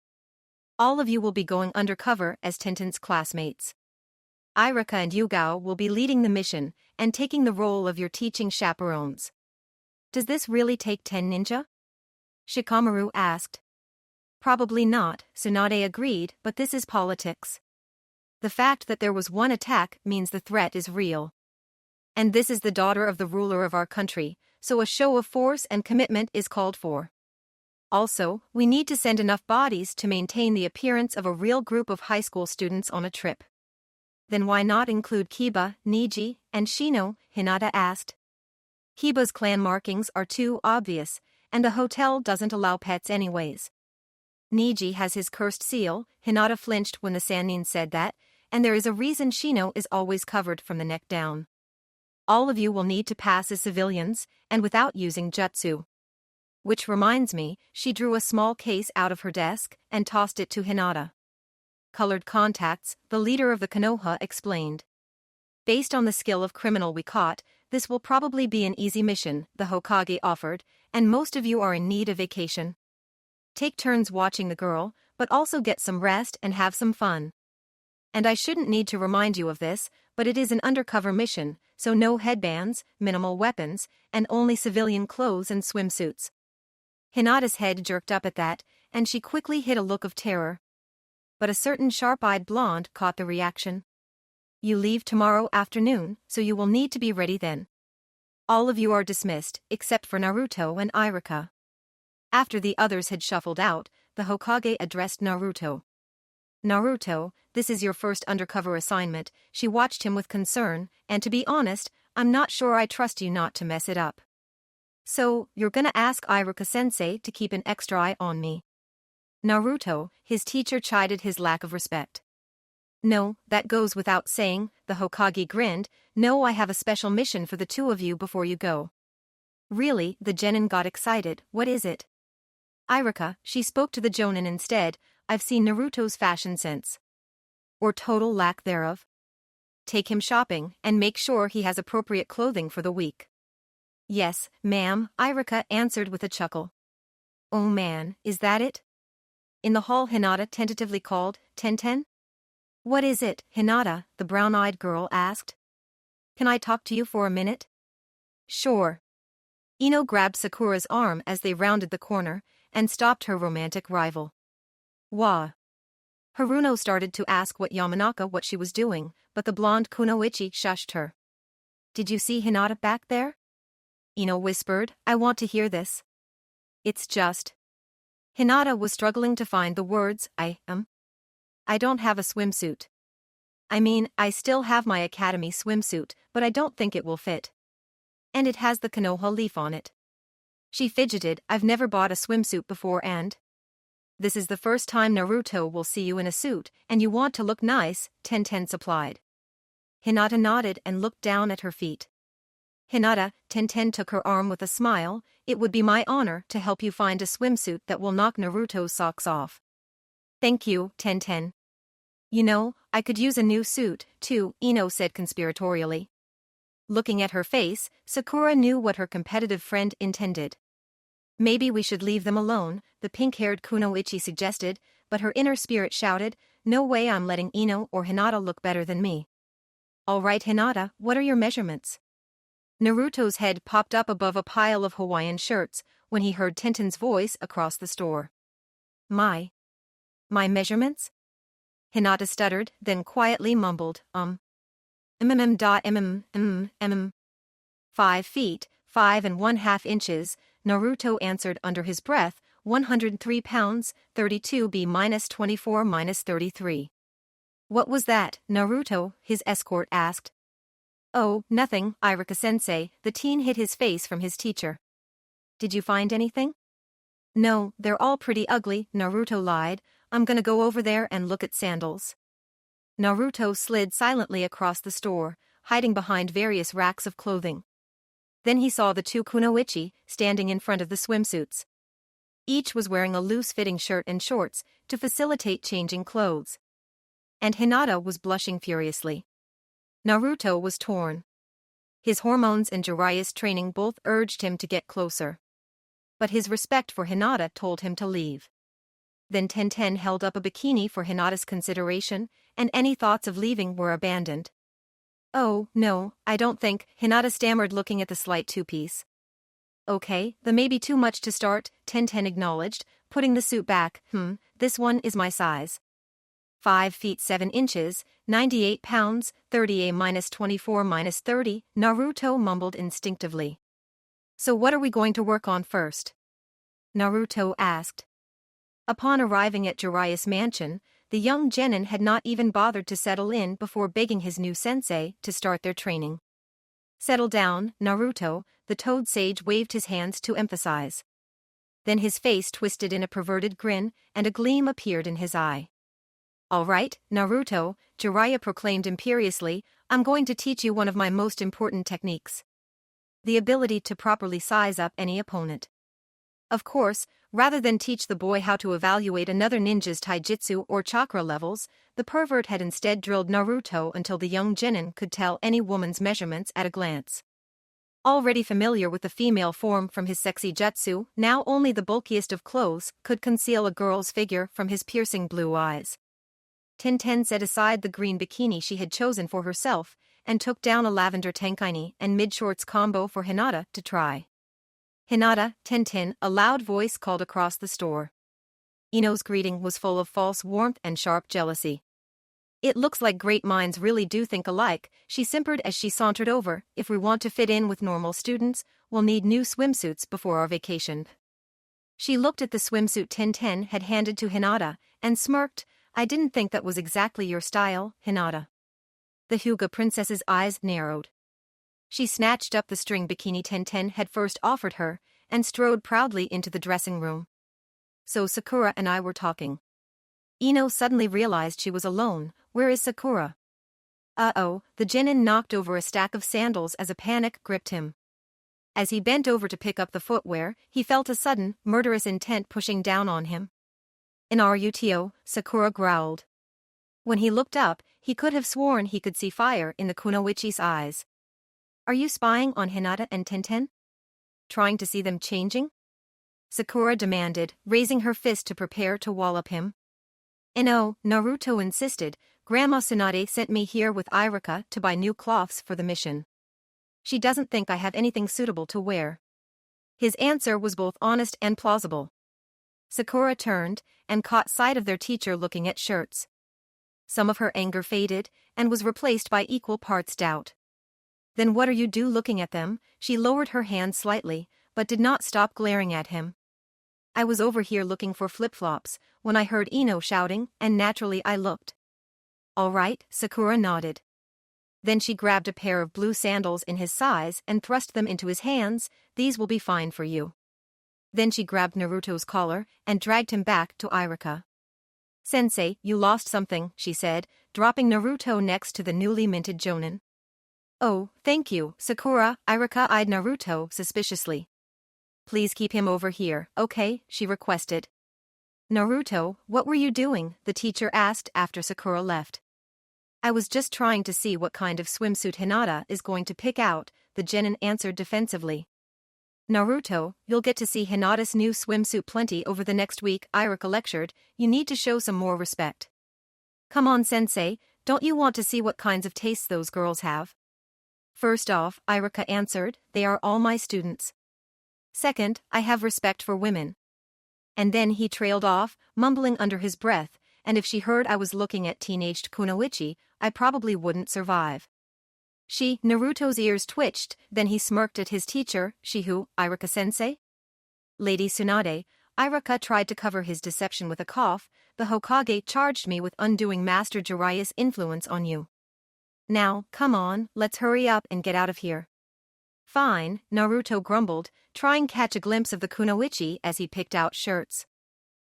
Speaker 1: All of you will be going undercover as Tenten's classmates. Irika and Yugao will be leading the mission, and taking the role of your teaching chaperones. Does this really take 10 ninja? Shikamaru asked. Probably not, Tsunade agreed, but this is politics. The fact that there was one attack means the threat is real. And this is the daughter of the ruler of our country, so a show of force and commitment is called for. Also, we need to send enough bodies to maintain the appearance of a real group of high school students on a trip. Then why not include Kiba, Niji, and Shino? Hinata asked. Kiba's clan markings are too obvious, and the hotel doesn't allow pets anyways. Niji has his cursed seal. Hinata flinched when the Sannin said that, and there is a reason Shino is always covered from the neck down. All of you will need to pass as civilians, and without using jutsu. Which reminds me, she drew a small case out of her desk and tossed it to Hinata. Colored contacts, the leader of the Konoha explained. Based on the skill of criminal we caught, this will probably be an easy mission, the Hokage offered, and most of you are in need of vacation. Take turns watching the girl, but also get some rest and have some fun. And I shouldn't need to remind you of this, but it is an undercover mission, so no headbands, minimal weapons, and only civilian clothes and swimsuits. Hinata's head jerked up at that, and she quickly hid a look of terror. But a certain sharp-eyed blonde caught the reaction. You leave tomorrow afternoon, so you will need to be ready then. All of you are dismissed, except for Naruto and Irika. After the others had shuffled out, the Hokage addressed Naruto. Naruto, this is your first undercover assignment. She watched him with concern, and to be honest, I'm not sure I trust you not to mess it up. So, you're gonna ask Iruka-sensei to keep an extra eye on me. Naruto, his teacher chided his lack of respect. No, that goes without saying, the Hokage grinned. No, I have a special mission for the two of you before you go. Really, the genin got excited. What is it? Irika, she spoke to the jonin instead. I've seen Naruto's fashion sense. Or total lack thereof. Take him shopping, and make sure he has appropriate clothing for the week. Yes, ma'am, Irika answered with a chuckle. Oh man, is that it? In the hall Hinata tentatively called, Tenten? What is it, Hinata? The brown-eyed girl asked. Can I talk to you for a minute? Sure. Ino grabbed Sakura's arm as they rounded the corner, and stopped her romantic rival. Wah. Haruno started to ask what she was doing, but the blonde Kunoichi shushed her. Did you see Hinata back there? Ino whispered, I want to hear this. It's just. Hinata was struggling to find the words, I don't have a swimsuit. I mean, I still have my academy swimsuit, but I don't think it will fit. And it has the Konoha leaf on it. She fidgeted, I've never bought a swimsuit before and. This is the first time Naruto will see you in a suit, and you want to look nice, Tenten supplied. Hinata nodded and looked down at her feet. Hinata, Tenten took her arm with a smile, it would be my honor to help you find a swimsuit that will knock Naruto's socks off. Thank you, Tenten. You know, I could use a new suit, too, Ino said conspiratorially. Looking at her face, Sakura knew what her competitive friend intended. Maybe we should leave them alone, the pink-haired Kunoichi suggested, but her inner spirit shouted, no way I'm letting Ino or Hinata look better than me. All right Hinata, what are your measurements? Naruto's head popped up above a pile of Hawaiian shirts when he heard Tenten's voice across the store. My measurements? Hinata stuttered, then quietly mumbled, 5 feet, 5.5 inches, Naruto answered under his breath, 103 pounds, 32 B-24 33. What was that, Naruto? His escort asked. Oh, nothing, Iruka-sensei, the teen hid his face from his teacher. Did you find anything? No, they're all pretty ugly, Naruto lied, I'm gonna go over there and look at sandals. Naruto slid silently across the store, hiding behind various racks of clothing. Then he saw the two Kunoichi standing in front of the swimsuits. Each was wearing a loose-fitting shirt and shorts to facilitate changing clothes. And Hinata was blushing furiously. Naruto was torn. His hormones and Jiraiya's training both urged him to get closer. But his respect for Hinata told him to leave. Then Tenten held up a bikini for Hinata's consideration, and any thoughts of leaving were abandoned. Oh, no, I don't think, Hinata stammered looking at the slight two-piece. Okay, the may be too much to start, Tenten acknowledged, putting the suit back, this one is my size. 5 feet 7 inches, 98 pounds, 30 A-24 30, Naruto mumbled instinctively. So what are we going to work on first? Naruto asked. Upon arriving at Jiraiya's mansion, the young genin had not even bothered to settle in before begging his new sensei to start their training. Settle down, Naruto, the toad sage waved his hands to emphasize. Then his face twisted in a perverted grin, and a gleam appeared in his eye. All right, Naruto, Jiraiya proclaimed imperiously, I'm going to teach you one of my most important techniques. The ability to properly size up any opponent. Of course, rather than teach the boy how to evaluate another ninja's taijutsu or chakra levels, the pervert had instead drilled Naruto until the young genin could tell any woman's measurements at a glance. Already familiar with the female form from his sexy jutsu, now only the bulkiest of clothes could conceal a girl's figure from his piercing blue eyes. Tenten set aside the green bikini she had chosen for herself and took down a lavender tankini and mid-shorts combo for Hinata to try. Hinata, Tenten, a loud voice called across the store. Ino's greeting was full of false warmth and sharp jealousy. It looks like great minds really do think alike, she simpered as she sauntered over. If we want to fit in with normal students, we'll need new swimsuits before our vacation. She looked at the swimsuit Tenten had handed to Hinata and smirked. I didn't think that was exactly your style, Hinata. The Hyuga princess's eyes narrowed. She snatched up the string bikini Tenten had first offered her and strode proudly into the dressing room. So Sakura and I were talking. Ino suddenly realized she was alone. Where is Sakura? Uh-oh, the genin knocked over a stack of sandals as a panic gripped him. As he bent over to pick up the footwear, he felt a sudden, murderous intent pushing down on him. Naruto, Sakura growled. When he looked up, he could have sworn he could see fire in the Kunoichi's eyes. Are you spying on Hinata and Tenten? Trying to see them changing? Sakura demanded, raising her fist to prepare to wallop him. No, Naruto insisted, Grandma Tsunade sent me here with Iruka to buy new cloths for the mission. She doesn't think I have anything suitable to wear. His answer was both honest and plausible. Sakura turned and caught sight of their teacher looking at shirts. Some of her anger faded and was replaced by equal parts doubt. Then what are you do looking at them? She lowered her hand slightly, but did not stop glaring at him. I was over here looking for flip-flops, when I heard Ino shouting, and naturally I looked. All right, Sakura nodded. Then she grabbed a pair of blue sandals in his size and thrust them into his hands. These will be fine for you. Then she grabbed Naruto's collar and dragged him back to Iruka. Sensei, you lost something, she said, dropping Naruto next to the newly minted jonin. Oh, thank you, Sakura. Iruka eyed Naruto suspiciously. Please keep him over here, okay? She requested. Naruto, what were you doing? The teacher asked after Sakura left. I was just trying to see what kind of swimsuit Hinata is going to pick out, the genin answered defensively. Naruto, you'll get to see Hinata's new swimsuit plenty over the next week, Iruka lectured. You need to show some more respect. Come on, sensei, don't you want to see what kinds of tastes those girls have? First off, Iruka answered, they are all my students. Second, I have respect for women. And then he trailed off, mumbling under his breath, and if she heard I was looking at teenaged Kunoichi, I probably wouldn't survive. Naruto's ears twitched, then he smirked at his teacher, who, Iruka-sensei? Lady Tsunade, Iruka tried to cover his deception with a cough, the Hokage charged me with undoing Master Jiraiya's influence on you. Now, come on, let's hurry up and get out of here. Fine, Naruto grumbled, trying to catch a glimpse of the Kunoichi as he picked out shirts.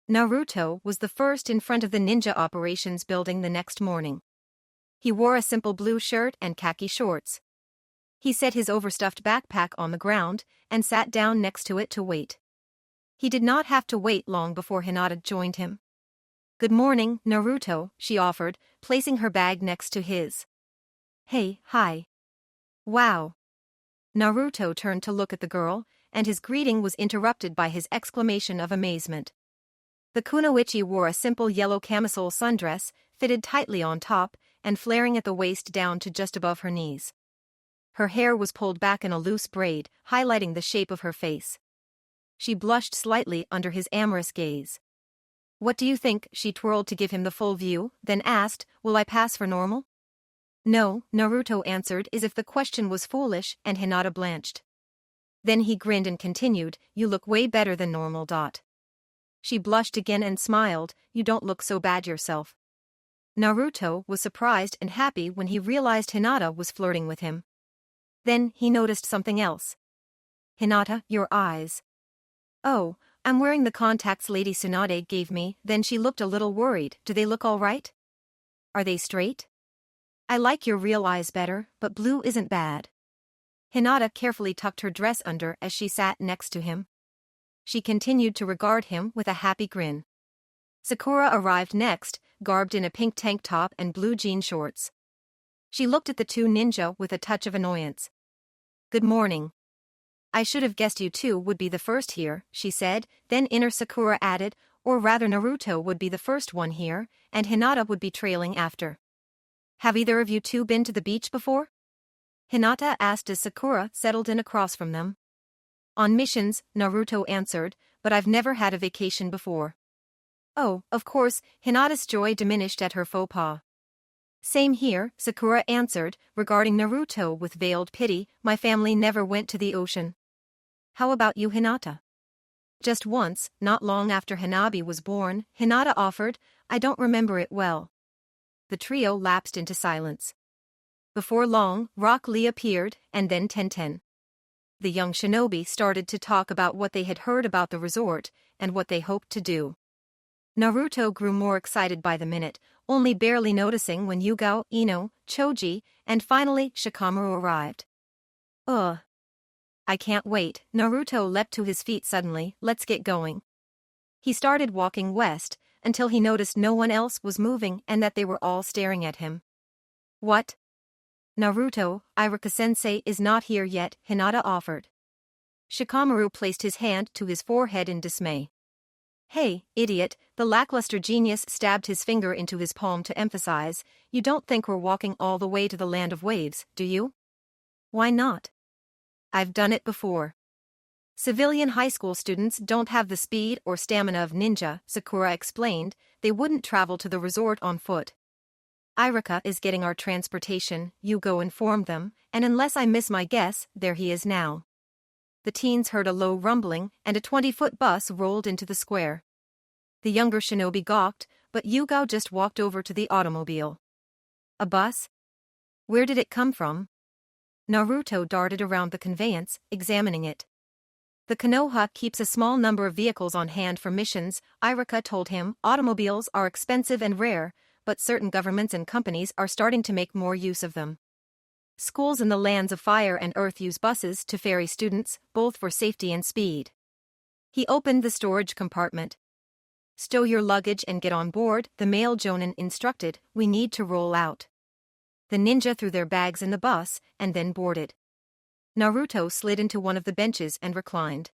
Speaker 1: Naruto was the first in front of the ninja operations building the next morning. He wore a simple blue shirt and khaki shorts. He set his overstuffed backpack on the ground and sat down next to it to wait. He did not have to wait long before Hinata joined him. Good morning, Naruto, she offered, placing her bag next to his. Hey, hi. Wow. Naruto turned to look at the girl, and his greeting was interrupted by his exclamation of amazement. The Kunoichi wore a simple yellow camisole sundress, fitted tightly on top, and flaring at the waist down to just above her knees. Her hair was pulled back in a loose braid, highlighting the shape of her face. She blushed slightly under his amorous gaze. What do you think? She twirled to give him the full view, then asked, will I pass for normal? No, Naruto answered as if the question was foolish, and Hinata blanched. Then he grinned and continued, you look way better than normal. She blushed again and smiled, you don't look so bad yourself. Naruto was surprised and happy when he realized Hinata was flirting with him. Then he noticed something else. Hinata, your eyes. Oh, I'm wearing the contacts Lady Tsunade gave me. Then she looked a little worried. Do they look all right? Are they straight? I like your real eyes better, but blue isn't bad. Hinata carefully tucked her dress under as she sat next to him. She continued to regard him with a happy grin. Sakura arrived next, garbed in a pink tank top and blue jean shorts. She looked at the two ninja with a touch of annoyance. Good morning. I should have guessed you two would be the first here, she said, then inner Sakura added, or rather Naruto would be the first one here, and Hinata would be trailing after. Have either of you two been to the beach before? Hinata asked as Sakura settled in across from them. On missions, Naruto answered, but I've never had a vacation before. Oh, of course, Hinata's joy diminished at her faux pas. Same here, Sakura answered, regarding Naruto with veiled pity, my family never went to the ocean. How about you, Hinata? Just once, not long after Hanabi was born, Hinata offered, I don't remember it well. The trio lapsed into silence. Before long, Rock Lee appeared, and then Tenten. The young shinobi started to talk about what they had heard about the resort, and what they hoped to do. Naruto grew more excited by the minute, only barely noticing when Yugao, Ino, Choji, and finally Shikamaru arrived. Ugh. I can't wait. Naruto leapt to his feet suddenly, let's get going. He started walking west, until he noticed no one else was moving and that they were all staring at him. What? Naruto, Iruka-sensei is not here yet, Hinata offered. Shikamaru placed his hand to his forehead in dismay. Hey, idiot, the lackluster genius stabbed his finger into his palm to emphasize, you don't think we're walking all the way to the land of waves, do you? Why not? I've done it before. Civilian high school students don't have the speed or stamina of ninja, Sakura explained, they wouldn't travel to the resort on foot. Iruka is getting our transportation, you go inform them, and unless I miss my guess, there he is now. The teens heard a low rumbling, and a 20-foot bus rolled into the square. The younger shinobi gawked, but Yugao just walked over to the automobile. A bus? Where did it come from? Naruto darted around the conveyance, examining it. The Konoha keeps a small number of vehicles on hand for missions. Iruka told him automobiles are expensive and rare, but certain governments and companies are starting to make more use of them. Schools in the lands of fire and earth use buses to ferry students, both for safety and speed. He opened the storage compartment. Stow your luggage and get on board, the male jonin instructed. We need to roll out. The ninja threw their bags in the bus, and then boarded. Naruto slid into one of the benches and reclined.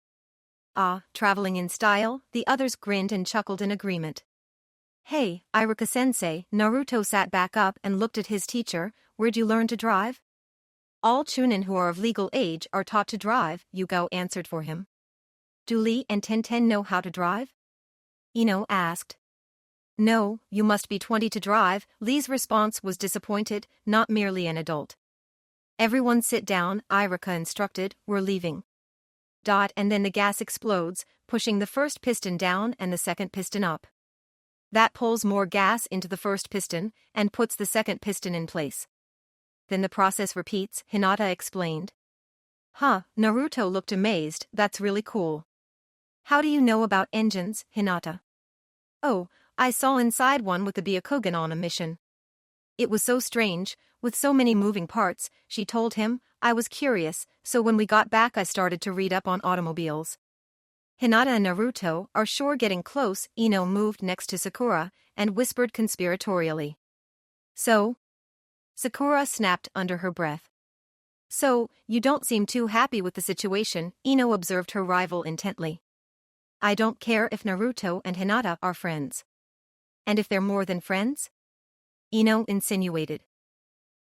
Speaker 1: Ah, traveling in style, the others grinned and chuckled in agreement. Hey, Iruka-sensei, Naruto sat back up and looked at his teacher. Where'd you learn to drive? All chunin who are of legal age are taught to drive, Yugao answered for him. Do Lee and Tenten know how to drive? Ino asked. No, you must be 20 to drive. Lee's response was disappointed, not merely an adult. Everyone sit down, Iruka instructed, we're leaving. And then the gas explodes, pushing the first piston down and the second piston up. That pulls more gas into the first piston and puts the second piston in place. Then the process repeats, Hinata explained. Huh, Naruto looked amazed, that's really cool. How do you know about engines, Hinata? Oh, I saw inside one with the Byakugan on a mission. It was so strange, with so many moving parts, she told him. I was curious, so when we got back I started to read up on automobiles. Hinata and Naruto are sure getting close. Ino moved next to Sakura and whispered conspiratorially. So? Sakura snapped under her breath. So, you don't seem too happy with the situation, Ino observed her rival intently. I don't care if Naruto and Hinata are friends. And if they're more than friends? Ino insinuated.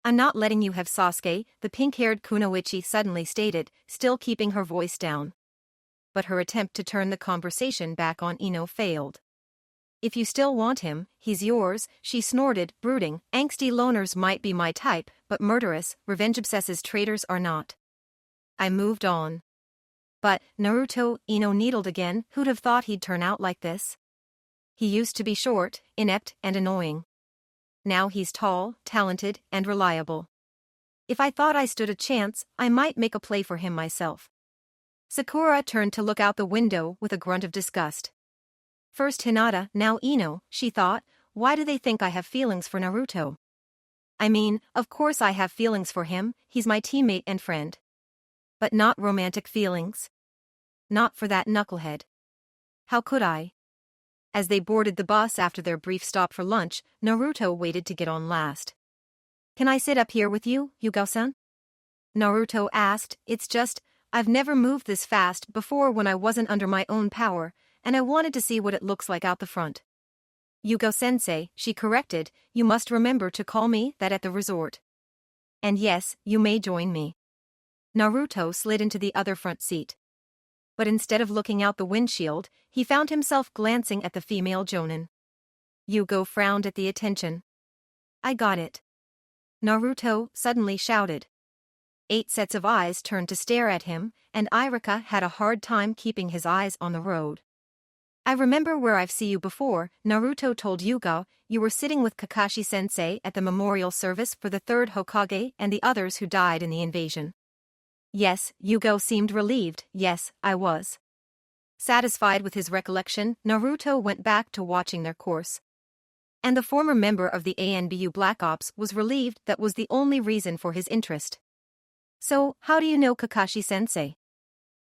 Speaker 1: I'm not letting you have Sasuke, the pink-haired Kunoichi suddenly stated, still keeping her voice down. But her attempt to turn the conversation back on Ino failed. If you still want him, he's yours, she snorted, brooding. Angsty loners might be my type, but murderous, revenge-obsessed traitors are not. I moved on. But, Naruto, Ino needled again, who'd have thought he'd turn out like this? He used to be short, inept, and annoying. Now he's tall, talented, and reliable. If I thought I stood a chance, I might make a play for him myself. Sakura turned to look out the window with a grunt of disgust. First Hinata, now Ino, she thought, why do they think I have feelings for Naruto? I mean, of course I have feelings for him, he's my teammate and friend. But not romantic feelings. Not for that knucklehead. How could I? As they boarded the bus after their brief stop for lunch, Naruto waited to get on last. Can I sit up here with you, Yugao-san? Naruto asked. It's just, I've never moved this fast before when I wasn't under my own power, and I wanted to see what it looks like out the front. Yugao-sensei, she corrected, you must remember to call me that at the resort. And yes, you may join me. Naruto slid into the other front seat. But instead of looking out the windshield, he found himself glancing at the female jonin. Yugo frowned at the attention. I got it. Naruto suddenly shouted. 8 sets of eyes turned to stare at him, and Iruka had a hard time keeping his eyes on the road. I remember where I've seen you before, Naruto told Yugo. You were sitting with Kakashi-sensei at the memorial service for the 3rd Hokage and the others who died in the invasion. Yes, Yugo seemed relieved. Yes, I was. Satisfied with his recollection, Naruto went back to watching their course. And the former member of the ANBU Black Ops was relieved that was the only reason for his interest. So, how do you know Kakashi-sensei?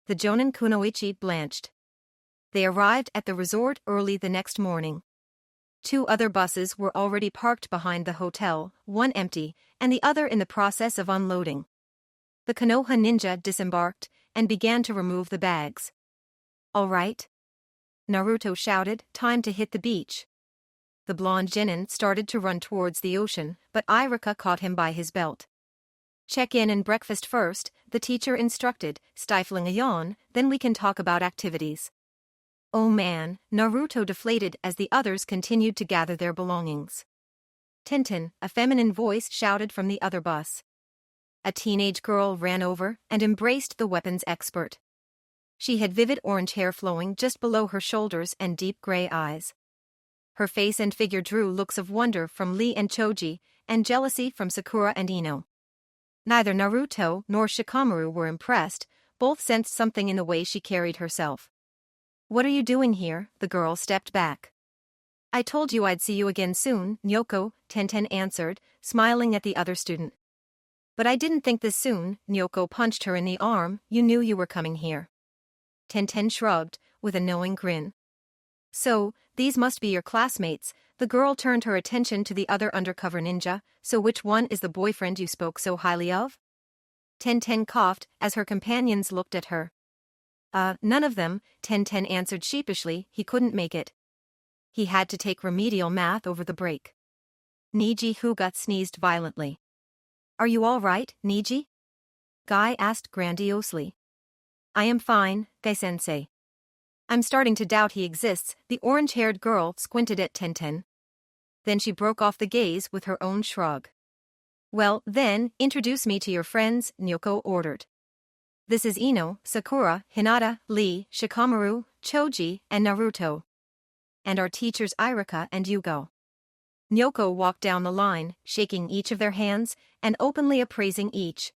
Speaker 1: The Jonin Kunoichi blanched. They arrived at the resort early the next morning. 2 other buses were already parked behind the hotel, one empty, and the other in the process of unloading. The Konoha ninja disembarked and began to remove the bags. All right? Naruto shouted, time to hit the beach. The blonde genin started to run towards the ocean, but Iruka caught him by his belt. Check in and breakfast first, the teacher instructed, stifling a yawn, then we can talk about activities. Oh man, Naruto deflated as the others continued to gather their belongings. Tenten, a feminine voice shouted from the other bus. A teenage girl ran over and embraced the weapons expert. She had vivid orange hair flowing just below her shoulders and deep gray eyes. Her face and figure drew looks of wonder from Lee and Choji, and jealousy from Sakura and Ino. Neither Naruto nor Shikamaru were impressed, both sensed something in the way she carried herself. "What are you doing here?" The girl stepped back. "I told you I'd see you again soon, Nyoko," Tenten answered, smiling at the other student. "But I didn't think this soon," Nyoko punched her in the arm. "You knew you were coming here." Tenten shrugged, with a knowing grin. "So, these must be your classmates." The girl turned her attention to the other undercover ninja. "So which one is the boyfriend you spoke so highly of?" Tenten coughed as her companions looked at her. None of them," Tenten answered sheepishly. "He couldn't make it. He had to take remedial math over the break." Niji Huga sneezed violently. "Are you all right, Niji?" Guy asked grandiosely. "I am fine, Gai-sensei." "I'm starting to doubt he exists." The orange-haired girl squinted at Tenten. Then she broke off the gaze with her own shrug. "Well, then, introduce me to your friends," Nyoko ordered. "This is Ino, Sakura, Hinata, Lee, Shikamaru, Choji, and Naruto. And our teachers Irika and Yugo." Nyoko walked down the line, shaking each of their hands and openly appraising each.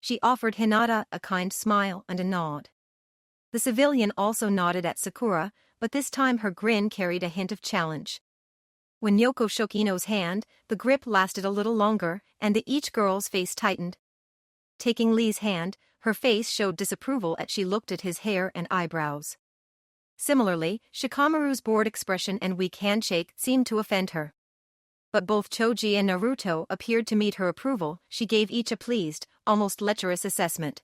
Speaker 1: She offered Hinata a kind smile and a nod. The civilian also nodded at Sakura, but this time her grin carried a hint of challenge. When Nyoko shook Ino's hand, the grip lasted a little longer, and each girl's face tightened. Taking Lee's hand, her face showed disapproval as she looked at his hair and eyebrows. Similarly, Shikamaru's bored expression and weak handshake seemed to offend her. But both Choji and Naruto appeared to meet her approval. She gave each a pleased, almost lecherous assessment.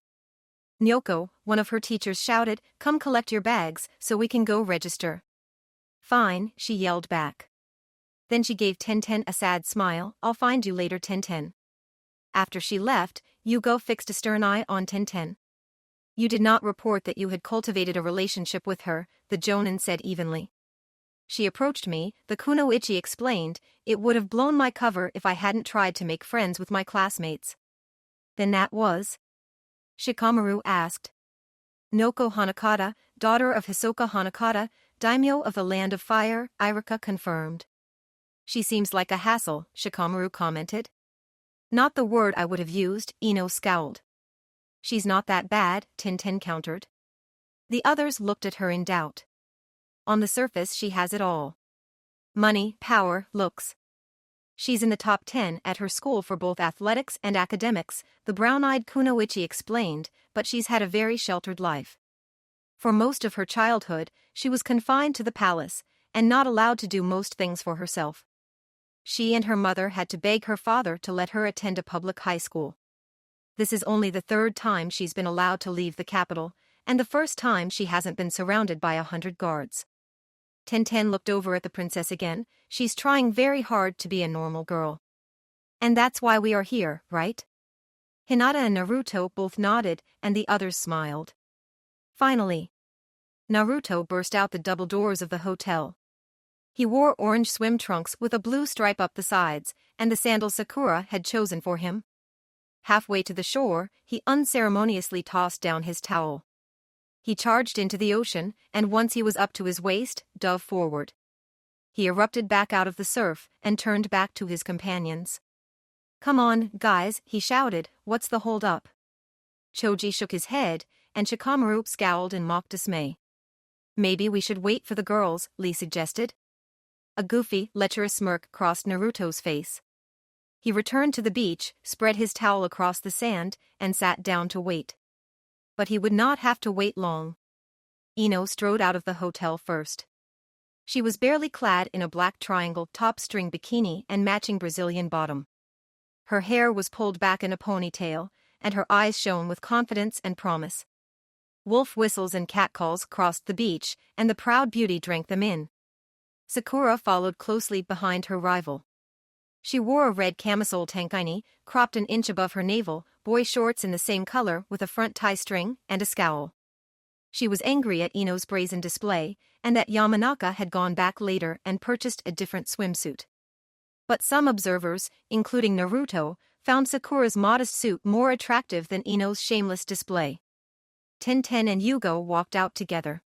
Speaker 1: Nyoko, one of her teachers, shouted, "Come collect your bags, so we can go register." "Fine," she yelled back. Then she gave Tenten a sad smile. "I'll find you later, Tenten." After she left, Yugo fixed a stern eye on Tenten. "You did not report that you had cultivated a relationship with her," the Jonin said evenly. "She approached me," the Kunoichi explained. "It would have blown my cover if I hadn't tried to make friends with my classmates." "Then that was?" Shikamaru asked. "Noko Hanakata, daughter of Hisoka Hanakata, daimyo of the Land of Fire," Irika confirmed. "She seems like a hassle," Shikamaru commented. "Not the word I would have used," Ino scowled. "She's not that bad," Tenten countered. The others looked at her in doubt. "On the surface she has it all. Money, power, looks. She's in the top 10 at her school for both athletics and academics," the brown-eyed Kunoichi explained, "but she's had a very sheltered life. For most of her childhood, she was confined to the palace, and not allowed to do most things for herself. She and her mother had to beg her father to let her attend a public high school. This is only the third time she's been allowed to leave the capital, and the first time she hasn't been surrounded by 100 guards." Tenten looked over at the princess again. "She's trying very hard to be a normal girl. And that's why we are here, right?" Hinata and Naruto both nodded, and the others smiled. Finally, Naruto burst out the double doors of the hotel. He wore orange swim trunks with a blue stripe up the sides, and the sandals Sakura had chosen for him. Halfway to the shore, he unceremoniously tossed down his towel. He charged into the ocean, and once he was up to his waist, dove forward. He erupted back out of the surf and turned back to his companions. "Come on, guys," he shouted, "what's the hold up?" Choji shook his head, and Shikamaru scowled in mock dismay. "Maybe we should wait for the girls," Lee suggested. A goofy, lecherous smirk crossed Naruto's face. He returned to the beach, spread his towel across the sand, and sat down to wait. But he would not have to wait long. Ino strode out of the hotel first. She was barely clad in a black triangle top-string bikini and matching Brazilian bottom. Her hair was pulled back in a ponytail, and her eyes shone with confidence and promise. Wolf whistles and catcalls crossed the beach, and the proud beauty drank them in. Sakura followed closely behind her rival. She wore a red camisole tankini, cropped an inch above her navel, boy shorts in the same color with a front tie string, and a scowl. She was angry at Ino's brazen display, and that Yamanaka had gone back later and purchased a different swimsuit. But some observers, including Naruto, found Sakura's modest suit more attractive than Ino's shameless display. Tenten and Yugo walked out together.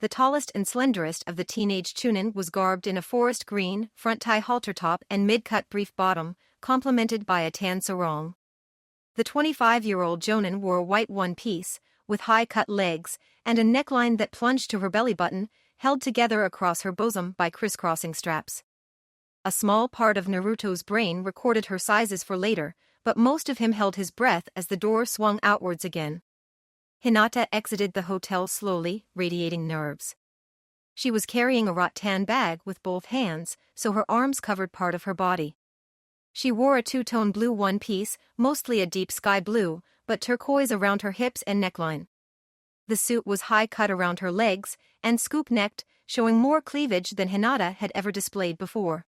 Speaker 1: The tallest and slenderest of the teenage chunin was garbed in a forest green, front-tie halter top and mid-cut brief bottom, complemented by a tan sarong. The 25-year-old jonin wore a white one-piece, with high-cut legs, and a neckline that plunged to her belly button, held together across her bosom by crisscrossing straps. A small part of Naruto's brain recorded her sizes for later, but most of him held his breath as the door swung outwards again. Hinata exited the hotel slowly, radiating nerves. She was carrying a rattan bag with both hands, so her arms covered part of her body. She wore a two-tone blue one-piece, mostly a deep sky blue, but turquoise around her hips and neckline. The suit was high-cut around her legs, and scoop-necked, showing more cleavage than Hinata had ever displayed before.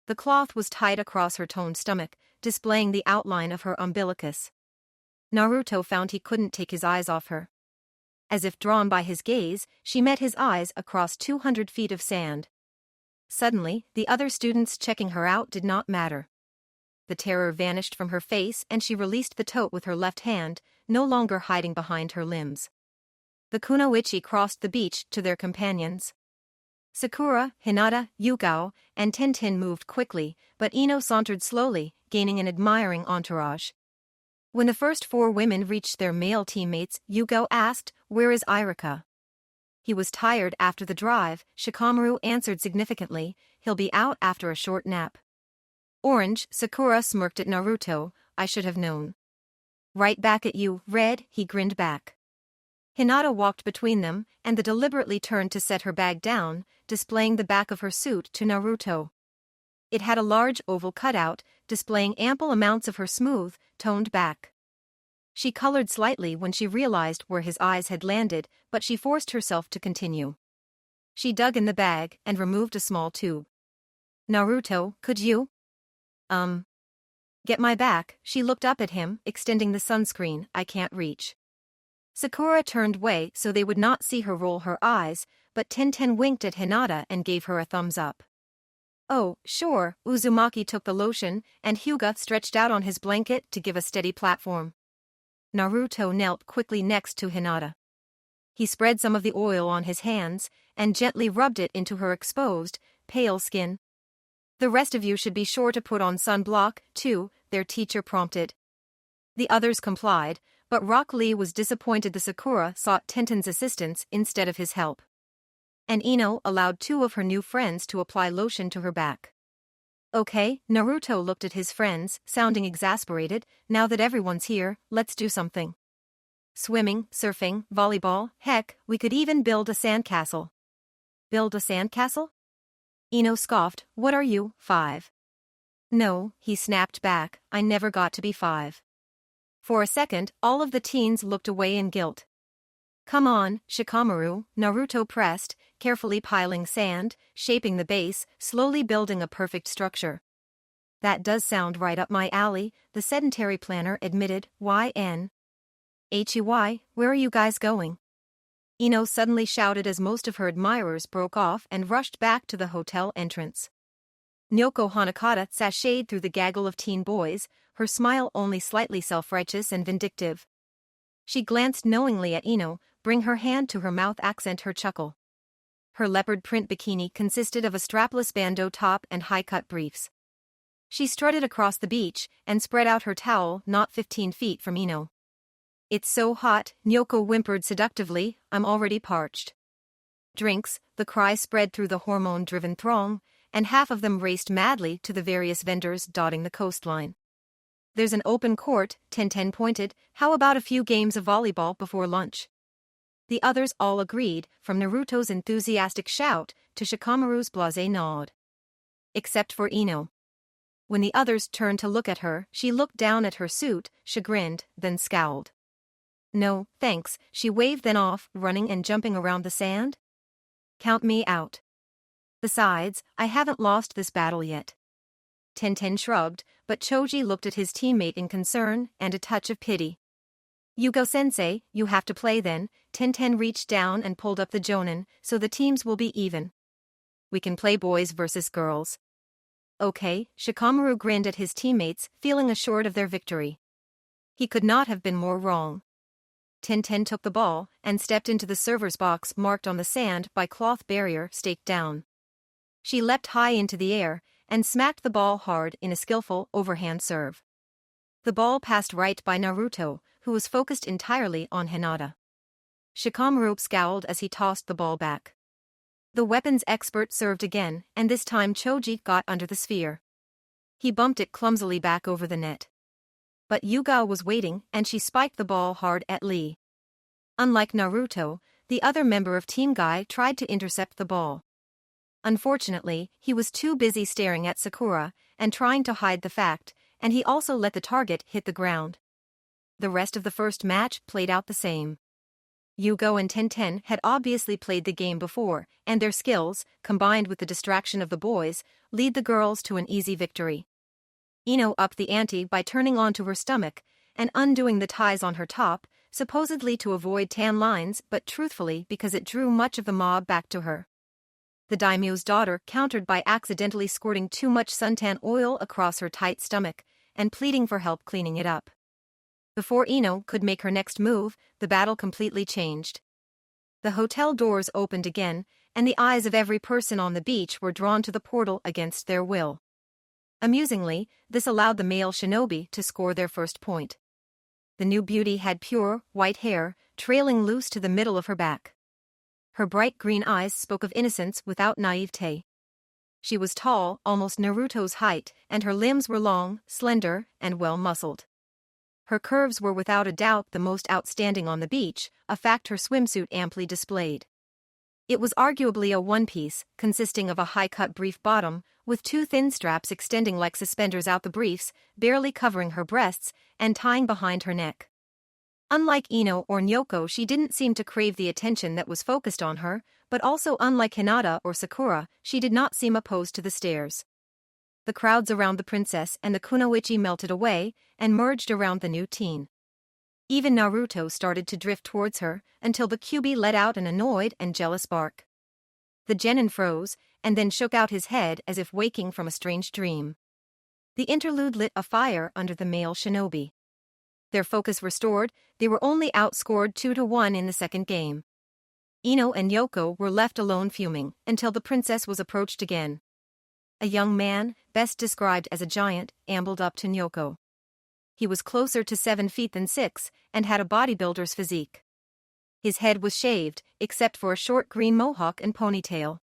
Speaker 1: The cloth was tied across her toned stomach, displaying the outline of her umbilicus. Naruto found he couldn't take his eyes off her. As if drawn by his gaze, she met his eyes across 200 feet of sand. Suddenly, the other students checking her out did not matter. The terror vanished from her face and she released the tote with her left hand, no longer hiding behind her limbs. The kunoichi crossed the beach to their companions. Sakura, Hinata, Yugao, and Tenten moved quickly, but Ino sauntered slowly, gaining an admiring entourage. When the first 4 women reached their male teammates, Yugo asked, "Where is Irika?" He was tired after the drive, Shikamaru answered significantly, "He'll be out after a short nap." Orange, Sakura smirked at Naruto, "I should have known." "Right back at you, Red," he grinned back. Hinata walked between them, and the deliberately turned to set her bag down, displaying the back of her suit to Naruto. It had a large oval cutout, displaying ample amounts of her smooth, toned back. She colored slightly when she realized where his eyes had landed, but she forced herself to continue. She dug in the bag and removed a small tube. "Naruto, could you? Get my back?" She looked up at him, extending the sunscreen. "I can't reach." Sakura turned away so they would not see her roll her eyes, but Tenten winked at Hinata and gave her a thumbs up. "Oh, sure." Uzumaki took the lotion, and Hyuga stretched out on his blanket to give a steady platform. Naruto knelt quickly next to Hinata. He spread some of the oil on his hands, and gently rubbed it into her exposed, pale skin. "The rest of you should be sure to put on sunblock, too," their teacher prompted. The others complied, but Rock Lee was disappointed the Sakura sought Tenten's assistance instead of his help. And Ino allowed 2 of her new friends to apply lotion to her back. "Okay," Naruto looked at his friends, sounding exasperated, "now that everyone's here, let's do something. Swimming, surfing, volleyball, heck, we could even build a sandcastle." "Build a sandcastle?" Ino scoffed, "What are you, 5?" "No," he snapped back, "I never got to be 5. For a second, all of the teens looked away in guilt. "Come on, Shikamaru," Naruto pressed, carefully piling sand, shaping the base, slowly building a perfect structure. "That does sound right up my alley," the sedentary planner admitted. "YN. HUY, where are you guys going?" Ino suddenly shouted as most of her admirers broke off and rushed back to the hotel entrance. Nyoko Hanakata sashayed through the gaggle of teen boys, her smile only slightly self-righteous and vindictive. She glanced knowingly at Ino, bring her hand to her mouth accent her chuckle. Her leopard print bikini consisted of a strapless bandeau top and high-cut briefs. She strutted across the beach and spread out her towel not 15 feet from Ino. "It's so hot," Nyoko whimpered seductively, "I'm already parched." "Drinks," the cry spread through the hormone-driven throng, and half of them raced madly to the various vendors dotting the coastline. "There's an open court," Tenten pointed, "how about a few games of volleyball before lunch?" The others all agreed, from Naruto's enthusiastic shout to Shikamaru's blasé nod. Except for Ino. When the others turned to look at her, she looked down at her suit, chagrined, then scowled. "No, thanks," she waved then off, running and jumping around the sand. "Count me out. Besides, I haven't lost this battle yet." Tenten shrugged, but Choji looked at his teammate in concern and a touch of pity. "Yugo-sensei, you have to play then." Tenten reached down and pulled up the jonin, "so the teams will be even. We can play boys versus girls." okay, Shikamaru grinned at his teammates, feeling assured of their victory. He could not have been more wrong. Tintin took the ball and stepped into the server's box marked on the sand by cloth barrier staked down. She leapt high into the air and smacked the ball hard in a skillful overhand serve. The ball passed right by Naruto, who was focused entirely on Hinata. Shikamaru scowled as he tossed the ball back. The weapons expert served again, and this time Choji got under the sphere. He bumped it clumsily back over the net. But Yuga was waiting and she spiked the ball hard at Lee. Unlike Naruto, the other member of Team Guy tried to intercept the ball. Unfortunately, he was too busy staring at Sakura and trying to hide the fact, and he also let the target hit the ground. The rest of the first match played out the same. Yugo and Tenten had obviously played the game before, and their skills, combined with the distraction of the boys, lead the girls to an easy victory. Ino upped the ante by turning onto her stomach and undoing the ties on her top, supposedly to avoid tan lines but truthfully because it drew much of the mob back to her. The daimyo's daughter countered by accidentally squirting too much suntan oil across her tight stomach and pleading for help cleaning it up. Before Ino could make her next move, the battle completely changed. The hotel doors opened again, and the eyes of every person on the beach were drawn to the portal against their will. Amusingly, this allowed the male shinobi to score their first point. The new beauty had pure, white hair, trailing loose to the middle of her back. Her bright green eyes spoke of innocence without naivete. She was tall, almost Naruto's height, and her limbs were long, slender, and well-muscled. Her curves were without a doubt the most outstanding on the beach, a fact her swimsuit amply displayed. It was arguably a one-piece, consisting of a high-cut brief bottom, with two thin straps extending like suspenders out the briefs, barely covering her breasts, and tying behind her neck. Unlike Ino or Nyoko, she didn't seem to crave the attention that was focused on her, but also unlike Hinata or Sakura, she did not seem opposed to the stares. The crowds around the princess and the kunoichi melted away and merged around the new teen. Even Naruto started to drift towards her until the Kyuubi let out an annoyed and jealous bark. The genin froze and then shook out his head as if waking from a strange dream. The interlude lit a fire under the male shinobi. Their focus restored, they were only outscored 2-1 in the second game. Ino and Yoko were left alone fuming until the princess was approached again. A young man, best described as a giant, ambled up to Nyoko. He was closer to 7 feet than 6 and had a bodybuilder's physique. His head was shaved, except for a short green mohawk and ponytail.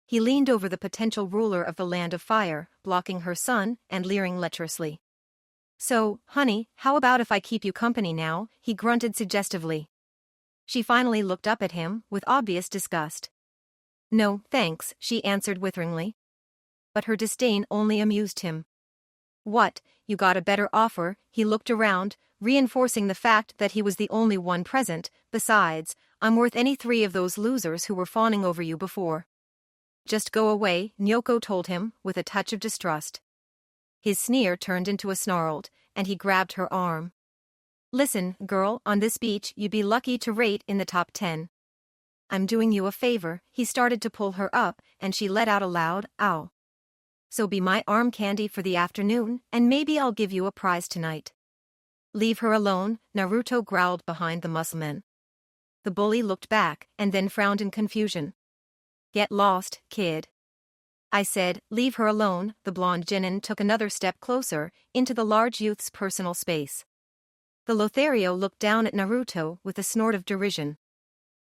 Speaker 1: He leaned over the potential ruler of the Land of Fire, blocking her sun and leering lecherously. "So, honey, how about if I keep you company now?" he grunted suggestively. She finally looked up at him with obvious disgust. "No, thanks," she answered witheringly. But her disdain only amused him. "What, you got a better offer?" He looked around, reinforcing the fact that he was the only one present. "Besides, I'm worth any 3 of those losers who were fawning over you before." "Just go away," Nyoko told him, with a touch of distrust. His sneer turned into a snarled, and he grabbed her arm. "Listen, girl, on this beach you'd be lucky to rate in the top 10. I'm doing you a favor." He started to pull her up, and she let out a loud, "ow." "So be my arm candy for the afternoon, and maybe I'll give you a prize tonight." "Leave her alone," Naruto growled behind the muscleman. The bully looked back and then frowned in confusion. "Get lost, kid." "I said, leave her alone." The blonde genin took another step closer into the large youth's personal space. The Lothario looked down at Naruto with a snort of derision.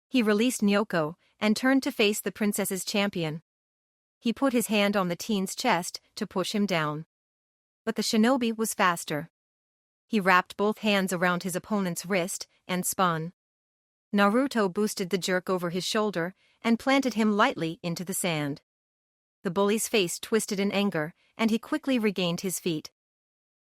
Speaker 1: He released Nyoko and turned to face the princess's champion. He put his hand on the teen's chest to push him down. But the shinobi was faster. He wrapped both hands around his opponent's wrist and spun. Naruto boosted the jerk over his shoulder and planted him lightly into the sand. The bully's face twisted in anger, and he quickly regained his feet.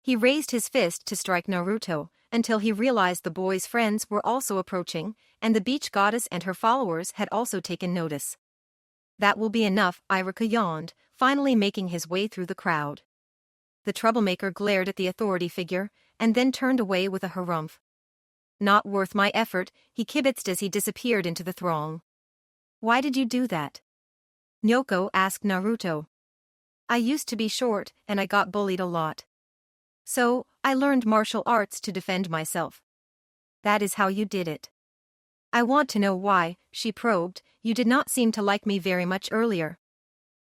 Speaker 1: He raised his fist to strike Naruto until he realized the boy's friends were also approaching, and the beach goddess and her followers had also taken notice. "That will be enough," Iruka yawned, finally making his way through the crowd. The troublemaker glared at the authority figure, and then turned away with a harumph. "Not worth my effort," he kibitzed as he disappeared into the throng. "Why did you do that?" Nyoko asked Naruto. I used to be short, and I got bullied a lot. So, I learned martial arts to defend myself. That is how you did it. I want to know why, she probed, you did not seem to like me very much earlier.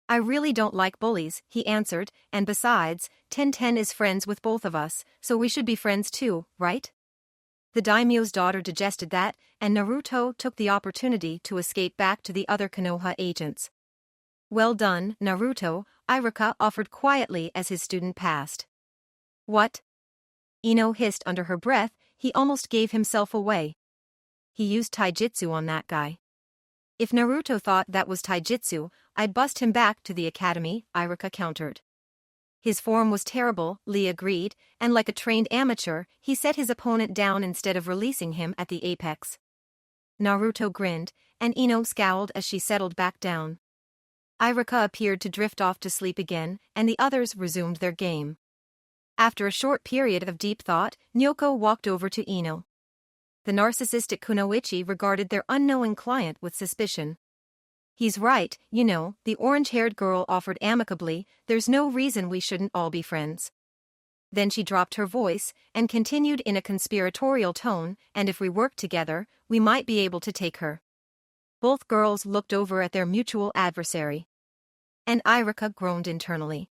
Speaker 1: I really don't like bullies, he answered, and besides, Tenten is friends with both of us, so we should be friends too, right? The daimyo's daughter digested that, and Naruto took the opportunity to escape back to the other Konoha agents. Well done, Naruto, Iruka offered quietly as his student passed. What? Ino hissed under her breath, he almost gave himself away. He used taijutsu on that guy. If Naruto thought that was taijutsu, I'd bust him back to the academy, Iruka countered. His form was terrible, Lee agreed, and like a trained amateur, he set his opponent down instead of releasing him at the apex. Naruto grinned, and Ino scowled as she settled back down. Iruka appeared to drift off to sleep again, and the others resumed their game. After a short period of deep thought, Nyoko walked over to Ino. The narcissistic Kunoichi regarded their unknowing client with suspicion. He's right, you know, the orange-haired girl offered amicably, there's no reason we shouldn't all be friends. Then she dropped her voice, and continued in a conspiratorial tone, and if we work together, we might be able to take her. Both girls looked over at their mutual adversary. And Iruka groaned internally.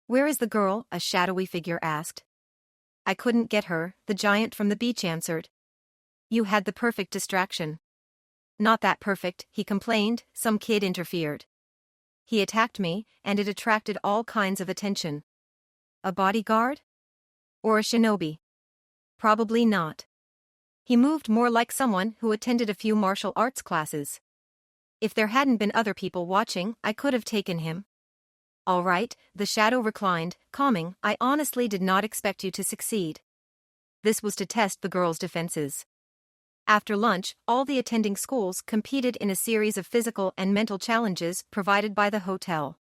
Speaker 1: Where is the girl? A shadowy figure asked. I couldn't get her, the giant from the beach answered. You had the perfect distraction. Not that perfect, he complained, some kid interfered. He attacked me, and it attracted all kinds of attention. A bodyguard? Or a shinobi? Probably not. He moved more like someone who attended a few martial arts classes. If there hadn't been other people watching, I could have taken him. All right, the shadow reclined, calming, I honestly did not expect you to succeed. This was to test the girl's defenses. After lunch, all the attending schools competed in a series of physical and mental challenges provided by the hotel.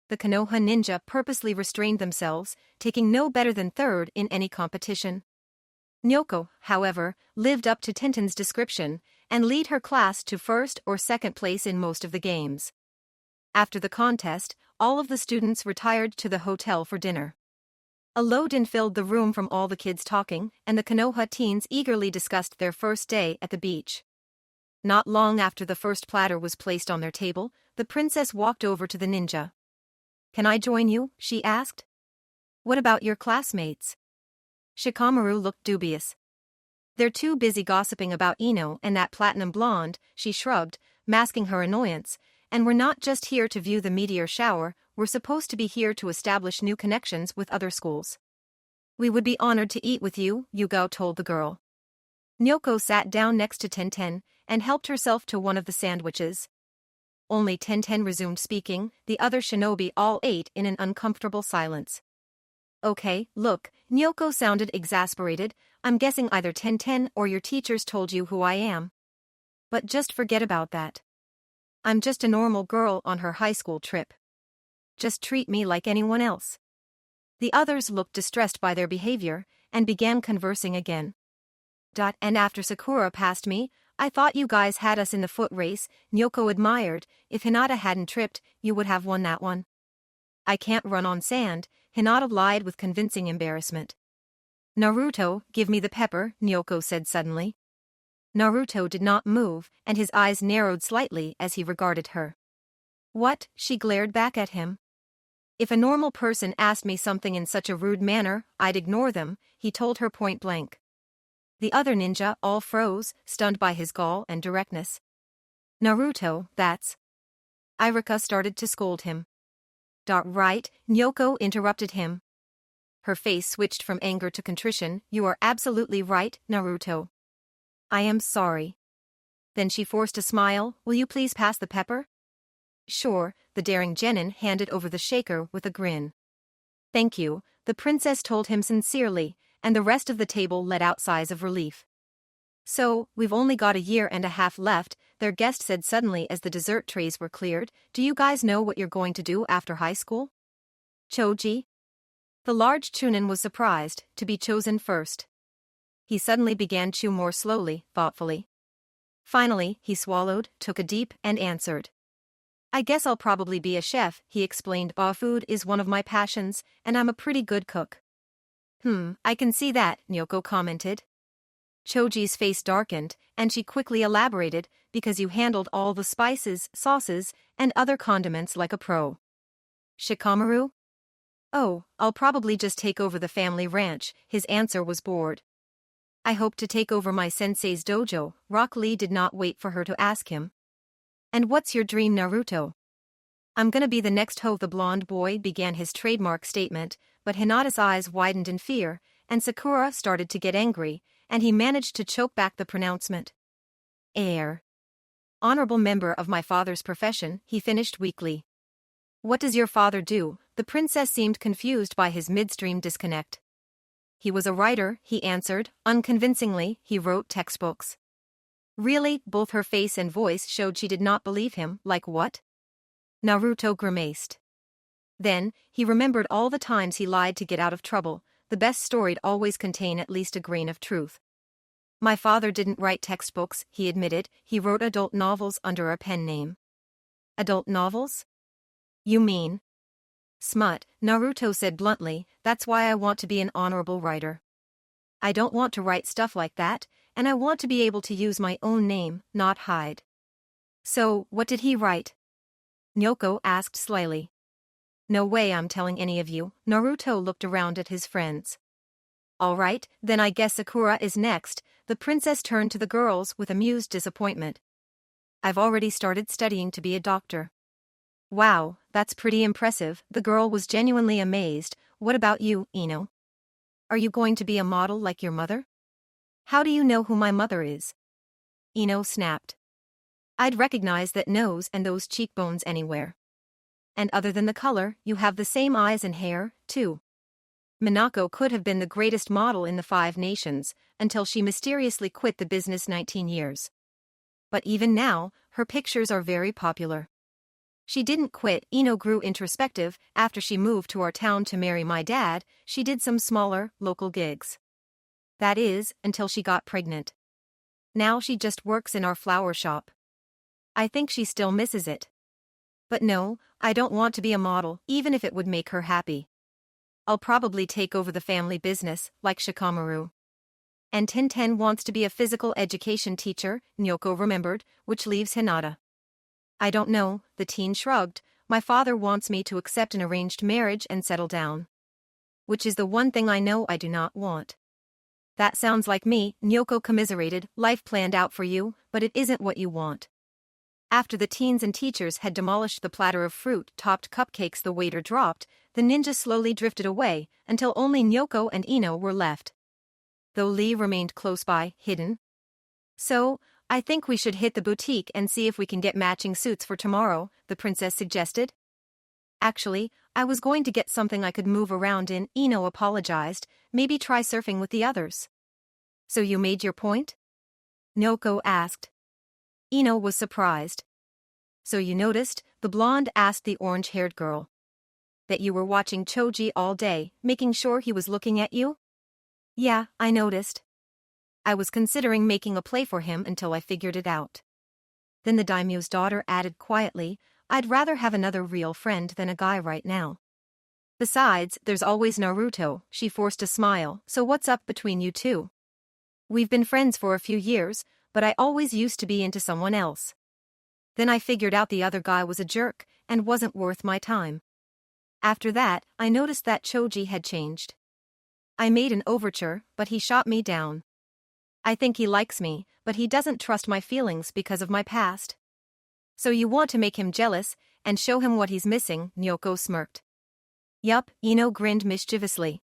Speaker 1: The Konoha ninja purposely restrained themselves, taking no better than third in any competition. Nyoko, however, lived up to Tenten's description, and led her class to first or second place in most of the games. After the contest, all of the students retired to the hotel for dinner. A low din filled the room from all the kids talking, and the Konoha teens eagerly discussed their first day at the beach. Not long after the first platter was placed on their table, the princess walked over to the ninja. Can I join you? She asked. What about your classmates? Shikamaru looked dubious. They're too busy gossiping about Ino and that platinum blonde, she shrugged, masking her annoyance, and we're not just here to view the meteor shower, we're supposed to be here to establish new connections with other schools. We would be honored to eat with you, Yugao told the girl. Nyoko sat down next to Tenten, and helped herself to one of the sandwiches. Only Tenten resumed speaking, the other shinobi all ate in an uncomfortable silence. Okay, look, Nyoko sounded exasperated, I'm guessing either Tenten or your teachers told you who I am. But just forget about that. I'm just a normal girl on her high school trip. Just treat me like anyone else. The others looked distressed by their behavior, and began conversing again. And after Sakura passed me, I thought you guys had us in the foot race, Nyoko admired, if Hinata hadn't tripped, you would have won that one. I can't run on sand, Hinata lied with convincing embarrassment. Naruto, give me the pepper, Nyoko said suddenly. Naruto did not move, and his eyes narrowed slightly as he regarded her. What? She glared back at him. If a normal person asked me something in such a rude manner, I'd ignore them, he told her point blank. The other ninja all froze, stunned by his gall and directness. Naruto, that's... Iruka started to scold him. Right, Nyoko interrupted him. Her face switched from anger to contrition. You are absolutely right, Naruto. I am sorry. Then she forced a smile. Will you please pass the pepper? Sure, the daring genin handed over the shaker with a grin. Thank you, the princess told him sincerely, and the rest of the table let out sighs of relief. So, we've only got a year and a half left, their guest said suddenly as the dessert trays were cleared. Do you guys know what you're going to do after high school? Choji? The large chunin was surprised to be chosen first. He suddenly began to chew more slowly, thoughtfully. Finally, he swallowed, took a deep, and answered. I guess I'll probably be a chef, he explained. Food is one of my passions, and I'm a pretty good cook. I can see that, Nyoko commented. Choji's face darkened, and she quickly elaborated, because you handled all the spices, sauces, and other condiments like a pro. Shikamaru? Oh, I'll probably just take over the family ranch, his answer was bored. I hope to take over my sensei's dojo. Rock Lee did not wait for her to ask him. And what's your dream, Naruto? I'm gonna be the next Ho. The blonde boy began his trademark statement, but Hinata's eyes widened in fear, and Sakura started to get angry, and he managed to choke back the pronouncement. Heir. Honorable member of my father's profession, he finished weakly. What does your father do? The princess seemed confused by his midstream disconnect. He was a writer, he answered, unconvincingly. He wrote textbooks. Really? Both her face and voice showed she did not believe him. Like what? Naruto grimaced. Then, he remembered all the times he lied to get out of trouble. The best story'd always contain at least a grain of truth. My father didn't write textbooks, he admitted. He wrote adult novels under a pen name. Adult novels? You mean? Smut, Naruto said bluntly. That's why I want to be an honorable writer. I don't want to write stuff like that, and I want to be able to use my own name, not hide. So, what did he write? Nyoko asked slyly. No way I'm telling any of you. Naruto looked around at his friends. All right, then I guess Sakura is next. The princess turned to the girls with amused disappointment. I've already started studying to be a doctor. Wow, that's pretty impressive. The girl was genuinely amazed. What about you, Ino? Are you going to be a model like your mother? How do you know who my mother is? Ino snapped. I'd recognize that nose and those cheekbones anywhere. And other than the color, you have the same eyes and hair, too. Minako could have been the greatest model in the 5 nations, until she mysteriously quit the business 19 years. But even now, her pictures are very popular. She didn't quit. Ino grew introspective. After she moved to our town to marry my dad, she did some smaller, local gigs. That is, until she got pregnant. Now she just works in our flower shop. I think she still misses it. But no, I don't want to be a model, even if it would make her happy. I'll probably take over the family business, like Shikamaru. And Tinten wants to be a physical education teacher, Nyoko remembered, which leaves Hinata. I don't know, the teen shrugged. My father wants me to accept an arranged marriage and settle down. Which is the one thing I know I do not want. That sounds like me, Nyoko commiserated. Life planned out for you, but it isn't what you want. After the teens and teachers had demolished the platter of fruit-topped cupcakes the waiter dropped, the ninja slowly drifted away, until only Nyoko and Ino were left. Though Lee remained close by, hidden. So, I think we should hit the boutique and see if we can get matching suits for tomorrow, the princess suggested. Actually, I was going to get something I could move around in. Ino apologized. Maybe try surfing with the others. So you made your point? Nyoko asked. Ino was surprised. So you noticed, the blonde asked the orange-haired girl. That you were watching Choji all day, making sure he was looking at you? Yeah, I noticed. I was considering making a play for him until I figured it out. Then the daimyo's daughter added quietly, I'd rather have another real friend than a guy right now. Besides, there's always Naruto. She forced a smile. So what's up between you two? We've been friends for a few years, but I always used to be into someone else. Then I figured out the other guy was a jerk, and wasn't worth my time. After that, I noticed that Choji had changed. I made an overture, but he shot me down. I think he likes me, but he doesn't trust my feelings because of my past. So you want to make him jealous, and show him what he's missing, Nyoko smirked. Yup, Ino grinned mischievously.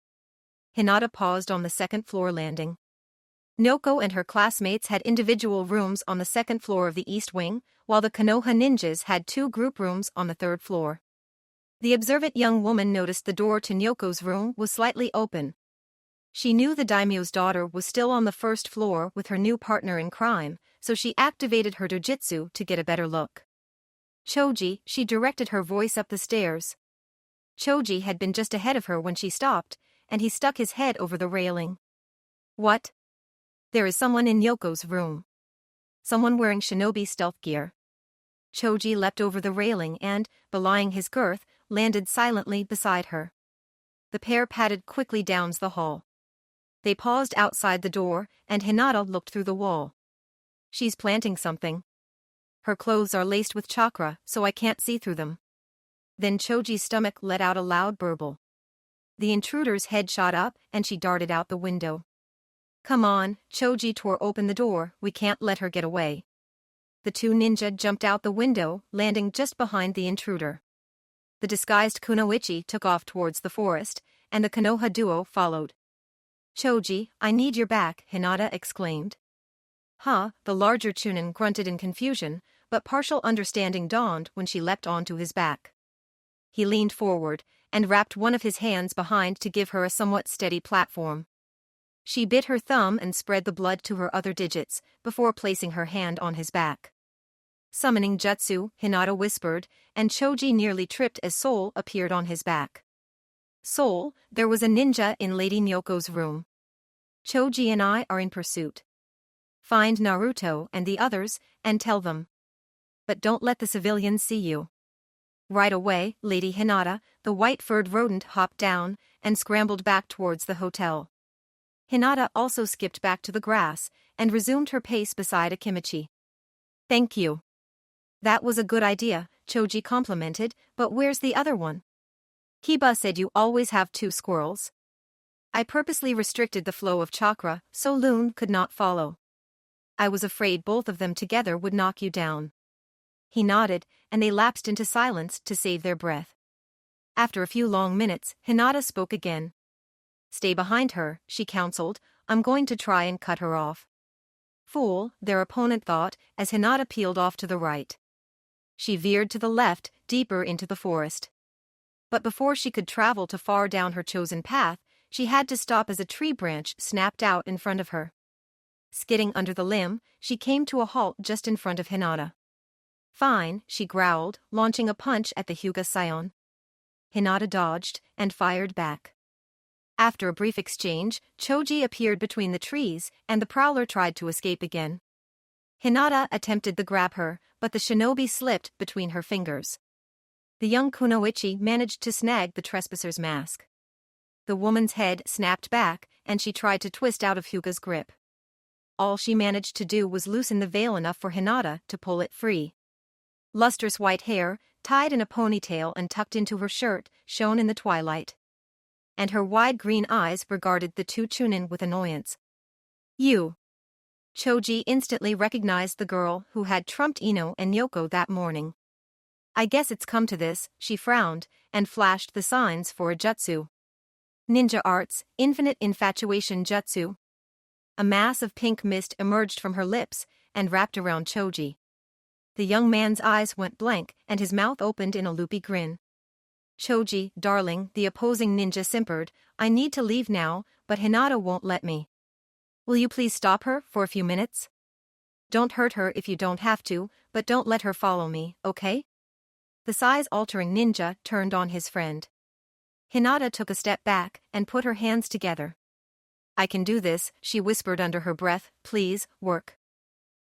Speaker 1: Hinata paused on the second-floor landing. Nyoko and her classmates had individual rooms on the second floor of the East Wing, while the Konoha ninjas had 2 group rooms on the 3rd floor. The observant young woman noticed the door to Nyoko's room was slightly open. She knew the daimyo's daughter was still on the 1st floor with her new partner in crime, so she activated her dojutsu to get a better look. Choji, she directed her voice up the stairs. Choji had been just ahead of her when she stopped, and he stuck his head over the railing. What? There is someone in Yoko's room. Someone wearing shinobi stealth gear. Choji leapt over the railing and, belying his girth, landed silently beside her. The pair padded quickly down the hall. They paused outside the door, and Hinata looked through the wall. She's planting something. Her clothes are laced with chakra, so I can't see through them. Then Choji's stomach let out a loud burble. The intruder's head shot up, and she darted out the window. Come on, Choji tore open the door, we can't let her get away. The two ninja jumped out the window, landing just behind the intruder. The disguised kunoichi took off towards the forest, and the Konoha duo followed. Choji, I need your back, Hinata exclaimed. Huh, the larger Chunin grunted in confusion, but partial understanding dawned when she leapt onto his back. He leaned forward, and wrapped one of his hands behind to give her a somewhat steady platform. She bit her thumb and spread the blood to her other digits, before placing her hand on his back. Summoning jutsu, Hinata whispered, and Choji nearly tripped as Soul appeared on his back. Soul, there was a ninja in Lady Nyoko's room. Choji and I are in pursuit. Find Naruto and the others, and tell them. But don't let the civilians see you. Right away, Lady Hinata, the white-furred rodent hopped down, and scrambled back towards the hotel. Hinata also skipped back to the grass, and resumed her pace beside Akimichi. Thank you. That was a good idea, Choji complimented, but where's the other one? Kiba said you always have two squirrels. I purposely restricted the flow of chakra, so Loon could not follow. I was afraid both of them together would knock you down. He nodded, and they lapsed into silence to save their breath. After a few long minutes, Hinata spoke again. Stay behind her, she counseled, I'm going to try and cut her off. Fool, their opponent thought, as Hinata peeled off to the right. She veered to the left, deeper into the forest. But before she could travel too far down her chosen path, she had to stop as a tree branch snapped out in front of her. Skidding under the limb, she came to a halt just in front of Hinata. Fine, she growled, launching a punch at the Hyuga Scion. Hinata dodged, and fired back. After a brief exchange, Choji appeared between the trees, and the prowler tried to escape again. Hinata attempted to grab her, but the shinobi slipped between her fingers. The young kunoichi managed to snag the trespasser's mask. The woman's head snapped back, and she tried to twist out of Hyuga's grip. All she managed to do was loosen the veil enough for Hinata to pull it free. Lustrous white hair, tied in a ponytail and tucked into her shirt, shone in the twilight. And her wide green eyes regarded the two Chunin with annoyance. You. Choji instantly recognized the girl who had trumped Ino and Nyoko that morning. I guess it's come to this, she frowned, and flashed the signs for a jutsu. Ninja arts, infinite infatuation jutsu. A mass of pink mist emerged from her lips, and wrapped around Choji. The young man's eyes went blank, and his mouth opened in a loopy grin. Choji, darling, the opposing ninja simpered, I need to leave now, but Hinata won't let me. Will you please stop her for a few minutes? Don't hurt her if you don't have to, but don't let her follow me, okay? The size-altering ninja turned on his friend. Hinata took a step back and put her hands together. I can do this, she whispered under her breath, please, work.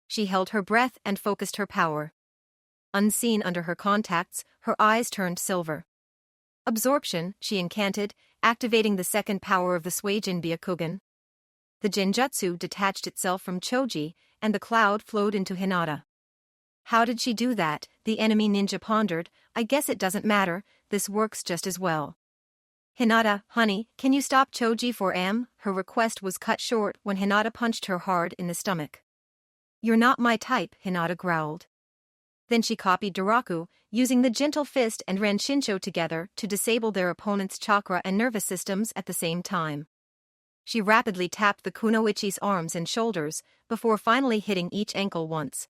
Speaker 1: She held her breath and focused her power. Unseen under her contacts, her eyes turned silver. Absorption, she incanted, activating the second power of the Suijin Byakugan. The genjutsu detached itself from Choji, and the cloud flowed into Hinata. How did she do that? The enemy ninja pondered. I guess it doesn't matter, this works just as well. Hinata, honey, can you stop Choji for M? Her request was cut short when Hinata punched her hard in the stomach. You're not my type, Hinata growled. Then she copied Daraku, using the gentle fist and Ranshinsho together to disable their opponent's chakra and nervous systems at the same time. She rapidly tapped the kunoichi's arms and shoulders, before finally hitting each ankle once.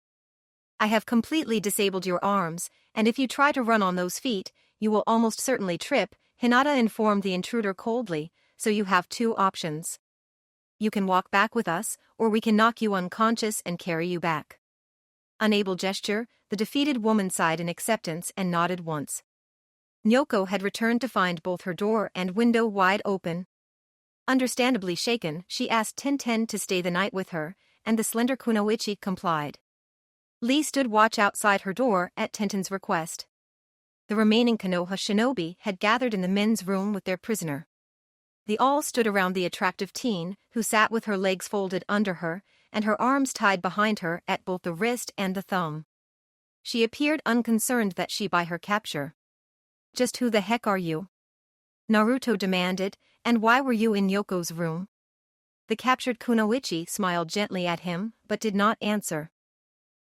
Speaker 1: I have completely disabled your arms, and if you try to run on those feet, you will almost certainly trip, Hinata informed the intruder coldly, so you have two options. You can walk back with us, or we can knock you unconscious and carry you back. Unable gesture, the defeated woman sighed in acceptance and nodded once. Nyoko had returned to find both her door and window wide open. Understandably shaken, she asked Tenten to stay the night with her, and the slender kunoichi complied. Lee stood watch outside her door at Tenten's request. The remaining Konoha shinobi had gathered in the men's room with their prisoner. They all stood around the attractive teen, who sat with her legs folded under her, and her arms tied behind her at both the wrist and the thumb. She appeared unconcerned that she by her capture. "Just who the heck are you?" Naruto demanded, "and why were you in Yoko's room?" The captured Kunoichi smiled gently at him, but did not answer.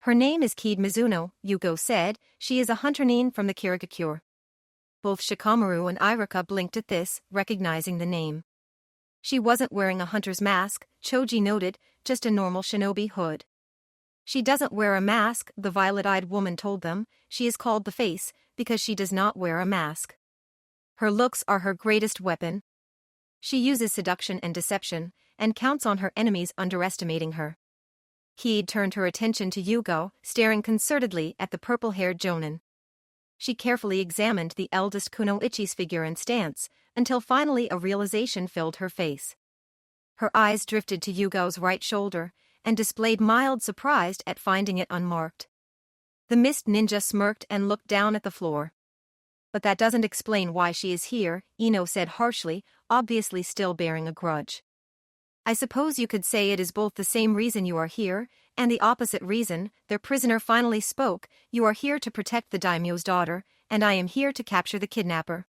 Speaker 1: "Her name is Kid Mizuno," Yugo said. "She is a hunter nin from the Kirigakure." Both Shikamaru and Iruka blinked at this, recognizing the name. "She wasn't wearing a hunter's mask," Choji noted, "just a normal shinobi hood." "She doesn't wear a mask," the violet-eyed woman told them. "She is called the Face, because she does not wear a mask. Her looks are her greatest weapon. She uses seduction and deception, and counts on her enemies underestimating her." Kid turned her attention to Yugo, staring concertedly at the purple-haired jonin. She carefully examined the eldest Kunoichi's figure and stance, until finally a realization filled her face. Her eyes drifted to Yugo's right shoulder, and displayed mild surprise at finding it unmarked. The mist ninja smirked and looked down at the floor. "But that doesn't explain why she is here," Ino said harshly, obviously still bearing a grudge. "I suppose you could say it is both the same reason you are here, and the opposite reason," their prisoner finally spoke. "You are here to protect the daimyo's daughter, and I am here to capture the kidnapper.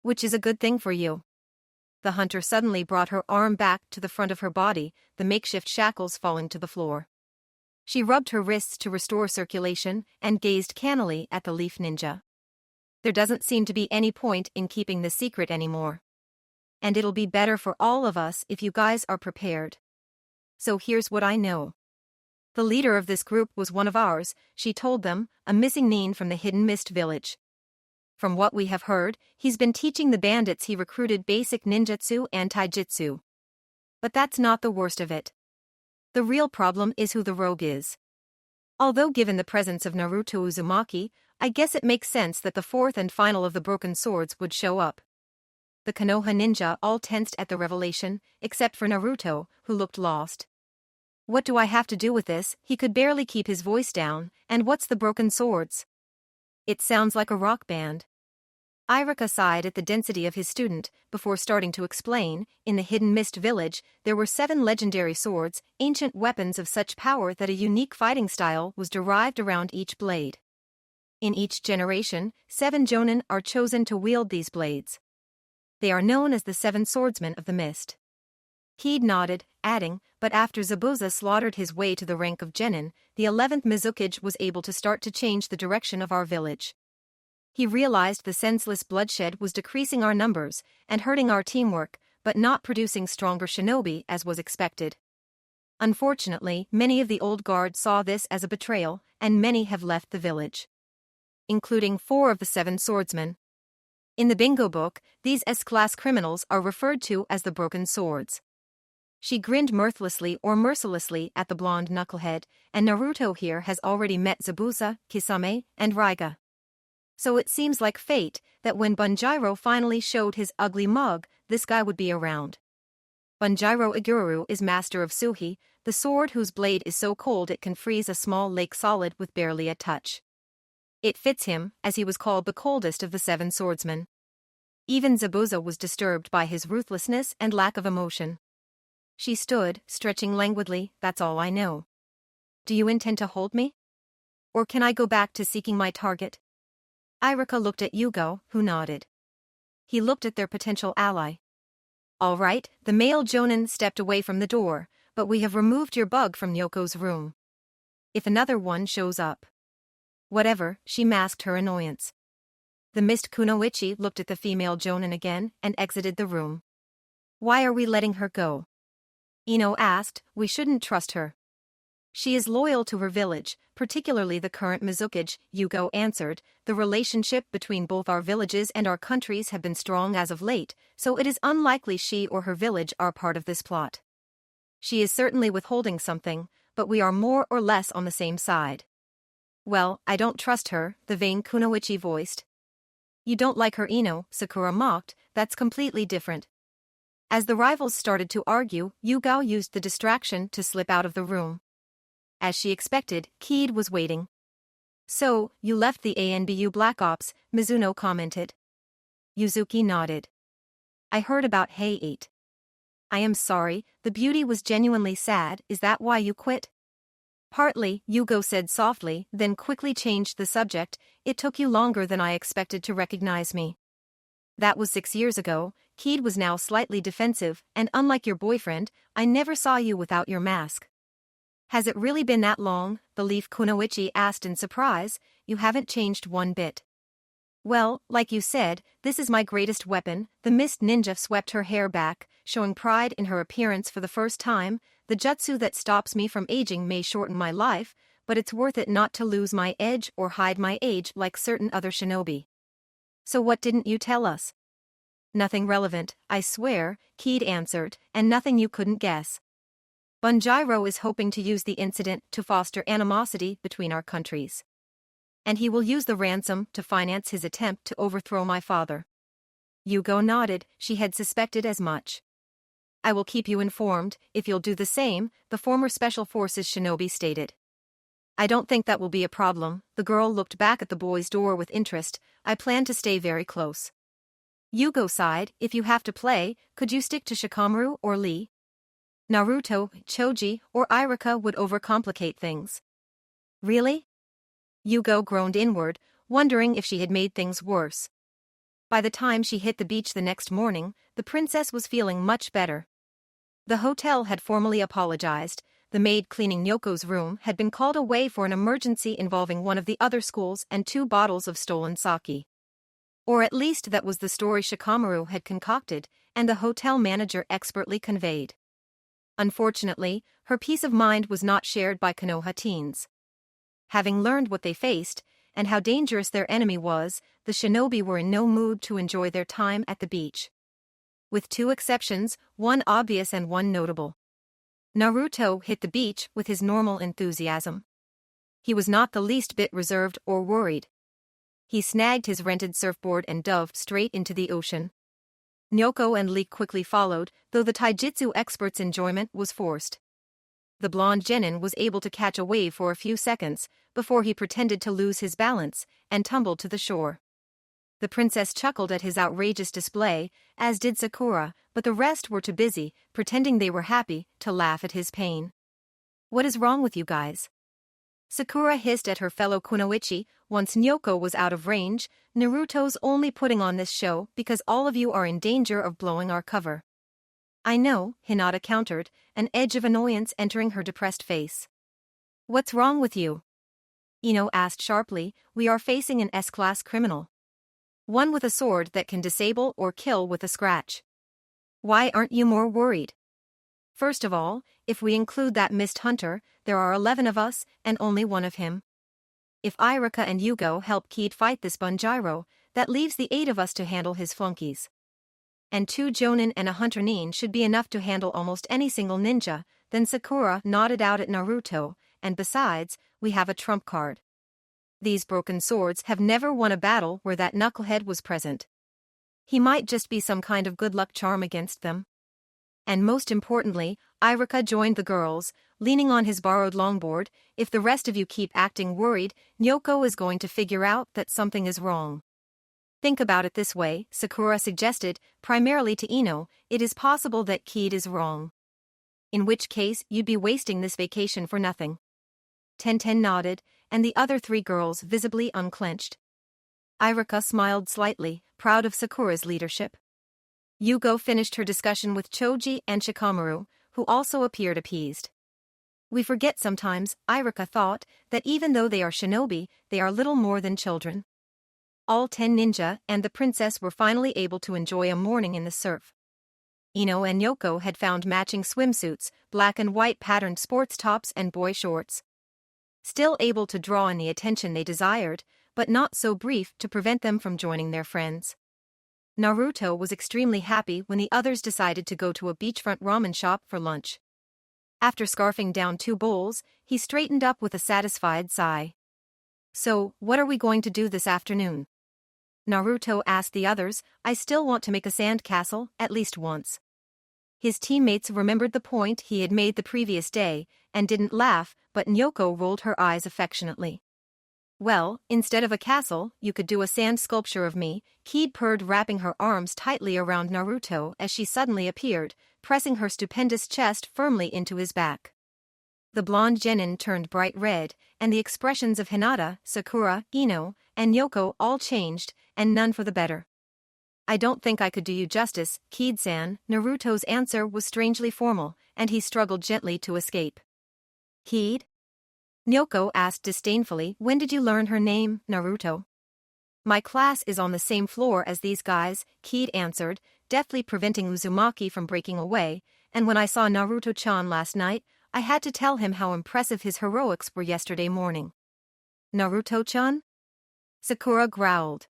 Speaker 1: Which is a good thing for you." The hunter suddenly brought her arm back to the front of her body, the makeshift shackles falling to the floor. She rubbed her wrists to restore circulation, and gazed cannily at the leaf ninja. "There doesn't seem to be any point in keeping the secret anymore. And it'll be better for all of us if you guys are prepared. So here's what I know. The leader of this group was one of ours," she told them, "a missing nin from the Hidden Mist village. From what we have heard, he's been teaching the bandits he recruited basic ninjutsu and taijutsu. But that's not the worst of it. The real problem is who the rogue is. Although given the presence of Naruto Uzumaki, I guess it makes sense that the fourth and final of the broken swords would show up." The Konoha ninja all tensed at the revelation, except for Naruto, who looked lost. "What do I have to do with this?" He could barely keep his voice down. "And what's the broken swords?" "It sounds like a rock band." Iruka sighed at the density of his student, before starting to explain. In the Hidden Mist village, there were 7 legendary swords, ancient weapons of such power that a unique fighting style was derived around each blade. In each generation, 7 jonin are chosen to wield these blades. They are known as the 7 swordsmen of the mist. Kid nodded, adding, "But after Zabuza slaughtered his way to the rank of genin, the 11th Mizukage was able to start to change the direction of our village. He realized the senseless bloodshed was decreasing our numbers and hurting our teamwork, but not producing stronger shinobi as was expected. Unfortunately, many of the old guard saw this as a betrayal, and many have left the village, including 4 of the 7 swordsmen. In the bingo book, these S-class criminals are referred to as the Broken Swords." She grinned mirthlessly or mercilessly at the blonde knucklehead, "and Naruto here has already met Zabuza, Kisame, and Raiga. So it seems like fate that when Bunjiro finally showed his ugly mug, this guy would be around. Bunjiro Iguru is master of Suhi, the sword whose blade is so cold it can freeze a small lake solid with barely a touch. It fits him, as he was called the coldest of the 7 swordsmen. Even Zabuza was disturbed by his ruthlessness and lack of emotion." She stood, stretching languidly. "That's all I know. Do you intend to hold me? Or can I go back to seeking my target?" Iruka looked at Yugo, who nodded. He looked at their potential ally. "All right," the male jonin stepped away from the door, "but we have removed your bug from Yoko's room. If another one shows up..." "Whatever," she masked her annoyance. The mist Kunoichi looked at the female jonin again and exited the room. "Why are we letting her go?" Ino asked. "We shouldn't trust her. She is loyal to her village, particularly the current Mizukage," Yugo answered. "The relationship between both our villages and our countries have been strong as of late, so it is unlikely she or her village are part of this plot. She is certainly withholding something, but we are more or less on the same side." "Well, I don't trust her," the vain Kunoichi voiced. "You don't like her, Ino," Sakura mocked. "That's completely different." As the rivals started to argue, Yugo used the distraction to slip out of the room. As she expected, Keed was waiting. "So, you left the ANBU Black Ops," Mizuno commented. Yuzuki nodded. "I heard about Hey 8. I am sorry, the beauty was genuinely sad. Is that why you quit?" "Partly," Yugo said softly, then quickly changed the subject. "It took you longer than I expected to recognize me." "That was 6 years ago." Keed was now slightly defensive, "and unlike your boyfriend, I never saw you without your mask." "Has it really been that long?" the Leaf Kunoichi asked in surprise. "You haven't changed one bit." "Well, like you said, this is my greatest weapon." The Mist Ninja swept her hair back, showing pride in her appearance for the first time. "The jutsu that stops me from aging may shorten my life, but it's worth it not to lose my edge or hide my age like certain other shinobi." "So what didn't you tell us?" "Nothing relevant, I swear," Keed answered, "and nothing you couldn't guess. Bunjiro is hoping to use the incident to foster animosity between our countries. And he will use the ransom to finance his attempt to overthrow my father." Yugo nodded. She had suspected as much. "I will keep you informed, if you'll do the same," the former Special Forces shinobi stated. "I don't think that will be a problem." The girl looked back at the boy's door with interest. "I plan to stay very close." Yugo sighed. "If you have to play, could you stick to Shikamaru or Lee? Naruto, Choji, or Iruka would overcomplicate things." "Really?" Yugo groaned inward, wondering if she had made things worse. By the time she hit the beach the next morning, the princess was feeling much better. The hotel had formally apologized. The maid cleaning Nyoko's room had been called away for an emergency involving one of the other schools and 2 bottles of stolen sake. Or at least that was the story Shikamaru had concocted, and the hotel manager expertly conveyed. Unfortunately, her peace of mind was not shared by Konoha teens. Having learned what they faced, and how dangerous their enemy was, the shinobi were in no mood to enjoy their time at the beach. With 2 exceptions, one obvious and one notable. Naruto hit the beach with his normal enthusiasm. He was not the least bit reserved or worried. He snagged his rented surfboard and dove straight into the ocean. Nyoko and Lee quickly followed, though the taijutsu expert's enjoyment was forced. The blonde genin was able to catch a wave for a few seconds, before he pretended to lose his balance, and tumbled to the shore. The princess chuckled at his outrageous display, as did Sakura, but the rest were too busy, pretending they were happy, to laugh at his pain. "What is wrong with you guys?" Sakura hissed at her fellow kunoichi. Once Nyoko was out of range. "Naruto's only putting on this show because all of you are in danger of blowing our cover." "I know," Hinata countered, an edge of annoyance entering her depressed face. "What's wrong with you?" Ino asked sharply. "We are facing an S-class criminal. One with a sword that can disable or kill with a scratch. Why aren't you more worried? First of all, if we include that mist hunter, there are 11 of us, and only one of him. If Iruka and Yugo help Keed fight this Bunjiro, that leaves the 8 of us to handle his flunkies. And 2 jonin and a hunter nin should be enough to handle almost any single ninja." Then Sakura nodded out at Naruto, "And besides, we have a trump card. These broken swords have never won a battle where that knucklehead was present. He might just be some kind of good luck charm against them." And most importantly, Iruka joined the girls, leaning on his borrowed longboard. "If the rest of you keep acting worried, Nyoko is going to figure out that something is wrong." "Think about it this way," Sakura suggested, primarily to Ino. "It is possible that Keed is wrong. In which case, you'd be wasting this vacation for nothing." Tenten nodded, and the other 3 girls visibly unclenched. Iruka smiled slightly, proud of Sakura's leadership. Yugo finished her discussion with Choji and Shikamaru, who also appeared appeased. "We forget sometimes," Iruka thought, "that even though they are shinobi, they are little more than children." All 10 ninja and the princess were finally able to enjoy a morning in the surf. Ino and Nyoko had found matching swimsuits, black and white patterned sports tops and boy shorts. Still able to draw in the attention they desired, but not so brief to prevent them from joining their friends. Naruto was extremely happy when the others decided to go to a beachfront ramen shop for lunch. After scarfing down 2 bowls, he straightened up with a satisfied sigh. "So, what are we going to do this afternoon?" Naruto asked the others. "I still want to make a sand castle, at least once." His teammates remembered the point he had made the previous day, and didn't laugh, but Nyoko rolled her eyes affectionately. Well, instead of a castle, you could do a sand sculpture of me, Kid purred, wrapping her arms tightly around Naruto as she suddenly appeared, pressing her stupendous chest firmly into his back. The blonde genin turned bright red, and the expressions of Hinata, Sakura, Ino, and Nyoko all changed, and none for the better. I don't think I could do you justice, Kid-san. Naruto's answer was strangely formal, and he struggled gently to escape. Kid? Nyoko asked disdainfully. When did you learn her name, Naruto? My class is on the same floor as these guys, Kid answered, deftly preventing Uzumaki from breaking away, and when I saw Naruto-chan last night, I had to tell him how impressive his heroics were yesterday morning. Naruto-chan? Sakura growled.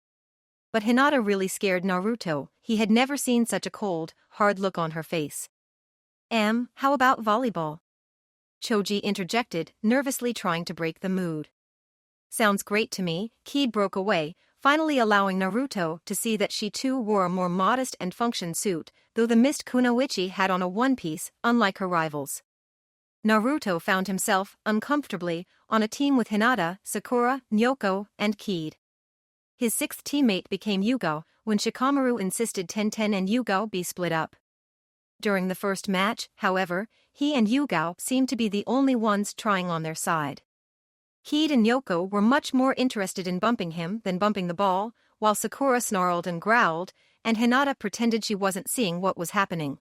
Speaker 1: But Hinata really scared Naruto. He had never seen such a cold, hard look on her face. How about volleyball? Choji interjected, nervously trying to break the mood. Sounds great to me, Kid broke away, finally allowing Naruto to see that she too wore a more modest and function suit, though the Mist Kunoichi had on a one-piece, unlike her rivals. Naruto found himself, uncomfortably, on a team with Hinata, Sakura, Nyoko, and Kid. His sixth teammate became Yugo, when Shikamaru insisted Tenten and Yugo be split up. During the first match, however, he and Yugo seemed to be the only ones trying on their side. Kid and Nyoko were much more interested in bumping him than bumping the ball, while Sakura snarled and growled, and Hinata pretended she wasn't seeing what was happening.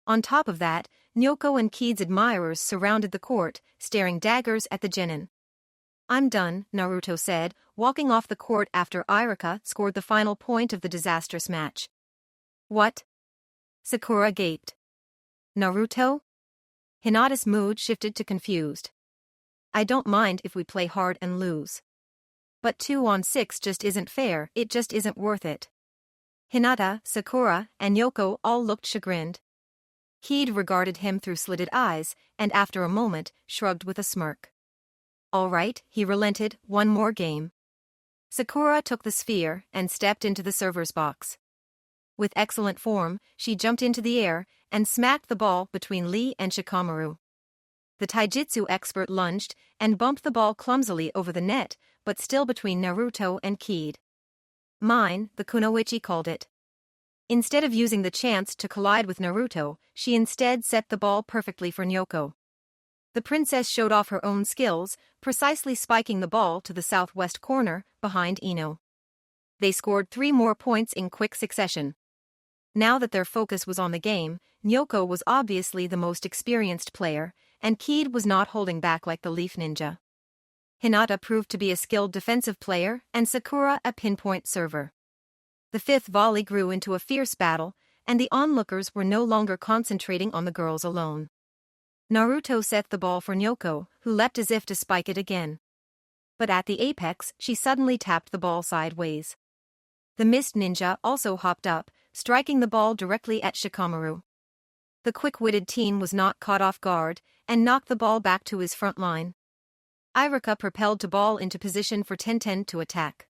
Speaker 1: On top of that, Nyoko and Kid's admirers surrounded the court, staring daggers at the genin. I'm done, Naruto said, walking off the court after Iruka scored the final point of the disastrous match. What? Sakura gaped. Naruto? Hinata's mood shifted to confused. I don't mind if we play hard and lose. But 2-on-6 just isn't fair, it just isn't worth it. Hinata, Sakura, and Nyoko all looked chagrined. Kid regarded him through slitted eyes, and after a moment, shrugged with a smirk. All right, he relented, one more game. Sakura took the sphere and stepped into the server's box. With excellent form, she jumped into the air and smacked the ball between Lee and Shikamaru. The taijutsu expert lunged and bumped the ball clumsily over the net, but still between Naruto and Kid. Mine, the kunoichi called it. Instead of using the chance to collide with Naruto, she instead set the ball perfectly for Nyoko. The princess showed off her own skills, precisely spiking the ball to the southwest corner, behind Ino. They scored 3 more points in quick succession. Now that their focus was on the game, Nyoko was obviously the most experienced player, and Kid was not holding back like the Leaf Ninja. Hinata proved to be a skilled defensive player, and Sakura a pinpoint server. The fifth volley grew into a fierce battle, and the onlookers were no longer concentrating on the girls alone. Naruto set the ball for Nyoko, who leapt as if to spike it again. But at the apex, she suddenly tapped the ball sideways. The Mist Ninja also hopped up, striking the ball directly at Shikamaru. The quick-witted teen was not caught off guard, and knocked the ball back to his front line. Iruka propelled the ball into position for Tenten to attack.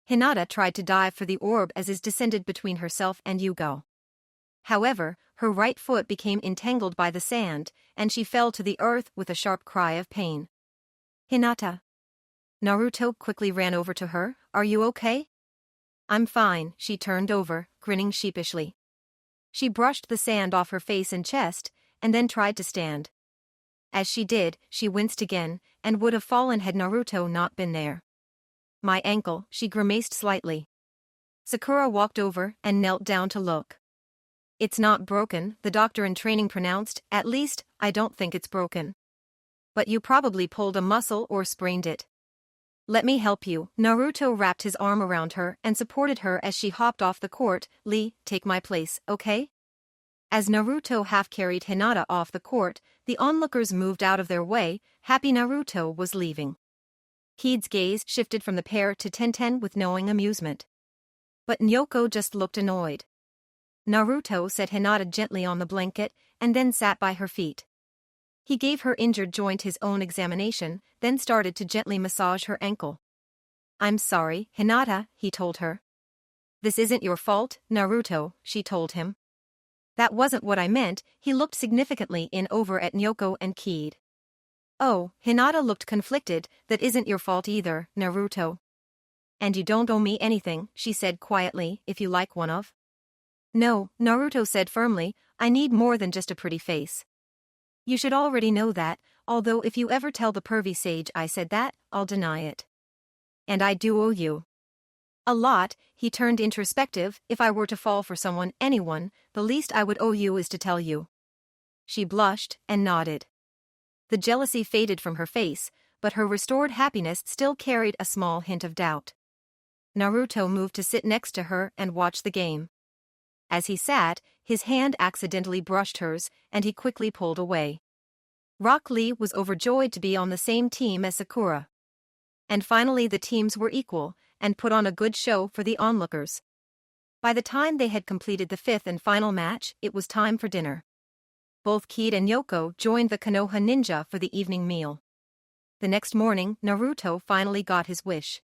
Speaker 1: Hinata tried to dive for the orb as it descended between herself and Yugo. However, her right foot became entangled by the sand, and she fell to the earth with a sharp cry of pain. Hinata. Naruto quickly ran over to her. Are you okay? I'm fine, she turned over, grinning sheepishly. She brushed the sand off her face and chest, and then tried to stand. As she did, she winced again, and would have fallen had Naruto not been there. My ankle, she grimaced slightly. Sakura walked over and knelt down to look. It's not broken, the doctor in training pronounced, at least, I don't think it's broken. But you probably pulled a muscle or sprained it. Let me help you. Naruto wrapped his arm around her and supported her as she hopped off the court. Lee, take my place, okay? As Naruto half-carried Hinata off the court, the onlookers moved out of their way, happy Naruto was leaving. Kid's gaze shifted from the pair to Tenten with knowing amusement. But Nyoko just looked annoyed. Naruto set Hinata gently on the blanket and then sat by her feet. He gave her injured joint his own examination, then started to gently massage her ankle. I'm sorry, Hinata, he told her. This isn't your fault, Naruto, she told him. That wasn't what I meant, he looked significantly over at Nyoko and Kid. Oh, Hinata looked conflicted. That isn't your fault either, Naruto. And you don't owe me anything, she said quietly, if you like one of. No, Naruto said firmly, I need more than just a pretty face. You should already know that, although if you ever tell the pervy sage I said that, I'll deny it. And I do owe you. A lot, he turned introspective. If I were to fall for someone, anyone, the least I would owe you is to tell you. She blushed and nodded. The jealousy faded from her face, but her restored happiness still carried a small hint of doubt. Naruto moved to sit next to her and watch the game. As he sat, his hand accidentally brushed hers, and he quickly pulled away. Rock Lee was overjoyed to be on the same team as Sakura. And finally the teams were equal, and put on a good show for the onlookers. By the time they had completed the fifth and final match, it was time for dinner. Both Kid and Yoko joined the Konoha ninja for the evening meal. The next morning, Naruto finally got his wish.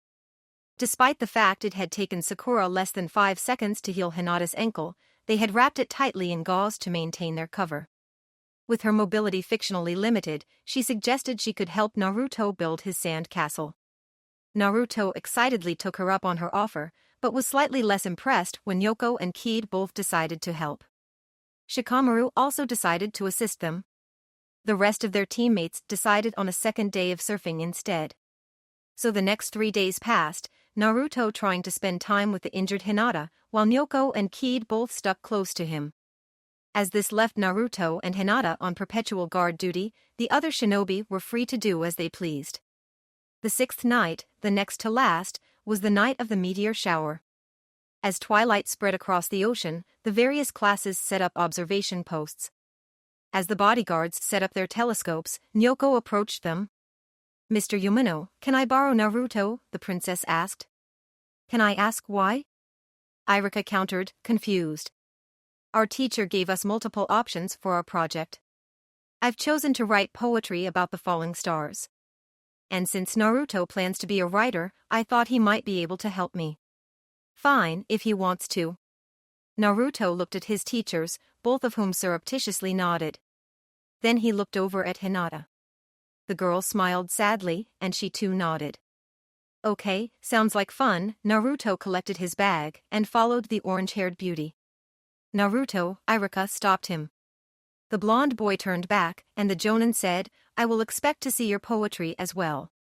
Speaker 1: Despite the fact it had taken Sakura less than 5 seconds to heal Hinata's ankle, they had wrapped it tightly in gauze to maintain their cover. With her mobility fictionally limited, she suggested she could help Naruto build his sand castle. Naruto excitedly took her up on her offer, but was slightly less impressed when Yoko and Kid both decided to help. Shikamaru also decided to assist them. The rest of their teammates decided on a second day of surfing instead. So the next 3 days passed, Naruto trying to spend time with the injured Hinata, while Yoko and Kid both stuck close to him. As this left Naruto and Hinata on perpetual guard duty, the other shinobi were free to do as they pleased. The 6th night, the next to last, was the night of the meteor shower. As twilight spread across the ocean, the various classes set up observation posts. As the bodyguards set up their telescopes, Nyoko approached them. Mr. Yumino, can I borrow Naruto? The princess asked. Can I ask why? Irika countered, confused. Our teacher gave us multiple options for our project. I've chosen to write poetry about the falling stars. And since Naruto plans to be a writer, I thought he might be able to help me. Fine, if he wants to. Naruto looked at his teachers, both of whom surreptitiously nodded. Then he looked over at Hinata. The girl smiled sadly, and she too nodded. Okay, sounds like fun. Naruto collected his bag and followed the orange-haired beauty. Naruto, Irika stopped him. The blonde boy turned back, and the Jonin said, I will expect to see your poetry as well.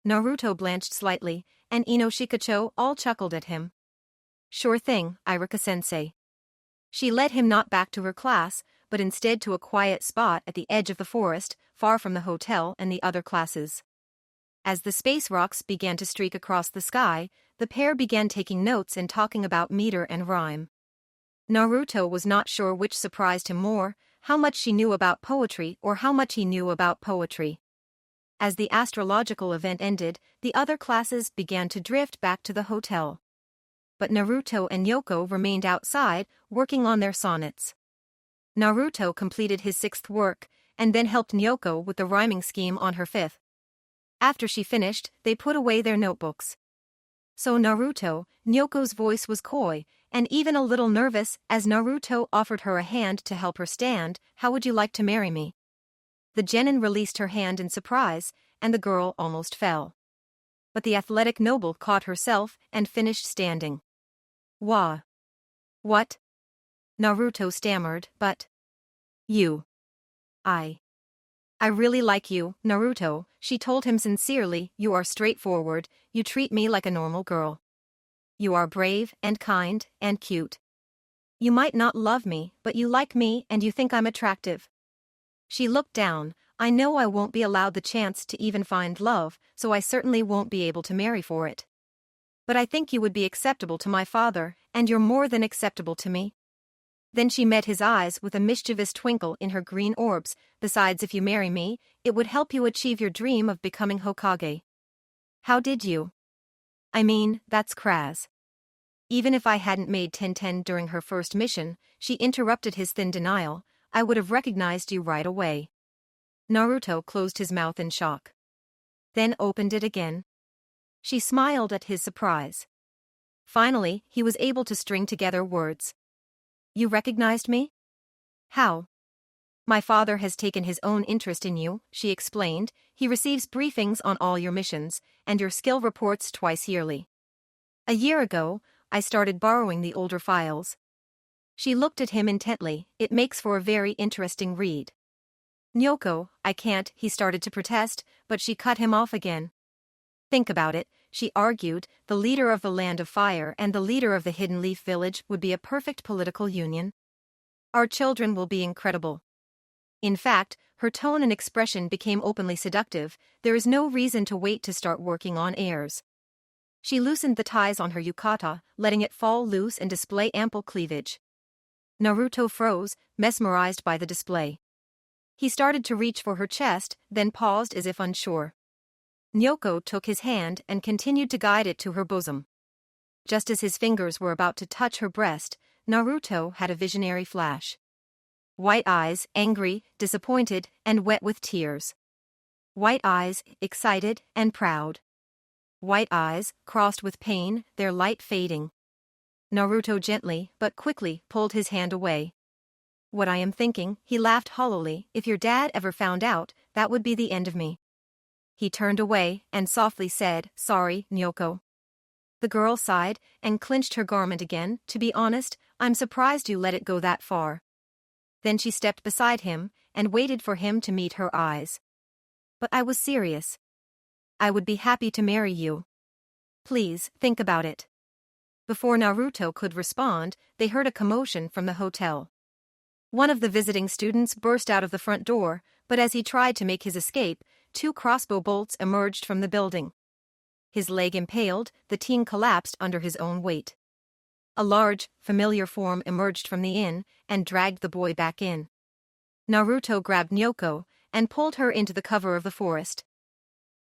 Speaker 1: Naruto blanched slightly, and Ino Shikacho all chuckled at him. Sure thing, Irika-sensei. She led him not back to her class, but instead to a quiet spot at the edge of the forest, far from the hotel and the other classes. As the space rocks began to streak across the sky, the pair began taking notes and talking about meter and rhyme. Naruto was not sure which surprised him more, how much she knew about poetry or how much he knew about poetry. As the astrological event ended, the other classes began to drift back to the hotel. But Naruto and Yoko remained outside, working on their sonnets. Naruto completed his 6th work, and then helped Nyoko with the rhyming scheme on her 5th. After she finished, they put away their notebooks. So Naruto, Nyoko's voice was coy, and even a little nervous as Naruto offered her a hand to help her stand. How would you like to marry me? The genin released her hand in surprise, and the girl almost fell. But the athletic noble caught herself and finished standing. Wah. What? Naruto stammered, but... You. I really like you, Naruto, she told him sincerely. You are straightforward, you treat me like a normal girl. You are brave and kind and cute. You might not love me, but you like me and you think I'm attractive. She looked down. I know I won't be allowed the chance to even find love, so I certainly won't be able to marry for it. But I think you would be acceptable to my father, and you're more than acceptable to me. Then she met his eyes with a mischievous twinkle in her green orbs. Besides, if you marry me, it would help you achieve your dream of becoming Hokage. How did you? I mean, that's crass. Even if I hadn't made 10-10 during her first mission, she interrupted his thin denial, I would have recognized you right away. Naruto closed his mouth in shock. Then opened it again. She smiled at his surprise. Finally, he was able to string together words. You recognized me? How? My father has taken his own interest in you, she explained. He receives briefings on all your missions, and your skill reports twice yearly. A year ago, I started borrowing the older files. She looked at him intently. It makes for a very interesting read. Nyoko, I can't, he started to protest, but she cut him off again. Think about it, she argued, the leader of the Land of Fire and the leader of the Hidden Leaf Village would be a perfect political union. Our children will be incredible. In fact, her tone and expression became openly seductive. There is no reason to wait to start working on heirs. She loosened the ties on her yukata, letting it fall loose and display ample cleavage. Naruto froze, mesmerized by the display. He started to reach for her chest, then paused as if unsure. Nyoko took his hand and continued to guide it to her bosom. Just as his fingers were about to touch her breast, Naruto had a visionary flash. White eyes, angry, disappointed, and wet with tears. White eyes, excited and proud. White eyes, crossed with pain, their light fading. Naruto gently, but quickly, pulled his hand away. What I am thinking, he laughed hollowly, if your dad ever found out, that would be the end of me. He turned away and softly said, Sorry, Nyoko. The girl sighed and clenched her garment again. To be honest, I'm surprised you let it go that far. Then she stepped beside him and waited for him to meet her eyes. But I was serious. I would be happy to marry you. Please, think about it. Before Naruto could respond, they heard a commotion from the hotel. One of the visiting students burst out of the front door, but as he tried to make his escape, 2 crossbow bolts emerged from the building. His leg impaled, the teen collapsed under his own weight. A large, familiar form emerged from the inn and dragged the boy back in. Naruto grabbed Nyoko and pulled her into the cover of the forest.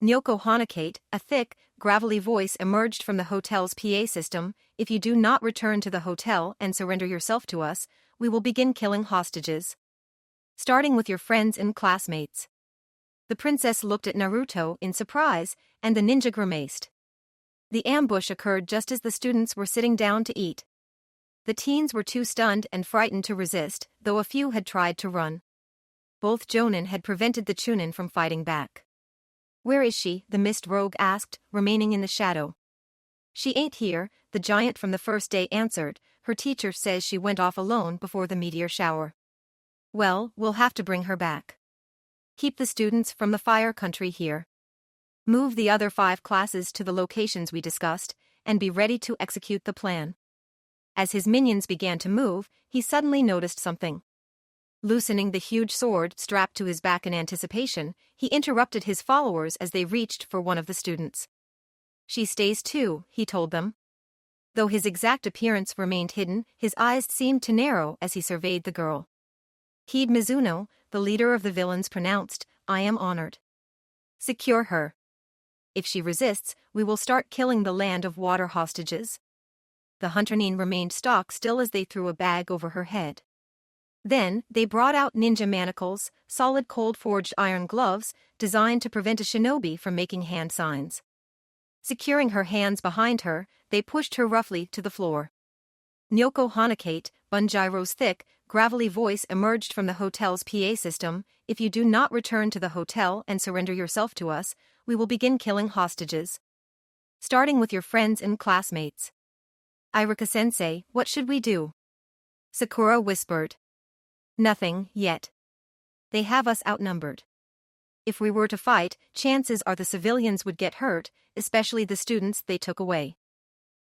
Speaker 1: Nyoko Hanakate, a thick, gravelly voice emerged from the hotel's PA system. If you do not return to the hotel and surrender yourself to us, we will begin killing hostages. Starting with your friends and classmates. The princess looked at Naruto in surprise, and the ninja grimaced. The ambush occurred just as the students were sitting down to eat. The teens were too stunned and frightened to resist, though a few had tried to run. Both Jonin had prevented the Chunin from fighting back. Where is she? The mist rogue asked, remaining in the shadow. She ain't here, the giant from the first day answered. Her teacher says she went off alone before the meteor shower. Well, we'll have to bring her back. Keep the students from the fire country here. Move the other 5 classes to the locations we discussed, and be ready to execute the plan. As his minions began to move, he suddenly noticed something. Loosening the huge sword strapped to his back in anticipation, he interrupted his followers as they reached for one of the students. She stays too, he told them. Though his exact appearance remained hidden, his eyes seemed to narrow as he surveyed the girl. Heed Mizuno, the leader of the villains, pronounced, I am honored. Secure her. If she resists, we will start killing the Land of Water hostages. The hunternin remained stock still as they threw a bag over her head. Then, they brought out ninja manacles, solid cold-forged iron gloves, designed to prevent a shinobi from making hand signs. Securing her hands behind her, they pushed her roughly to the floor. Nyoko Hanakate, Bunjiro's thick, gravelly voice emerged from the hotel's PA system. If you do not return to the hotel and surrender yourself to us, we will begin killing hostages. Starting with your friends and classmates. Iruka-sensei, what should we do? Sakura whispered. Nothing, yet. They have us outnumbered. If we were to fight, chances are the civilians would get hurt, especially the students they took away.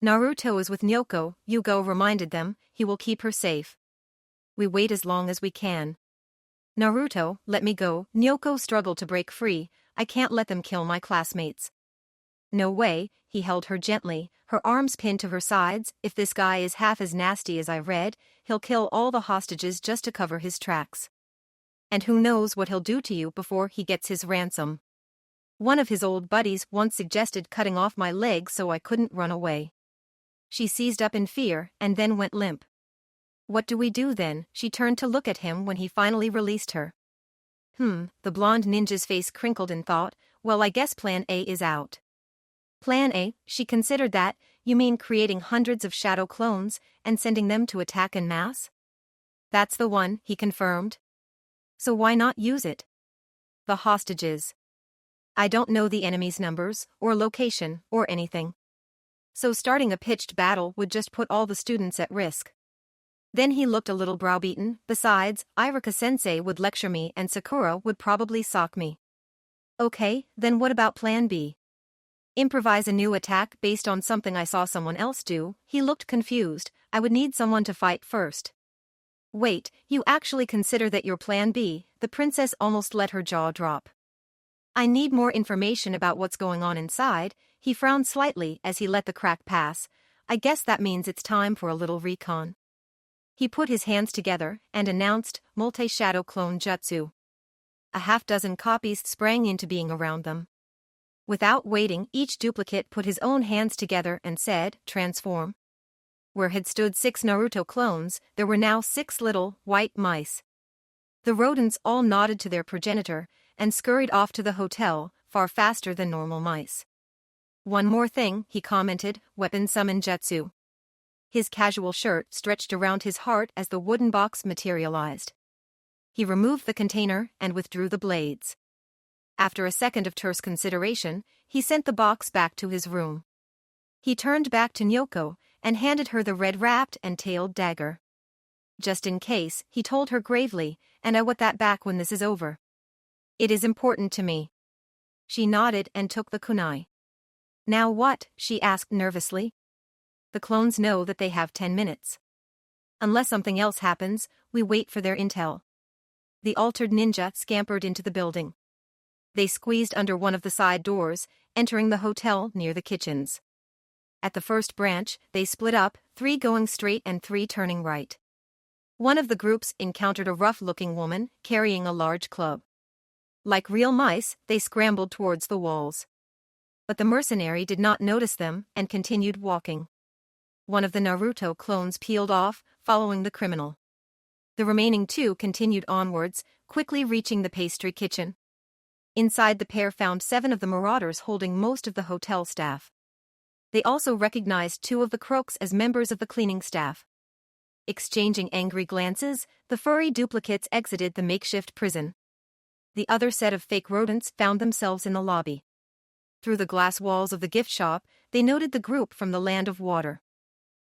Speaker 1: Naruto is with Nyoko, Yugo reminded them. He will keep her safe. We wait as long as we can. Naruto, let me go. Nyoko struggled to break free. I can't let them kill my classmates. No way, he held her gently, her arms pinned to her sides. If this guy is half as nasty as I read, he'll kill all the hostages just to cover his tracks. And who knows what he'll do to you before he gets his ransom. One of his old buddies once suggested cutting off my leg so I couldn't run away. She seized up in fear and then went limp. What do we do then? She turned to look at him when he finally released her. The blonde ninja's face crinkled in thought. Well, I guess plan A is out. Plan A, she considered that. You mean creating hundreds of shadow clones and sending them to attack en masse? That's the one, he confirmed. So why not use it? The hostages. I don't know the enemy's numbers, or location, or anything. So starting a pitched battle would just put all the students at risk. Then he looked a little browbeaten. Besides, Iruka-sensei would lecture me and Sakura would probably sock me. Okay, then what about plan B? Improvise a new attack based on something I saw someone else do. He looked confused. I would need someone to fight first. Wait, you actually consider that your plan B? The princess almost let her jaw drop. I need more information about what's going on inside. He frowned slightly as he let the crack pass. I guess that means it's time for a little recon. He put his hands together and announced, multi-shadow clone jutsu. A half-dozen copies sprang into being around them. Without waiting, each duplicate put his own hands together and said, transform. Where had stood 6 Naruto clones, there were now 6 little, white mice. The rodents all nodded to their progenitor and scurried off to the hotel, far faster than normal mice. One more thing, he commented, weapon summon jutsu. His casual shirt stretched around his heart as the wooden box materialized. He removed the container and withdrew the blades. After a second of terse consideration, he sent the box back to his room. He turned back to Nyoko and handed her the red-wrapped and tailed dagger. Just in case, he told her gravely, and I want that back when this is over. It is important to me. She nodded and took the kunai. Now what? She asked nervously. The clones know that they have 10 minutes. Unless something else happens, we wait for their intel. The altered ninja scampered into the building. They squeezed under one of the side doors, entering the hotel near the kitchens. At the first branch, they split up, 3 going straight and 3 turning right. One of the groups encountered a rough-looking woman carrying a large club. Like real mice, they scrambled towards the walls. But the mercenary did not notice them and continued walking. One of the Naruto clones peeled off, following the criminal. The remaining 2 continued onwards, quickly reaching the pastry kitchen. Inside, the pair found 7 of the marauders holding most of the hotel staff. They also recognized 2 of the crooks as members of the cleaning staff. Exchanging angry glances, the furry duplicates exited the makeshift prison. The other set of fake rodents found themselves in the lobby. Through the glass walls of the gift shop, they noted the group from the land of water.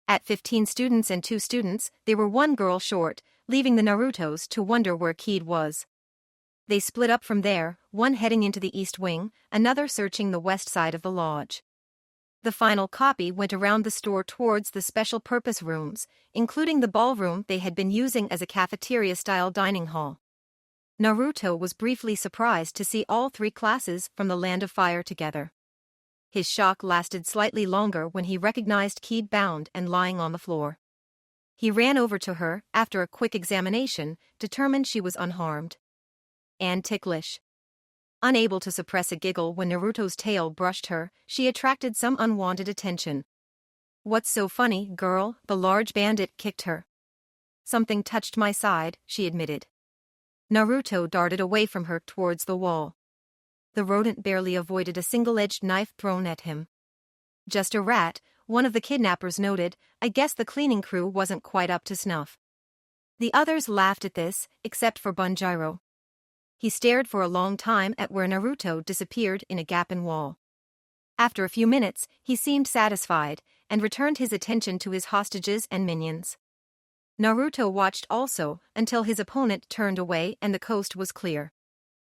Speaker 1: At 15 students and 2 students, they were 1 girl short, leaving the Narutos to wonder where Keed was. They split up from there, one heading into the east wing, another searching the west side of the lodge. The final copy went around the store towards the special purpose rooms, including the ballroom they had been using as a cafeteria-style dining hall. Naruto was briefly surprised to see all 3 classes from the Land of Fire together. His shock lasted slightly longer when he recognized Keed bound and lying on the floor. He ran over to her, after a quick examination, determined she was unharmed. And ticklish. Unable to suppress a giggle when Naruto's tail brushed her, she attracted some unwanted attention. What's so funny, girl? The large bandit kicked her. Something touched my side, she admitted. Naruto darted away from her towards the wall. The rodent barely avoided a single-edged knife thrown at him. Just a rat, one of the kidnappers noted. I guess the cleaning crew wasn't quite up to snuff. The others laughed at this, except for Bunjiro. He stared for a long time at where Naruto disappeared in a gap in wall. After a few minutes, he seemed satisfied, and returned his attention to his hostages and minions. Naruto watched also, until his opponent turned away and the coast was clear.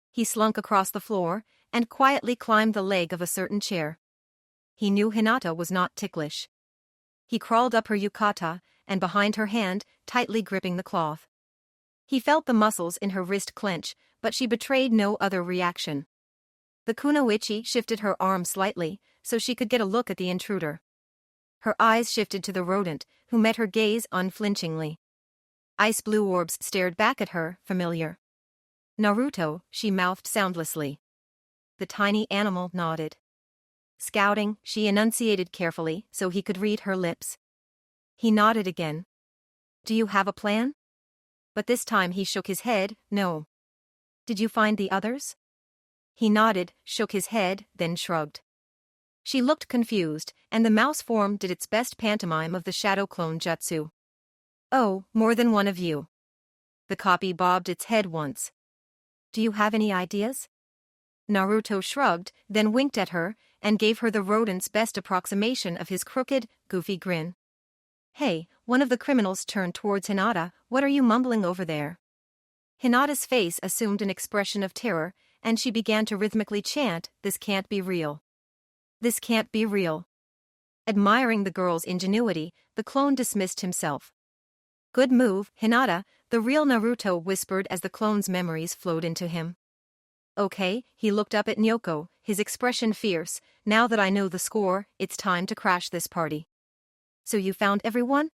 Speaker 1: He slunk across the floor, and quietly climbed the leg of a certain chair. He knew Hinata was not ticklish. He crawled up her yukata, and behind her hand, tightly gripping the cloth. He felt the muscles in her wrist clench, but she betrayed no other reaction. The kunoichi shifted her arm slightly, so she could get a look at the intruder. Her eyes shifted to the rodent, who met her gaze unflinchingly. Ice blue orbs stared back at her, familiar. Naruto, she mouthed soundlessly. The tiny animal nodded. Scouting, she enunciated carefully so he could read her lips. He nodded again. Do you have a plan? But this time he shook his head, no. Did you find the others? He nodded, shook his head, then shrugged. She looked confused, and the mouse form did its best pantomime of the shadow clone jutsu. Oh, more than one of you. The copy bobbed its head once. Do you have any ideas? Naruto shrugged, then winked at her, and gave her the rodent's best approximation of his crooked, goofy grin. Hey, one of the criminals turned towards Hinata. What are you mumbling over there? Hinata's face assumed an expression of terror, and she began to rhythmically chant, "This can't be real. This can't be real." Admiring the girl's ingenuity, the clone dismissed himself. Good move, Hinata, the real Naruto whispered as the clone's memories flowed into him. Okay, he looked up at Nyoko, his expression fierce. Now that I know the score, it's time to crash this party. So you found everyone?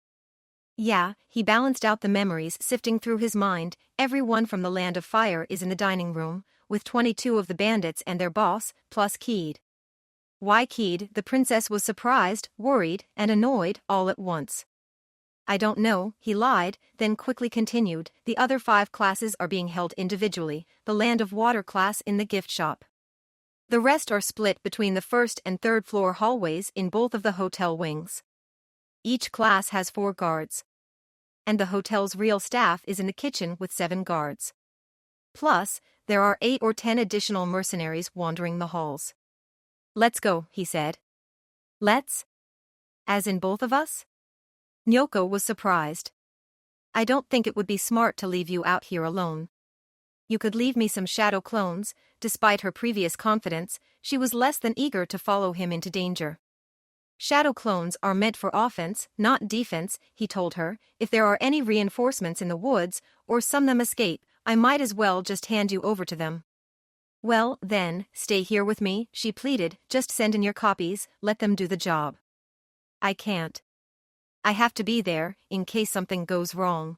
Speaker 1: Yeah, he balanced out the memories sifting through his mind. Everyone from the Land of Fire is in the dining room, with 22 of the bandits and their boss, plus Keed. Why Keed? The princess was surprised, worried, and annoyed all at once. I don't know, he lied, then quickly continued. The other 5 classes are being held individually, the Land of Water class in the gift shop. The rest are split between the first and third floor hallways in both of the hotel wings. Each class has 4 guards. And the hotel's real staff is in the kitchen with 7 guards. Plus, there are 8 or 10 additional mercenaries wandering the halls. Let's go, he said. Let's? As in both of us? Nyoko was surprised. I don't think it would be smart to leave you out here alone. You could leave me some shadow clones. Despite her previous confidence, she was less than eager to follow him into danger. Shadow clones are meant for offense, not defense, he told her. If there are any reinforcements in the woods, or some of them escape, I might as well just hand you over to them. Well, then, stay here with me, she pleaded. Just send in your copies, let them do the job. I can't. I have to be there, in case something goes wrong.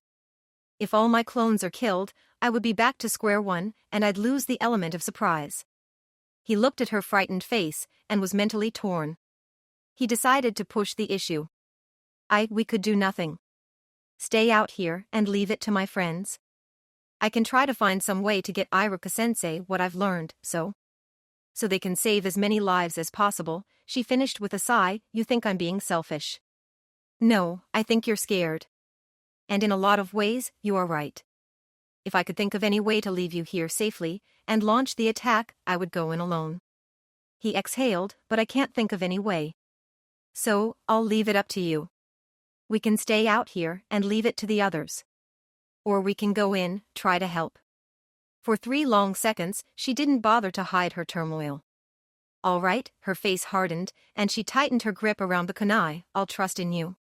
Speaker 1: If all my clones are killed, I would be back to square one, and I'd lose the element of surprise. He looked at her frightened face, and was mentally torn. He decided to push the issue. We could do nothing. Stay out here, and leave it to my friends. I can try to find some way to get Iruka-sensei what I've learned, so they can save as many lives as possible, she finished with a sigh. You think I'm being selfish. No, I think you're scared. And in a lot of ways, you are right. If I could think of any way to leave you here safely, and launch the attack, I would go in alone. He exhaled, but I can't think of any way. So, I'll leave it up to you. We can stay out here, and leave it to the others. Or we can go in, try to help. For 3 long seconds, she didn't bother to hide her turmoil. All right, her face hardened, and she tightened her grip around the kunai. I'll trust in you.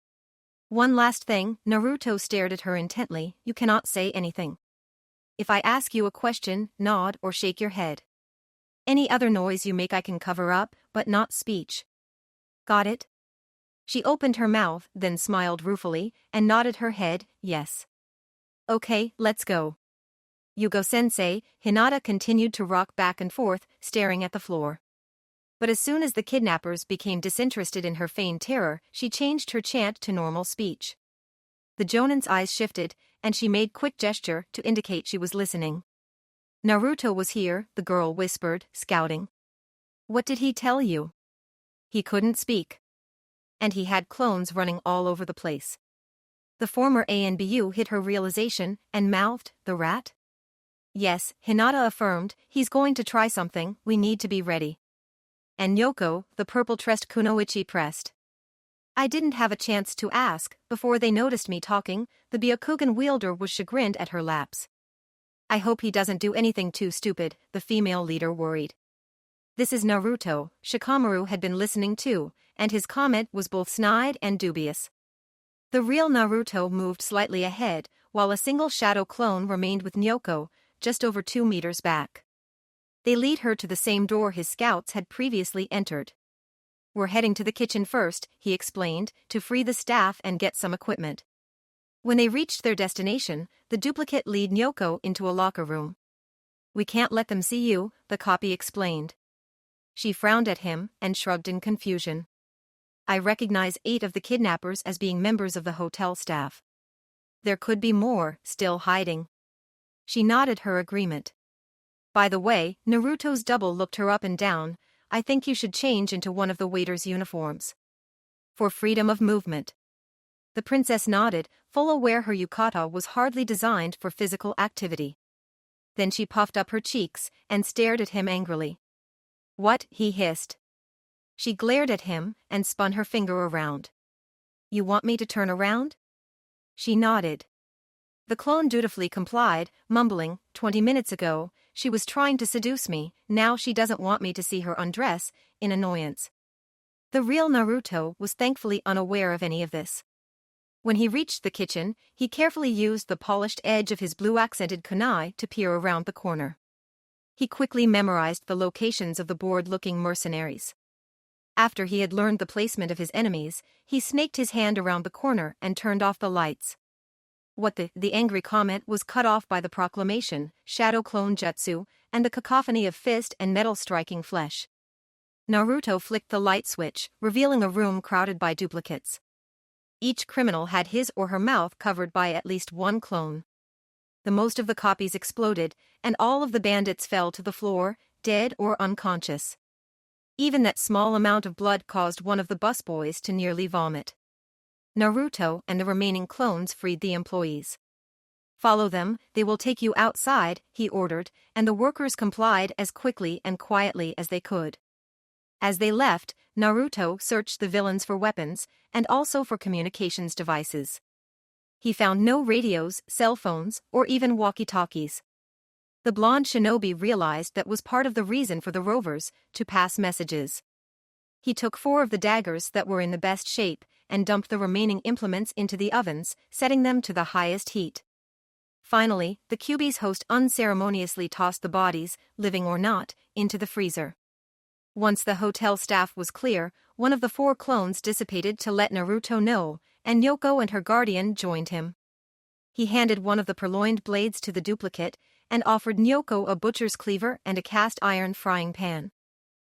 Speaker 1: One last thing, Naruto stared at her intently. You cannot say anything. If I ask you a question, nod or shake your head. Any other noise you make I can cover up, but not speech. Got it? She opened her mouth, then smiled ruefully, and nodded her head, yes. Okay, let's go. Yugo-sensei, Hinata continued to rock back and forth, staring at the floor. But as soon as the kidnappers became disinterested in her feigned terror, she changed her chant to normal speech. The Jonin's eyes shifted, and she made quick gesture to indicate she was listening. Naruto was here, the girl whispered, scouting. What did he tell you? He couldn't speak. And he had clones running all over the place. The former ANBU hit her realization, and mouthed, the rat? Yes, Hinata affirmed, he's going to try something, we need to be ready. And Nyoko, the purple-tressed kunoichi pressed. I didn't have a chance to ask. Before they noticed me talking, the Byakugan wielder was chagrined at her lapse. I hope he doesn't do anything too stupid, the female leader worried. This is Naruto, Shikamaru had been listening too, and his comment was both snide and dubious. The real Naruto moved slightly ahead, while a single shadow clone remained with Nyoko, just over 2 meters back. They lead her to the same door his scouts had previously entered. We're heading to the kitchen first, he explained, to free the staff and get some equipment. When they reached their destination, the duplicate lead Nyoko into a locker room. We can't let them see you, the copy explained. She frowned at him and shrugged in confusion. I recognize 8 of the kidnappers as being members of the hotel staff. There could be more, still hiding. She nodded her agreement. By the way, Naruto's double looked her up and down. I think you should change into one of the waiter's uniforms. For freedom of movement. The princess nodded, full aware her yukata was hardly designed for physical activity. Then she puffed up her cheeks and stared at him angrily. "What?" he hissed. She glared at him and spun her finger around. "You want me to turn around?" She nodded. The clone dutifully complied, mumbling, "20 minutes ago, she was trying to seduce me, now she doesn't want me to see her undress," in annoyance. The real Naruto was thankfully unaware of any of this. When he reached the kitchen, he carefully used the polished edge of his blue-accented kunai to peer around the corner. He quickly memorized the locations of the bored-looking mercenaries. After he had learned the placement of his enemies, he snaked his hand around the corner and turned off the lights. What the angry comment was cut off by the proclamation, shadow clone jutsu, and the cacophony of fist and metal striking flesh. Naruto flicked the light switch, revealing a room crowded by duplicates. Each criminal had his or her mouth covered by at least one clone. The most of the copies exploded, and all of the bandits fell to the floor, dead or unconscious. Even that small amount of blood caused one of the busboys to nearly vomit. Naruto and the remaining clones freed the employees. "Follow them, they will take you outside," he ordered, and the workers complied as quickly and quietly as they could. As they left, Naruto searched the villains for weapons, and also for communications devices. He found no radios, cell phones, or even walkie-talkies. The blonde shinobi realized that was part of the reason for the rovers to pass messages. He took 4 of the daggers that were in the best shape, and dumped the remaining implements into the ovens, setting them to the highest heat. Finally, the Kyuubi's host unceremoniously tossed the bodies, living or not, into the freezer. Once the hotel staff was clear, one of the 4 clones dissipated to let Naruto know, and Nyoko and her guardian joined him. He handed one of the purloined blades to the duplicate, and offered Nyoko a butcher's cleaver and a cast-iron frying pan.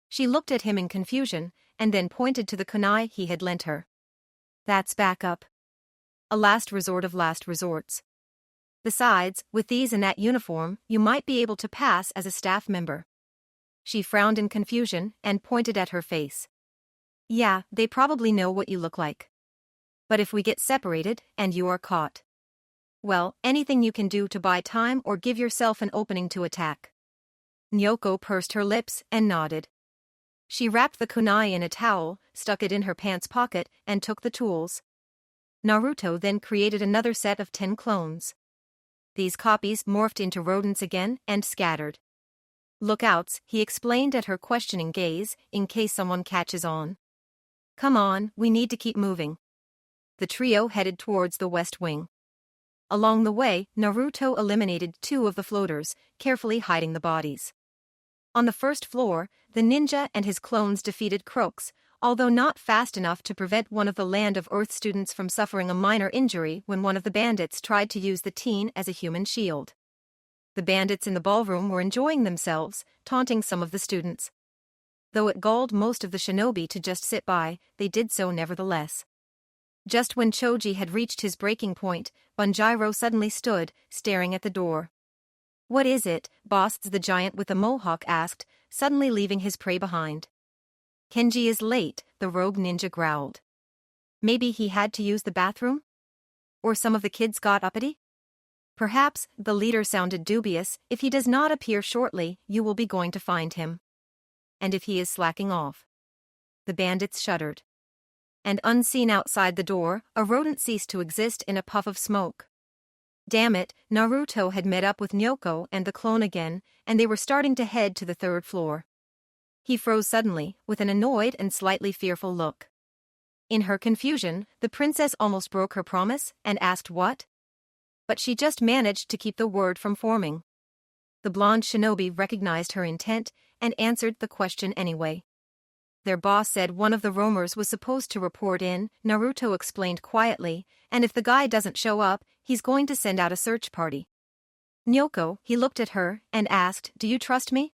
Speaker 1: She looked at him in confusion, and then pointed to the kunai he had lent her. "That's backup. A last resort of last resorts. Besides, with these and that uniform, you might be able to pass as a staff member." She frowned in confusion and pointed at her face. "Yeah, they probably know what you look like. But if we get separated and you are caught, well, anything you can do to buy time or give yourself an opening to attack." Nyoko pursed her lips and nodded. She wrapped the kunai in a towel, stuck it in her pants pocket, and took the tools. Naruto then created another set of 10 clones. These copies morphed into rodents again and scattered. "Lookouts," he explained at her questioning gaze, "in case someone catches on. Come on, we need to keep moving." The trio headed towards the west wing. Along the way, Naruto eliminated 2 of the floaters, carefully hiding the bodies. On the first floor, the ninja and his clones defeated Crooks, although not fast enough to prevent one of the Land of Earth students from suffering a minor injury when one of the bandits tried to use the teen as a human shield. The bandits in the ballroom were enjoying themselves, taunting some of the students. Though it galled most of the shinobi to just sit by, they did so nevertheless. Just when Choji had reached his breaking point, Bunjiro suddenly stood, staring at the door. "What is it?" Boss the giant with the mohawk asked, suddenly leaving his prey behind. "Kenji is late," the rogue ninja growled. "Maybe he had to use the bathroom? Or some of the kids got uppity? Perhaps," the leader sounded dubious, "if he does not appear shortly, you will be going to find him. And if he is slacking off." The bandits shuddered. And unseen outside the door, a rodent ceased to exist in a puff of smoke. Damn it, Naruto had met up with Nyoko and the clone again, and they were starting to head to the 3rd floor. He froze suddenly, with an annoyed and slightly fearful look. In her confusion, the princess almost broke her promise and asked what? But she just managed to keep the word from forming. The blonde shinobi recognized her intent and answered the question anyway. "Their boss said one of the roamers was supposed to report in," Naruto explained quietly, "and if the guy doesn't show up, he's going to send out a search party." Nyoko, he looked at her and asked, "Do you trust me?"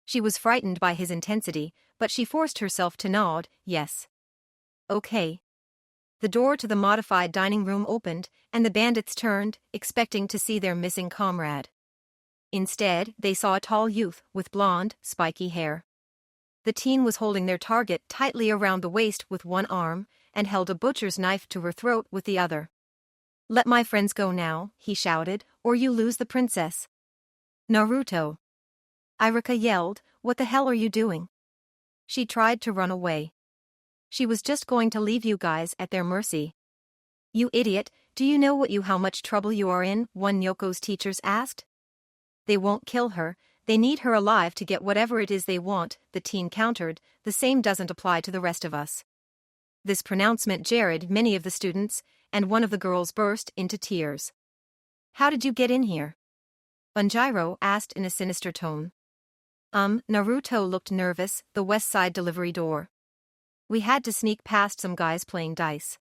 Speaker 1: She was frightened by his intensity, but she forced herself to nod, yes. "Okay." The door to the modified dining room opened, and the bandits turned, expecting to see their missing comrade. Instead, they saw a tall youth with blonde, spiky hair. The teen was holding their target tightly around the waist with one arm, and held a butcher's knife to her throat with the other. "Let my friends go now," he shouted, "or you lose the princess." Naruto. Iruka yelled, "What the hell are you doing?" She tried to run away. She was just going to leave you guys at their mercy. You idiot, do you know how much trouble you are in? One Nyoko's teachers asked. They won't kill her, they need her alive to get whatever it is they want, the teen countered. The same doesn't apply to the rest of us. This pronouncement jarred many of the students, and one of the girls burst into tears. How did you get in here? Bunjiro asked in a sinister tone. Naruto looked nervous, the west side delivery door. We had to sneak past some guys playing dice.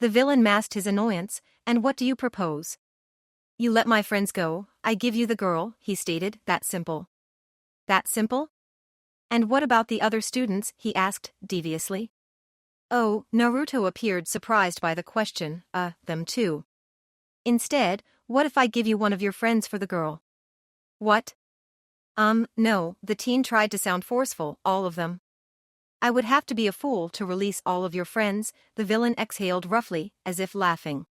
Speaker 1: The villain masked his annoyance, and what do you propose? You let my friends go, I give you the girl, he stated, that simple. That simple? And what about the other students, he asked, deviously. Oh, Naruto appeared surprised by the question, them too. Instead, what if I give you one of your friends for the girl? What? No, the teen tried to sound forceful, all of them. I would have to be a fool to release all of your friends, the villain exhaled roughly, as if laughing.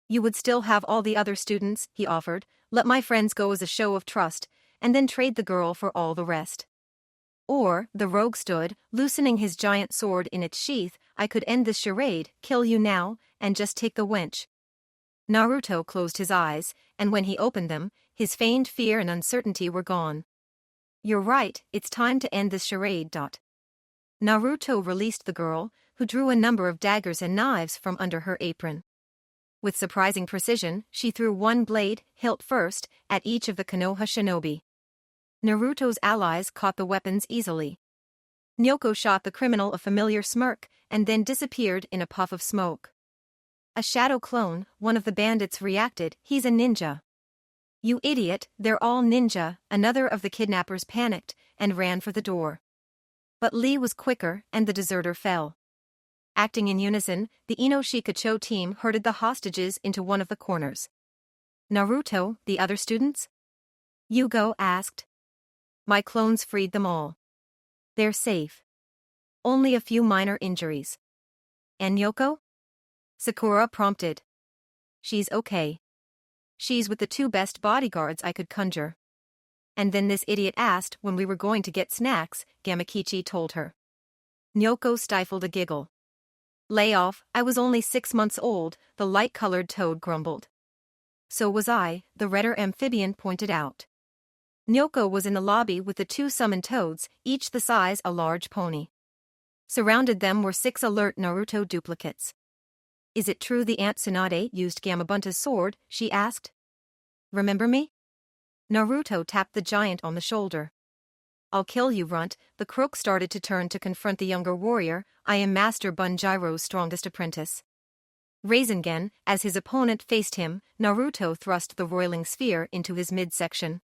Speaker 1: You would still have all the other students, he offered, let my friends go as a show of trust, and then trade the girl for all the rest. Or, the rogue stood, loosening his giant sword in its sheath, I could end this charade, kill you now, and just take the wench. Naruto closed his eyes, and when he opened them, his feigned fear and uncertainty were gone. You're right, it's time to end this charade. Naruto released the girl, who drew a number of daggers and knives from under her apron. With surprising precision, she threw one blade, hilt first, at each of the Konoha shinobi. Naruto's allies caught the weapons easily. Nyoko shot the criminal a familiar smirk, and then disappeared in a puff of smoke. A shadow clone, one of the bandits reacted, he's a ninja. You idiot, they're all ninja, another of the kidnappers panicked, and ran for the door. But Lee was quicker, and the deserter fell. Acting in unison, the Inoshikacho team herded the hostages into one of the corners. Naruto, the other students? Yugo asked. My clones freed them all. They're safe. Only a few minor injuries. And Yoko? Sakura prompted. She's okay. She's with the two best bodyguards I could conjure. And then this idiot asked when we were going to get snacks, Gamakichi told her. Nyoko stifled a giggle. Lay off, I was only 6 months old, the light-colored toad grumbled. So was I, the redder amphibian pointed out. Nyoko was in the lobby with the 2 summoned toads, each the size a large pony. Surrounded them were 6 alert Naruto duplicates. Is it true the Aunt Tsunade used Gamabunta's sword? She asked. Remember me? Naruto tapped the giant on the shoulder. I'll kill you, Runt. The croak started to turn to confront the younger warrior. I am Master Bunjiro's strongest apprentice. Rasengan, as his opponent faced him, Naruto thrust the roiling sphere into his midsection.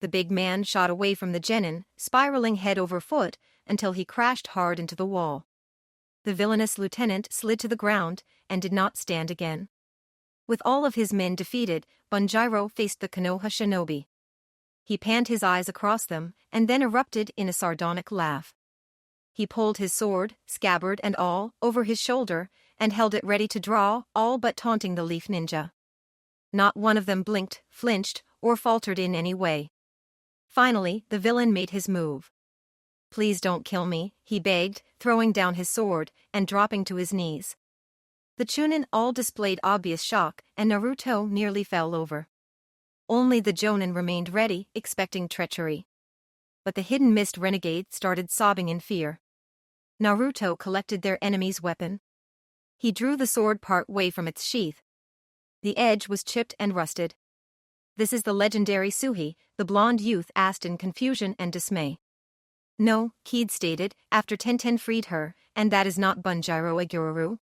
Speaker 1: The big man shot away from the genin, spiraling head over foot, until he crashed hard into the wall. The villainous lieutenant slid to the ground, and did not stand again. With all of his men defeated, Bunjiro faced the Konoha shinobi. He panned his eyes across them, and then erupted in a sardonic laugh. He pulled his sword, scabbard and all, over his shoulder, and held it ready to draw, all but taunting the leaf ninja. Not one of them blinked, flinched, or faltered in any way. Finally, the villain made his move. Please don't kill me, he begged, throwing down his sword, and dropping to his knees. The Chunin all displayed obvious shock, and Naruto nearly fell over. Only the Jonin remained ready, expecting treachery. But the hidden mist renegade started sobbing in fear. Naruto collected their enemy's weapon. He drew the sword part way from its sheath. The edge was chipped and rusted. This is the legendary Suhi, the blonde youth asked in confusion and dismay. No, Keed stated, after Tenten freed her, and that is not Bunjiro Agururu.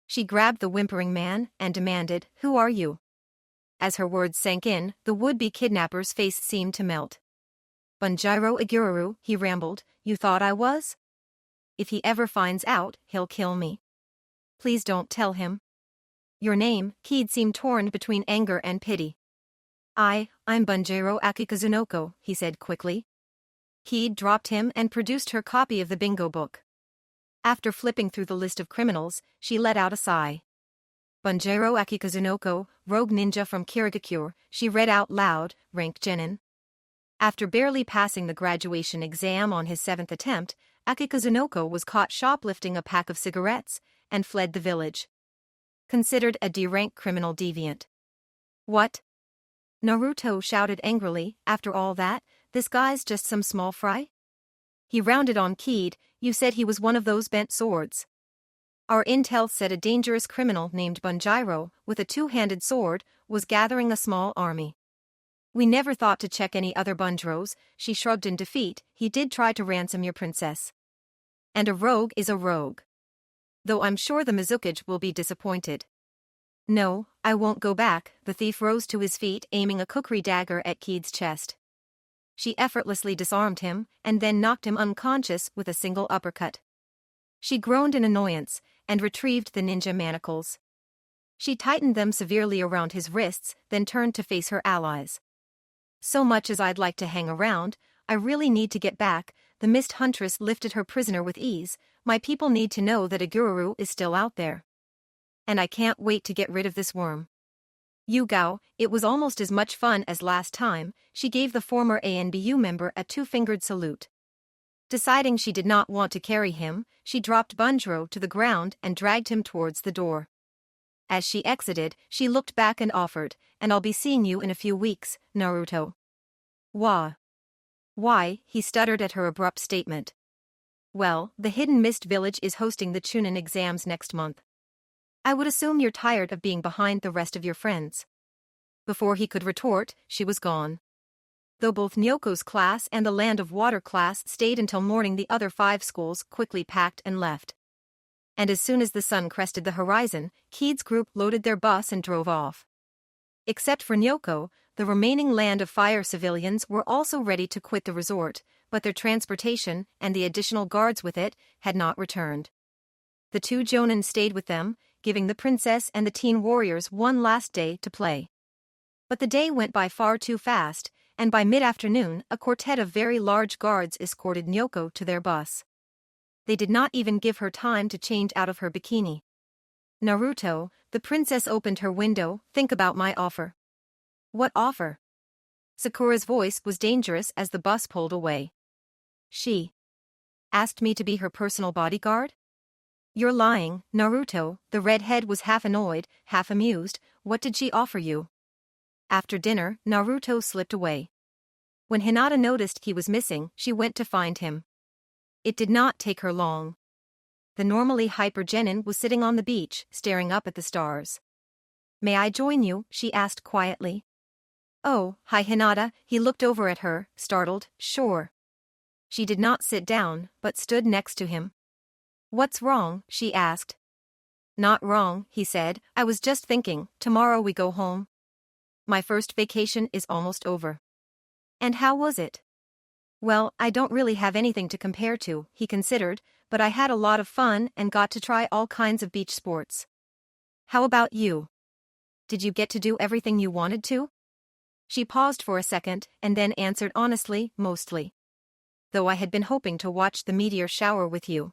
Speaker 1: She grabbed the whimpering man and demanded, Who are you? As her words sank in, the would-be kidnapper's face seemed to melt. Bunjiro Agururu, he rambled, you thought I was? If he ever finds out, he'll kill me. Please don't tell him. Your name, Keed seemed torn between anger and pity. I'm Bunjiro Akikazunoko, he said quickly. Keed dropped him and produced her copy of the bingo book. After flipping through the list of criminals, she let out a sigh. Bunjiro Akikazunoko, rogue ninja from Kirigakure, she read out loud, rank Genin. After barely passing the graduation exam on his 7th attempt, Akikazunoko was caught shoplifting a pack of cigarettes and fled the village. Considered a D-rank criminal deviant. What? Naruto shouted angrily, after all that, this guy's just some small fry? He rounded on keyed, you said he was one of those bent swords. Our intel said a dangerous criminal named Bunjiro, with a two-handed sword, was gathering a small army. We never thought to check any other Bunjiros, she shrugged in defeat, he did try to ransom your princess. And a rogue is a rogue. Though I'm sure the Mizukage will be disappointed. No, I won't go back, the thief rose to his feet aiming a kukri dagger at Keed's chest. She effortlessly disarmed him, and then knocked him unconscious with a single uppercut. She groaned in annoyance, and retrieved the ninja manacles. She tightened them severely around his wrists, then turned to face her allies. So much as I'd like to hang around, I really need to get back, the mist huntress lifted her prisoner with ease, my people need to know that Agururu is still out there. And I can't wait to get rid of this worm. Yugao, it was almost as much fun as last time, she gave the former ANBU member a two-fingered salute. Deciding she did not want to carry him, she dropped Bunjiro to the ground and dragged him towards the door. As she exited, she looked back and offered, and I'll be seeing you in a few weeks, Naruto. Why, he stuttered at her abrupt statement. Well, the Hidden Mist Village is hosting the Chunin exams next month. I would assume you're tired of being behind the rest of your friends. Before he could retort, she was gone. Though both Nyoko's class and the Land of Water class stayed until morning, the other 5 schools quickly packed and left. And as soon as the sun crested the horizon, Keed's group loaded their bus and drove off. Except for Nyoko, the remaining Land of Fire civilians were also ready to quit the resort, but their transportation, and the additional guards with it, had not returned. The 2 Jonin stayed with them, giving the princess and the teen warriors one last day to play. But the day went by far too fast, and by mid-afternoon a quartet of very large guards escorted Nyoko to their bus. They did not even give her time to change out of her bikini. Naruto, the princess opened her window, think about my offer. What offer? Sakura's voice was dangerous as the bus pulled away. She asked me to be her personal bodyguard? You're lying, Naruto, the redhead was half annoyed, half amused, what did she offer you? After dinner, Naruto slipped away. When Hinata noticed he was missing, she went to find him. It did not take her long. The normally hyper Genin was sitting on the beach, staring up at the stars. May I join you? She asked quietly. Oh, hi Hinata, he looked over at her, startled, sure. She did not sit down, but stood next to him. What's wrong? She asked. Not wrong, he said, I was just thinking, tomorrow we go home. My first vacation is almost over. And how was it? Well, I don't really have anything to compare to, he considered, but I had a lot of fun and got to try all kinds of beach sports. How about you? Did you get to do everything you wanted to? She paused for a second and then answered honestly, mostly. Though I had been hoping to watch the meteor shower with you.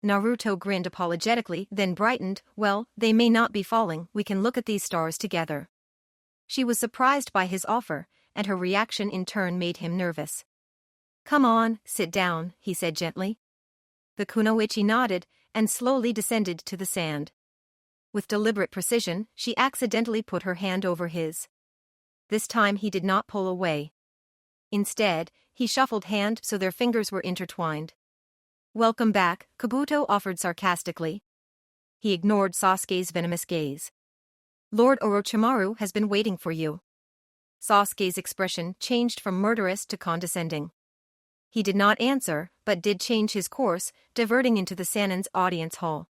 Speaker 1: Naruto grinned apologetically, then brightened, well, they may not be falling, we can look at these stars together. She was surprised by his offer, and her reaction in turn made him nervous. Come on, sit down, he said gently. The kunoichi nodded, and slowly descended to the sand. With deliberate precision, she accidentally put her hand over his. This time he did not pull away. Instead, he shuffled hand so their fingers were intertwined. Welcome back, Kabuto offered sarcastically. He ignored Sasuke's venomous gaze. Lord Orochimaru has been waiting for you. Sasuke's expression changed from murderous to condescending. He did not answer, but did change his course, diverting into the Sanin's audience hall.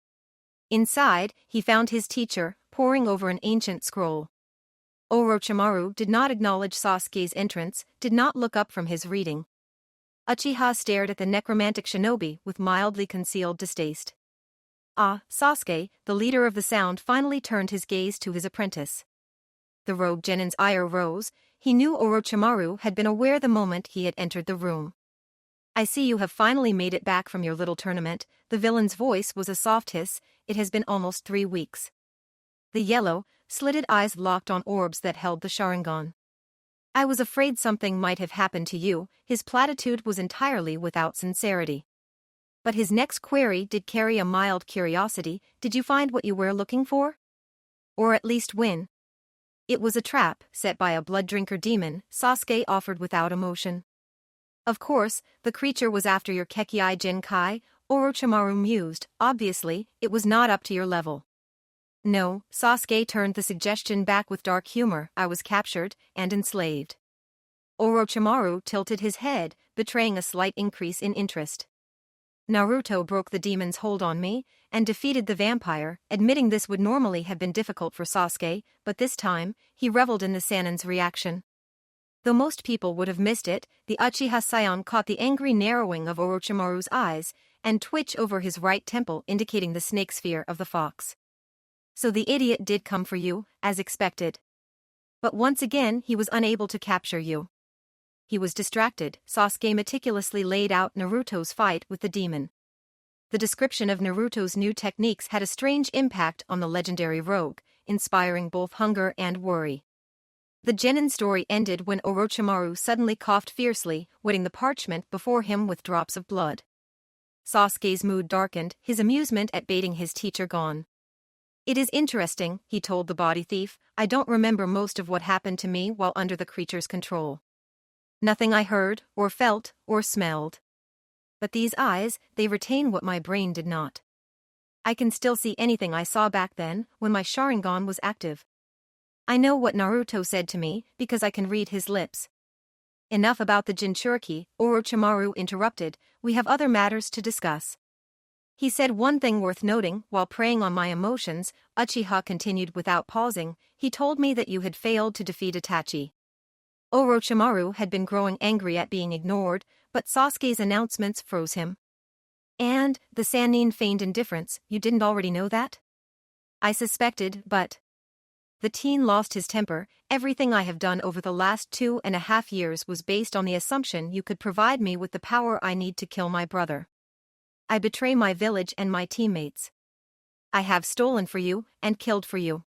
Speaker 1: Inside, he found his teacher, poring over an ancient scroll. Orochimaru did not acknowledge Sasuke's entrance, did not look up from his reading. Uchiha stared at the necromantic shinobi with mildly concealed distaste. Sasuke, the leader of the Sound, finally turned his gaze to his apprentice. The rogue Genin's ire rose, he knew Orochimaru had been aware the moment he had entered the room. I see you have finally made it back from your little tournament, the villain's voice was a soft hiss, it has been almost 3 weeks. The yellow, slitted eyes locked on orbs that held the Sharingan. I was afraid something might have happened to you. His platitude was entirely without sincerity. But his next query did carry a mild curiosity. Did you find what you were looking for? Or at least win? It was a trap set by a blood-drinker demon, Sasuke offered without emotion. Of course, the creature was after your Kekkei Jinkai, Orochimaru mused. Obviously, it was not up to your level. No, Sasuke turned the suggestion back with dark humor. I was captured and enslaved. Orochimaru tilted his head, betraying a slight increase in interest. Naruto broke the demon's hold on me and defeated the vampire. Admitting this would normally have been difficult for Sasuke, but this time, he reveled in the Sanin's reaction. Though most people would have missed it, the Uchiha Scion caught the angry narrowing of Orochimaru's eyes and twitch over his right temple, indicating the snake sphere of the fox. So the idiot did come for you, as expected. But once again he was unable to capture you. He was distracted. Sasuke meticulously laid out Naruto's fight with the demon. The description of Naruto's new techniques had a strange impact on the legendary rogue, inspiring both hunger and worry. The genin story ended when Orochimaru suddenly coughed fiercely, wetting the parchment before him with drops of blood. Sasuke's mood darkened, his amusement at baiting his teacher gone. It is interesting, he told the body thief. I don't remember most of what happened to me while under the creature's control. Nothing I heard, or felt, or smelled. But these eyes, they retain what my brain did not. I can still see anything I saw back then, when my Sharingan was active. I know what Naruto said to me, because I can read his lips. Enough about the Jinchuriki, Orochimaru interrupted. We have other matters to discuss. He said one thing worth noting. While preying on my emotions, Uchiha continued without pausing. He told me that you had failed to defeat Itachi. Orochimaru had been growing angry at being ignored, but Sasuke's announcements froze him. And, the Sannin feigned indifference. You didn't already know that? I suspected, but... The teen lost his temper. Everything I have done over the last 2.5 years was based on the assumption you could provide me with the power I need to kill my brother. I betray my village and my teammates. I have stolen for you, and killed for you.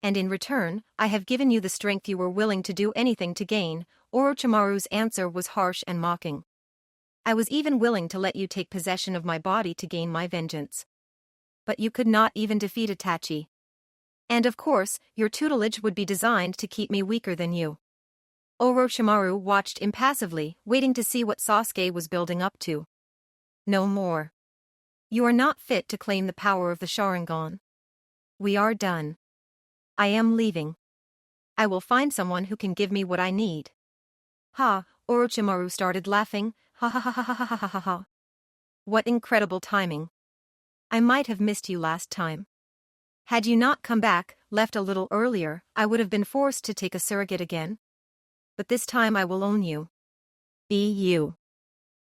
Speaker 1: And in return, I have given you the strength you were willing to do anything to gain. Orochimaru's answer was harsh and mocking. I was even willing to let you take possession of my body to gain my vengeance. But you could not even defeat Itachi. And of course, your tutelage would be designed to keep me weaker than you. Orochimaru watched impassively, waiting to see what Sasuke was building up to. No more. You are not fit to claim the power of the Sharingan. We are done. I am leaving. I will find someone who can give me what I need. Ha, Orochimaru started laughing. Ha ha ha ha ha ha ha ha ha. What incredible timing. I might have missed you last time. Had you not come back, left a little earlier, I would have been forced to take a surrogate again. But this time I will own you. Be you.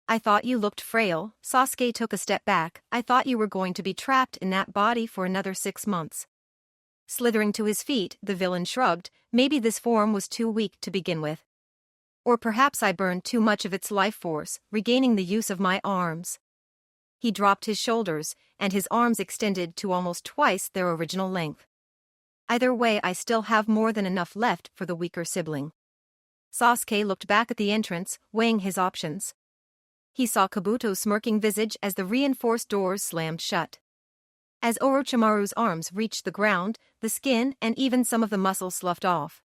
Speaker 1: I thought you looked frail. Sasuke took a step back. I thought you were going to be trapped in that body for another 6 months. Slithering to his feet, the villain shrugged. Maybe this form was too weak to begin with. Or perhaps I burned too much of its life force, regaining the use of my arms. He dropped his shoulders, and his arms extended to almost twice their original length. Either way, I still have more than enough left for the weaker sibling. Sasuke looked back at the entrance, weighing his options. He saw Kabuto's smirking visage as the reinforced doors slammed shut. As Orochimaru's arms reached the ground, the skin and even some of the muscle sloughed off.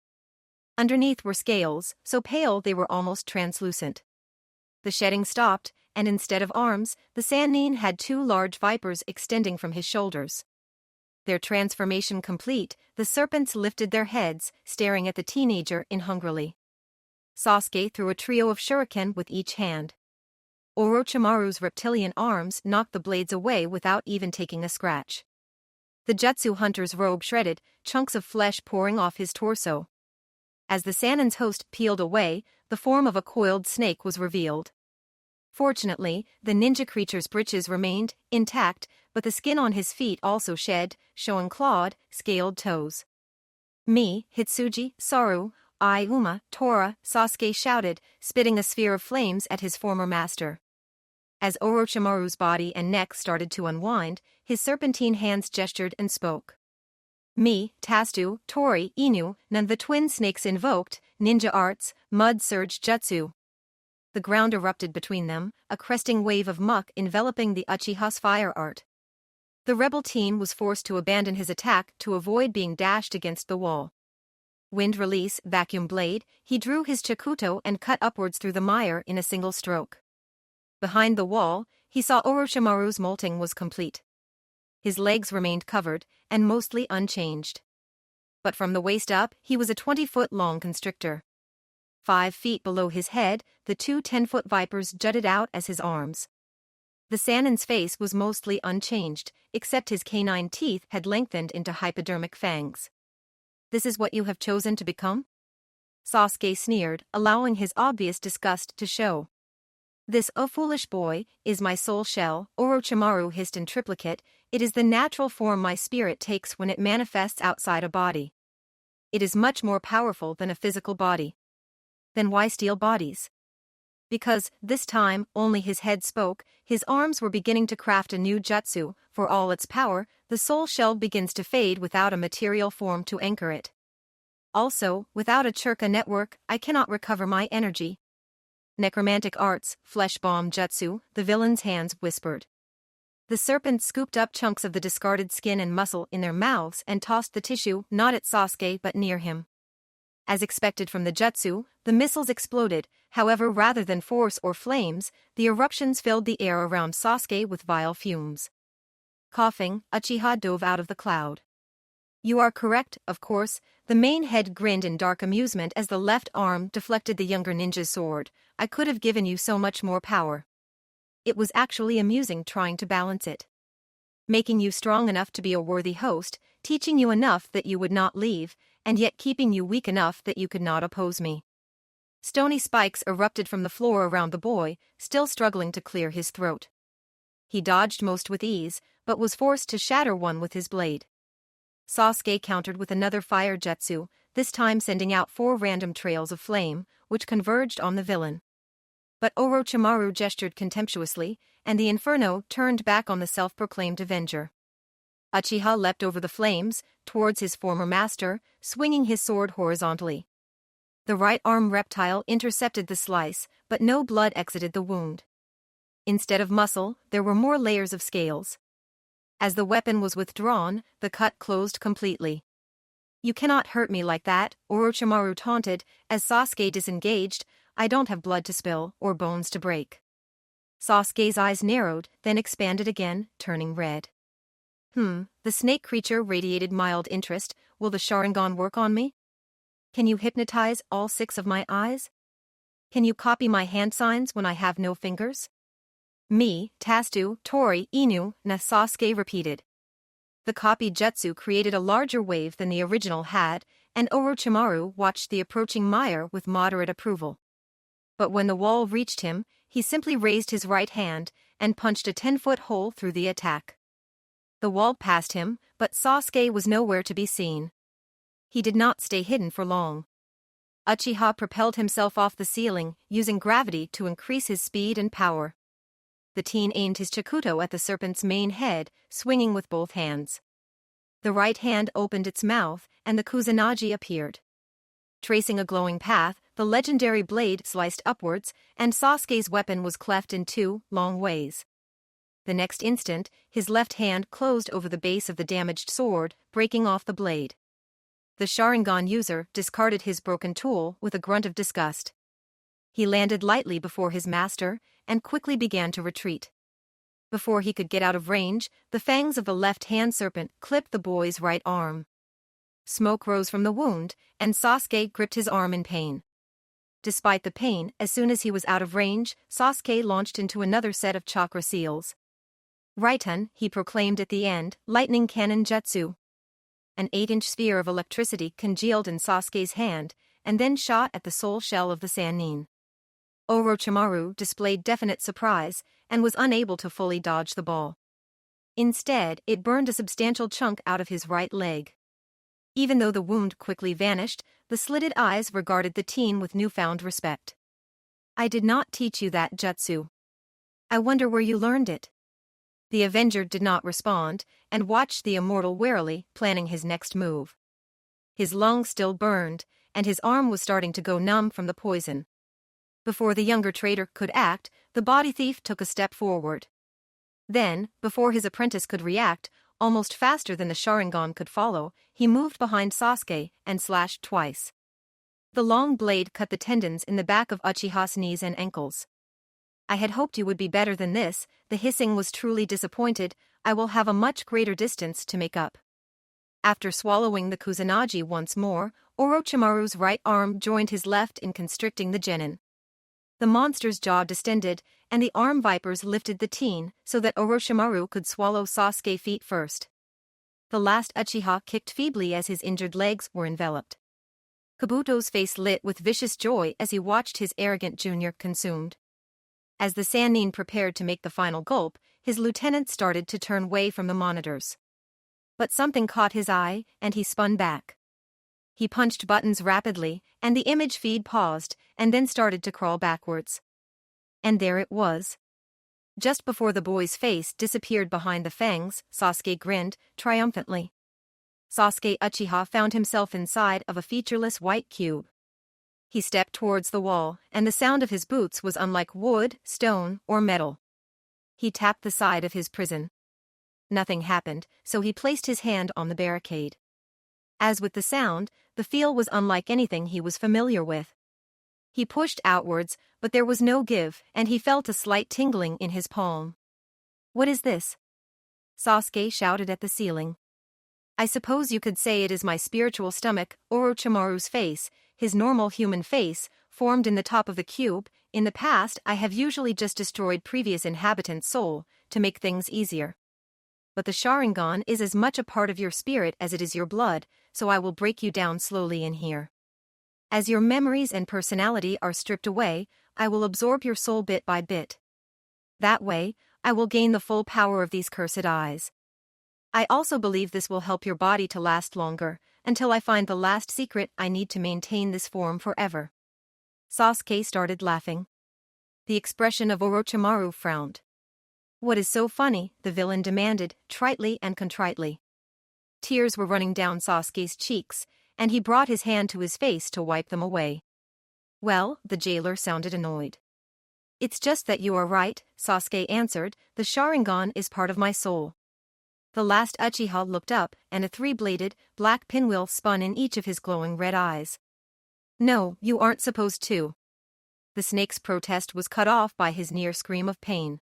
Speaker 1: Underneath were scales, so pale they were almost translucent. The shedding stopped, and instead of arms, the Sannin had 2 large vipers extending from his shoulders. Their transformation complete, the serpents lifted their heads, staring at the teenager hungrily. Sasuke threw a trio of shuriken with each hand. Orochimaru's reptilian arms knocked the blades away without even taking a scratch. The Jutsu hunter's robe shredded, chunks of flesh pouring off his torso. As the Sannin's host peeled away, the form of a coiled snake was revealed. Fortunately, the ninja creature's breeches remained intact, but the skin on his feet also shed, showing clawed, scaled toes. Me, Hitsuji, Saru, I, Uma, Tora, Sasuke shouted, spitting a sphere of flames at his former master. As Orochimaru's body and neck started to unwind, his serpentine hands gestured and spoke. Me, Tastu, Tori, Inu, and the twin snakes invoked ninja arts, mud surge jutsu. The ground erupted between them, a cresting wave of muck enveloping the Uchiha's fire art. The rebel team was forced to abandon his attack to avoid being dashed against the wall. Wind release, vacuum blade, he drew his Chikuto and cut upwards through the mire in a single stroke. Behind the wall, he saw Orochimaru's molting was complete. His legs remained covered, and mostly unchanged. But from the waist up, he was a 20-foot-long constrictor. 5 feet below his head, the two 10-foot vipers jutted out as his arms. The Sannin's face was mostly unchanged, except his canine teeth had lengthened into hypodermic fangs. This is what you have chosen to become? Sasuke sneered, allowing his obvious disgust to show. This, oh foolish boy, is my soul shell, Orochimaru hissed in triplicate. It is the natural form my spirit takes when it manifests outside a body. It is much more powerful than a physical body. Then why steal bodies? Because, this time, only his head spoke, his arms were beginning to craft a new jutsu. For all its power, the soul shell begins to fade without a material form to anchor it. Also, without a chakra network, I cannot recover my energy. Necromantic arts, flesh bomb jutsu, the villain's hands whispered. The serpents scooped up chunks of the discarded skin and muscle in their mouths and tossed the tissue not at Sasuke but near him. As expected from the jutsu, the missiles exploded. However, rather than force or flames, the eruptions filled the air around Sasuke with vile fumes. Coughing, Uchiha dove out of the cloud. You are correct, of course. The main head grinned in dark amusement as the left arm deflected the younger ninja's sword. I could have given you so much more power. It was actually amusing trying to balance it. Making you strong enough to be a worthy host, teaching you enough that you would not leave, and yet keeping you weak enough that you could not oppose me. Stony spikes erupted from the floor around the boy, still struggling to clear his throat. He dodged most with ease, but was forced to shatter one with his blade. Sasuke countered with another fire jutsu, this time sending out 4 random trails of flame, which converged on the villain. But Orochimaru gestured contemptuously, and the inferno turned back on the self-proclaimed avenger. Uchiha leapt over the flames, towards his former master, swinging his sword horizontally. The right arm reptile intercepted the slice, but no blood exited the wound. Instead of muscle, there were more layers of scales. As the weapon was withdrawn, the cut closed completely. You cannot hurt me like that, Orochimaru taunted, as Sasuke disengaged. I don't have blood to spill, or bones to break. Sasuke's eyes narrowed, then expanded again, turning red. The snake creature radiated mild interest. Will the Sharingan work on me? Can you hypnotize all 6 of my eyes? Can you copy my hand signs when I have no fingers? Me, Tastu, Tori, Inu, na Sasuke repeated. The copy jutsu created a larger wave than the original had, and Orochimaru watched the approaching mire with moderate approval. But when the wall reached him, he simply raised his right hand and punched a 10-foot hole through the attack. The wall passed him, but Sasuke was nowhere to be seen. He did not stay hidden for long. Uchiha propelled himself off the ceiling, using gravity to increase his speed and power. The teen aimed his Chikuto at the serpent's main head, swinging with both hands. The right hand opened its mouth, and the Kusanagi appeared. Tracing a glowing path, the legendary blade sliced upwards, and Sasuke's weapon was cleft in 2 long ways. The next instant, his left hand closed over the base of the damaged sword, breaking off the blade. The Sharingan user discarded his broken tool with a grunt of disgust. He landed lightly before his master, and quickly began to retreat. Before he could get out of range, the fangs of the left-hand serpent clipped the boy's right arm. Smoke rose from the wound, and Sasuke gripped his arm in pain. Despite the pain, as soon as he was out of range, Sasuke launched into another set of chakra seals. Raiten, he proclaimed at the end, lightning cannon jutsu. An 8-inch sphere of electricity congealed in Sasuke's hand, and then shot at the soul shell of the Sannin. Orochimaru displayed definite surprise, and was unable to fully dodge the ball. Instead, it burned a substantial chunk out of his right leg. Even though the wound quickly vanished, the slitted eyes regarded the teen with newfound respect. I did not teach you that jutsu. I wonder where you learned it. The Avenger did not respond, and watched the immortal warily, planning his next move. His lung still burned, and his arm was starting to go numb from the poison. Before the younger traitor could act, the body thief took a step forward. Then, before his apprentice could react, almost faster than the Sharingan could follow, he moved behind Sasuke and slashed twice. The long blade cut the tendons in the back of Uchiha's knees and ankles. I had hoped you would be better than this, the hissing was truly disappointed. I will have a much greater distance to make up. After swallowing the Kusanagi once more, Orochimaru's right arm joined his left in constricting the genin. The monster's jaw distended, and the arm vipers lifted the teen so that Orochimaru could swallow Sasuke feet first. The last Uchiha kicked feebly as his injured legs were enveloped. Kabuto's face lit with vicious joy as he watched his arrogant junior consumed. As the Sannin prepared to make the final gulp, his lieutenant started to turn away from the monitors. But something caught his eye, and he spun back. He punched buttons rapidly, and the image feed paused, and then started to crawl backwards. And there it was. Just before the boy's face disappeared behind the fangs, Sasuke grinned triumphantly. Sasuke Uchiha found himself inside of a featureless white cube. He stepped towards the wall, and the sound of his boots was unlike wood, stone, or metal. He tapped the side of his prison. Nothing happened, so he placed his hand on the barricade. As with the sound, the feel was unlike anything he was familiar with. He pushed outwards, but there was no give, and he felt a slight tingling in his palm. "What is this?" Sasuke shouted at the ceiling. "I suppose you could say it is my spiritual stomach." Orochimaru's face, his normal human face, formed in the top of the cube. "In the past, I have usually just destroyed previous inhabitants' soul, to make things easier. But the Sharingan is as much a part of your spirit as it is your blood, so I will break you down slowly in here. As your memories and personality are stripped away, I will absorb your soul bit by bit. That way, I will gain the full power of these cursed eyes. I also believe this will help your body to last longer, until I find the last secret I need to maintain this form forever." Sasuke started laughing. The expression of Orochimaru frowned. "What is so funny?" the villain demanded, tritely and contritely. Tears were running down Sasuke's cheeks, and he brought his hand to his face to wipe them away. "Well," the jailer sounded annoyed. "It's just that you are right," Sasuke answered, "the Sharingan is part of my soul." The last Uchiha looked up, and a three-bladed, black pinwheel spun in each of his glowing red eyes. "No, you aren't supposed to." The snake's protest was cut off by his near scream of pain.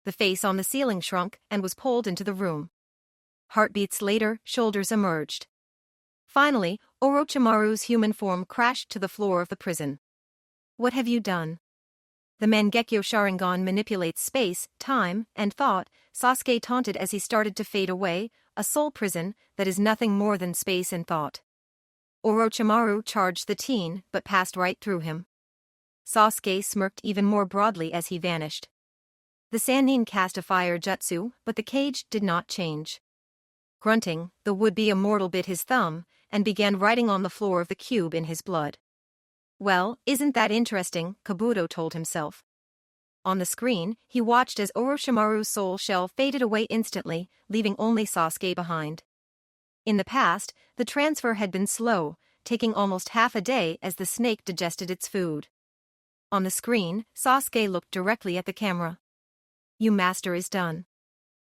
Speaker 1: The face on the ceiling shrunk and was pulled into the room. Heartbeats later, shoulders emerged. Finally, Orochimaru's human form crashed to the floor of the prison. "What have you done?" "The Mangekyo Sharingan manipulates space, time, and thought," Sasuke taunted as he started to fade away, "a soul prison that is nothing more than space and thought." Orochimaru charged the teen, but passed right through him. Sasuke smirked even more broadly as he vanished. The Sannin cast a fire jutsu, but the cage did not change. Grunting, the would-be immortal bit his thumb, and began writing on the floor of the cube in his blood. "Well, isn't that interesting?" Kabuto told himself. On the screen, he watched as Orochimaru's soul shell faded away instantly, leaving only Sasuke behind. In the past, the transfer had been slow, taking almost half a day as the snake digested its food. On the screen, Sasuke looked directly at the camera. "Your master is done.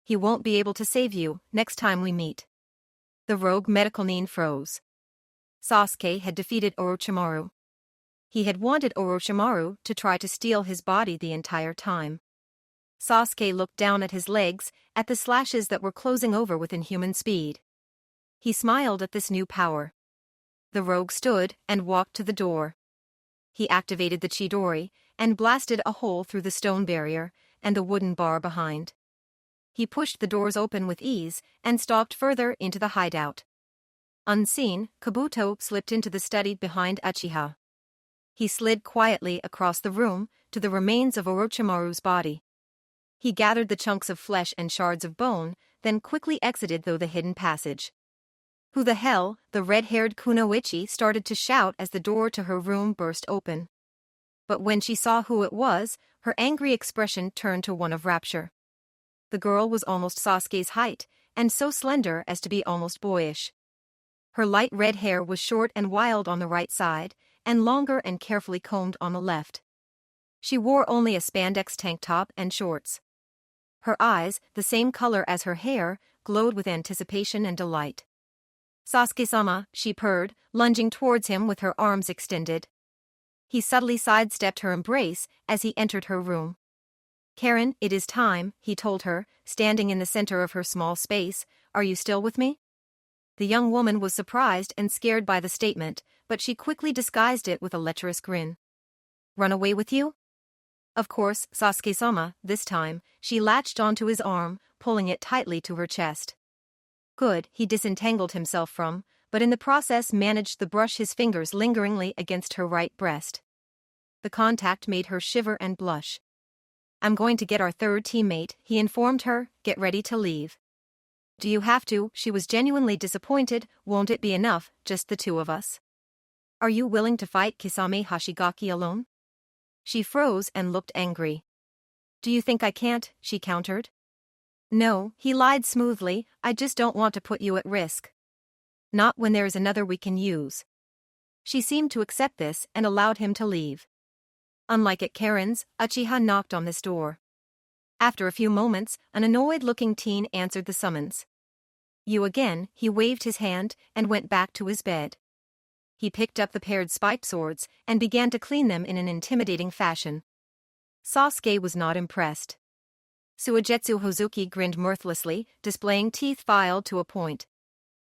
Speaker 1: He won't be able to save you next time we meet." The rogue medical nin froze. Sasuke had defeated Orochimaru. He had wanted Orochimaru to try to steal his body the entire time. Sasuke looked down at his legs, at the slashes that were closing over with inhuman speed. He smiled at this new power. The rogue stood and walked to the door. He activated the Chidori and blasted a hole through the stone barrier and the wooden bar behind. He pushed the doors open with ease and stalked further into the hideout. Unseen, Kabuto slipped into the study behind Uchiha. He slid quietly across the room to the remains of Orochimaru's body. He gathered the chunks of flesh and shards of bone, then quickly exited through the hidden passage. "Who the hell?" the red-haired Kunoichi started to shout as the door to her room burst open. But when she saw who it was, her angry expression turned to one of rapture. The girl was almost Sasuke's height, and so slender as to be almost boyish. Her light red hair was short and wild on the right side, and longer and carefully combed on the left. She wore only a spandex tank top and shorts. Her eyes, the same color as her hair, glowed with anticipation and delight. "Sasuke-sama," she purred, lunging towards him with her arms extended. He subtly sidestepped her embrace as he entered her room. "Karen, it is time," he told her, standing in the center of her small space. "Are you still with me?" The young woman was surprised and scared by the statement, but she quickly disguised it with a lecherous grin. "Run away with you?" "Of course, Sasuke-sama." This time, she latched onto his arm, pulling it tightly to her chest. Good, he disentangled himself from, but in the process managed to brush his fingers lingeringly against her right breast. The contact made her shiver and blush. "I'm going to get our third teammate," he informed her. "Get ready to leave." "Do you have to?" She was genuinely disappointed. "Won't it be enough, just the two of us? Are you willing to fight Kisame Hashigaki alone?" She froze and looked angry. "Do you think I can't?" she countered. "No," he lied smoothly, "I just don't want to put you at risk. Not when there is another we can use." She seemed to accept this and allowed him to leave. Unlike at Karen's, Uchiha knocked on this door. After a few moments, an annoyed-looking teen answered the summons. "You again," he waved his hand and went back to his bed. He picked up the paired spiked swords and began to clean them in an intimidating fashion. Sasuke was not impressed. Suigetsu Hozuki grinned mirthlessly, displaying teeth filed to a point.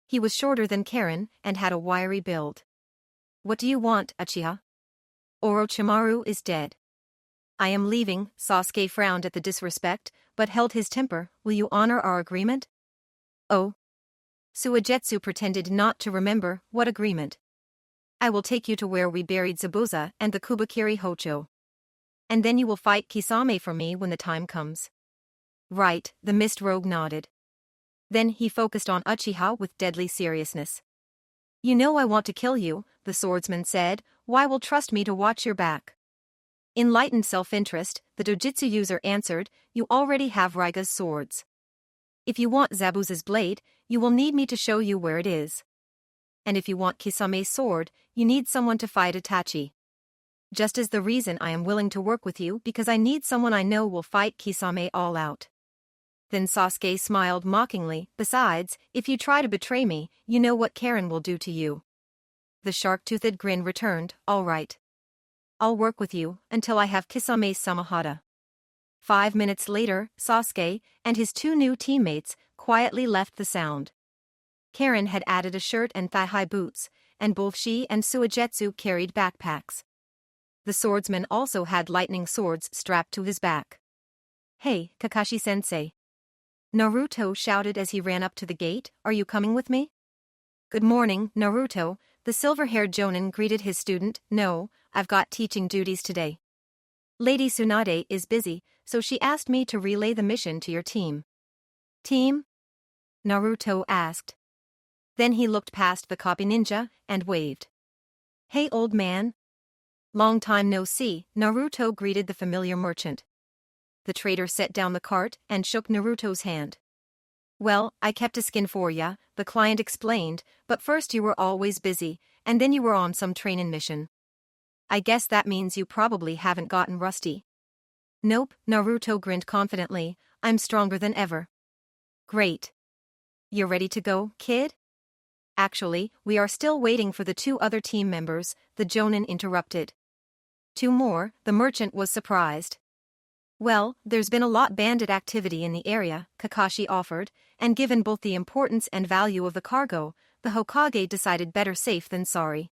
Speaker 1: He was shorter than Karen and had a wiry build. "What do you want, Uchiha?" "Orochimaru is dead." "I am leaving." Sasuke frowned at the disrespect, but held his temper. "Will you honor our agreement?" "Oh." Suigetsu pretended not to remember. "What agreement?" "I will take you to where we buried Zabuza and the Kubakiri Hocho. And then you will fight Kisame for me when the time comes." "Right," the mist rogue nodded. Then he focused on Uchiha with deadly seriousness. "You know I want to kill you," the swordsman said. "Why will trust me to watch your back?" Enlightened self-interest, the dojutsu user answered, "You already have Raiga's swords. If you want Zabuza's blade, you will need me to show you where it is. And if you want Kisame's sword, you need someone to fight Itachi. Just as the reason I am willing to work with you because I need someone I know will fight Kisame all out." Then Sasuke smiled mockingly. "Besides, if you try to betray me, you know what Karen will do to you." The shark-toothed grin returned. "All right. I'll work with you until I have Kisame's Samahata." 5 minutes later, Sasuke and his two new teammates quietly left the sound. Karen had added a shirt and thigh-high boots, and both she and Suigetsu carried backpacks. The swordsman also had lightning swords strapped to his back. "Hey, Kakashi-sensei." Naruto shouted as he ran up to the gate, "Are you coming with me?" "Good morning, Naruto," the silver-haired jonin greeted his student. "No, I've got teaching duties today. Lady Tsunade is busy, so she asked me to relay the mission to your team." "Team?" Naruto asked. Then he looked past the copy ninja and waved. "Hey, old man." "Long time no see," Naruto greeted the familiar merchant. The trader set down the cart and shook Naruto's hand. "Well, I kept a skin for ya," the client explained, "but first you were always busy, and then you were on some trainin' mission. I guess that means you probably haven't gotten rusty." "Nope," Naruto grinned confidently, "I'm stronger than ever." "Great. You're ready to go, kid?" "Actually, we are still waiting for the two other team members," the jonin interrupted. "Two more?" The merchant was surprised. "Well, there's been a lot bandit activity in the area," Kakashi offered, and given both the importance and value of the cargo, the Hokage decided better safe than sorry.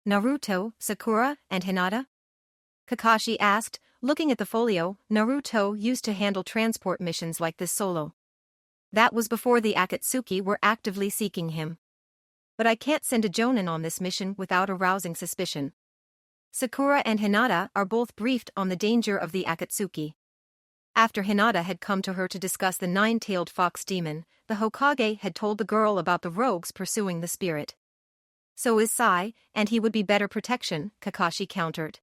Speaker 1: "Naruto, Sakura, and Hinata?" Kakashi asked, looking at the folio. Naruto used to handle transport missions like this solo. That was before the Akatsuki were actively seeking him. But I can't send a jonin on this mission without arousing suspicion. Sakura and Hinata are both briefed on the danger of the Akatsuki. After Hinata had come to her to discuss the nine-tailed fox demon, the Hokage had told the girl about the rogues pursuing the spirit. "So is Sai, and he would be better protection," Kakashi countered.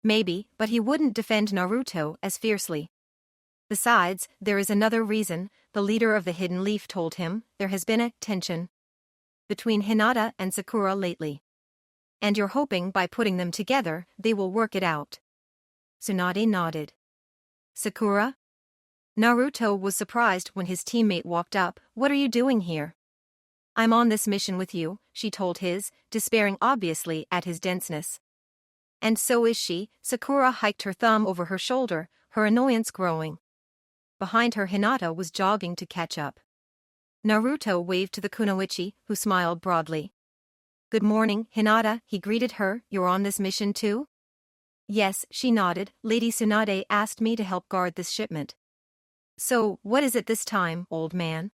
Speaker 1: "Maybe, but he wouldn't defend Naruto as fiercely." Besides, there is another reason, the leader of the Hidden Leaf told him. There has been a tension between Hinata and Sakura lately. And you're hoping by putting them together, they will work it out. Tsunade nodded. Sakura? Naruto was surprised when his teammate walked up. What are you doing here? I'm on this mission with you, she told his, despairing obviously at his denseness. And so is she. Sakura hiked her thumb over her shoulder, her annoyance growing. Behind her Hinata was jogging to catch up. Naruto waved to the kunoichi, who smiled broadly. Good morning, Hinata, he greeted her. You're on this mission too? Yes, she nodded. Lady Tsunade asked me to help guard this shipment. So, what is it this time, old man?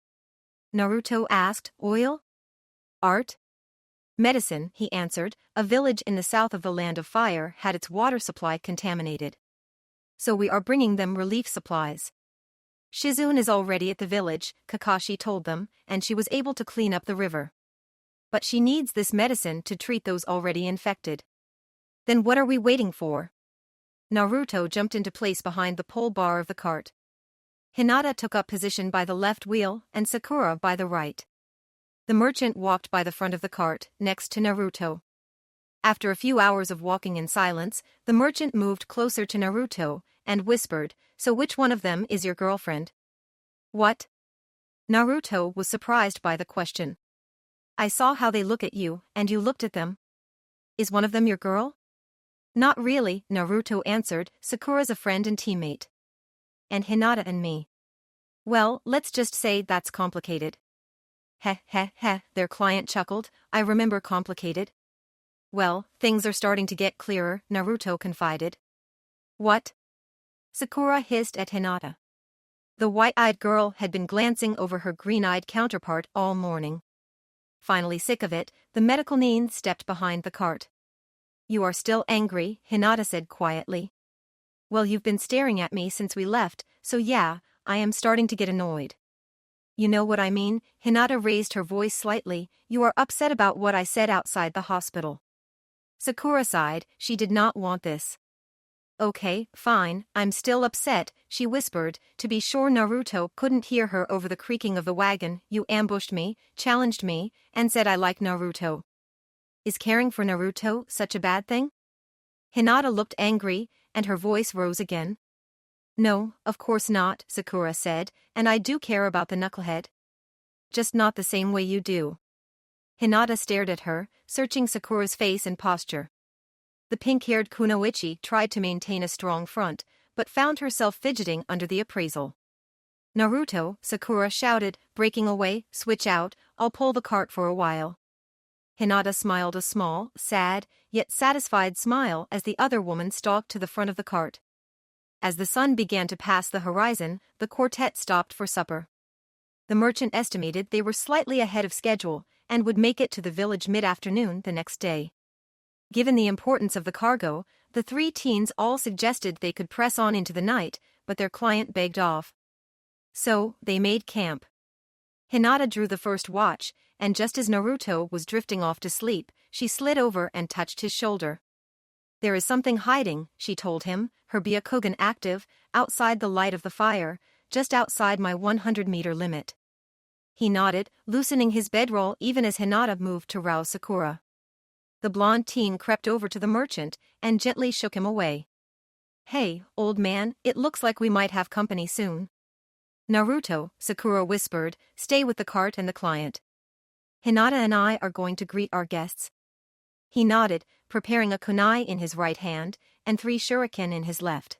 Speaker 1: Naruto asked. Oil? Art? Medicine, he answered. A village in the south of the Land of Fire had its water supply contaminated. So we are bringing them relief supplies. Shizune is already at the village, Kakashi told them, and she was able to clean up the river. But she needs this medicine to treat those already infected. Then what are we waiting for? Naruto jumped into place behind the pole bar of the cart. Hinata took up position by the left wheel and Sakura by the right. The merchant walked by the front of the cart, next to Naruto. After a few hours of walking in silence, the merchant moved closer to Naruto and whispered, So which one of them is your girlfriend? What? Naruto was surprised by the question. I saw how they look at you, and you looked at them. Is one of them your girl? Not really, Naruto answered. Sakura's a friend and teammate. And Hinata and me. Well, let's just say that's complicated. Heh, their client chuckled. I remember complicated. Well, things are starting to get clearer, Naruto confided. What? Sakura hissed at Hinata. The white-eyed girl had been glancing over her green-eyed counterpart all morning. Finally sick of it, the medical nin stepped behind the cart. You are still angry, Hinata said quietly. Well, you've been staring at me since we left, so yeah, I am starting to get annoyed. You know what I mean? Hinata raised her voice slightly. You are upset about what I said outside the hospital. Sakura sighed. She did not want this. Okay, fine, I'm still upset, she whispered. To be sure, Naruto couldn't hear her over the creaking of the wagon. You ambushed me, challenged me, and said I like Naruto. Is caring for Naruto such a bad thing? Hinata looked angry, and her voice rose again. No, of course not, Sakura said, and I do care about the knucklehead. Just not the same way you do. Hinata stared at her, searching Sakura's face and posture. The pink-haired kunoichi tried to maintain a strong front, but found herself fidgeting under the appraisal. Naruto, Sakura shouted, breaking away, switch out, I'll pull the cart for a while. Hinata smiled a small, sad, yet satisfied smile as the other woman stalked to the front of the cart. As the sun began to pass the horizon, the quartet stopped for supper. The merchant estimated they were slightly ahead of schedule and would make it to the village mid-afternoon the next day. Given the importance of the cargo, the three teens all suggested they could press on into the night, but their client begged off. So, they made camp. Hinata drew the first watch, and just as Naruto was drifting off to sleep, she slid over and touched his shoulder. There is something hiding, she told him, her Byakugan active, outside the light of the fire, just outside my 100-meter limit. He nodded, loosening his bedroll even as Hinata moved to rouse Sakura. The blonde teen crept over to the merchant and gently shook him away. Hey, old man, it looks like we might have company soon. Naruto, Sakura whispered, stay with the cart and the client. Hinata and I are going to greet our guests. He nodded, preparing a kunai in his right hand and 3 shuriken in his left.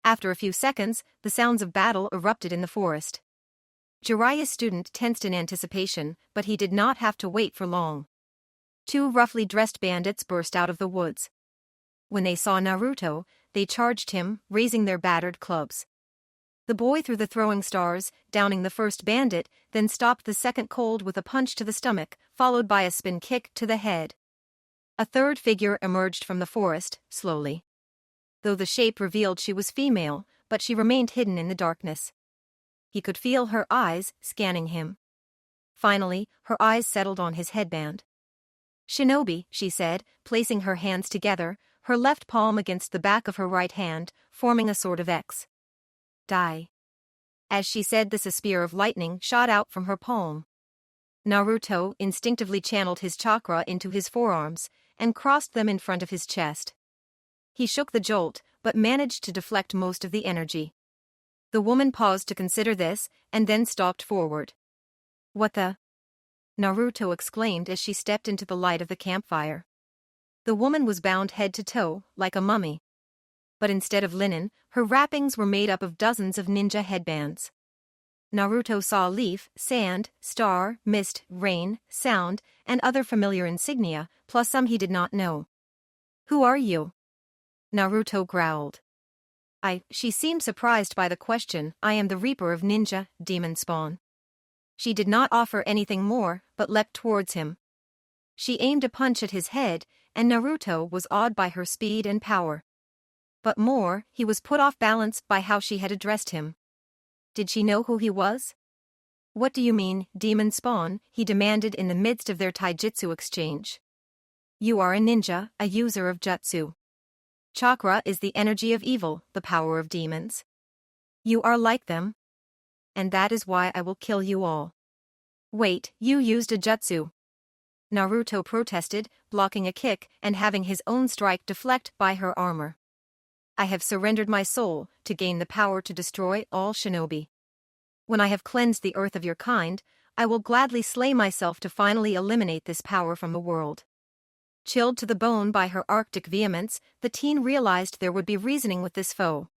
Speaker 1: After a few seconds, the sounds of battle erupted in the forest. Jiraiya's student tensed in anticipation, but he did not have to wait for long. 2 roughly dressed bandits burst out of the woods. When they saw Naruto, they charged him, raising their battered clubs. The boy threw the throwing stars, downing the first bandit, then stopped the second cold with a punch to the stomach, followed by a spin kick to the head. A third figure emerged from the forest, slowly. Though the shape revealed she was female, but she remained hidden in the darkness. He could feel her eyes scanning him. Finally, her eyes settled on his headband. Shinobi, she said, placing her hands together, her left palm against the back of her right hand, forming a sort of X. Die. As she said this, a spear of lightning shot out from her palm. Naruto instinctively channeled his chakra into his forearms and crossed them in front of his chest. He shook the jolt, but managed to deflect most of the energy. The woman paused to consider this, and then stalked forward. What the? Naruto exclaimed as she stepped into the light of the campfire. The woman was bound head to toe, like a mummy. But instead of linen, her wrappings were made up of dozens of ninja headbands. Naruto saw leaf, sand, star, mist, rain, sound, and other familiar insignia, plus some he did not know. Who are you? Naruto growled. She seemed surprised by the question. I am the Reaper of Ninja, Demon Spawn. She did not offer anything more, but leapt towards him. She aimed a punch at his head, and Naruto was awed by her speed and power. But more, he was put off balance by how she had addressed him. Did she know who he was? What do you mean, Demon Spawn? He demanded in the midst of their taijutsu exchange. You are a ninja, a user of jutsu. Chakra is the energy of evil, the power of demons. You are like them. And that is why I will kill you all. Wait, you used a jutsu. Naruto protested, blocking a kick and having his own strike deflect by her armor. I have surrendered my soul to gain the power to destroy all shinobi. When I have cleansed the earth of your kind, I will gladly slay myself to finally eliminate this power from the world. Chilled to the bone by her arctic vehemence, the teen realized there would be reasoning with this foe.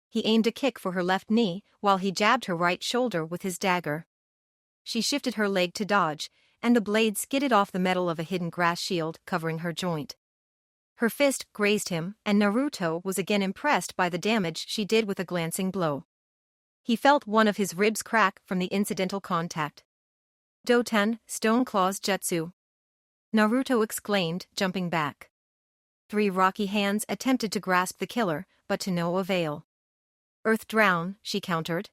Speaker 1: He aimed a kick for her left knee, while he jabbed her right shoulder with his dagger. She shifted her leg to dodge, and the blade skidded off the metal of a hidden grass shield covering her joint. Her fist grazed him, and Naruto was again impressed by the damage she did with a glancing blow. He felt one of his ribs crack from the incidental contact. Doten, Stone Claw's Jutsu. Naruto exclaimed, jumping back. 3 rocky hands attempted to grasp the killer, but to no avail. Earth drown, she countered.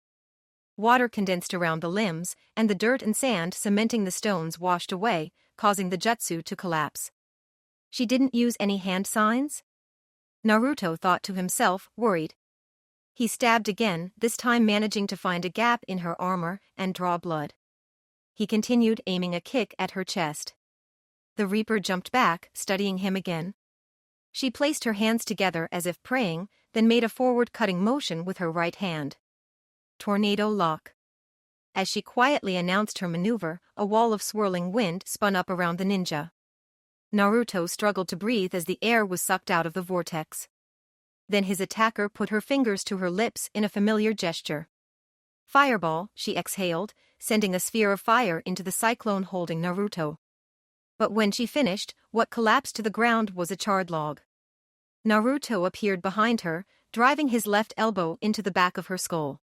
Speaker 1: Water condensed around the limbs, and the dirt and sand cementing the stones washed away, causing the jutsu to collapse. She didn't use any hand signs? Naruto thought to himself, worried. He stabbed again, this time managing to find a gap in her armor and draw blood. He continued aiming a kick at her chest. The Reaper jumped back, studying him again. She placed her hands together as if praying, then made a forward-cutting motion with her right hand. Tornado lock. As she quietly announced her maneuver, a wall of swirling wind spun up around the ninja. Naruto struggled to breathe as the air was sucked out of the vortex. Then his attacker put her fingers to her lips in a familiar gesture. Fireball, she exhaled, sending a sphere of fire into the cyclone holding Naruto. But when she finished, what collapsed to the ground was a charred log. Naruto appeared behind her, driving his left elbow into the back of her skull.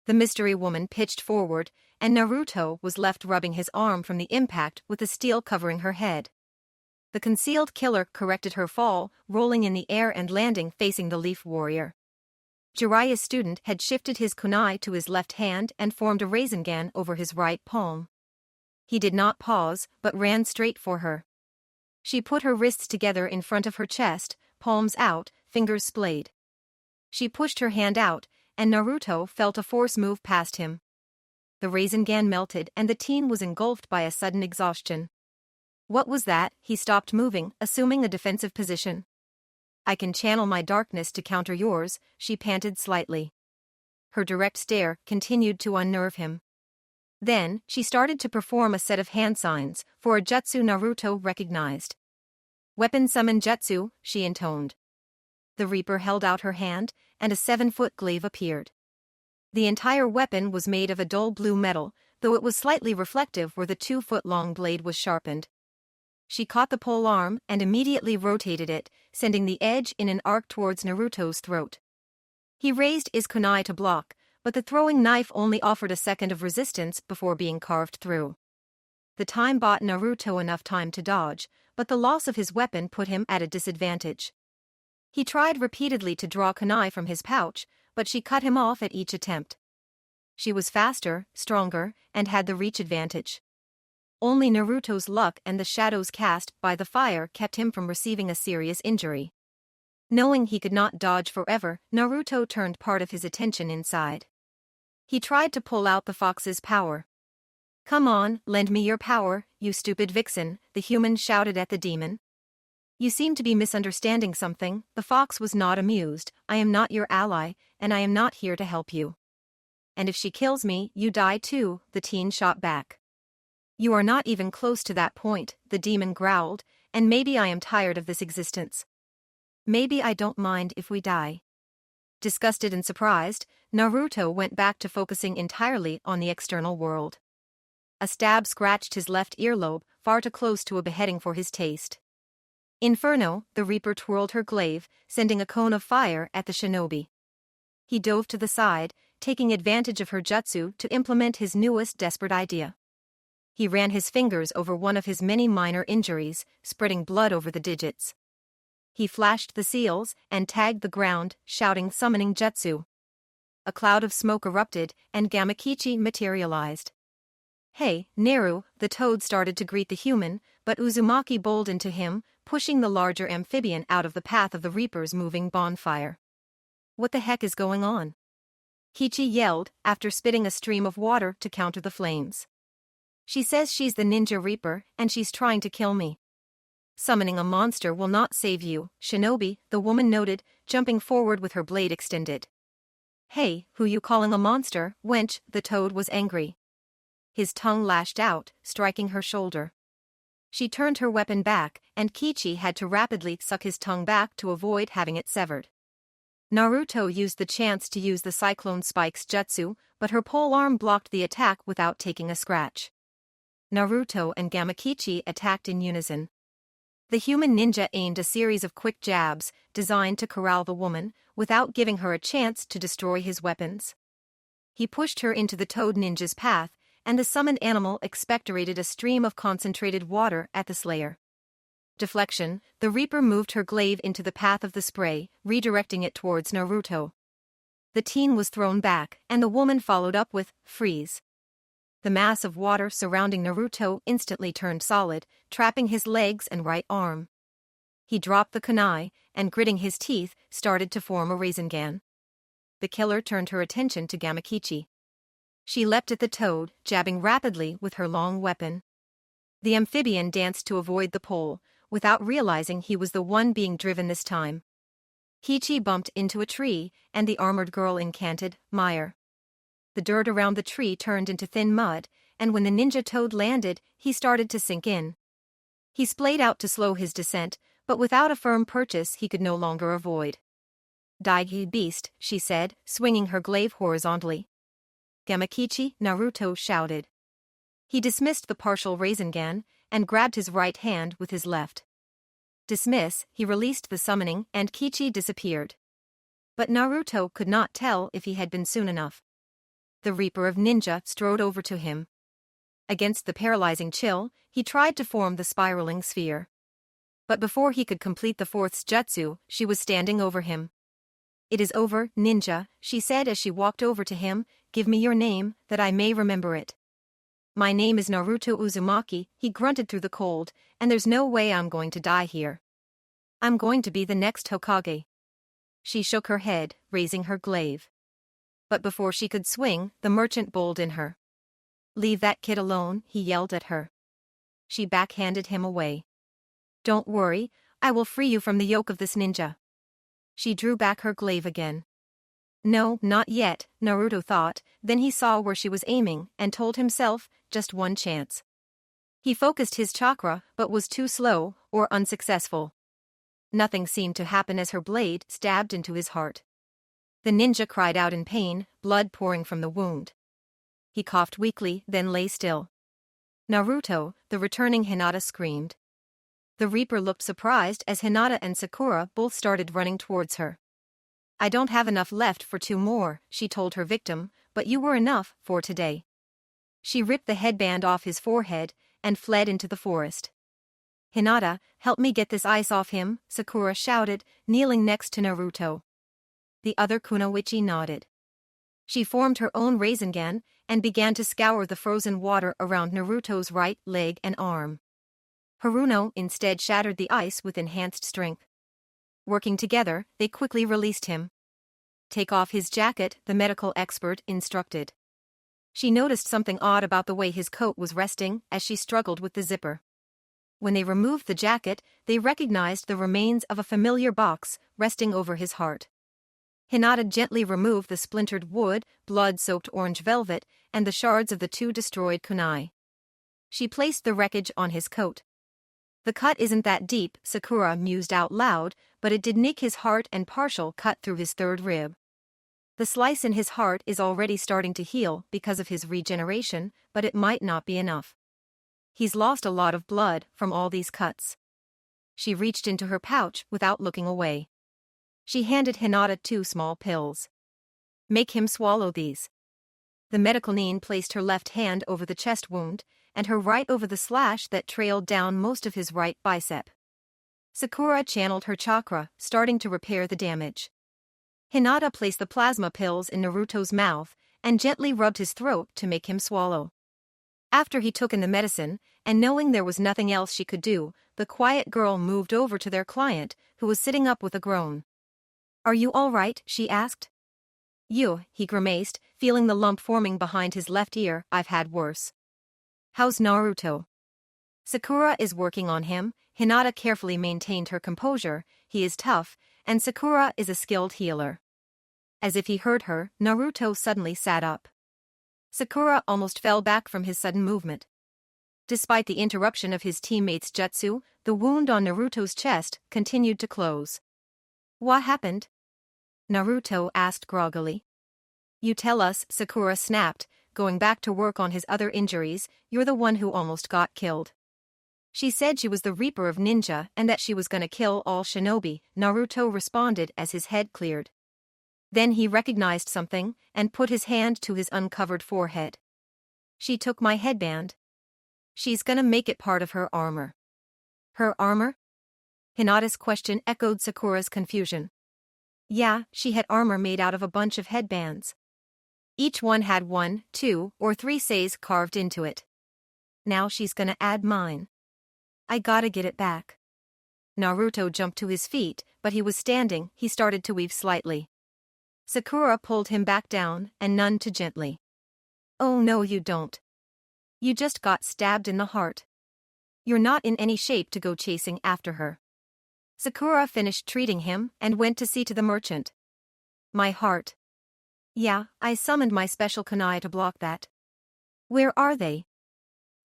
Speaker 1: The mystery woman pitched forward, and Naruto was left rubbing his arm from the impact with the steel covering her head. The concealed killer corrected her fall, rolling in the air and landing facing the Leaf Warrior. Jiraiya's student had shifted his kunai to his left hand and formed a Rasengan over his right palm. He did not pause, but ran straight for her. She put her wrists together in front of her chest, palms out, fingers splayed. She pushed her hand out, and Naruto felt a force move past him. The Rasengan melted and the teen was engulfed by a sudden exhaustion. What was that? He stopped moving, assuming a defensive position. I can channel my darkness to counter yours, she panted slightly. Her direct stare continued to unnerve him. Then, she started to perform a set of hand signs for a jutsu Naruto recognized. Weapon summon jutsu, she intoned. The Reaper held out her hand, and a 7-foot glaive appeared. The entire weapon was made of a dull blue metal, though it was slightly reflective where the 2-foot-long blade was sharpened. She caught the pole arm and immediately rotated it, sending the edge in an arc towards Naruto's throat. He raised his kunai to block, but the throwing knife only offered a second of resistance before being carved through. The time bought Naruto enough time to dodge, but the loss of his weapon put him at a disadvantage. He tried repeatedly to draw kunai from his pouch, but she cut him off at each attempt. She was faster, stronger, and had the reach advantage. Only Naruto's luck and the shadows cast by the fire kept him from receiving a serious injury. Knowing he could not dodge forever, Naruto turned part of his attention inside. He tried to pull out the fox's power. "Come on, lend me your power, you stupid vixen," the human shouted at the demon. "You seem to be misunderstanding something." The fox was not amused. "I am not your ally, and I am not here to help you." "And if she kills me, you die too," the teen shot back. "You are not even close to that point," the demon growled, "and maybe I am tired of this existence. Maybe I don't mind if we die." Disgusted and surprised, Naruto went back to focusing entirely on the external world. A stab scratched his left earlobe, far too close to a beheading for his taste. Inferno, the Reaper twirled her glaive, sending a cone of fire at the shinobi. He dove to the side, taking advantage of her jutsu to implement his newest desperate idea. He ran his fingers over one of his many minor injuries, spreading blood over the digits. He flashed the seals and tagged the ground, shouting summoning jutsu. A cloud of smoke erupted, and Gamakichi materialized. "Hey, Neru," the toad started to greet the human, but Uzumaki bowled into him, pushing the larger amphibian out of the path of the Reaper's moving bonfire. "What the heck is going on?" Kichi yelled, after spitting a stream of water to counter the flames. "She says she's the Ninja Reaper, and she's trying to kill me." "Summoning a monster will not save you, Shinobi," the woman noted, jumping forward with her blade extended. "Hey, who you calling a monster, wench?" The toad was angry. His tongue lashed out, striking her shoulder. She turned her weapon back, and Kichi had to rapidly suck his tongue back to avoid having it severed. Naruto used the chance to use the Cyclone Spike's jutsu, but her pole arm blocked the attack without taking a scratch. Naruto and Gamakichi attacked in unison. The human ninja aimed a series of quick jabs, designed to corral the woman, without giving her a chance to destroy his weapons. He pushed her into the toad ninja's path, and the summoned animal expectorated a stream of concentrated water at the slayer. Deflection, the Reaper moved her glaive into the path of the spray, redirecting it towards Naruto. The teen was thrown back, and the woman followed up with, "Freeze." The mass of water surrounding Naruto instantly turned solid, trapping his legs and right arm. He dropped the kunai, and gritting his teeth, started to form a Rasengan. The killer turned her attention to Gamakichi. She leapt at the toad, jabbing rapidly with her long weapon. The amphibian danced to avoid the pole, without realizing he was the one being driven this time. Kichi bumped into a tree, and the armored girl incanted, "Mire." The dirt around the tree turned into thin mud, and when the ninja toad landed, he started to sink in. He splayed out to slow his descent, but without a firm purchase he could no longer avoid. "Die, beast," she said, swinging her glaive horizontally. "Gamakichi," Naruto shouted. He dismissed the partial Rasengan, and grabbed his right hand with his left. Dismiss, he released the summoning, and Kichi disappeared. But Naruto could not tell if he had been soon enough. The Reaper of Ninja strode over to him. Against the paralyzing chill, he tried to form the spiraling sphere. But before he could complete the fourth jutsu, she was standing over him. "It is over, ninja," she said as she walked over to him. "Give me your name, that I may remember it." "My name is Naruto Uzumaki," he grunted through the cold, "and there's no way I'm going to die here. I'm going to be the next Hokage." She shook her head, raising her glaive. But before she could swing, the merchant bowled in her. "Leave that kid alone," he yelled at her. She backhanded him away. "Don't worry, I will free you from the yoke of this ninja." She drew back her glaive again. No, not yet, Naruto thought, then he saw where she was aiming and told himself, just one chance. He focused his chakra but was too slow, or unsuccessful. Nothing seemed to happen as her blade stabbed into his heart. The ninja cried out in pain, blood pouring from the wound. He coughed weakly, then lay still. "Naruto," the returning Hinata screamed. The Reaper looked surprised as Hinata and Sakura both started running towards her. "I don't have enough left for 2 more, she told her victim, "but you were enough for today." She ripped the headband off his forehead and fled into the forest. "Hinata, help me get this ice off him," Sakura shouted, kneeling next to Naruto. The other kunoichi nodded. She formed her own Rasengan and began to scour the frozen water around Naruto's right leg and arm. Haruno instead shattered the ice with enhanced strength. Working together, they quickly released him. Take off his jacket, the medical expert instructed. She noticed something odd about the way his coat was resting as she struggled with the zipper. When they removed the jacket, they recognized the remains of a familiar box resting over his heart. Hinata gently removed the splintered wood, blood-soaked orange velvet, and the shards of the 2 destroyed kunai. She placed the wreckage on his coat. The cut isn't that deep, Sakura mused out loud, but it did nick his heart and partial cut through his 3rd rib. The slice in his heart is already starting to heal because of his regeneration, but it might not be enough. He's lost a lot of blood from all these cuts. She reached into her pouch without looking away. She handed Hinata 2 small pills. Make him swallow these. The medical nin placed her left hand over the chest wound, and her right over the slash that trailed down most of his right bicep. Sakura channeled her chakra, starting to repair the damage. Hinata placed the plasma pills in Naruto's mouth and gently rubbed his throat to make him swallow. After he took in the medicine, and knowing there was nothing else she could do, the quiet girl moved over to their client, who was sitting up with a groan. "Are you all right?" she asked. "You," he grimaced, feeling the lump forming behind his left ear. "I've had worse." "How's Naruto?" "Sakura is working on him." Hinata carefully maintained her composure. "He is tough, and Sakura is a skilled healer." As if he heard her, Naruto suddenly sat up. Sakura almost fell back from his sudden movement. Despite the interruption of his teammates' jutsu, the wound on Naruto's chest continued to close. "What happened?" Naruto asked groggily. "You tell us," Sakura snapped, going back to work on his other injuries. "You're the one who almost got killed." "She said she was the Reaper of Ninja and that she was gonna kill all shinobi," Naruto responded as his head cleared. Then he recognized something and put his hand to his uncovered forehead. "She took my headband. She's gonna make it part of her armor." "Her armor?" Hinata's question echoed Sakura's confusion. Yeah, she had armor made out of a bunch of headbands. Each one had 1, 2, or 3 says carved into it. "Now she's gonna add mine. I gotta get it back." Naruto jumped to his feet, but he was standing. He started to weave slightly. Sakura pulled him back down and none too gently. "Oh no, you don't. You just got stabbed in the heart. You're not in any shape to go chasing after her." Sakura finished treating him and went to see to the merchant. "My heart." "Yeah, I summoned my special kunai to block that." "Where are they?"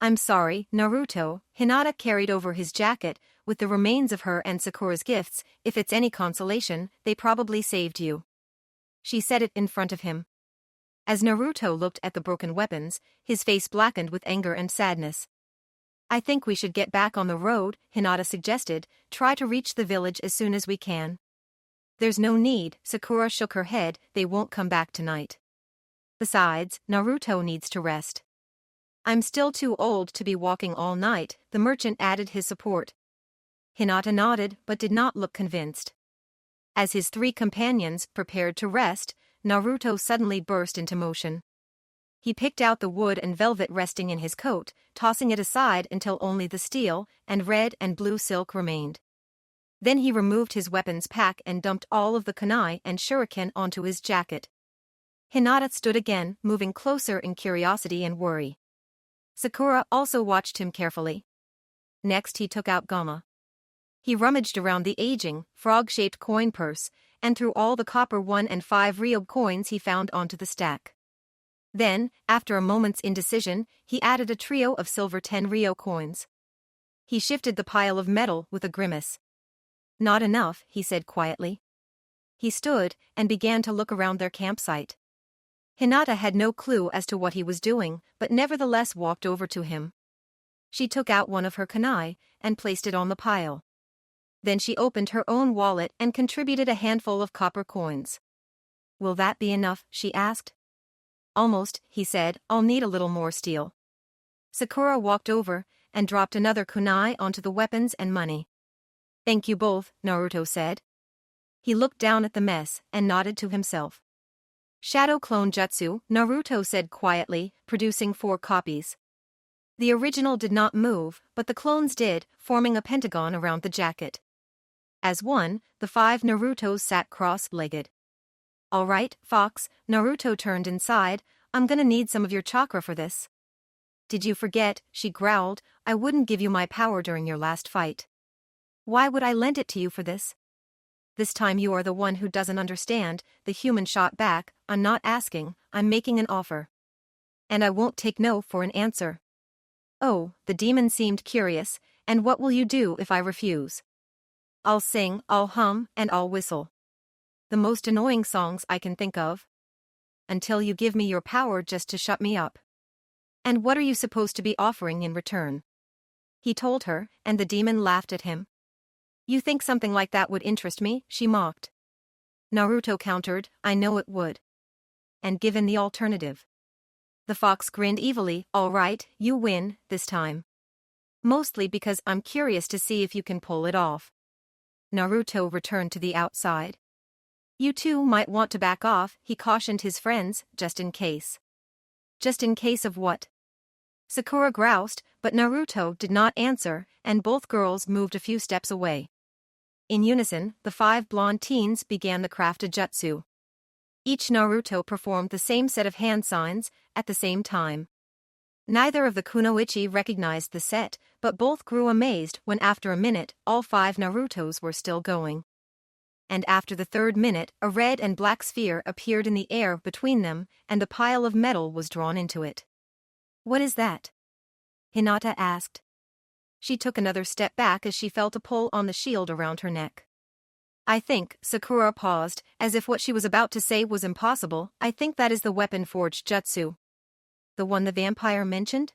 Speaker 1: "I'm sorry, Naruto." Hinata carried over his jacket with the remains of her and Sakura's gifts. "If it's any consolation, they probably saved you." She said it in front of him. As Naruto looked at the broken weapons, his face blackened with anger and sadness. "I think we should get back on the road," Hinata suggested. "Try to reach the village as soon as we can." "There's no need," Sakura shook her head. "They won't come back tonight. Besides, Naruto needs to rest." "I'm still too old to be walking all night," the merchant added his support. Hinata nodded but did not look convinced. As his 3 companions prepared to rest, Naruto suddenly burst into motion. He picked out the wood and velvet resting in his coat, tossing it aside until only the steel and red and blue silk remained. Then he removed his weapons pack and dumped all of the kunai and shuriken onto his jacket. Hinata stood again, moving closer in curiosity and worry. Sakura also watched him carefully. Next he took out Gamma. He rummaged around the aging, frog-shaped coin purse, and threw all the copper 1 and 5 ryob coins he found onto the stack. Then, after a moment's indecision, he added a trio of silver 10 ryo coins. He shifted the pile of metal with a grimace. "Not enough," he said quietly. He stood and began to look around their campsite. Hinata had no clue as to what he was doing, but nevertheless walked over to him. She took out one of her kunai and placed it on the pile. Then she opened her own wallet and contributed a handful of copper coins. "Will that be enough?" she asked. "Almost," he said. "I'll need a little more steel." Sakura walked over and dropped another kunai onto the weapons and money. "Thank you both," Naruto said. He looked down at the mess and nodded to himself. "Shadow clone jutsu," Naruto said quietly, producing 4 copies. The original did not move, but the clones did, forming a pentagon around the jacket. As one, the 5 Narutos sat cross-legged. "All right, Fox," Naruto turned inside, "I'm gonna need some of your chakra for this." "Did you forget," she growled, "I wouldn't give you my power during your last fight. Why would I lend it to you for this?" "This time you are the one who doesn't understand," the human shot back, "I'm not asking, I'm making an offer. And I won't take no for an answer." "Oh," the demon seemed curious, "and what will you do if I refuse?" "I'll sing, I'll hum, and I'll whistle. The most annoying songs I can think of. Until you give me your power just to shut me up." "And what are you supposed to be offering in return?" He told her, and the demon laughed at him. "You think something like that would interest me?" she mocked. Naruto countered, "I know it would. And given the alternative?" The fox grinned evilly, "All right, you win, this time. Mostly because I'm curious to see if you can pull it off." Naruto returned to the outside. "You two might want to back off," he cautioned his friends, "just in case." "Just in case of what?" Sakura groused, but Naruto did not answer, and both girls moved a few steps away. In unison, the 5 blonde teens began the crafted jutsu. Each Naruto performed the same set of hand signs, at the same time. Neither of the kunoichi recognized the set, but both grew amazed when after a minute all 5 Narutos were still going. And after the 3rd minute a red and black sphere appeared in the air between them, and a pile of metal was drawn into it. "What is that?" Hinata asked. She took another step back as she felt a pull on the shield around her neck. "I think," Sakura paused, as if what she was about to say was impossible, "I think that is the weapon forged jutsu." "The one the vampire mentioned?"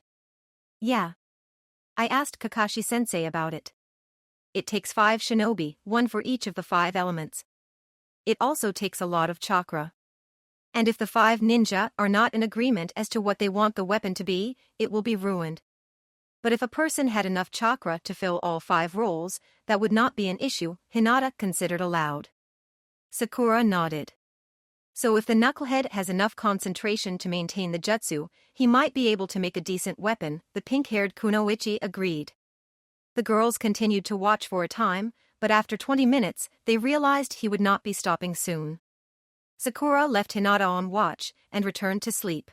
Speaker 1: "Yeah. I asked Kakashi-sensei about it. It takes 5 shinobi, 1 for each of the 5 elements. It also takes a lot of chakra. And if the 5 ninja are not in agreement as to what they want the weapon to be, it will be ruined. But if a person had enough chakra to fill all 5 roles, that would not be an issue," Hinata considered aloud. Sakura nodded. "So if the knucklehead has enough concentration to maintain the jutsu, he might be able to make a decent weapon," the pink-haired kunoichi agreed. The girls continued to watch for a time, but after 20 minutes, they realized he would not be stopping soon. Sakura left Hinata on watch, and returned to sleep.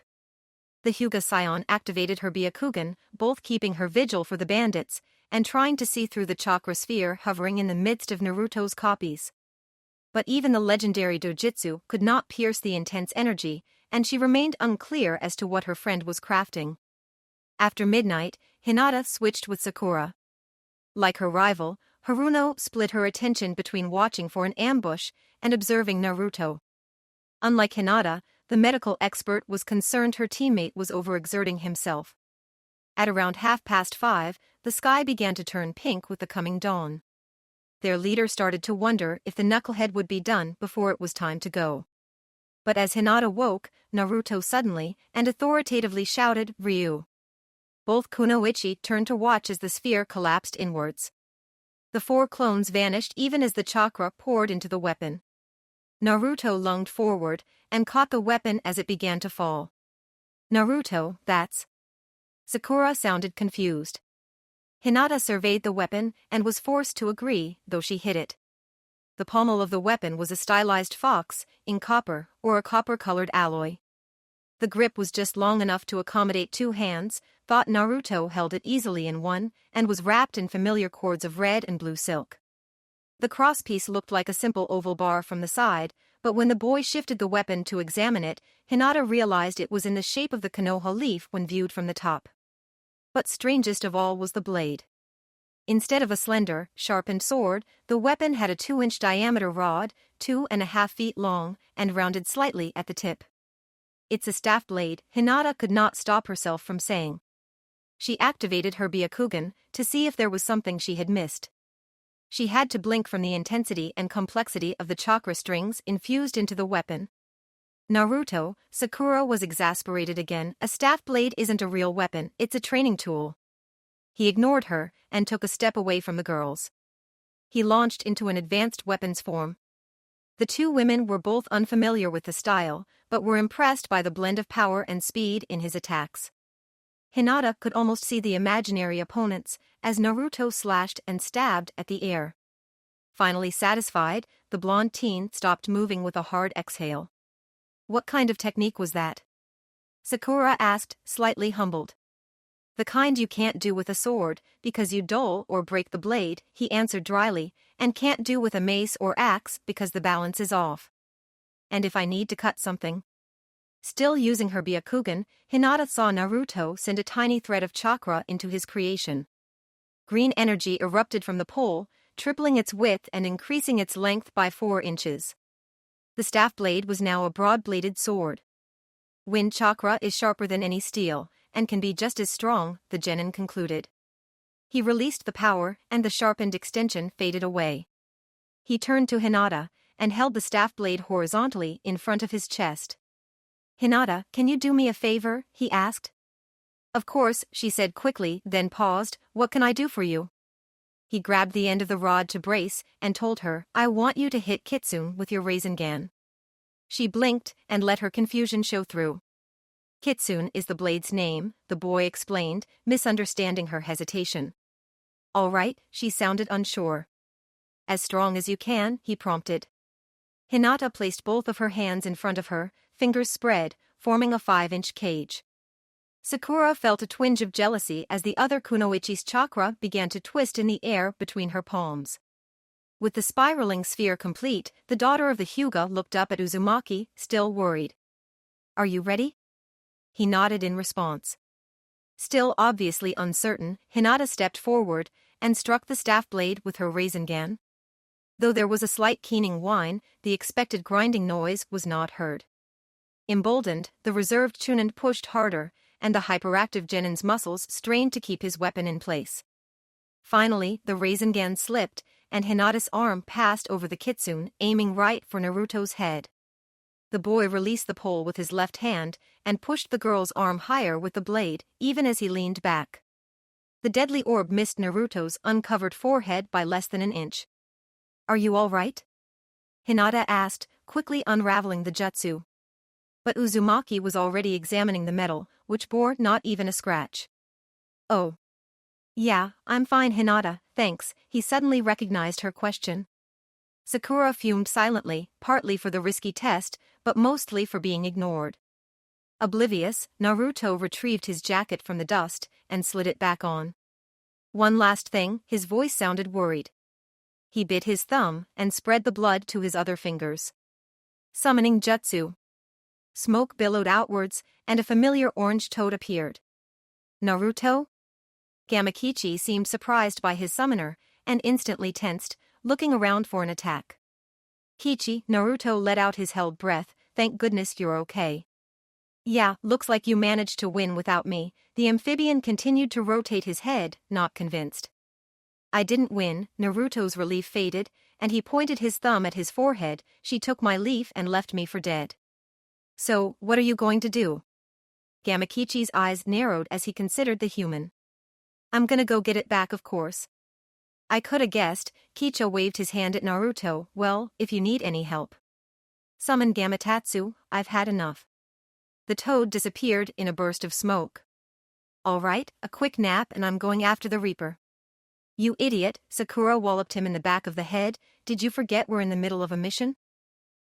Speaker 1: The Hyuga Scion activated her Byakugan, both keeping her vigil for the bandits, and trying to see through the chakra sphere hovering in the midst of Naruto's copies. But even the legendary dojutsu could not pierce the intense energy, and she remained unclear as to what her friend was crafting. After midnight, Hinata switched with Sakura. Like her rival, Haruno split her attention between watching for an ambush and observing Naruto. Unlike Hinata, the medical expert was concerned her teammate was overexerting himself. At around 5:30, the sky began to turn pink with the coming dawn. Their leader started to wonder if the knucklehead would be done before it was time to go. But as Hinata woke, Naruto suddenly and authoritatively shouted, "Ryu!" Both kunoichi turned to watch as the sphere collapsed inwards. The 4 clones vanished even as the chakra poured into the weapon. Naruto lunged forward and caught the weapon as it began to fall. "Naruto, that's..." Sakura sounded confused. Hinata surveyed the weapon and was forced to agree, though she hid it. The pommel of the weapon was a stylized fox, in copper or a copper-colored alloy. The grip was just long enough to accommodate 2 hands, thought Naruto held it easily in one, and was wrapped in familiar cords of red and blue silk. The crosspiece looked like a simple oval bar from the side, but when the boy shifted the weapon to examine it, Hinata realized it was in the shape of the Konoha leaf when viewed from the top. But strangest of all was the blade. Instead of a slender, sharpened sword, the weapon had a 2-inch diameter rod, 2.5 feet long, and rounded slightly at the tip. "It's a staff blade," Hinata could not stop herself from saying. She activated her Byakugan to see if there was something she had missed. She had to blink from the intensity and complexity of the chakra strings infused into the weapon. "Naruto," Sakura was exasperated again, "a staff blade isn't a real weapon, it's a training tool." He ignored her and took a step away from the girls. He launched into an advanced weapons form. The 2 women were both unfamiliar with the style, but were impressed by the blend of power and speed in his attacks. Hinata could almost see the imaginary opponents as Naruto slashed and stabbed at the air. Finally satisfied, the blonde teen stopped moving with a hard exhale. What kind of technique was that? Sakura asked, slightly humbled. The kind you can't do with a sword, because you dull or break the blade, he answered dryly, and can't do with a mace or axe because the balance is off. And if I need to cut something? Still using her Byakugan, Hinata saw Naruto send a tiny thread of chakra into his creation. Green energy erupted from the pole, tripling its width and increasing its length by 4 inches. The staff blade was now a broad-bladed sword. Wind chakra is sharper than any steel, and can be just as strong, the genin concluded. He released the power, and the sharpened extension faded away. He turned to Hinata, and held the staff blade horizontally in front of his chest. Hinata, can you do me a favor? He asked. Of course, she said quickly, then paused. What can I do for you? He grabbed the end of the rod to brace, and told her, I want you to hit Kitsune with your Rasengan. She blinked, and let her confusion show through. Kitsune is the blade's name, the boy explained, misunderstanding her hesitation. All right, she sounded unsure. As strong as you can, he prompted. Hinata placed both of her hands in front of her, fingers spread, forming a 5-inch cage. Sakura felt a twinge of jealousy as the other kunoichi's chakra began to twist in the air between her palms. With the spiraling sphere complete, the daughter of the Hyuga looked up at Uzumaki, still worried. Are you ready? He nodded in response. Still obviously uncertain, Hinata stepped forward and struck the staff blade with her Rasengan. Though there was a slight keening whine, the expected grinding noise was not heard. Emboldened, the reserved Chunin pushed harder, and the hyperactive genin's muscles strained to keep his weapon in place. Finally, the Rasengan slipped, and Hinata's arm passed over the Kitsune, aiming right for Naruto's head. The boy released the pole with his left hand, and pushed the girl's arm higher with the blade, even as he leaned back. The deadly orb missed Naruto's uncovered forehead by less than an inch. Are you all right? Hinata asked, quickly unraveling the jutsu. But Uzumaki was already examining the metal, which bore not even a scratch. Oh. Yeah, I'm fine, Hinata, thanks. He suddenly recognized her question. Sakura fumed silently, partly for the risky test, but mostly for being ignored. Oblivious, Naruto retrieved his jacket from the dust and slid it back on. One last thing, his voice sounded worried. He bit his thumb and spread the blood to his other fingers. Summoning jutsu. Smoke billowed outwards, and a familiar orange toad appeared. Naruto? Gamakichi seemed surprised by his summoner, and instantly tensed, looking around for an attack. Kichi, Naruto let out his held breath, thank goodness you're okay. Yeah, looks like you managed to win without me. The amphibian continued to rotate his head, not convinced. I didn't win, Naruto's relief faded, and he pointed his thumb at his forehead. She took my leaf and left me for dead. So, what are you going to do? Gamakichi's eyes narrowed as he considered the human. I'm gonna go get it back, of course. I coulda guessed. Kicha waved his hand at Naruto. Well, if you need any help. Summon Gamatatsu, I've had enough. The toad disappeared in a burst of smoke. All right, a quick nap and I'm going after the Reaper. You idiot, Sakura walloped him in the back of the head. Did you forget we're in the middle of a mission?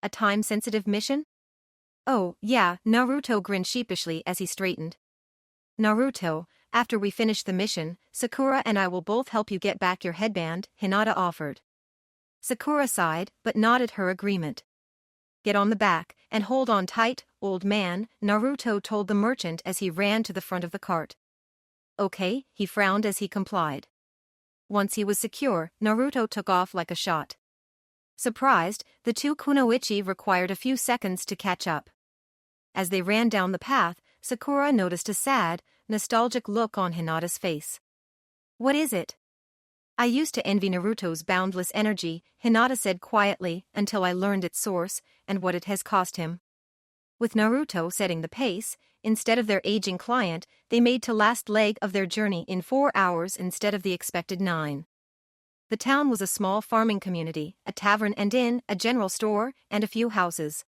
Speaker 1: A time-sensitive mission? Oh, yeah, Naruto grinned sheepishly as he straightened. Naruto, after we finish the mission, Sakura and I will both help you get back your headband, Hinata offered. Sakura sighed, but nodded her agreement. Get on the back, and hold on tight, old man, Naruto told the merchant as he ran to the front of the cart. Okay, he frowned as he complied. Once he was secure, Naruto took off like a shot. Surprised, the two kunoichi required a few seconds to catch up. As they ran down the path, Sakura noticed a sad, nostalgic look on Hinata's face. What is it? I used to envy Naruto's boundless energy, Hinata said quietly, until I learned its source and what it has cost him. With Naruto setting the pace, instead of their aging client, they made the last leg of their journey in 4 hours instead of the expected 9. The town was a small farming community, a tavern and inn, a general store, and a few houses.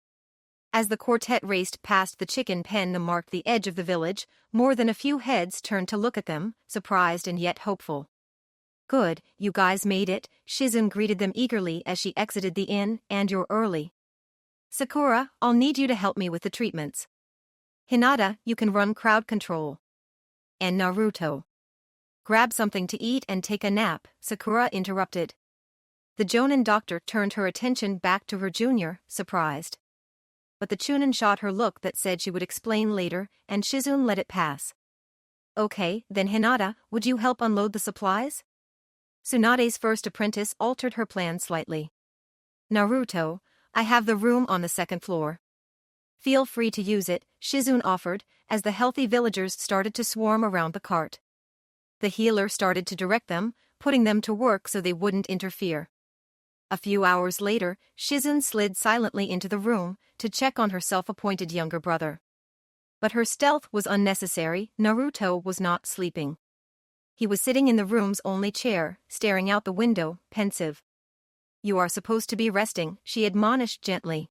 Speaker 1: As the quartet raced past the chicken pen that marked the edge of the village, more than a few heads turned to look at them, surprised and yet hopeful. Good, you guys made it, Shizune greeted them eagerly as she exited the inn, and you're early. Sakura, I'll need you to help me with the treatments. Hinata, you can run crowd control. And Naruto. Grab something to eat and take a nap, Sakura interrupted. The Jonin doctor turned her attention back to her junior, surprised. But the Chunin shot her look that said she would explain later, and Shizune let it pass. Okay, then Hinata, would you help unload the supplies? Tsunade's first apprentice altered her plan slightly. Naruto, I have the room on the second floor. Feel free to use it, Shizune offered, as the healthy villagers started to swarm around the cart. The healer started to direct them, putting them to work so they wouldn't interfere. A few hours later, Shizune slid silently into the room to check on her self-appointed younger brother. But her stealth was unnecessary. Naruto was not sleeping. He was sitting in the room's only chair, staring out the window, pensive. You are supposed to be resting, she admonished gently.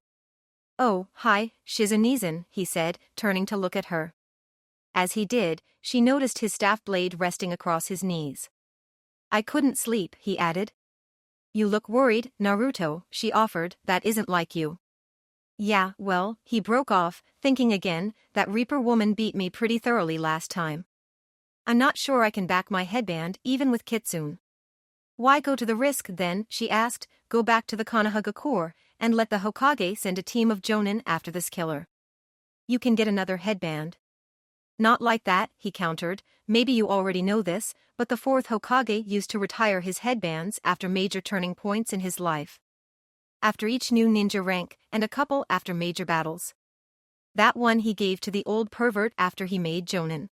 Speaker 1: Oh, hi, Shizune-san, he said, turning to look at her. As he did, she noticed his staff blade resting across his knees. I couldn't sleep, he added. You look worried, Naruto, she offered, that isn't like you. Yeah, well, he broke off, thinking again, that Reaper woman beat me pretty thoroughly last time. I'm not sure I can back my headband even with Kitsune. Why go to the risk then, she asked, go back to the Konohagakure, and let the Hokage send a team of Jonin after this killer. You can get another headband. Not like that, he countered, maybe you already know this, but the fourth Hokage used to retire his headbands after major turning points in his life. After each new ninja rank, and a couple after major battles. That one he gave to the old pervert after he made Jonin.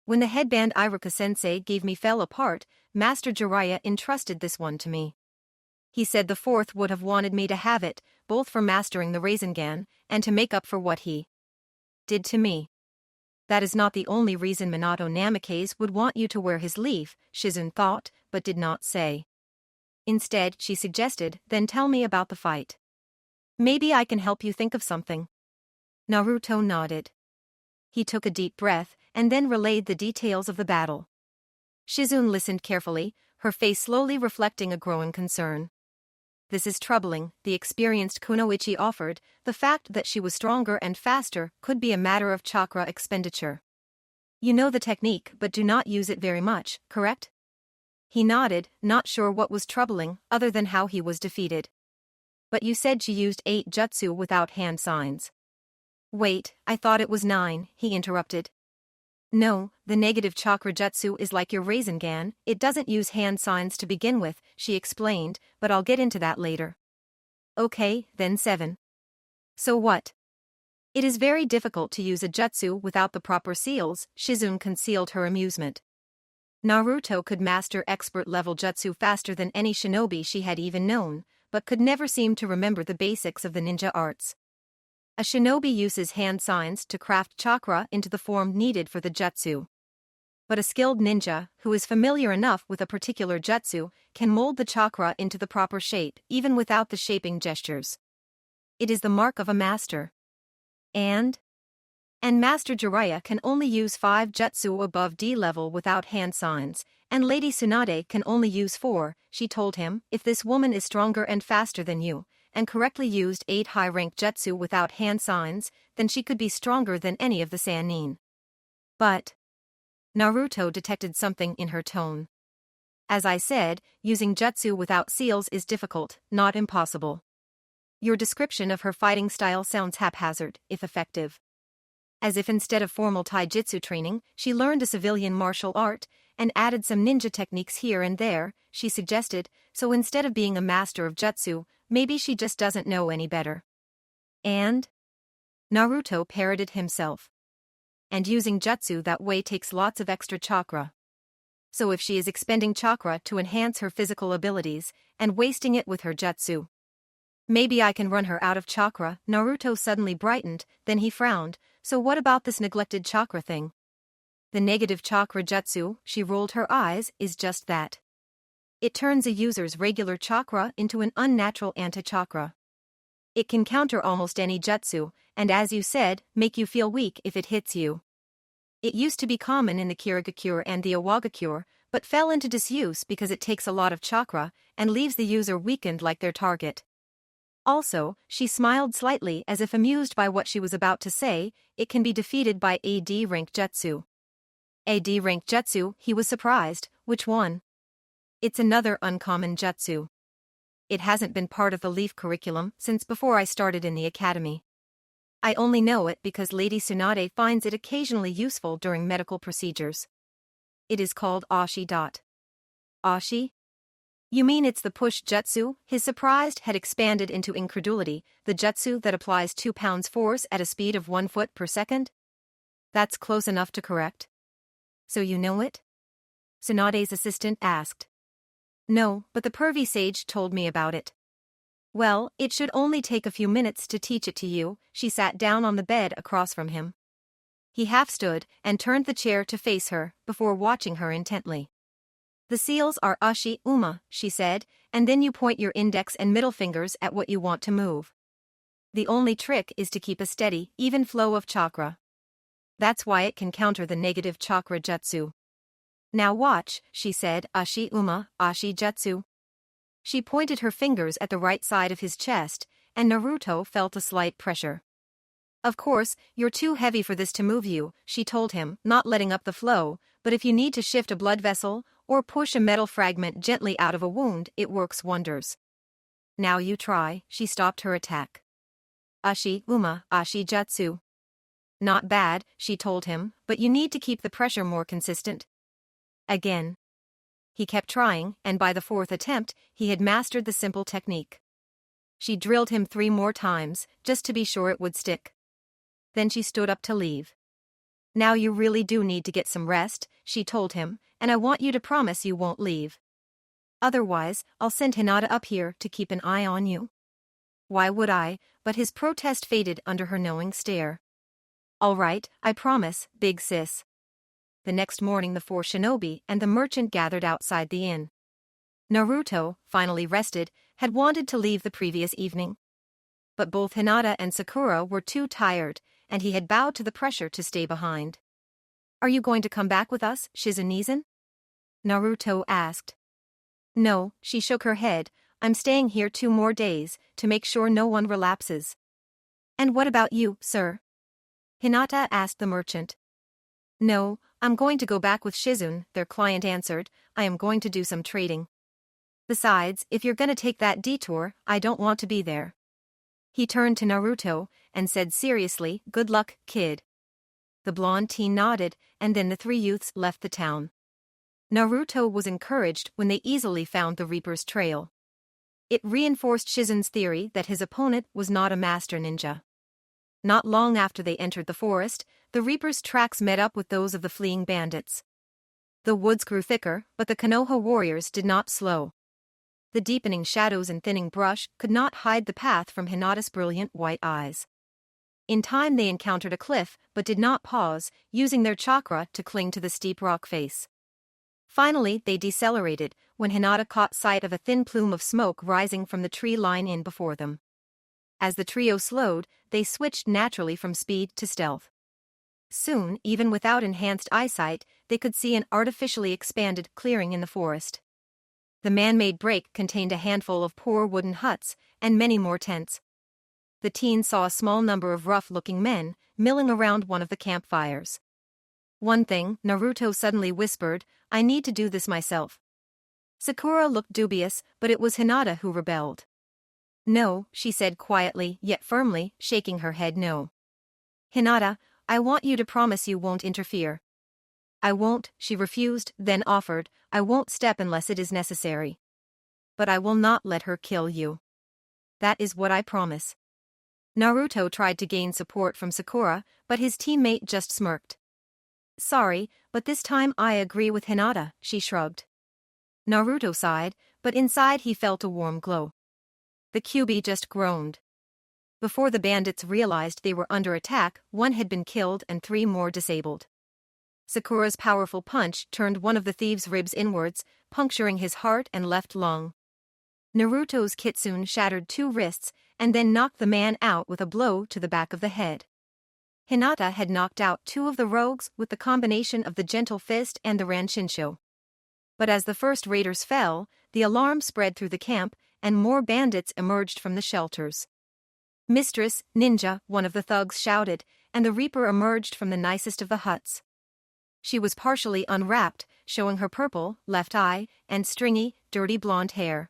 Speaker 1: When the headband Iruka-sensei gave me fell apart, Master Jiraiya entrusted this one to me. He said the fourth would have wanted me to have it, both for mastering the Rasengan, and to make up for what he did to me. That is not the only reason Minato Namikaze would want you to wear his leaf, Shizune thought, but did not say. Instead, she suggested, then tell me about the fight. Maybe I can help you think of something. Naruto nodded. He took a deep breath, and then relayed the details of the battle. Shizune listened carefully, her face slowly reflecting a growing concern. This is troubling, the experienced Kunoichi offered. The fact that she was stronger and faster could be a matter of chakra expenditure. You know the technique but do not use it very much, correct? He nodded, not sure what was troubling, other than how he was defeated. But you said she used 8 jutsu without hand signs. Wait, I thought it was 9, he interrupted. No, the negative chakra jutsu is like your Rasengan, it doesn't use hand signs to begin with, she explained, but I'll get into that later. Okay, then 7. So what? It is very difficult to use a jutsu without the proper seals, Shizune concealed her amusement. Naruto could master expert-level jutsu faster than any shinobi she had even known, but could never seem to remember the basics of the ninja arts. A shinobi uses hand signs to craft chakra into the form needed for the jutsu. But a skilled ninja, who is familiar enough with a particular jutsu, can mold the chakra into the proper shape even without the shaping gestures. It is the mark of a master. And Master Jiraiya can only use 5 jutsu above D level without hand signs, and Lady Tsunade can only use 4, she told him. If this woman is stronger and faster than you, and correctly used 8 high-rank jutsu without hand signs, then she could be stronger than any of the Sannin. But Naruto detected something in her tone. As I said, using jutsu without seals is difficult, not impossible. Your description of her fighting style sounds haphazard, if effective. As if instead of formal taijutsu training, she learned a civilian martial art, and added some ninja techniques here and there, she suggested, so instead of being a master of jutsu, maybe she just doesn't know any better. And Naruto parroted himself. And using jutsu that way takes lots of extra chakra. So if she is expending chakra to enhance her physical abilities, and wasting it with her jutsu, maybe I can run her out of chakra. Naruto suddenly brightened, then he frowned. So what about this neglected chakra thing? The negative chakra jutsu, she rolled her eyes, is just that. It turns a user's regular chakra into an unnatural anti-chakra. It can counter almost any jutsu, and as you said, make you feel weak if it hits you. It used to be common in the Kirigakure and the Iwagakure, but fell into disuse because it takes a lot of chakra and leaves the user weakened like their target. Also, she smiled slightly as if amused by what she was about to say. It can be defeated by a D rank jutsu. A D rank jutsu, he was surprised. Which one? It's another uncommon jutsu. It hasn't been part of the Leaf curriculum since before I started in the academy. I only know it because Lady Tsunade finds it occasionally useful during medical procedures. It is called Ashi. Ashi? You mean it's the push jutsu? His surprised had expanded into incredulity, the jutsu that applies 2 pounds force at a speed of 1 foot per second? That's close enough to correct. So you know it? Tsunade's assistant asked. No, but the pervy sage told me about it. Well, it should only take a few minutes to teach it to you. She sat down on the bed across from him. He half stood and turned the chair to face her, before watching her intently. The seals are Ashi Uma, she said, and then you point your index and middle fingers at what you want to move. The only trick is to keep a steady, even flow of chakra. That's why it can counter the negative chakra jutsu. Now watch, she said, Ashi Uma, Ashi Jutsu. She pointed her fingers at the right side of his chest, and Naruto felt a slight pressure. Of course, you're too heavy for this to move you, she told him, not letting up the flow, but if you need to shift a blood vessel, or push a metal fragment gently out of a wound, it works wonders. Now you try, she stopped her attack. Ashi Uma, Ashi Jutsu. Not bad, she told him, but you need to keep the pressure more consistent. Again. He kept trying, and by the 4th attempt, he had mastered the simple technique. She drilled him 3 more times, just to be sure it would stick. Then she stood up to leave. Now you really do need to get some rest, she told him, and I want you to promise you won't leave. Otherwise, I'll send Hinata up here to keep an eye on you. Why would I? But his protest faded under her knowing stare. All right, I promise, big sis. The next morning the 4 shinobi and the merchant gathered outside the inn. Naruto, finally rested, had wanted to leave the previous evening. But both Hinata and Sakura were too tired, and he had bowed to the pressure to stay behind. Are you going to come back with us, Shizune-san? Naruto asked. No, she shook her head, I'm staying here 2 more days, to make sure no one relapses. And what about you, sir? Hinata asked the merchant. No, I'm going to go back with Shizune, their client answered, I am going to do some trading. Besides, if you're gonna take that detour, I don't want to be there. He turned to Naruto, and said seriously, good luck, kid. The blonde teen nodded, and then the 3 youths left the town. Naruto was encouraged when they easily found the Reaper's trail. It reinforced Shizune's theory that his opponent was not a master ninja. Not long after they entered the forest, the Reaper's tracks met up with those of the fleeing bandits. The woods grew thicker, but the Konoha warriors did not slow. The deepening shadows and thinning brush could not hide the path from Hinata's brilliant white eyes. In time they encountered a cliff, but did not pause, using their chakra to cling to the steep rock face. Finally they decelerated, when Hinata caught sight of a thin plume of smoke rising from the tree line in before them. As the trio slowed, they switched naturally from speed to stealth. Soon, even without enhanced eyesight, they could see an artificially expanded clearing in the forest. The man-made break contained a handful of poor wooden huts, and many more tents. The teens saw a small number of rough-looking men, milling around one of the campfires. One thing, Naruto suddenly whispered, I need to do this myself. Sakura looked dubious, but it was Hinata who rebelled. No, she said quietly, yet firmly, shaking her head no. Hinata, I want you to promise you won't interfere. I won't, she refused, then offered, I won't step unless it is necessary. But I will not let her kill you. That is what I promise. Naruto tried to gain support from Sakura, but his teammate just smirked. Sorry, but this time I agree with Hinata, she shrugged. Naruto sighed, but inside he felt a warm glow. The Kyuubi just groaned. Before the bandits realized they were under attack, 1 had been killed and 3 more disabled. Sakura's powerful punch turned one of the thieves' ribs inwards, puncturing his heart and left lung. Naruto's kitsune shattered 2 wrists, and then knocked the man out with a blow to the back of the head. Hinata had knocked out 2 of the rogues with the combination of the gentle fist and the Ranshinsho. But as the first raiders fell, the alarm spread through the camp, and more bandits emerged from the shelters. "Mistress, ninja," one of the thugs shouted, and the Reaper emerged from the nicest of the huts. She was partially unwrapped, showing her purple, left eye, and stringy, dirty blonde hair.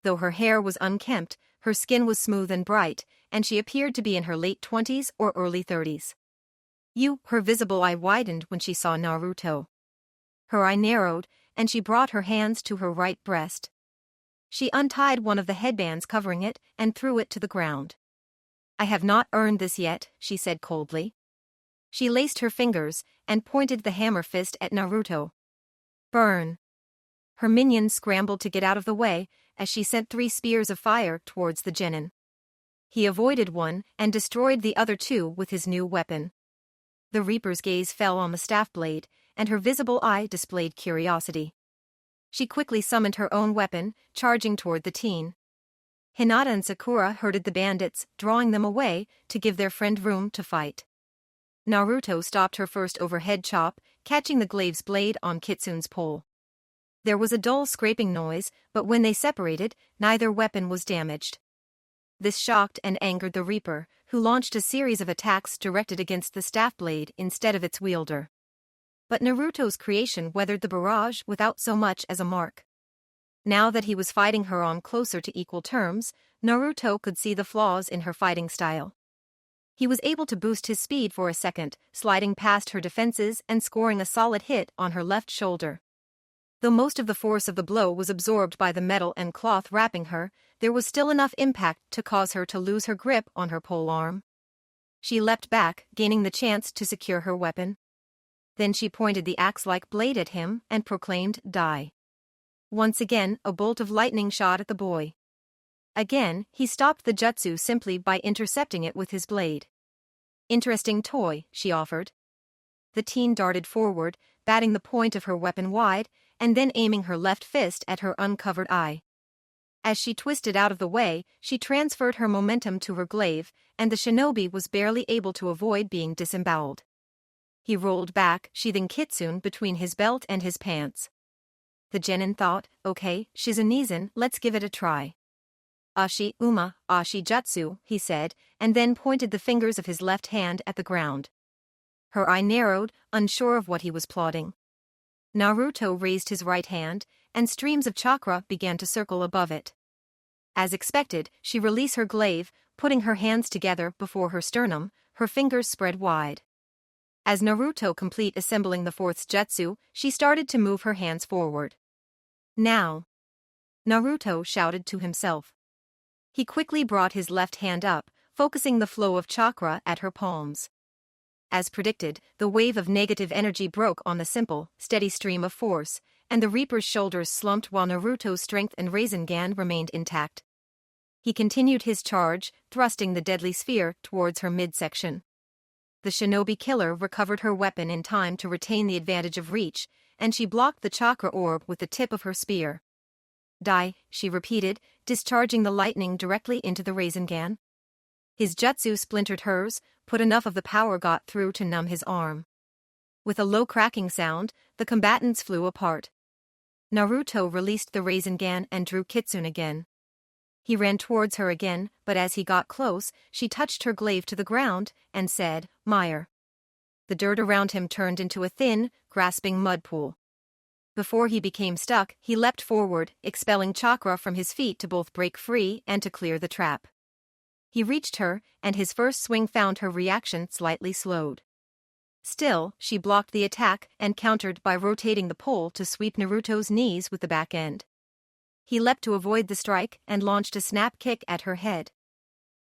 Speaker 1: Though her hair was unkempt, her skin was smooth and bright, and she appeared to be in her late 20s or early 30s. Her visible eye widened when she saw Naruto. Her eye narrowed, and she brought her hands to her right breast. She untied one of the headbands covering it and threw it to the ground. "I have not earned this yet," she said coldly. She laced her fingers and pointed the hammer fist at Naruto. "Burn." Her minions scrambled to get out of the way as she sent 3 spears of fire towards the genin. He avoided one and destroyed the other 2 with his new weapon. The Reaper's gaze fell on the staff blade, and her visible eye displayed curiosity. She quickly summoned her own weapon, charging toward the teen. Hinata and Sakura herded the bandits, drawing them away to give their friend room to fight. Naruto stopped her first overhead chop, catching the glaive's blade on Kitsune's pole. There was a dull scraping noise, but when they separated, neither weapon was damaged. This shocked and angered the Reaper, who launched a series of attacks directed against the staff blade instead of its wielder. But Naruto's creation weathered the barrage without so much as a mark. Now that he was fighting her on closer to equal terms, Naruto could see the flaws in her fighting style. He was able to boost his speed for a second, sliding past her defenses and scoring a solid hit on her left shoulder. Though most of the force of the blow was absorbed by the metal and cloth wrapping her, there was still enough impact to cause her to lose her grip on her pole arm. She leapt back, gaining the chance to secure her weapon. Then she pointed the axe-like blade at him and proclaimed, "Die." Once again, a bolt of lightning shot at the boy. Again, he stopped the jutsu simply by intercepting it with his blade. "Interesting toy," she offered. The teen darted forward, batting the point of her weapon wide, and then aiming her left fist at her uncovered eye. As she twisted out of the way, she transferred her momentum to her glaive, and the shinobi was barely able to avoid being disemboweled. He rolled back, sheathing Kitsune between his belt and his pants. The genin thought, "Okay, Shizunizan, let's give it a try." "Ashi Uma, Ashi Jutsu," he said, and then pointed the fingers of his left hand at the ground. Her eye narrowed, unsure of what he was plotting. Naruto raised his right hand, and streams of chakra began to circle above it. As expected, she released her glaive, putting her hands together before her sternum, her fingers spread wide. As Naruto complete assembling the 4th jutsu, she started to move her hands forward. "Now!" Naruto shouted to himself. He quickly brought his left hand up, focusing the flow of chakra at her palms. As predicted, the wave of negative energy broke on the simple, steady stream of force, and the Reaper's shoulders slumped while Naruto's strength and Rasengan remained intact. He continued his charge, thrusting the deadly sphere towards her midsection. The shinobi killer recovered her weapon in time to retain the advantage of reach, and she blocked the chakra orb with the tip of her spear. "Die," she repeated, discharging the lightning directly into the Rasengan. His jutsu splintered hers, but enough of the power got through to numb his arm. With a low cracking sound, the combatants flew apart. Naruto released the Rasengan and drew Kitsune again. He ran towards her again, but as he got close, she touched her glaive to the ground and said, "Mire." The dirt around him turned into a thin, grasping mud pool. Before he became stuck, he leapt forward, expelling chakra from his feet to both break free and to clear the trap. He reached her, and his first swing found her reaction slightly slowed. Still, she blocked the attack and countered by rotating the pole to sweep Naruto's knees with the back end. He leapt to avoid the strike and launched a snap kick at her head.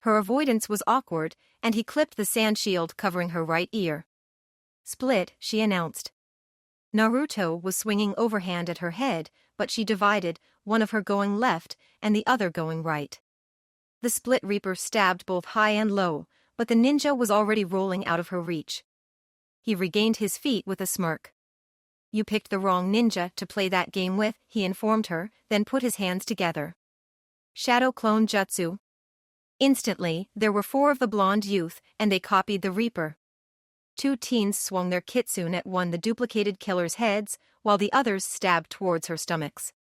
Speaker 1: Her avoidance was awkward, and he clipped the sand shield covering her right ear. "Split," she announced. Naruto was swinging overhand at her head, but she divided, one of her going left and the other going right. The split Reaper stabbed both high and low, but the ninja was already rolling out of her reach. He regained his feet with a smirk. "You picked the wrong ninja to play that game with," he informed her, then put his hands together. "Shadow Clone Jutsu." Instantly, there were 4 of the blonde youth, and they copied the Reaper. two teens swung their kitsune at one the duplicated killer's heads, while the others stabbed towards her stomachs.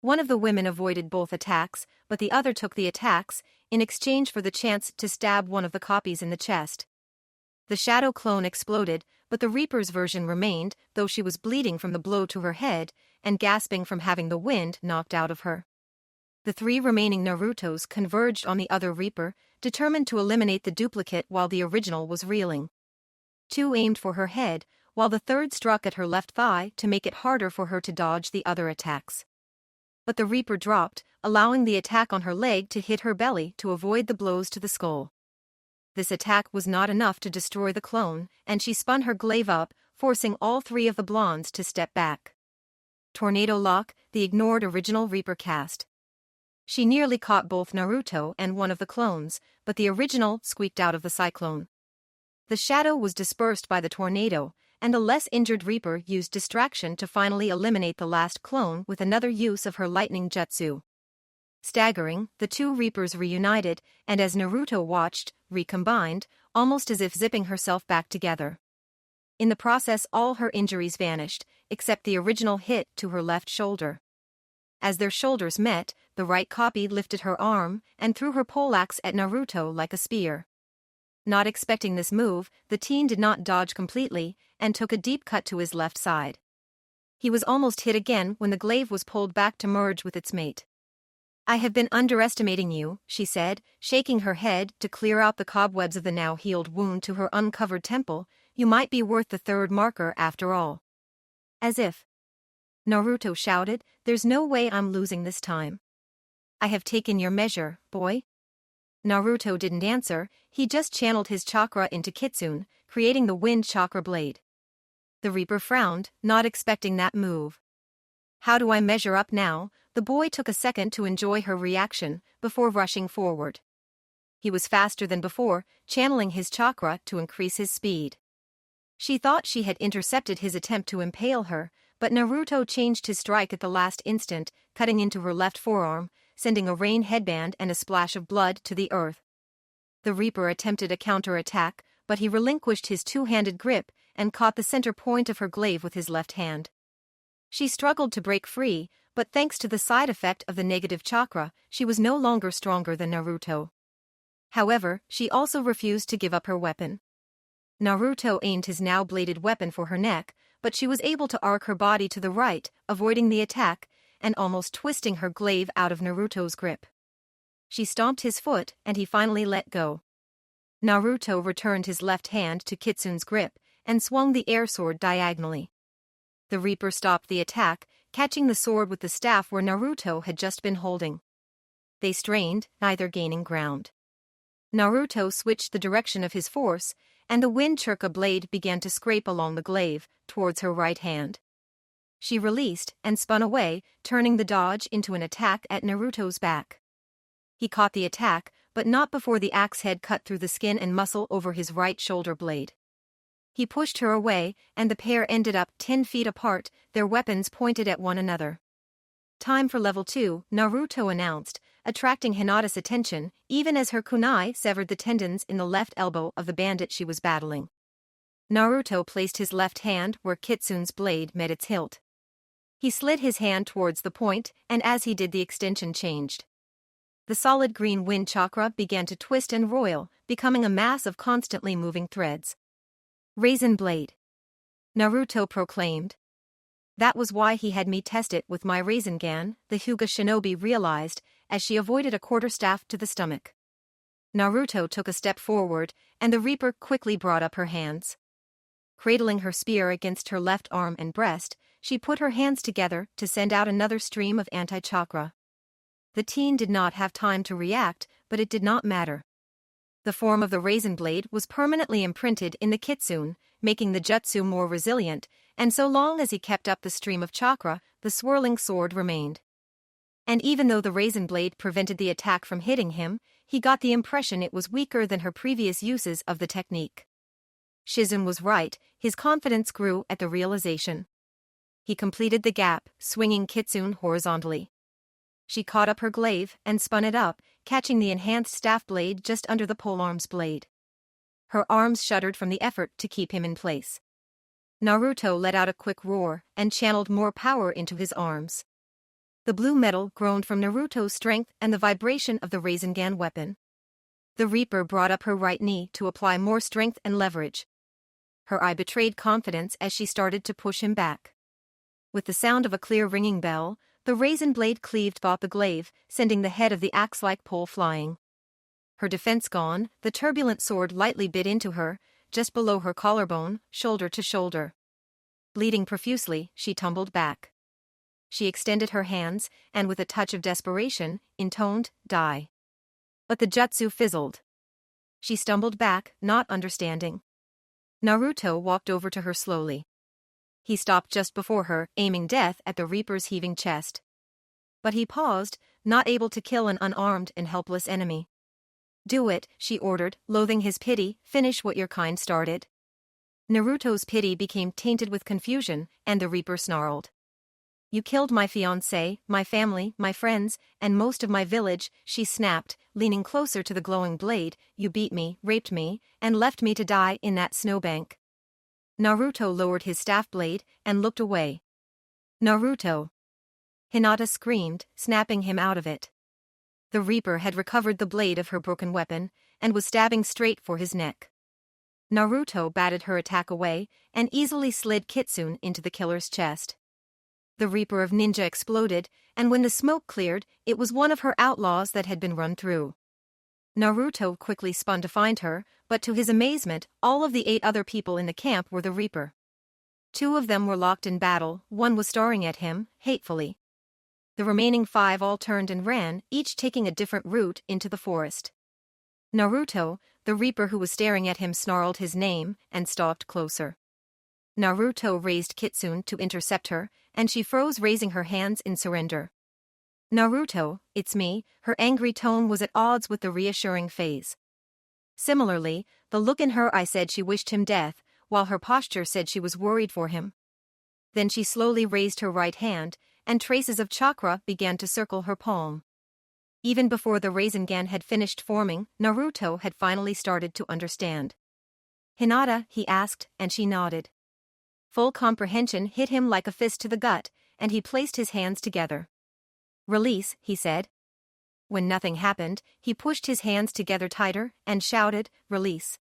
Speaker 1: One of the women avoided both attacks, but the other took the attacks, in exchange for the chance to stab one of the copies in the chest. The shadow clone exploded, but the Reaper's version remained, though she was bleeding from the blow to her head, and gasping from having the wind knocked out of her. The three remaining Narutos converged on the other Reaper, determined to eliminate the duplicate while the original was reeling. Two aimed for her head, while the third struck at her left thigh to make it harder for her to dodge the other attacks. But the Reaper dropped, allowing the attack on her leg to hit her belly to avoid the blows to the skull. This attack was not enough to destroy the clone, and she spun her glaive up, forcing all three of the blondes to step back. Tornado Lock, the ignored original Reaper cast. She nearly caught both Naruto and one of the clones, but the original squeaked out of the cyclone. The shadow was dispersed by the tornado, and the less injured Reaper used distraction to finally eliminate the last clone with another use of her lightning jutsu. Staggering, the two Reapers reunited, and as Naruto watched, recombined, almost as if zipping herself back together. In the process, all her injuries vanished, except the original hit to her left shoulder. As their shoulders met, the right copy lifted her arm and threw her poleaxe at Naruto like a spear. Not expecting this move, the teen did not dodge completely and took a deep cut to his left side. He was almost hit again when the glaive was pulled back to merge with its mate. "I have been underestimating you," she said, shaking her head to clear out the cobwebs of the now healed wound to her uncovered temple. "You might be worth the third marker after all." "As if," Naruto shouted, "there's no way I'm losing this time." "I have taken your measure, boy." Naruto didn't answer, he just channeled his chakra into Kitsune, creating the wind chakra blade. The Reaper frowned, not expecting that move. "How do I measure up now?" The boy took a second to enjoy her reaction, before rushing forward. He was faster than before, channeling his chakra to increase his speed. She thought she had intercepted his attempt to impale her, but Naruto changed his strike at the last instant, cutting into her left forearm, sending a rain headband and a splash of blood to the earth. The Reaper attempted a counter-attack, but he relinquished his two-handed grip and caught the center point of her glaive with his left hand. She struggled to break free, but thanks to the side effect of the negative chakra, she was no longer stronger than Naruto. However, she also refused to give up her weapon. Naruto aimed his now bladed weapon for her neck, but she was able to arc her body to the right, avoiding the attack, and almost twisting her glaive out of Naruto's grip. She stomped his foot, and he finally let go. Naruto returned his left hand to Kitsune's grip, and swung the air sword diagonally. The Reaper stopped the attack, catching the sword with the staff where Naruto had just been holding. They strained, neither gaining ground. Naruto switched the direction of his force, and the wind chakra blade began to scrape along the glaive, towards her right hand. She released and spun away, turning the dodge into an attack at Naruto's back. He caught the attack, but not before the axe head cut through the skin and muscle over his right shoulder blade. He pushed her away, and the pair ended up 10 feet apart, their weapons pointed at one another. "Time for level 2, Naruto announced, attracting Hinata's attention, even as her kunai severed the tendons in the left elbow of the bandit she was battling. Naruto placed his left hand where Kitsune's blade met its hilt. He slid his hand towards the point, and as he did the extension changed. The solid green wind chakra began to twist and roil, becoming a mass of constantly moving threads. "Raisin blade," Naruto proclaimed. That was why he had me test it with my Rasengan, the Hyuga shinobi realized, as she avoided a quarterstaff to the stomach. Naruto took a step forward, and the Reaper quickly brought up her hands. Cradling her spear against her left arm and breast, she put her hands together to send out another stream of anti-chakra. The teen did not have time to react, but it did not matter. The form of the raisin blade was permanently imprinted in the kitsune, making the jutsu more resilient, and so long as he kept up the stream of chakra, the swirling sword remained. And even though the raisin blade prevented the attack from hitting him, he got the impression it was weaker than her previous uses of the technique. Shizen was right, his confidence grew at the realization. He completed the gap, swinging kitsune horizontally. She caught up her glaive and spun it up, catching the enhanced staff blade just under the polearm's blade. Her arms shuddered from the effort to keep him in place. Naruto let out a quick roar and channeled more power into his arms. The blue metal groaned from Naruto's strength and the vibration of the Rasengan weapon. The Reaper brought up her right knee to apply more strength and leverage. Her eye betrayed confidence as she started to push him back. With the sound of a clear ringing bell, the Raisin blade cleaved off the glaive, sending the head of the axe-like pole flying. Her defense gone, the turbulent sword lightly bit into her, just below her collarbone, shoulder to shoulder. Bleeding profusely, she tumbled back. She extended her hands, and with a touch of desperation, intoned, "Die." But the jutsu fizzled. She stumbled back, not understanding. Naruto walked over to her slowly. He stopped just before her, aiming death at the Reaper's heaving chest. But he paused, not able to kill an unarmed and helpless enemy. "Do it," she ordered, loathing his pity, "finish what your kind started." Naruto's pity became tainted with confusion, and the Reaper snarled. "You killed my fiancé, my family, my friends, and most of my village," she snapped, leaning closer to the glowing blade. "You beat me, raped me, and left me to die in that snowbank." Naruto lowered his staff blade and looked away. "Naruto!" Hinata screamed, snapping him out of it. The Reaper had recovered the blade of her broken weapon and was stabbing straight for his neck. Naruto batted her attack away and easily slid Kitsune into the killer's chest. The Reaper of Ninja exploded, and when the smoke cleared, it was one of her outlaws that had been run through. Naruto quickly spun to find her, but to his amazement, all of the 8 other people in the camp were the Reaper. 2 of them were locked in battle, 1 was staring at him, hatefully. The remaining 5 all turned and ran, each taking a different route into the forest. Naruto, the Reaper who was staring at him, snarled his name and stalked closer. Naruto raised Kitsune to intercept her, and she froze, raising her hands in surrender. "Naruto, it's me." Her angry tone was at odds with the reassuring phase. Similarly, the look in her eye said she wished him death, while her posture said she was worried for him. Then she slowly raised her right hand, and traces of chakra began to circle her palm. Even before the Rasengan had finished forming, Naruto had finally started to understand. "Hinata?" he asked, and she nodded. Full comprehension hit him like a fist to the gut, and he placed his hands together. "Release," he said. When nothing happened, he pushed his hands together tighter and shouted, "Release."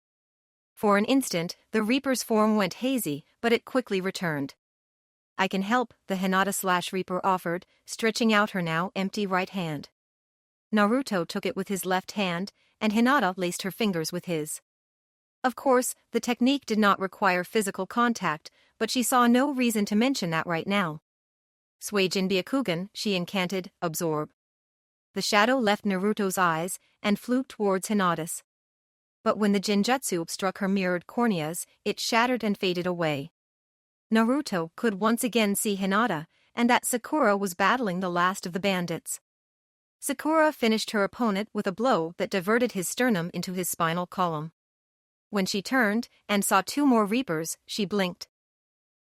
Speaker 1: For an instant, the Reaper's form went hazy, but it quickly returned. "I can help," the Hinata/Reaper offered, stretching out her now empty right hand. Naruto took it with his left hand, and Hinata laced her fingers with his. Of course, the technique did not require physical contact, but she saw no reason to mention that right now. "Suijin Byakugan," she incanted, "absorb." The shadow left Naruto's eyes and flew towards Hinata's. But when the Genjutsu struck her mirrored corneas, it shattered and faded away. Naruto could once again see Hinata, and that Sakura was battling the last of the bandits. Sakura finished her opponent with a blow that diverted his sternum into his spinal column. When she turned and saw 2 more Reapers, she blinked.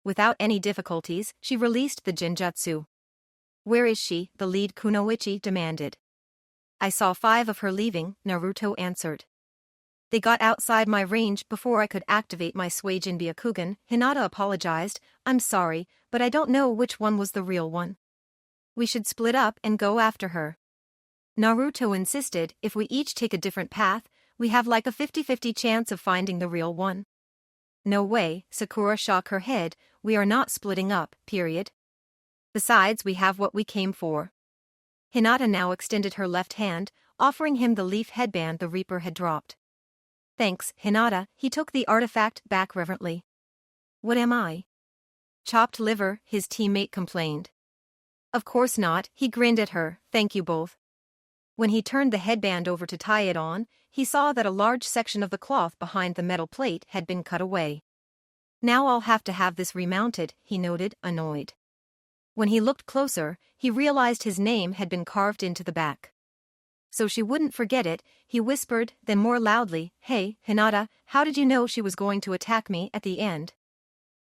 Speaker 1: Without any difficulties, she released the Genjutsu. "Where is she?" the lead kunoichi demanded. "I saw 5 of her leaving," Naruto answered. "They got outside my range before I could activate my Suijin Byakugan," Hinata apologized. "I'm sorry, but I don't know which one was the real one. We should split up and go after her." Naruto insisted, "If we each take a different path, we have like a 50-50 chance of finding the real one." "No way," Sakura shook her head, "we are not splitting up, period. Besides, we have what we came for." Hinata now extended her left hand, offering him the leaf headband the Reaper had dropped. "Thanks, Hinata," he took the artifact back reverently. "What am I?" "Chopped liver," his teammate complained. "Of course not," he grinned at her, "thank you both." When he turned the headband over to tie it on, he saw that a large section of the cloth behind the metal plate had been cut away. "Now I'll have to have this remounted," he noted, annoyed. When he looked closer, he realized his name had been carved into the back. So she wouldn't forget it, he whispered, then more loudly, "Hey, Hinata, how did you know she was going to attack me at the end?"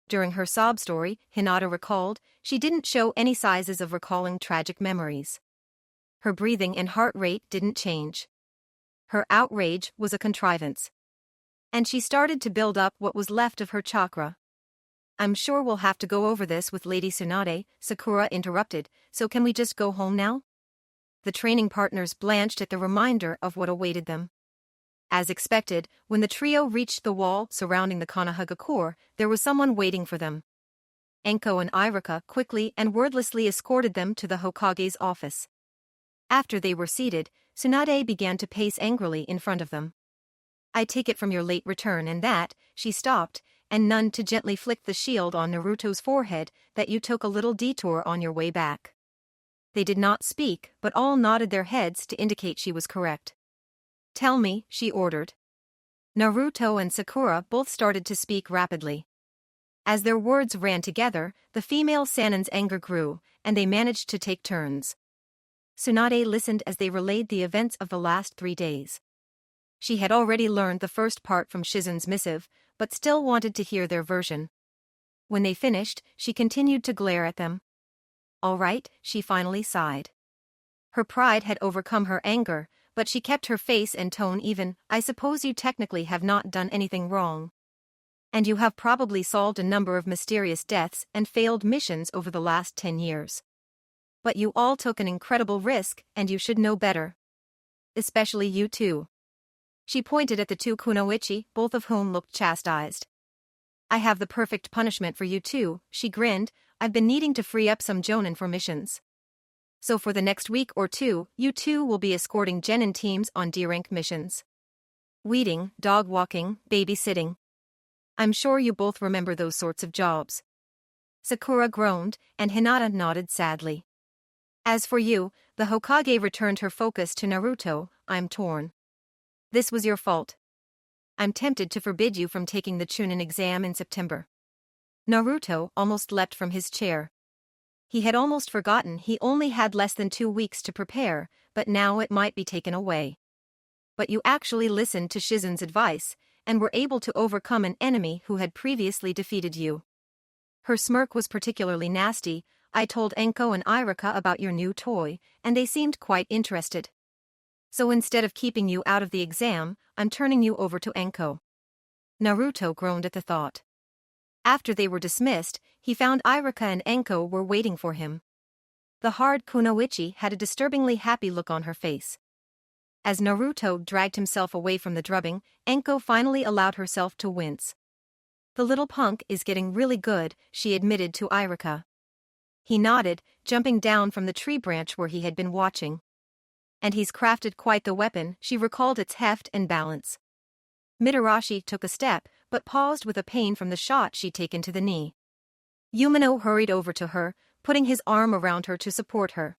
Speaker 1: During her sob story, Hinata recalled, she didn't show any signs of recalling tragic memories. Her breathing and heart rate didn't change. Her outrage was a contrivance. and she started to build up what was left of her chakra. I'm sure we'll have to go over this with Lady Tsunade, Sakura interrupted, so can we just go home now? The training partners blanched at the reminder of what awaited them. As expected, when the trio reached the wall surrounding the Konohagakure, there was someone waiting for them. Enko and Irika quickly and wordlessly escorted them to the Hokage's office. After they were seated, Tsunade began to pace angrily in front of them. I take it from your late return and that, she stopped, and none to gently flick the shield on Naruto's forehead, that you took a little detour on your way back. They did not speak, but all nodded their heads to indicate she was correct. Tell me, she ordered. Naruto and Sakura both started to speak rapidly. As their words ran together, the female Sanin's anger grew, and they managed to take turns. Tsunade listened as they relayed the events of the last 3 days. She had already learned the first part from Shizen's missive, but still wanted to hear their version. When they finished, she continued to glare at them. All right, she finally sighed. Her pride had overcome her anger, but she kept her face and tone even. I suppose you technically have not done anything wrong. And you have probably solved a number of mysterious deaths and failed missions over the last 10 years. But you all took an incredible risk, and you should know better. Especially you two. She pointed at the two kunoichi, both of whom looked chastised. I have the perfect punishment for you two, she grinned. I've been needing to free up some jonin for missions. So for the next week or two, you two will be escorting genin teams on D-rank missions. Weeding, dog walking, babysitting. I'm sure you both remember those sorts of jobs. Sakura groaned, and Hinata nodded sadly. As for you, the Hokage returned her focus to Naruto. I'm torn. This was your fault. I'm tempted to forbid you from taking the Chunin exam in September. Naruto almost leapt from his chair. He had almost forgotten he only had less than 2 weeks to prepare, but now it might be taken away. But you actually listened to Shizen's advice, and were able to overcome an enemy who had previously defeated you. Her smirk was particularly nasty. I told Enko and Irika about your new toy, and they seemed quite interested. So instead of keeping you out of the exam, I'm turning you over to Enko. Naruto groaned at the thought. After they were dismissed, he found Irika and Enko were waiting for him. The hard kunoichi had a disturbingly happy look on her face. As Naruto dragged himself away from the drubbing, Enko finally allowed herself to wince. The little punk is getting really good, she admitted to Irika. He nodded, jumping down from the tree branch where he had been watching. And he's crafted quite the weapon, she recalled its heft and balance. Mitarashi took a step, but paused with a pain from the shot she'd taken to the knee. Yumino hurried over to her, putting his arm around her to support her.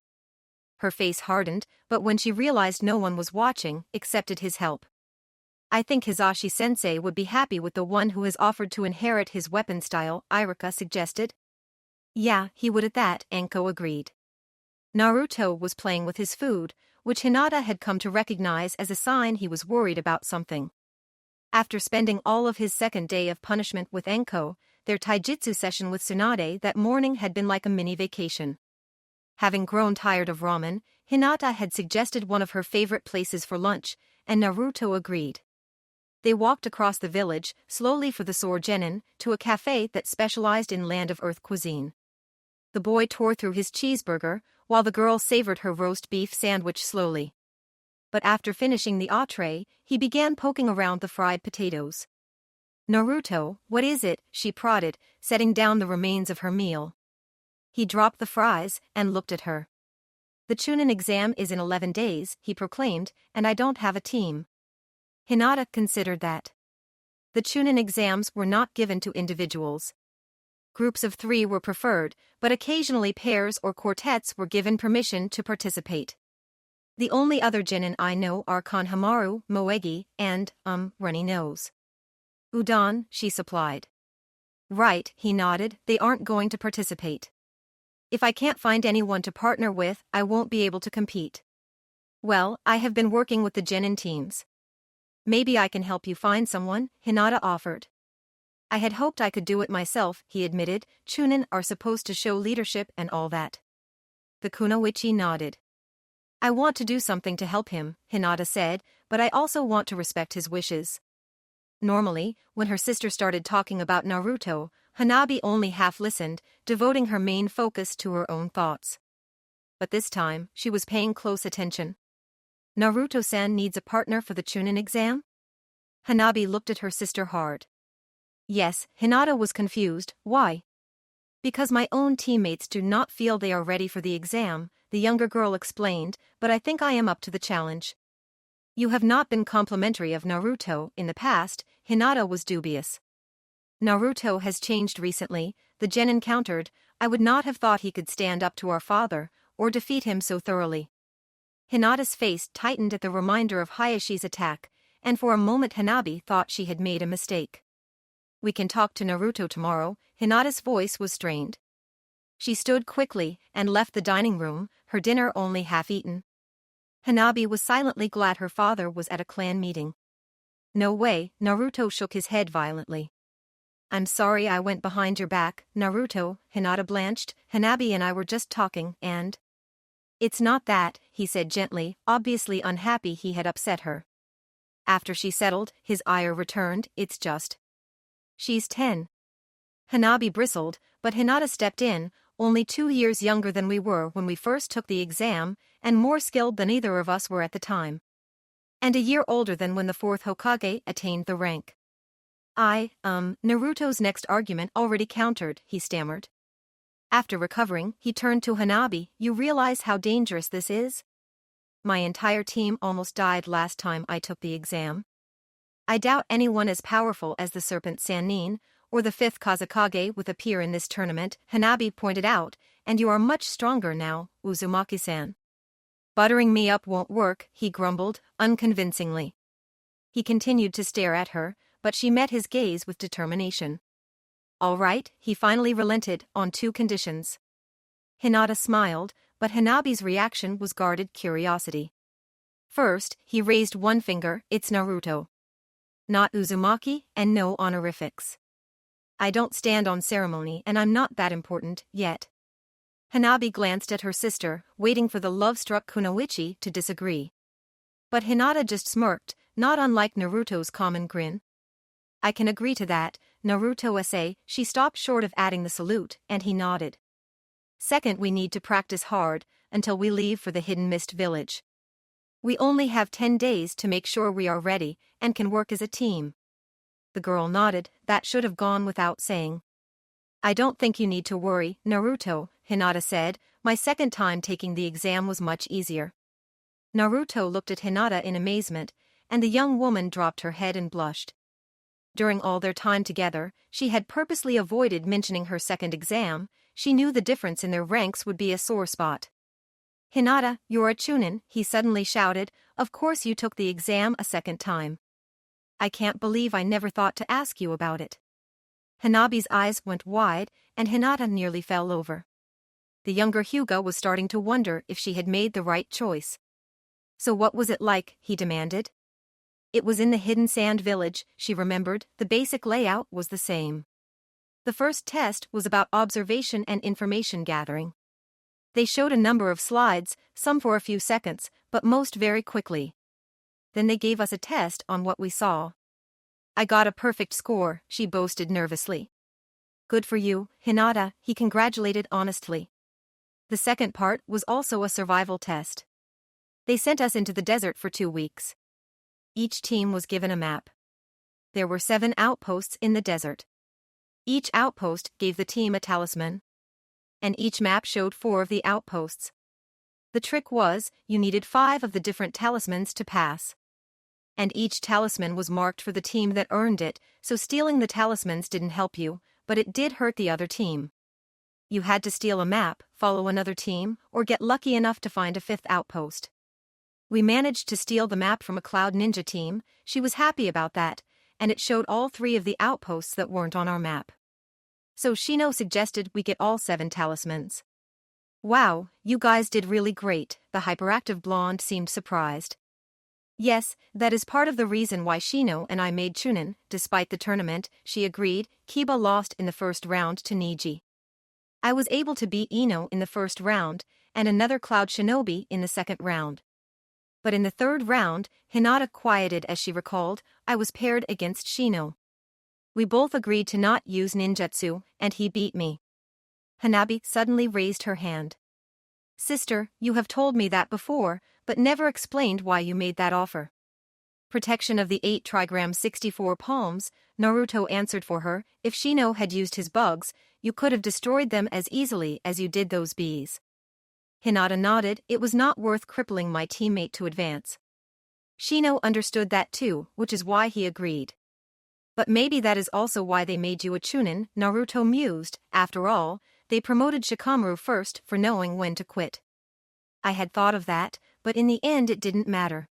Speaker 1: Her face hardened, but when she realized no one was watching, accepted his help. I think Hizashi-sensei would be happy with the one who has offered to inherit his weapon style, Irika suggested. Yeah, he would at that, Enko agreed. Naruto was playing with his food, which Hinata had come to recognize as a sign he was worried about something. After spending all of his second day of punishment with Enko, their taijutsu session with Tsunade that morning had been like a mini vacation. Having grown tired of ramen, Hinata had suggested one of her favorite places for lunch, and Naruto agreed. They walked across the village, slowly for the Sword Genin, to a cafe that specialized in Land of Earth cuisine. The boy tore through his cheeseburger, while the girl savored her roast beef sandwich slowly. But after finishing the entree, he began poking around the fried potatoes. Naruto, what is it? She prodded, setting down the remains of her meal. He dropped the fries and looked at her. The Chunin exam is in 11 days, he proclaimed, and I don't have a team. Hinata considered that. The Chunin exams were not given to individuals. Groups of 3 were preferred, but occasionally pairs or quartets were given permission to participate. The only other genin I know are Kanhamaru, Moegi, and, Runny Nose. Udon, she supplied. Right, he nodded, they aren't going to participate. If I can't find anyone to partner with, I won't be able to compete. Well, I have been working with the genin teams. Maybe I can help you find someone, Hinata offered. I had hoped I could do it myself, he admitted. Chunin are supposed to show leadership and all that. The kunoichi nodded. I want to do something to help him, Hinata said, but I also want to respect his wishes. Normally, when her sister started talking about Naruto, Hanabi only half listened, devoting her main focus to her own thoughts. But this time, she was paying close attention. Naruto-san needs a partner for the Chunin exam? Hanabi looked at her sister hard. Yes, Hinata was confused. Why? Because my own teammates do not feel they are ready for the exam, the younger girl explained, but I think I am up to the challenge. You have not been complimentary of Naruto in the past, Hinata was dubious. Naruto has changed recently, the Gen encountered. I would not have thought he could stand up to our father, or defeat him so thoroughly. Hinata's face tightened at the reminder of Hayashi's attack, and for a moment Hanabi thought she had made a mistake. We can talk to Naruto tomorrow, Hinata's voice was strained. She stood quickly and left the dining room, her dinner only half eaten. Hanabi was silently glad her father was at a clan meeting. No way, Naruto shook his head violently. I'm sorry I went behind your back, Naruto, Hinata blanched. Hanabi and I were just talking and... It's not that, he said gently, obviously unhappy he had upset her. After she settled, his ire returned, it's just... She's 10. Hanabi bristled, but Hinata stepped in, only 2 years younger than we were when we first took the exam, and more skilled than either of us were at the time. And a year older than when the 4th Hokage attained the rank. Naruto's next argument already countered, he stammered. After recovering, he turned to Hanabi, you realize how dangerous this is? My entire team almost died last time I took the exam. I doubt anyone as powerful as the Serpent Sannin, or the 5th Kazekage would appear in this tournament, Hanabi pointed out, and you are much stronger now, Uzumaki-san. Buttering me up won't work, he grumbled, unconvincingly. He continued to stare at her, but she met his gaze with determination. All right, he finally relented, on 2 conditions. Hinata smiled, but Hanabi's reaction was guarded curiosity. First, he raised one finger, it's Naruto. Not Uzumaki, and no honorifics. I don't stand on ceremony and I'm not that important, yet. Hanabi glanced at her sister, waiting for the love-struck Kunoichi to disagree. But Hinata just smirked, not unlike Naruto's common grin. I can agree to that, Naruto-san. She stopped short of adding the salute, and he nodded. Second, we need to practice hard, until we leave for the Hidden Mist Village. We only have 10 days to make sure we are ready, and can work as a team. The girl nodded, that should have gone without saying. I don't think you need to worry, Naruto, Hinata said, my second time taking the exam was much easier. Naruto looked at Hinata in amazement, and the young woman dropped her head and blushed. During all their time together, she had purposely avoided mentioning her second exam. She knew the difference in their ranks would be a sore spot. Hinata, you're a Chunin, he suddenly shouted, of course you took the exam a second time. I can't believe I never thought to ask you about it. Hanabi's eyes went wide, and Hinata nearly fell over. The younger Hyuga was starting to wonder if she had made the right choice. So what was it like, he demanded. It was in the Hidden Sand Village, she remembered, the basic layout was the same. The first test was about observation and information gathering. They showed a number of slides, some for a few seconds, but most very quickly. Then they gave us a test on what we saw. I got a perfect score, she boasted nervously. Good for you, Hinata, he congratulated honestly. The second part was also a survival test. They sent us into the desert for 2 weeks. Each team was given a map. There were 7 outposts in the desert. Each outpost gave the team a talisman. And each map showed 4 of the outposts. The trick was, you needed 5 of the different talismans to pass. And each talisman was marked for the team that earned it, so stealing the talismans didn't help you, but it did hurt the other team. You had to steal a map, follow another team, or get lucky enough to find a 5th outpost. We managed to steal the map from a Cloud Ninja team. She was happy about that, and it showed all 3 of the outposts that weren't on our map. So Shino suggested we get all 7 talismans. Wow, you guys did really great, the hyperactive blonde seemed surprised. Yes, that is part of the reason why Shino and I made Chunin, despite the tournament, she agreed. Kiba lost in the first round to Niji. I was able to beat Ino in the first round, and another Cloud Shinobi in the second round. But in the third round, Hinata quieted as she recalled, I was paired against Shino. We both agreed to not use ninjutsu, and he beat me. Hanabi suddenly raised her hand. Sister, you have told me that before, but never explained why you made that offer. Protection of the 8 trigram 64 palms, Naruto answered for her, if Shino had used his bugs, you could have destroyed them as easily as you did those bees. Hinata nodded, it was not worth crippling my teammate to advance. Shino understood that too, which is why he agreed. But maybe that is also why they made you a Chunin, Naruto mused, after all, they promoted Shikamaru first for knowing when to quit. I had thought of that, but in the end it didn't matter.